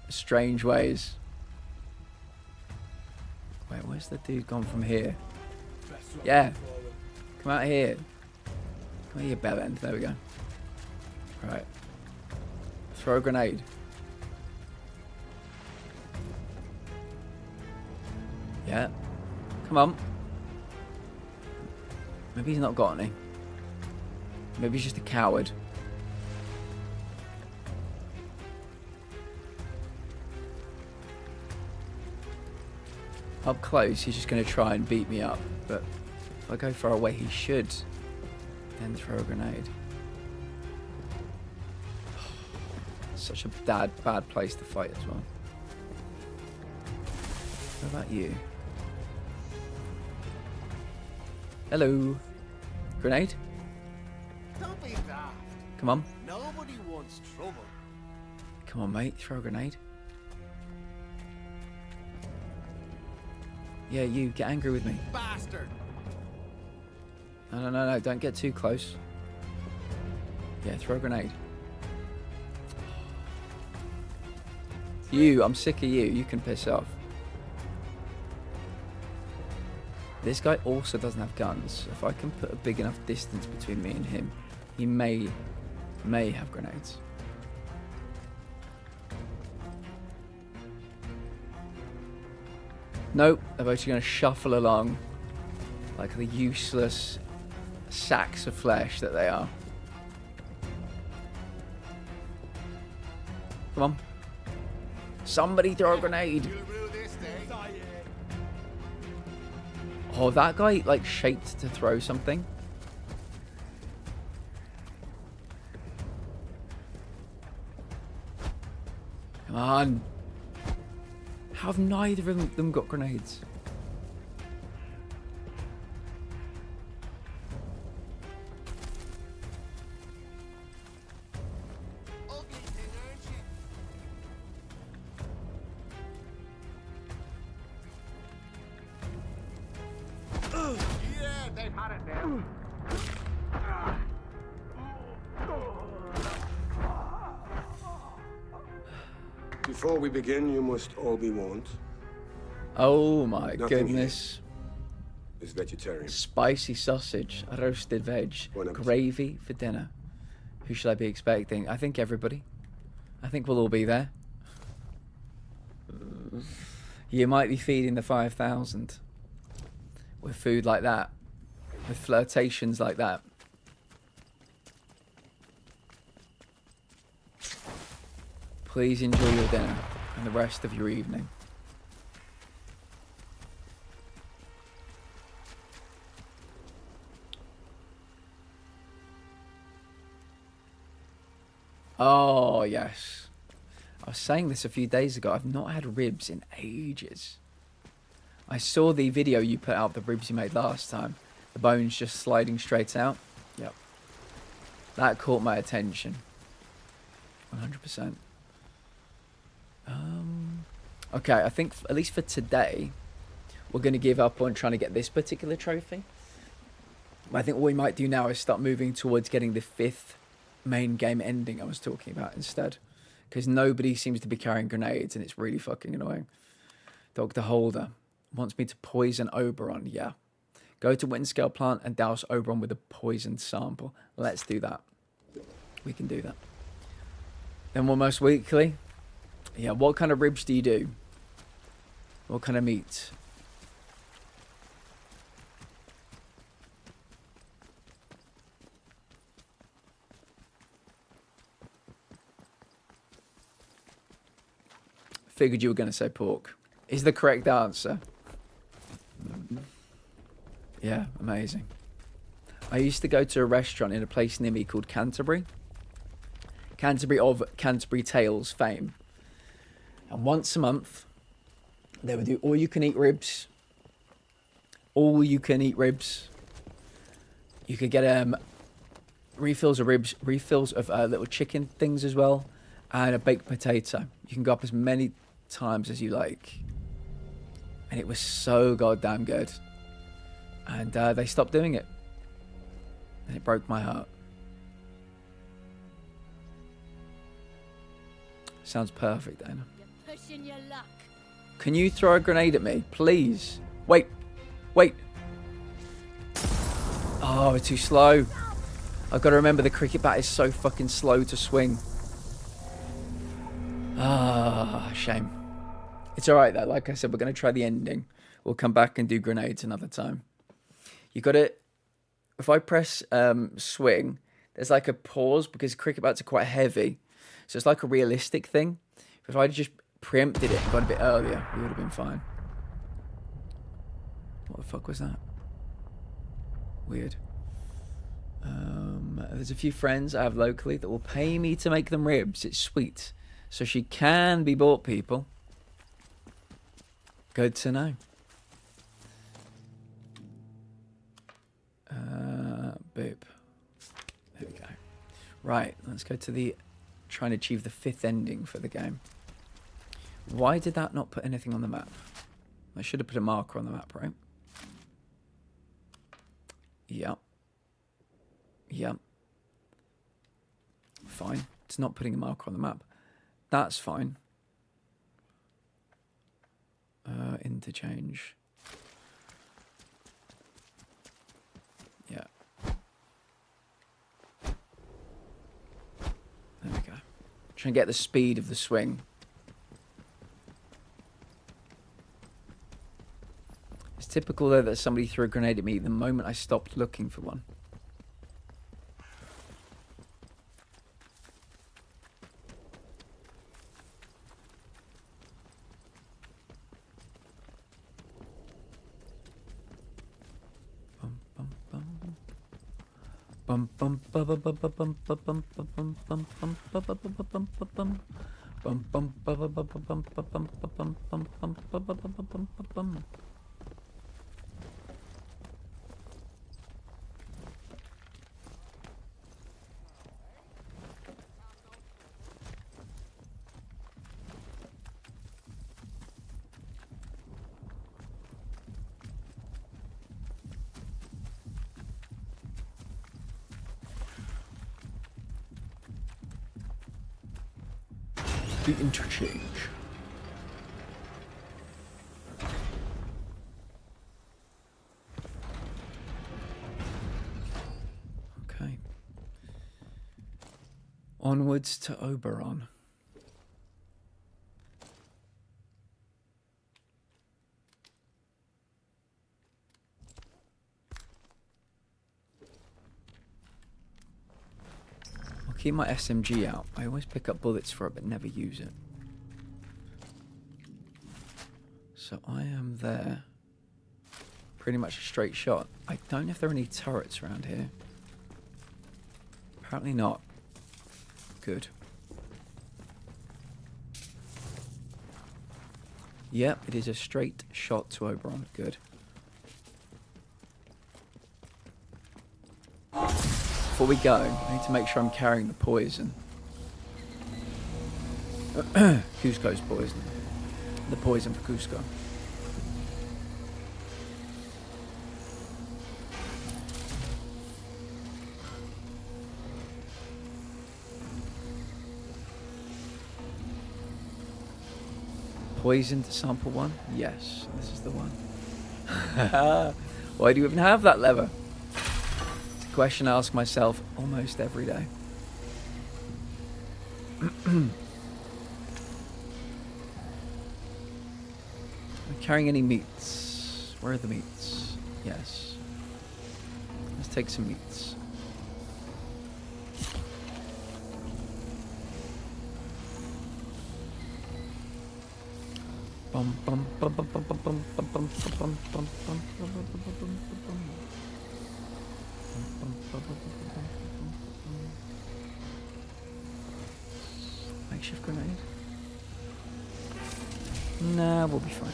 strange ways. Wait, where's the dude gone from here? Yeah. Come out here. Come out here, bell end. There we go. Right. Throw a grenade. Yeah. Come on. Maybe he's not got any. Maybe he's just a coward. Up close, he's just going to try and beat me up. But if I go far away, he should then throw a grenade. Such a bad place to fight as well. What about you? Hello. Grenade? Don't be daft. Come on. Nobody wants trouble. Come on, mate. Throw a grenade. Yeah, you. Get angry with me. Bastard. No. Don't get too close. Yeah, throw a grenade. You. I'm sick of you. You can piss off. This guy also doesn't have guns. If I can put a big enough distance between me and him, he may have grenades. Nope, they're both going to shuffle along like the useless sacks of flesh that they are. Come on. Somebody throw a grenade. Oh, that guy, like, shaped to throw something. Come on. How have neither of them got grenades? Before we begin, you must all be warned. Oh my Nothing goodness. Is vegetarian. Spicy sausage, roasted veg, gravy for dinner. Who should I be expecting? I think everybody. I think we'll all be there. You might be feeding the 5,000 with food like that, with flirtations like that. Please enjoy your dinner and the rest of your evening. Oh, yes. I was saying this a few days ago. I've not had ribs in ages. I saw the video you put out, the ribs you made last time. The bones just sliding straight out. Yep. That caught my attention. 100%. Okay, I think at least for today, we're going to give up on trying to get this particular trophy. I think what we might do now is start moving towards getting the 5th main game ending I was talking about instead. Because nobody seems to be carrying grenades and it's really fucking annoying. Dr. Holder wants me to poison Oberon. Yeah. Go to Windscale Plant and douse Oberon with a poisoned sample. Let's do that. We can do that. Then almost weekly. Yeah, what kind of ribs do you do? What kind of meat? Figured you were going to say pork. Is the correct answer. Yeah, amazing. I used to go to a restaurant in a place near me called Canterbury. Canterbury of Canterbury Tales fame. And once a month, they would do all-you-can-eat ribs. All-you-can-eat ribs. You could get refills of ribs, refills of little chicken things as well, and a baked potato. You can go up as many times as you like. And it was so goddamn good. And they stopped doing it. And it broke my heart. Sounds perfect, Dana. You're pushing your luck. Can you throw a grenade at me, please? Wait. Wait. Oh, we're too slow. I've got to remember the cricket bat is so fucking slow to swing. Ah, shame. It's alright though. Like I said, we're going to try the ending. We'll come back and do grenades another time. You got to... If I press swing, there's like a pause because cricket bats are quite heavy. So it's like a realistic thing. If I'd just preempted it and got a bit earlier, we would have been fine. What the fuck was that? Weird. There's a few friends I have locally that will pay me to make them ribs. It's sweet. So she can be bought, people. Good to know. Boop. There we go. Right, let's go to the... Trying to achieve the 5th ending for the game. Why did that not put anything on the map? I should have put a marker on the map, right? Yep. Yep. Fine. It's not putting a marker on the map. That's fine. Interchange. Yeah. There we go. Trying to get the speed of the swing. It's typical though that somebody threw a grenade at me the moment I stopped looking for one. Bum bum bum bum bum bum bum bum bum bum bum bum bum bum bum bum bum bum bum bum. The interchange. Okay. Onwards to Oberon. Keep my SMG out. I always pick up bullets for it but never use it. So I am there. Pretty much a straight shot. I don't know if there are any turrets around here. Apparently not. Good. Yep, it is a straight shot to Oberon. Good. Before we go, I need to make sure I'm carrying the poison. Cusco's poison. The poison for Cusco. Poison to sample one? Yes, this is the one. Why do you even have that lever? Question I ask myself almost every day. Carrying any meats? Where are the meats? Yes. Let's take some meats. Bum bum bum bum bum bum bum bum bum bum bum bum. Makeshift grenade. Nah, we'll be fine.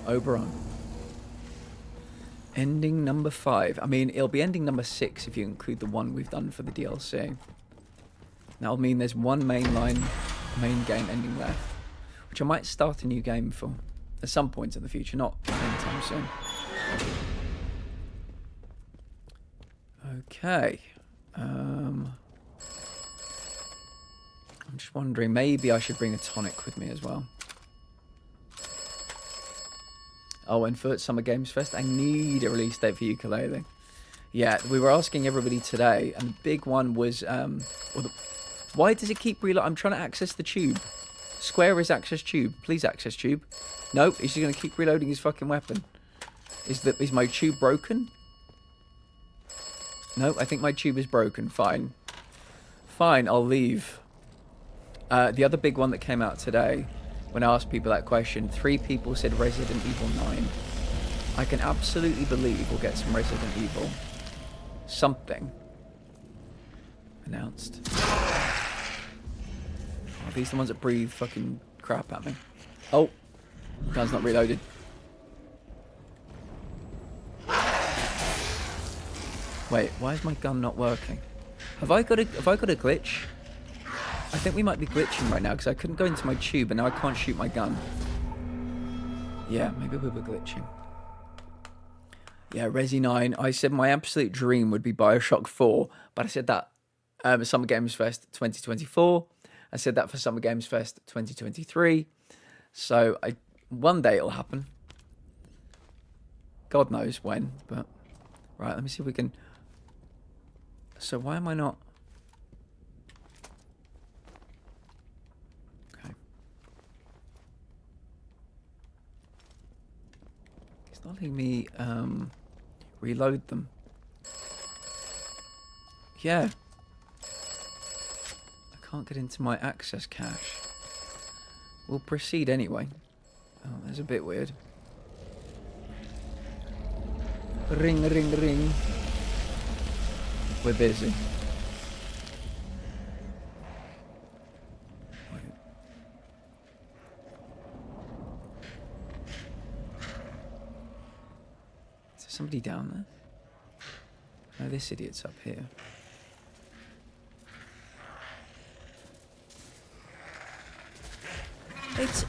Oberon. Ending number 5. I mean, it'll be ending number 6 if you include the one we've done for the DLC. That'll mean there's one main game ending left, which I might start a new game for at some point in the future, not anytime soon. Okay. I'm just wondering, maybe I should bring a tonic with me as well. Oh, and for Summer Games Fest, I need a release date for Ukulele. Yeah, we were asking everybody today, and the big one was, why does it keep reloading? I'm trying to access the tube. Square is access tube. Please access tube. Nope, he's just going to keep reloading his fucking weapon. Is my tube broken? No, I think my tube is broken. Fine. Fine, I'll leave. The other big one that came out today, when I asked people that question, 3 people said Resident Evil 9. I can absolutely believe we'll get some Resident Evil something announced. Are these the ones that breathe fucking crap at me? Oh, gun's not reloaded. Wait, why is my gun not working? Have I got a glitch? I think we might be glitching right now because I couldn't go into my tube and now I can't shoot my gun. Yeah, maybe we were glitching. Yeah, Resi 9. I said my absolute dream would be Bioshock 4, but I said that Summer Games Fest 2024. I said that for Summer Games Fest 2023. So one day it'll happen. God knows when, but right, let me see if we can. So why am I not? Okay. It's not letting me reload them. Yeah. I can't get into my access cache. We'll proceed anyway. Oh, that's a bit weird. Ring, ring, ring. We're busy. Wait. Is there somebody down there? No, this idiot's up here.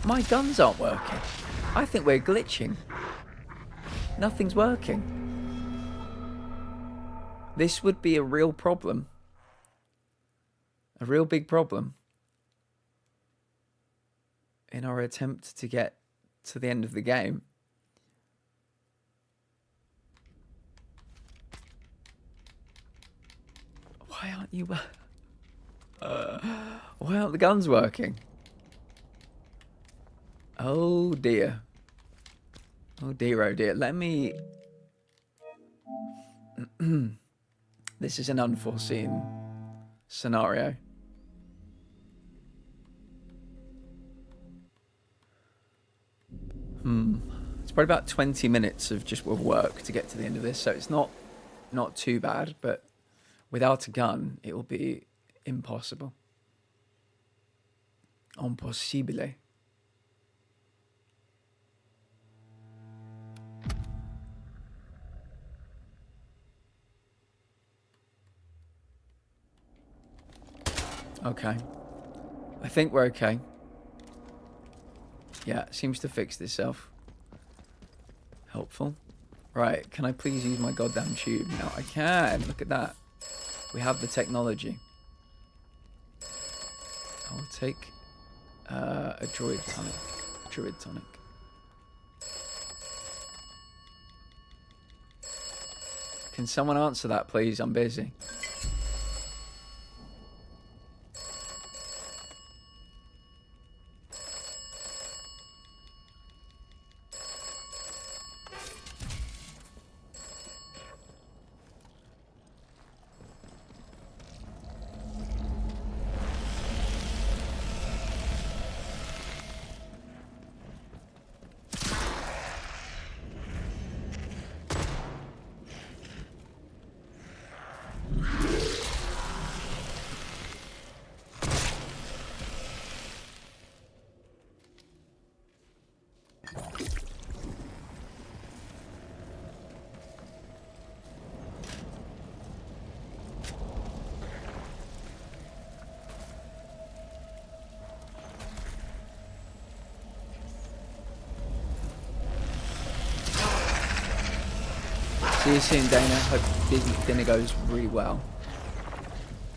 My guns aren't working. I think we're glitching. Nothing's working. This would be a real problem. A real big problem. In our attempt to get to the end of the game. Why aren't you... why aren't the guns working? Oh dear. Oh dear, oh dear. Let me... This is an unforeseen scenario. It's probably about 20 minutes of just work to get to the end of this, so it's not too bad, but without a gun, it will be impossible. Impossibile. Okay. I think we're okay. Yeah, it seems to fix itself. Helpful. Right, can I please use my goddamn tube? Now I can. Look at that. We have the technology. I'll take a druid tonic. Druid tonic. Can someone answer that, please? I'm busy. See you soon, Dana. Hope dinner goes really well.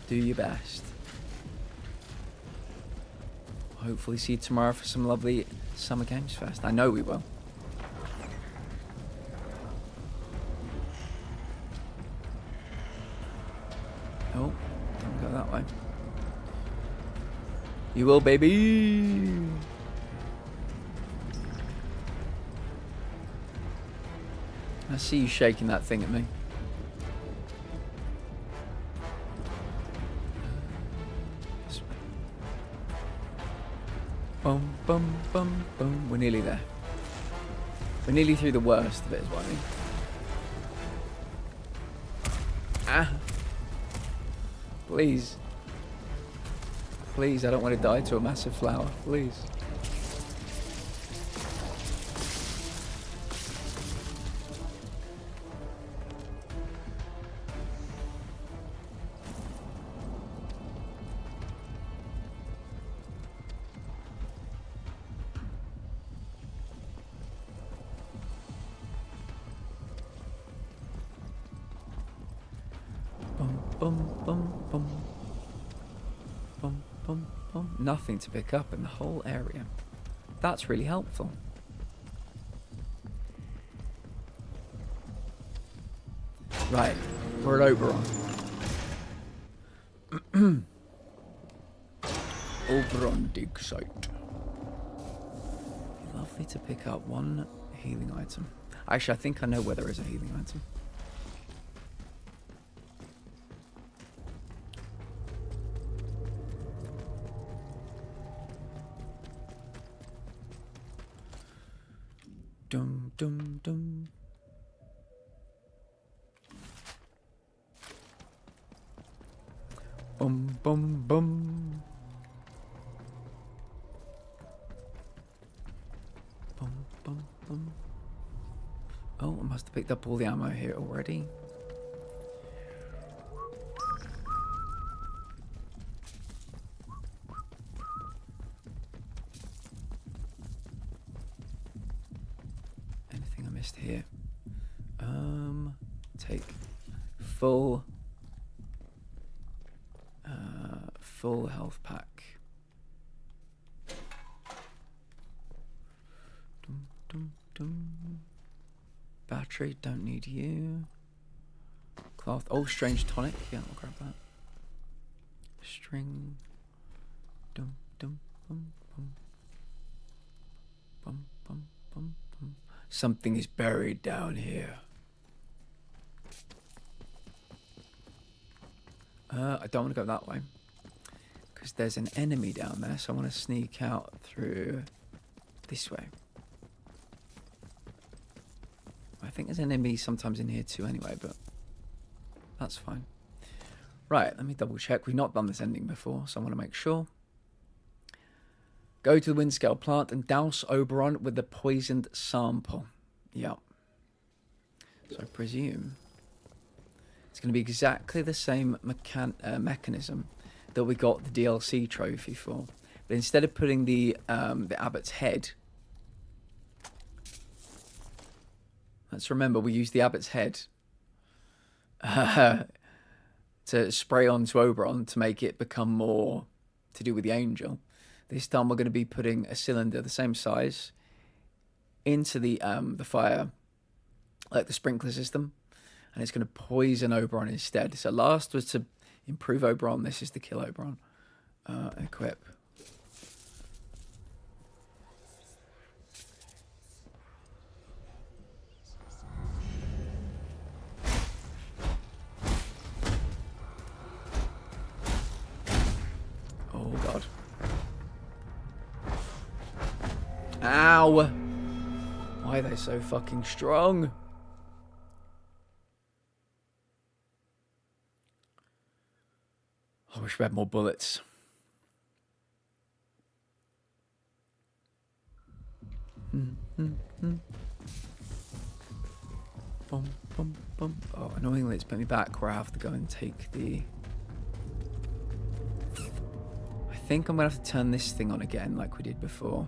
Do your best. Hopefully see you tomorrow for some lovely Summer Games Fest. I know we will. Oh, don't go that way. You will, baby. I see you shaking that thing at me. Bum, bum, bum, bum. We're nearly there. We're nearly through the worst of it, is what I mean. Ah. Please. Please, I don't want to die to a massive flower. Please. Nothing to pick up in the whole area. That's really helpful. Right, we're at Oberon. Oberon dig site. Lovely to pick up one healing item. Actually, I think I know where there is a healing item. Dum dum dum. Bum bum bum. Bum bum bum. Oh, I must have picked up all the ammo here already. Anything I missed here? Take full health pack. Dum, dum, dum. Battery, don't need you. Cloth, oh, strange tonic. Yeah, I'll grab that. String. Dum, dum, bum, bum. Bum, bum, bum, bum. Something is buried down here. I don't want to go that way. Because there's an enemy down there, so I want to sneak out through this way. I think there's an enemy sometimes in here too anyway, but that's fine. Right, let me double check. We've not done this ending before, so I want to make sure. Go to the Windscale plant and douse Oberon with the poisoned sample. Yep. So I presume it's going to be exactly the same mechanism that we got the DLC trophy for. But instead of putting the abbot's head, let's remember we used the abbot's head to spray onto Oberon to make it become more to do with the angel. This time we're going to be putting a cylinder the same size into the fire, like the sprinkler system, and it's going to poison Oberon instead. So last was to improve Oberon. This is to kill Oberon. Equip. Oh god. Ow! Why are they so fucking strong? I wish we had more bullets. Bum, bum, bum. Oh, annoyingly, it's put me back where I have to go and take the... I think I'm going to have to turn this thing on again like we did before.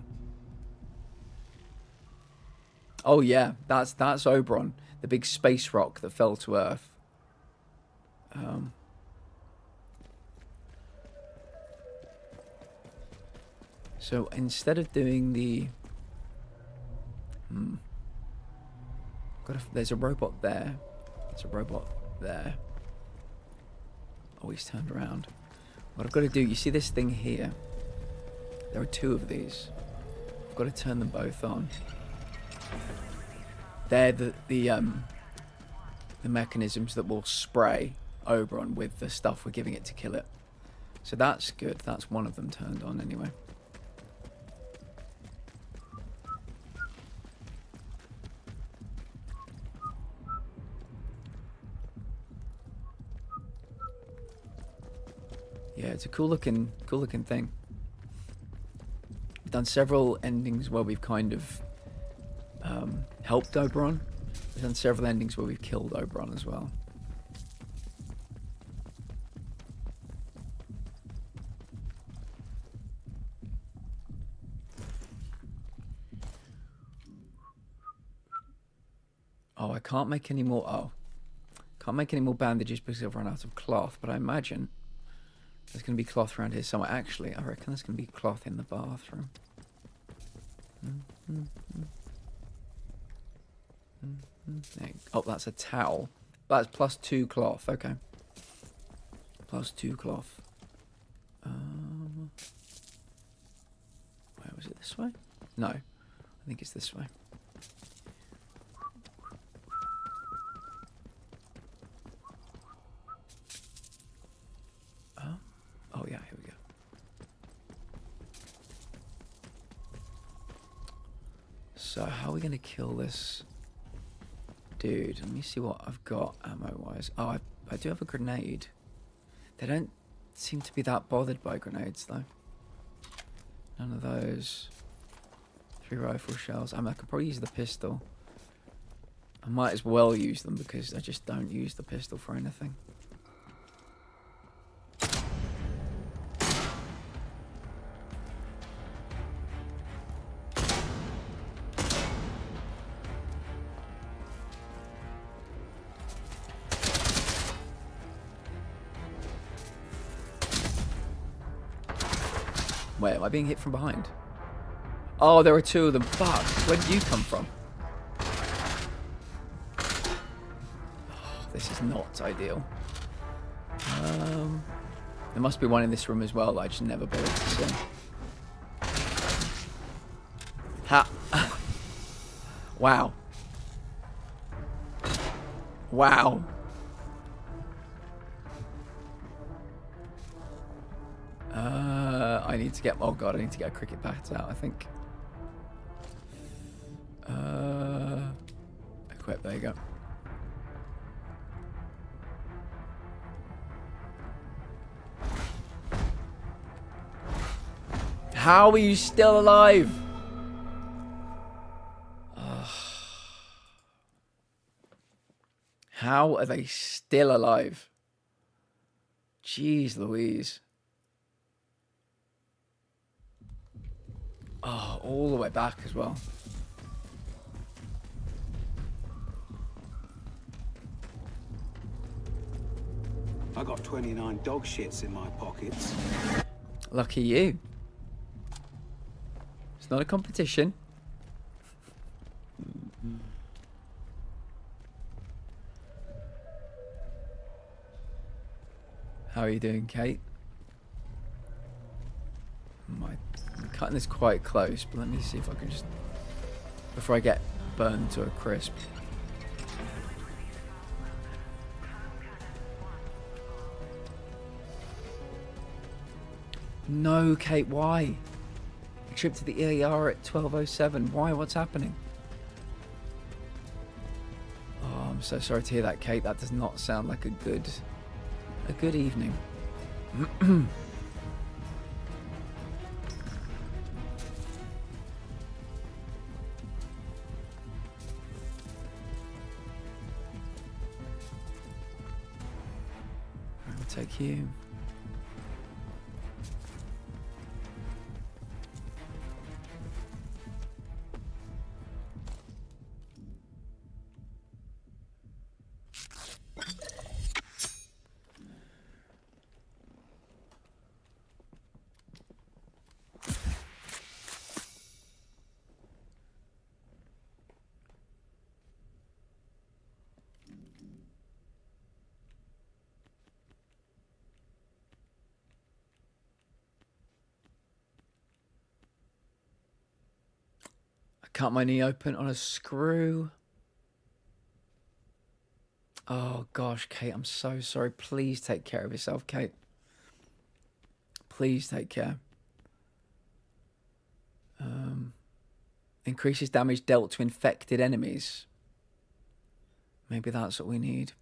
Oh yeah, that's Oberon, the big space rock that fell to Earth. So instead of doing the, there's a robot there. There's a robot there. Oh, he's turned around. What I've got to do, you see this thing here? There are 2 of these. I've got to turn them both on. They're the mechanisms that will spray Oberon with the stuff we're giving it to kill it. So that's good. That's one of them turned on anyway. Yeah, it's a cool looking thing. We've done several endings where we've kind of helped Oberon. We've done several endings where we've killed Oberon as well. Oh, I can't make any more. Oh, can't make any more bandages because I've run out of cloth. But I imagine there's going to be cloth around here somewhere. Actually, I reckon there's going to be cloth in the bathroom. Oh, that's a towel. That's +2 cloth. Okay. +2 cloth. Where was it? This way? No. I think it's this way. Oh yeah, here we go. So how are we gonna kill this dude? Let me see what I've got ammo-wise. Oh, I do have a grenade. They don't seem to be that bothered by grenades though. None of those. 3 rifle shells. I mean, I could probably use the pistol. I might as well use them because I just don't use the pistol for anything. Wait, am I being hit from behind? Oh, there are 2 of them. Fuck, where did you come from? Oh, this is not ideal. There must be one in this room as well that I just never bothered to see. Ha! Wow. Wow. I need to get, oh god, I need to get a cricket bat out, I think. Equip, there you go. How are you still alive? How are they still alive? Jeez Louise. Oh, all the way back as well. I got 29 dog shits in my pockets. Lucky you. It's not a competition. How are you doing, Kate? I'm cutting this quite close, but let me see if I can just... before I get burned to a crisp. No, Kate, why? A trip to the EAR at 12:07. Why? What's happening? Oh, I'm so sorry to hear that, Kate. That does not sound like a good evening. I'll take you. cut my knee open on a screw. Oh gosh, Kate, I'm so sorry. Please take care of yourself, Kate. Please take care. Increases damage dealt to infected enemies. Maybe that's what we need.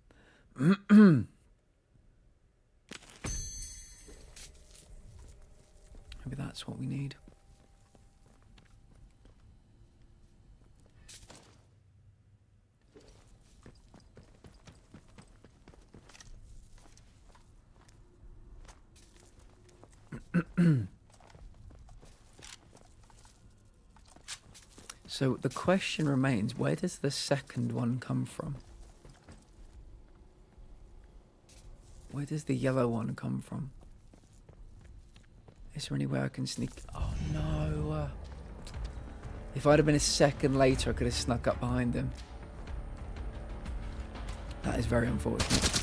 Maybe that's what we need. So the question remains, where does the second one come from? Where does the yellow one come from? Is there any way I can sneak? Oh no. If I'd have been a second later, I could have snuck up behind him. That is very unfortunate.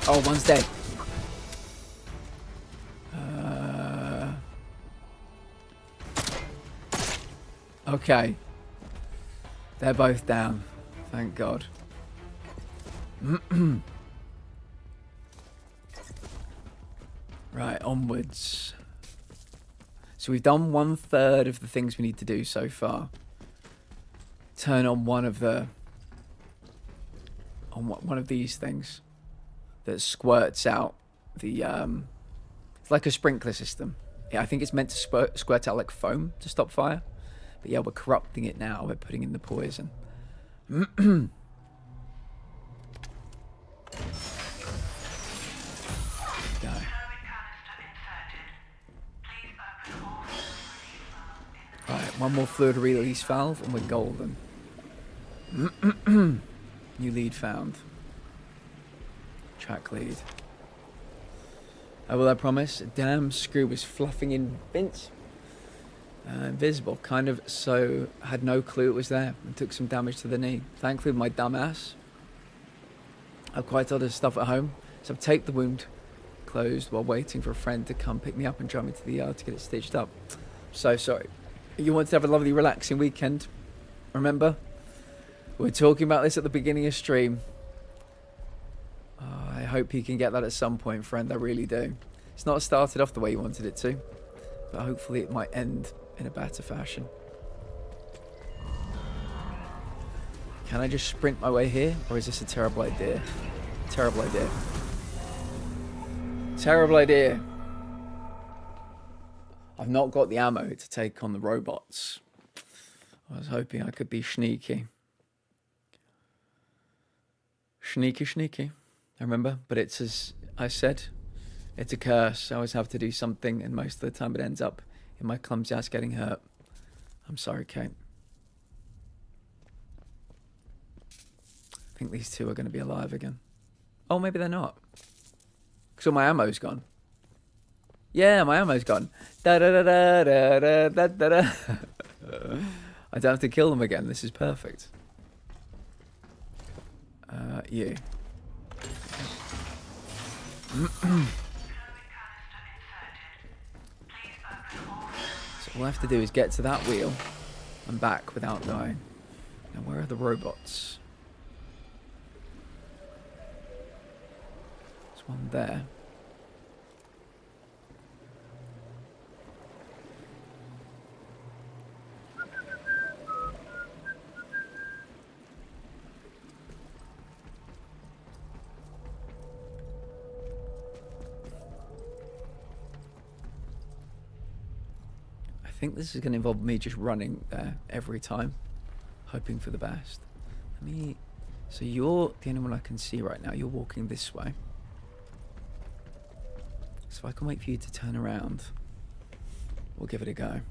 Oh, one's dead. Okay. They're both down. Thank God. Right, onwards. So we've done 1/3 of the things we need to do so far. Turn on one of the... on one of these things that squirts out the it's like a sprinkler system. Yeah, I think it's meant to squirt out like foam to stop fire, but yeah, we're corrupting it now. We're putting in the poison. Right, one more fluid release valve and we're golden. New lead found. Track lead. Oh, well, I promise. Damn screw was fluffing in Vince. Invisible. Kind of so had no clue it was there and took some damage to the knee. Thankfully, my dumb ass. I've quite a lot of stuff at home, so I've taped the wound closed while waiting for a friend to come pick me up and drive me to the yard to get it stitched up. So sorry. You want to have a lovely, relaxing weekend. Remember? We were talking about this at the beginning of stream. I hope you can get that at some point, friend. I really do. It's not started off the way you wanted it to, but hopefully it might end in a better fashion. Can I just sprint my way here, or is this a terrible idea? Terrible idea. Terrible idea. I've not got the ammo to take on the robots. I was hoping I could be sneaky. Sneaky, sneaky. I remember, but it's, as I said, it's a curse. I always have to do something, and most of the time it ends up in my clumsy ass getting hurt. I'm sorry, Kate. I think these two are going to be alive again. Oh, maybe they're not. Because all my ammo's gone. Yeah, my ammo's gone. Da da da da da da da da. I don't have to kill them again. This is perfect. You. So all I have to do is get to that wheel and back without dying. Now, where are the robots? There's one there. I think this is going to involve me just running there every time, hoping for the best. So you're the only one I can see right now. You're walking this way. So I can wait for you to turn around. We'll give it a go.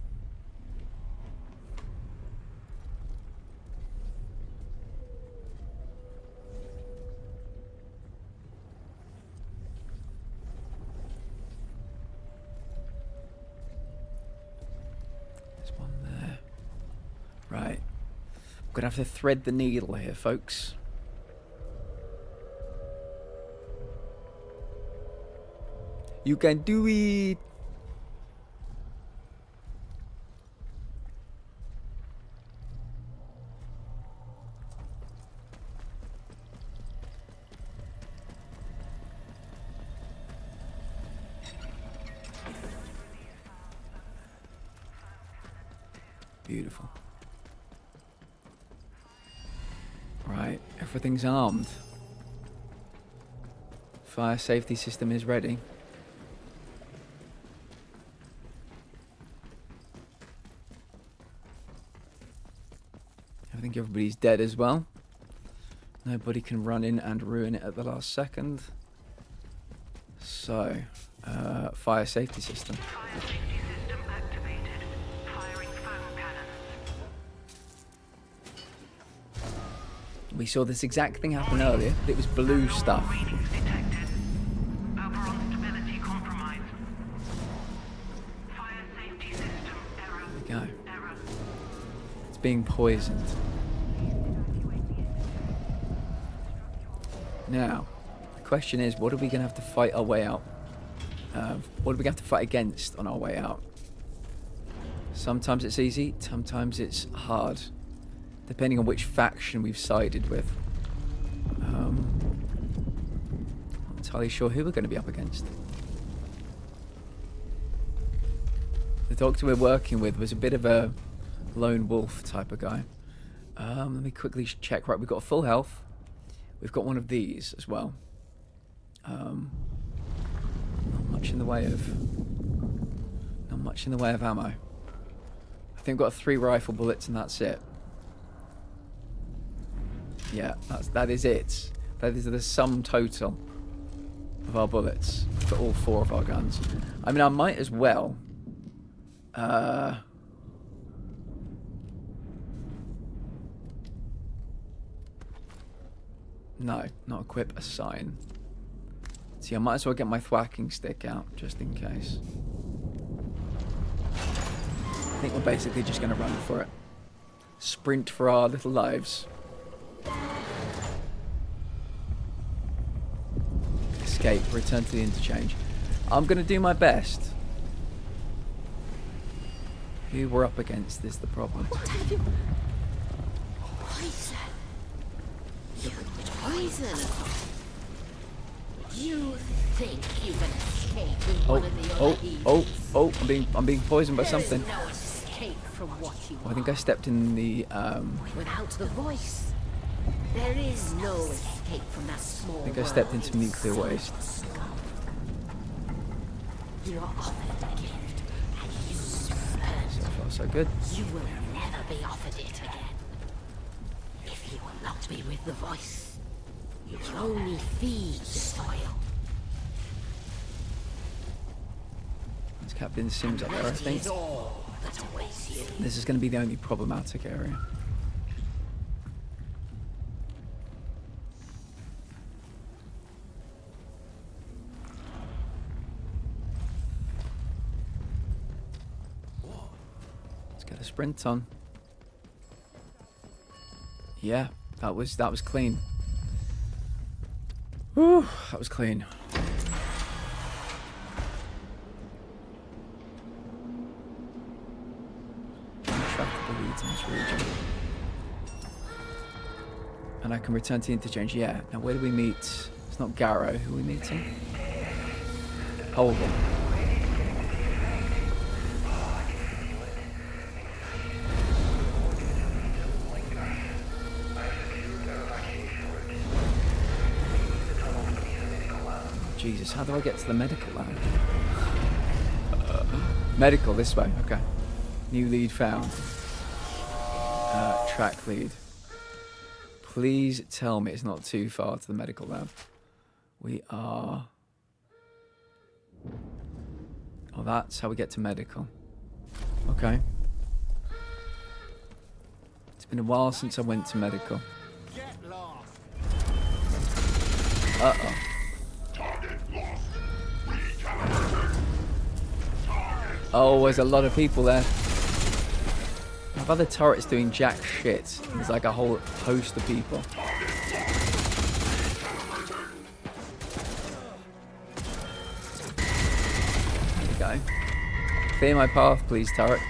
Gonna have to thread the needle here, folks. You can do it. Beautiful. Right, everything's armed. Fire safety system is ready. I think everybody's dead as well. Nobody can run in and ruin it at the last second. So, fire safety system. Fire safety system activated. Firing foam cannons. We saw this exact thing happen earlier. It was blue stuff. Readings detected. Overall stability compromised. Fire safety system error. There we go. Error. It's being poisoned. Now, the question is, what are we going to have to fight our way out? What are we going to have to fight against on our way out? Sometimes it's easy, sometimes it's hard, depending on which faction we've sided with. Not entirely sure who we're going to be up against. The doctor we're working with was a bit of a lone wolf type of guy. Let me quickly check. Right, we've got full health. We've got one of these as well. Not much in the way of ammo. I think we've got 3 rifle bullets and that's it. Yeah, that is it. That is the sum total of our bullets for all 4 of our guns. I mean, I might as well. No, not equip, assign. See, I might as well get my thwacking stick out, just in case. I think we're basically just going to run for it. Sprint for our little lives. Escape, return to the interchange. I'm going to do my best. Who we're up against is the problem. What have you... Poison. You poison. You think you can escape with one of the other evils? I'm being poisoned by something. There is no escape from what you I think I stepped in the Without the voice, there is no escape from that small I think I stepped into nuclear waste. You are offered a gift, and you spurned. So far, so good. You will never be offered it again. If you will not be with the voice, you only feed the soil. There's Captain Sims up there, I think. That is all that awaits you. This is going to be the only problematic area. Let's get a sprint on. Yeah, that was clean. Whew, that was clean. Untrackable leads in this region. And I can return to the interchange. Yeah. Now where do we meet? It's not Garrow. Who are we meeting? Hold on. Jesus, how do I get to the medical lab? Medical, this way, okay. New lead found. Track lead. Please tell me it's not too far to the medical lab. We are... Oh, that's how we get to medical. Okay. It's been a while since I went to medical. Uh-oh. Oh, there's a lot of people there. How about the turret's doing jack shit? There's like a whole host of people. There we go. Clear my path, please, turret.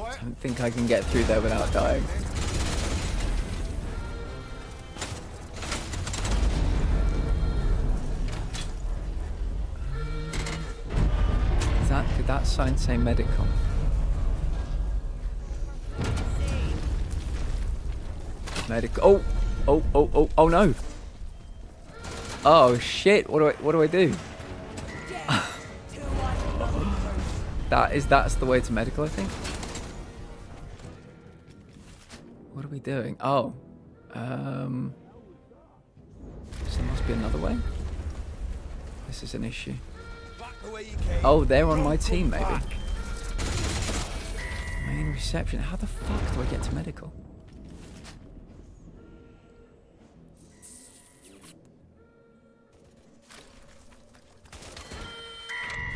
I don't think I can get through there without dying. Did that sign say medical? Medical. Oh no. Oh shit, what do I do? That's the way to medical, I think. What are we doing? Oh. So there must be another way. This is an issue. Oh, they're on my team, maybe. Main reception. How the fuck do I get to medical?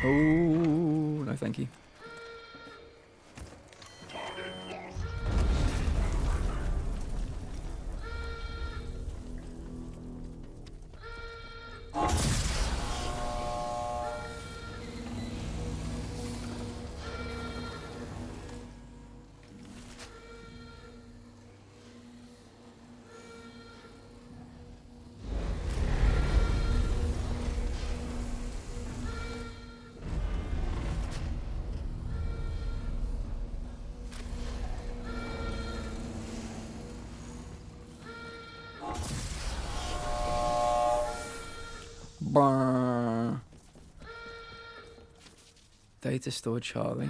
Oh, no thank you. Brr. Data store, Charlie.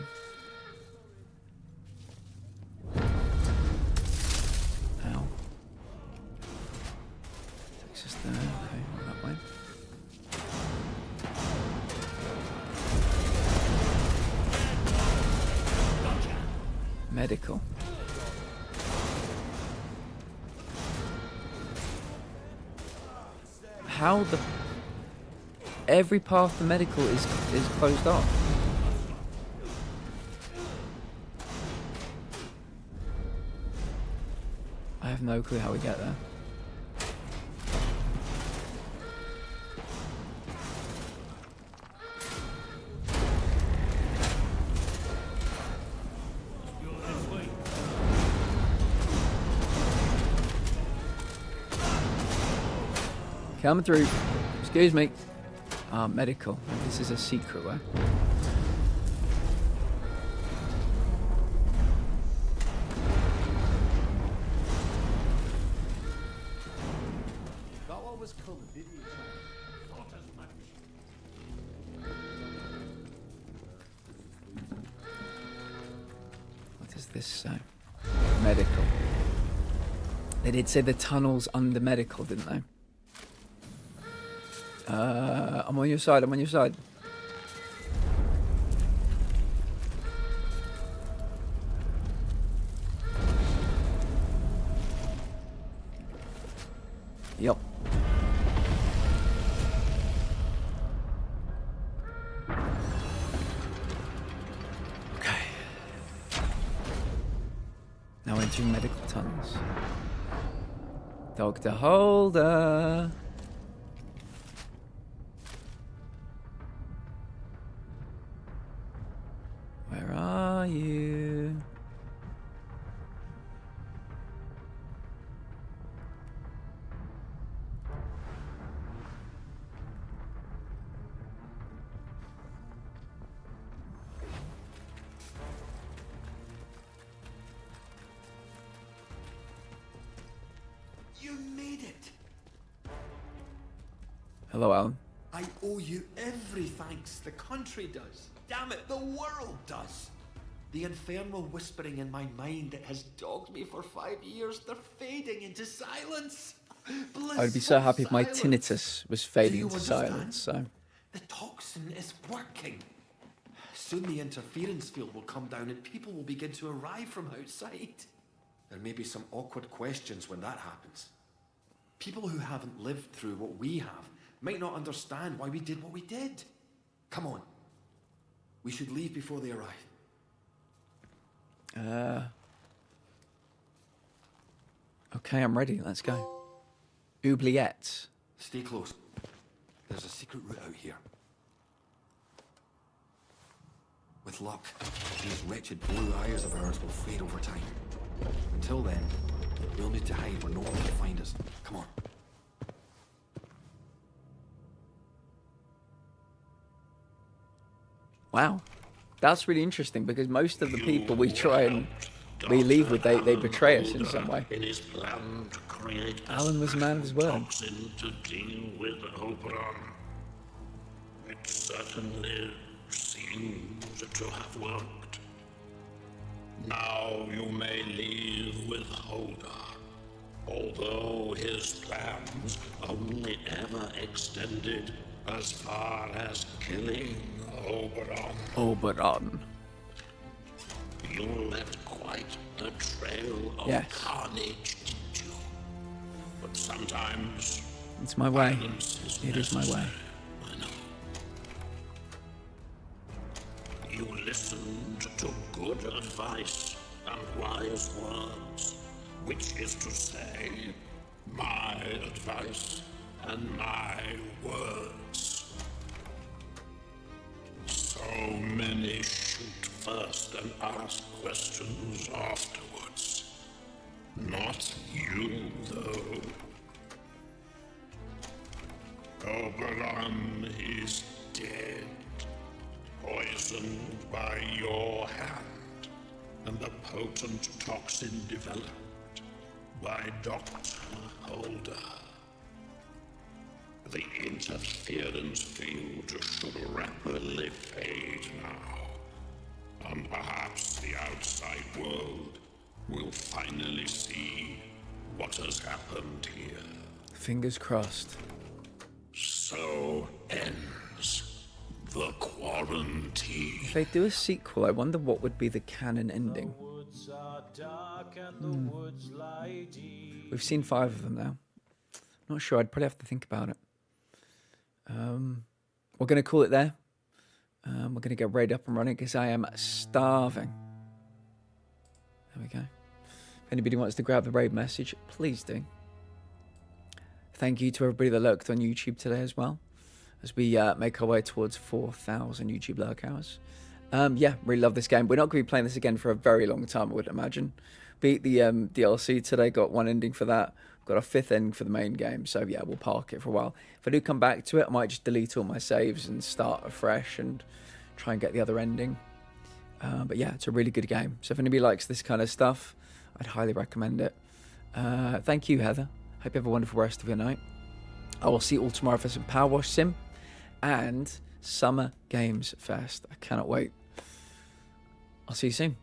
Ow. Takes us there. Okay, that way. Medical. How the... Every path to medical is closed off. I have no clue how we get there. Coming through. Excuse me. Medical. This is a secret way. That one was called a video. What does this say? Medical. They did say the tunnel's under medical, didn't they? I'm on your side, I'm on your side. Yep. Okay. Now entering medical tunnels. Dr. Holder. Where are you? You made it. Hello, Alan. I owe you every thanks. The country does. Damn it, the world does. The infernal whispering in my mind that has dogged me for 5 years, they're fading into silence. I'd be so happy if my Blissful tinnitus was fading you into understand? silence, so... The toxin is working. Soon the interference field will come down and people will begin to arrive from outside. There may be some awkward questions when that happens. People who haven't lived through what we have might not understand why we did what we did. Come on. We should leave before they arrive. Okay, I'm ready. Let's go. Oubliette. Stay close. There's a secret route out here. With luck, these wretched blue eyes of ours will fade over time. Until then, we'll need to hide where no one can find us. Come on. Wow. That's really interesting because most of the people we try and we leave with, they betray us in some way. In his plan to create Alan was a man of his word. toxin to deal with Oberon. It certainly seems to have worked. Now you may leave with Hodor, although his plans only ever extended as far as killing Oberon. Oberon. You left quite a trail of Yes. carnage, didn't you? But sometimes It's my way. violence It is my way. I know. You listened to good advice and wise words, which is to say, my advice and my words. So many shoot first and ask questions afterwards. Not you, though. Oberon is dead, poisoned by your hand, and the potent toxin developed by Dr. Holder. The interference field should rapidly fade now, and perhaps the outside world will finally see what has happened here. Fingers crossed. So ends the quarantine. If they do a sequel, I wonder what would be the canon ending. We've seen 5 of them now. Not sure. I'd probably have to think about it. We're going to call it there. We're going to get raid up and running because I am starving. There we go. If anybody wants to grab the raid message, please do. Thank you to everybody that lurked on YouTube today as well, as we make our way towards 4,000 YouTube lurk hours. Yeah, really love this game. We're not going to be playing this again for a very long time, I would imagine. Beat the DLC today, got one ending for that. Got a 5th ending for the main game, so yeah, we'll park it for a while. If I do come back to it, I might just delete all my saves and start afresh and try and get the other ending. But yeah, it's a really good game. So if anybody likes this kind of stuff, I'd highly recommend it. Thank you, Heather. Hope you have a wonderful rest of your night. I will see you all tomorrow for some Power Wash Sim and Summer Games Fest. I cannot wait. I'll see you soon.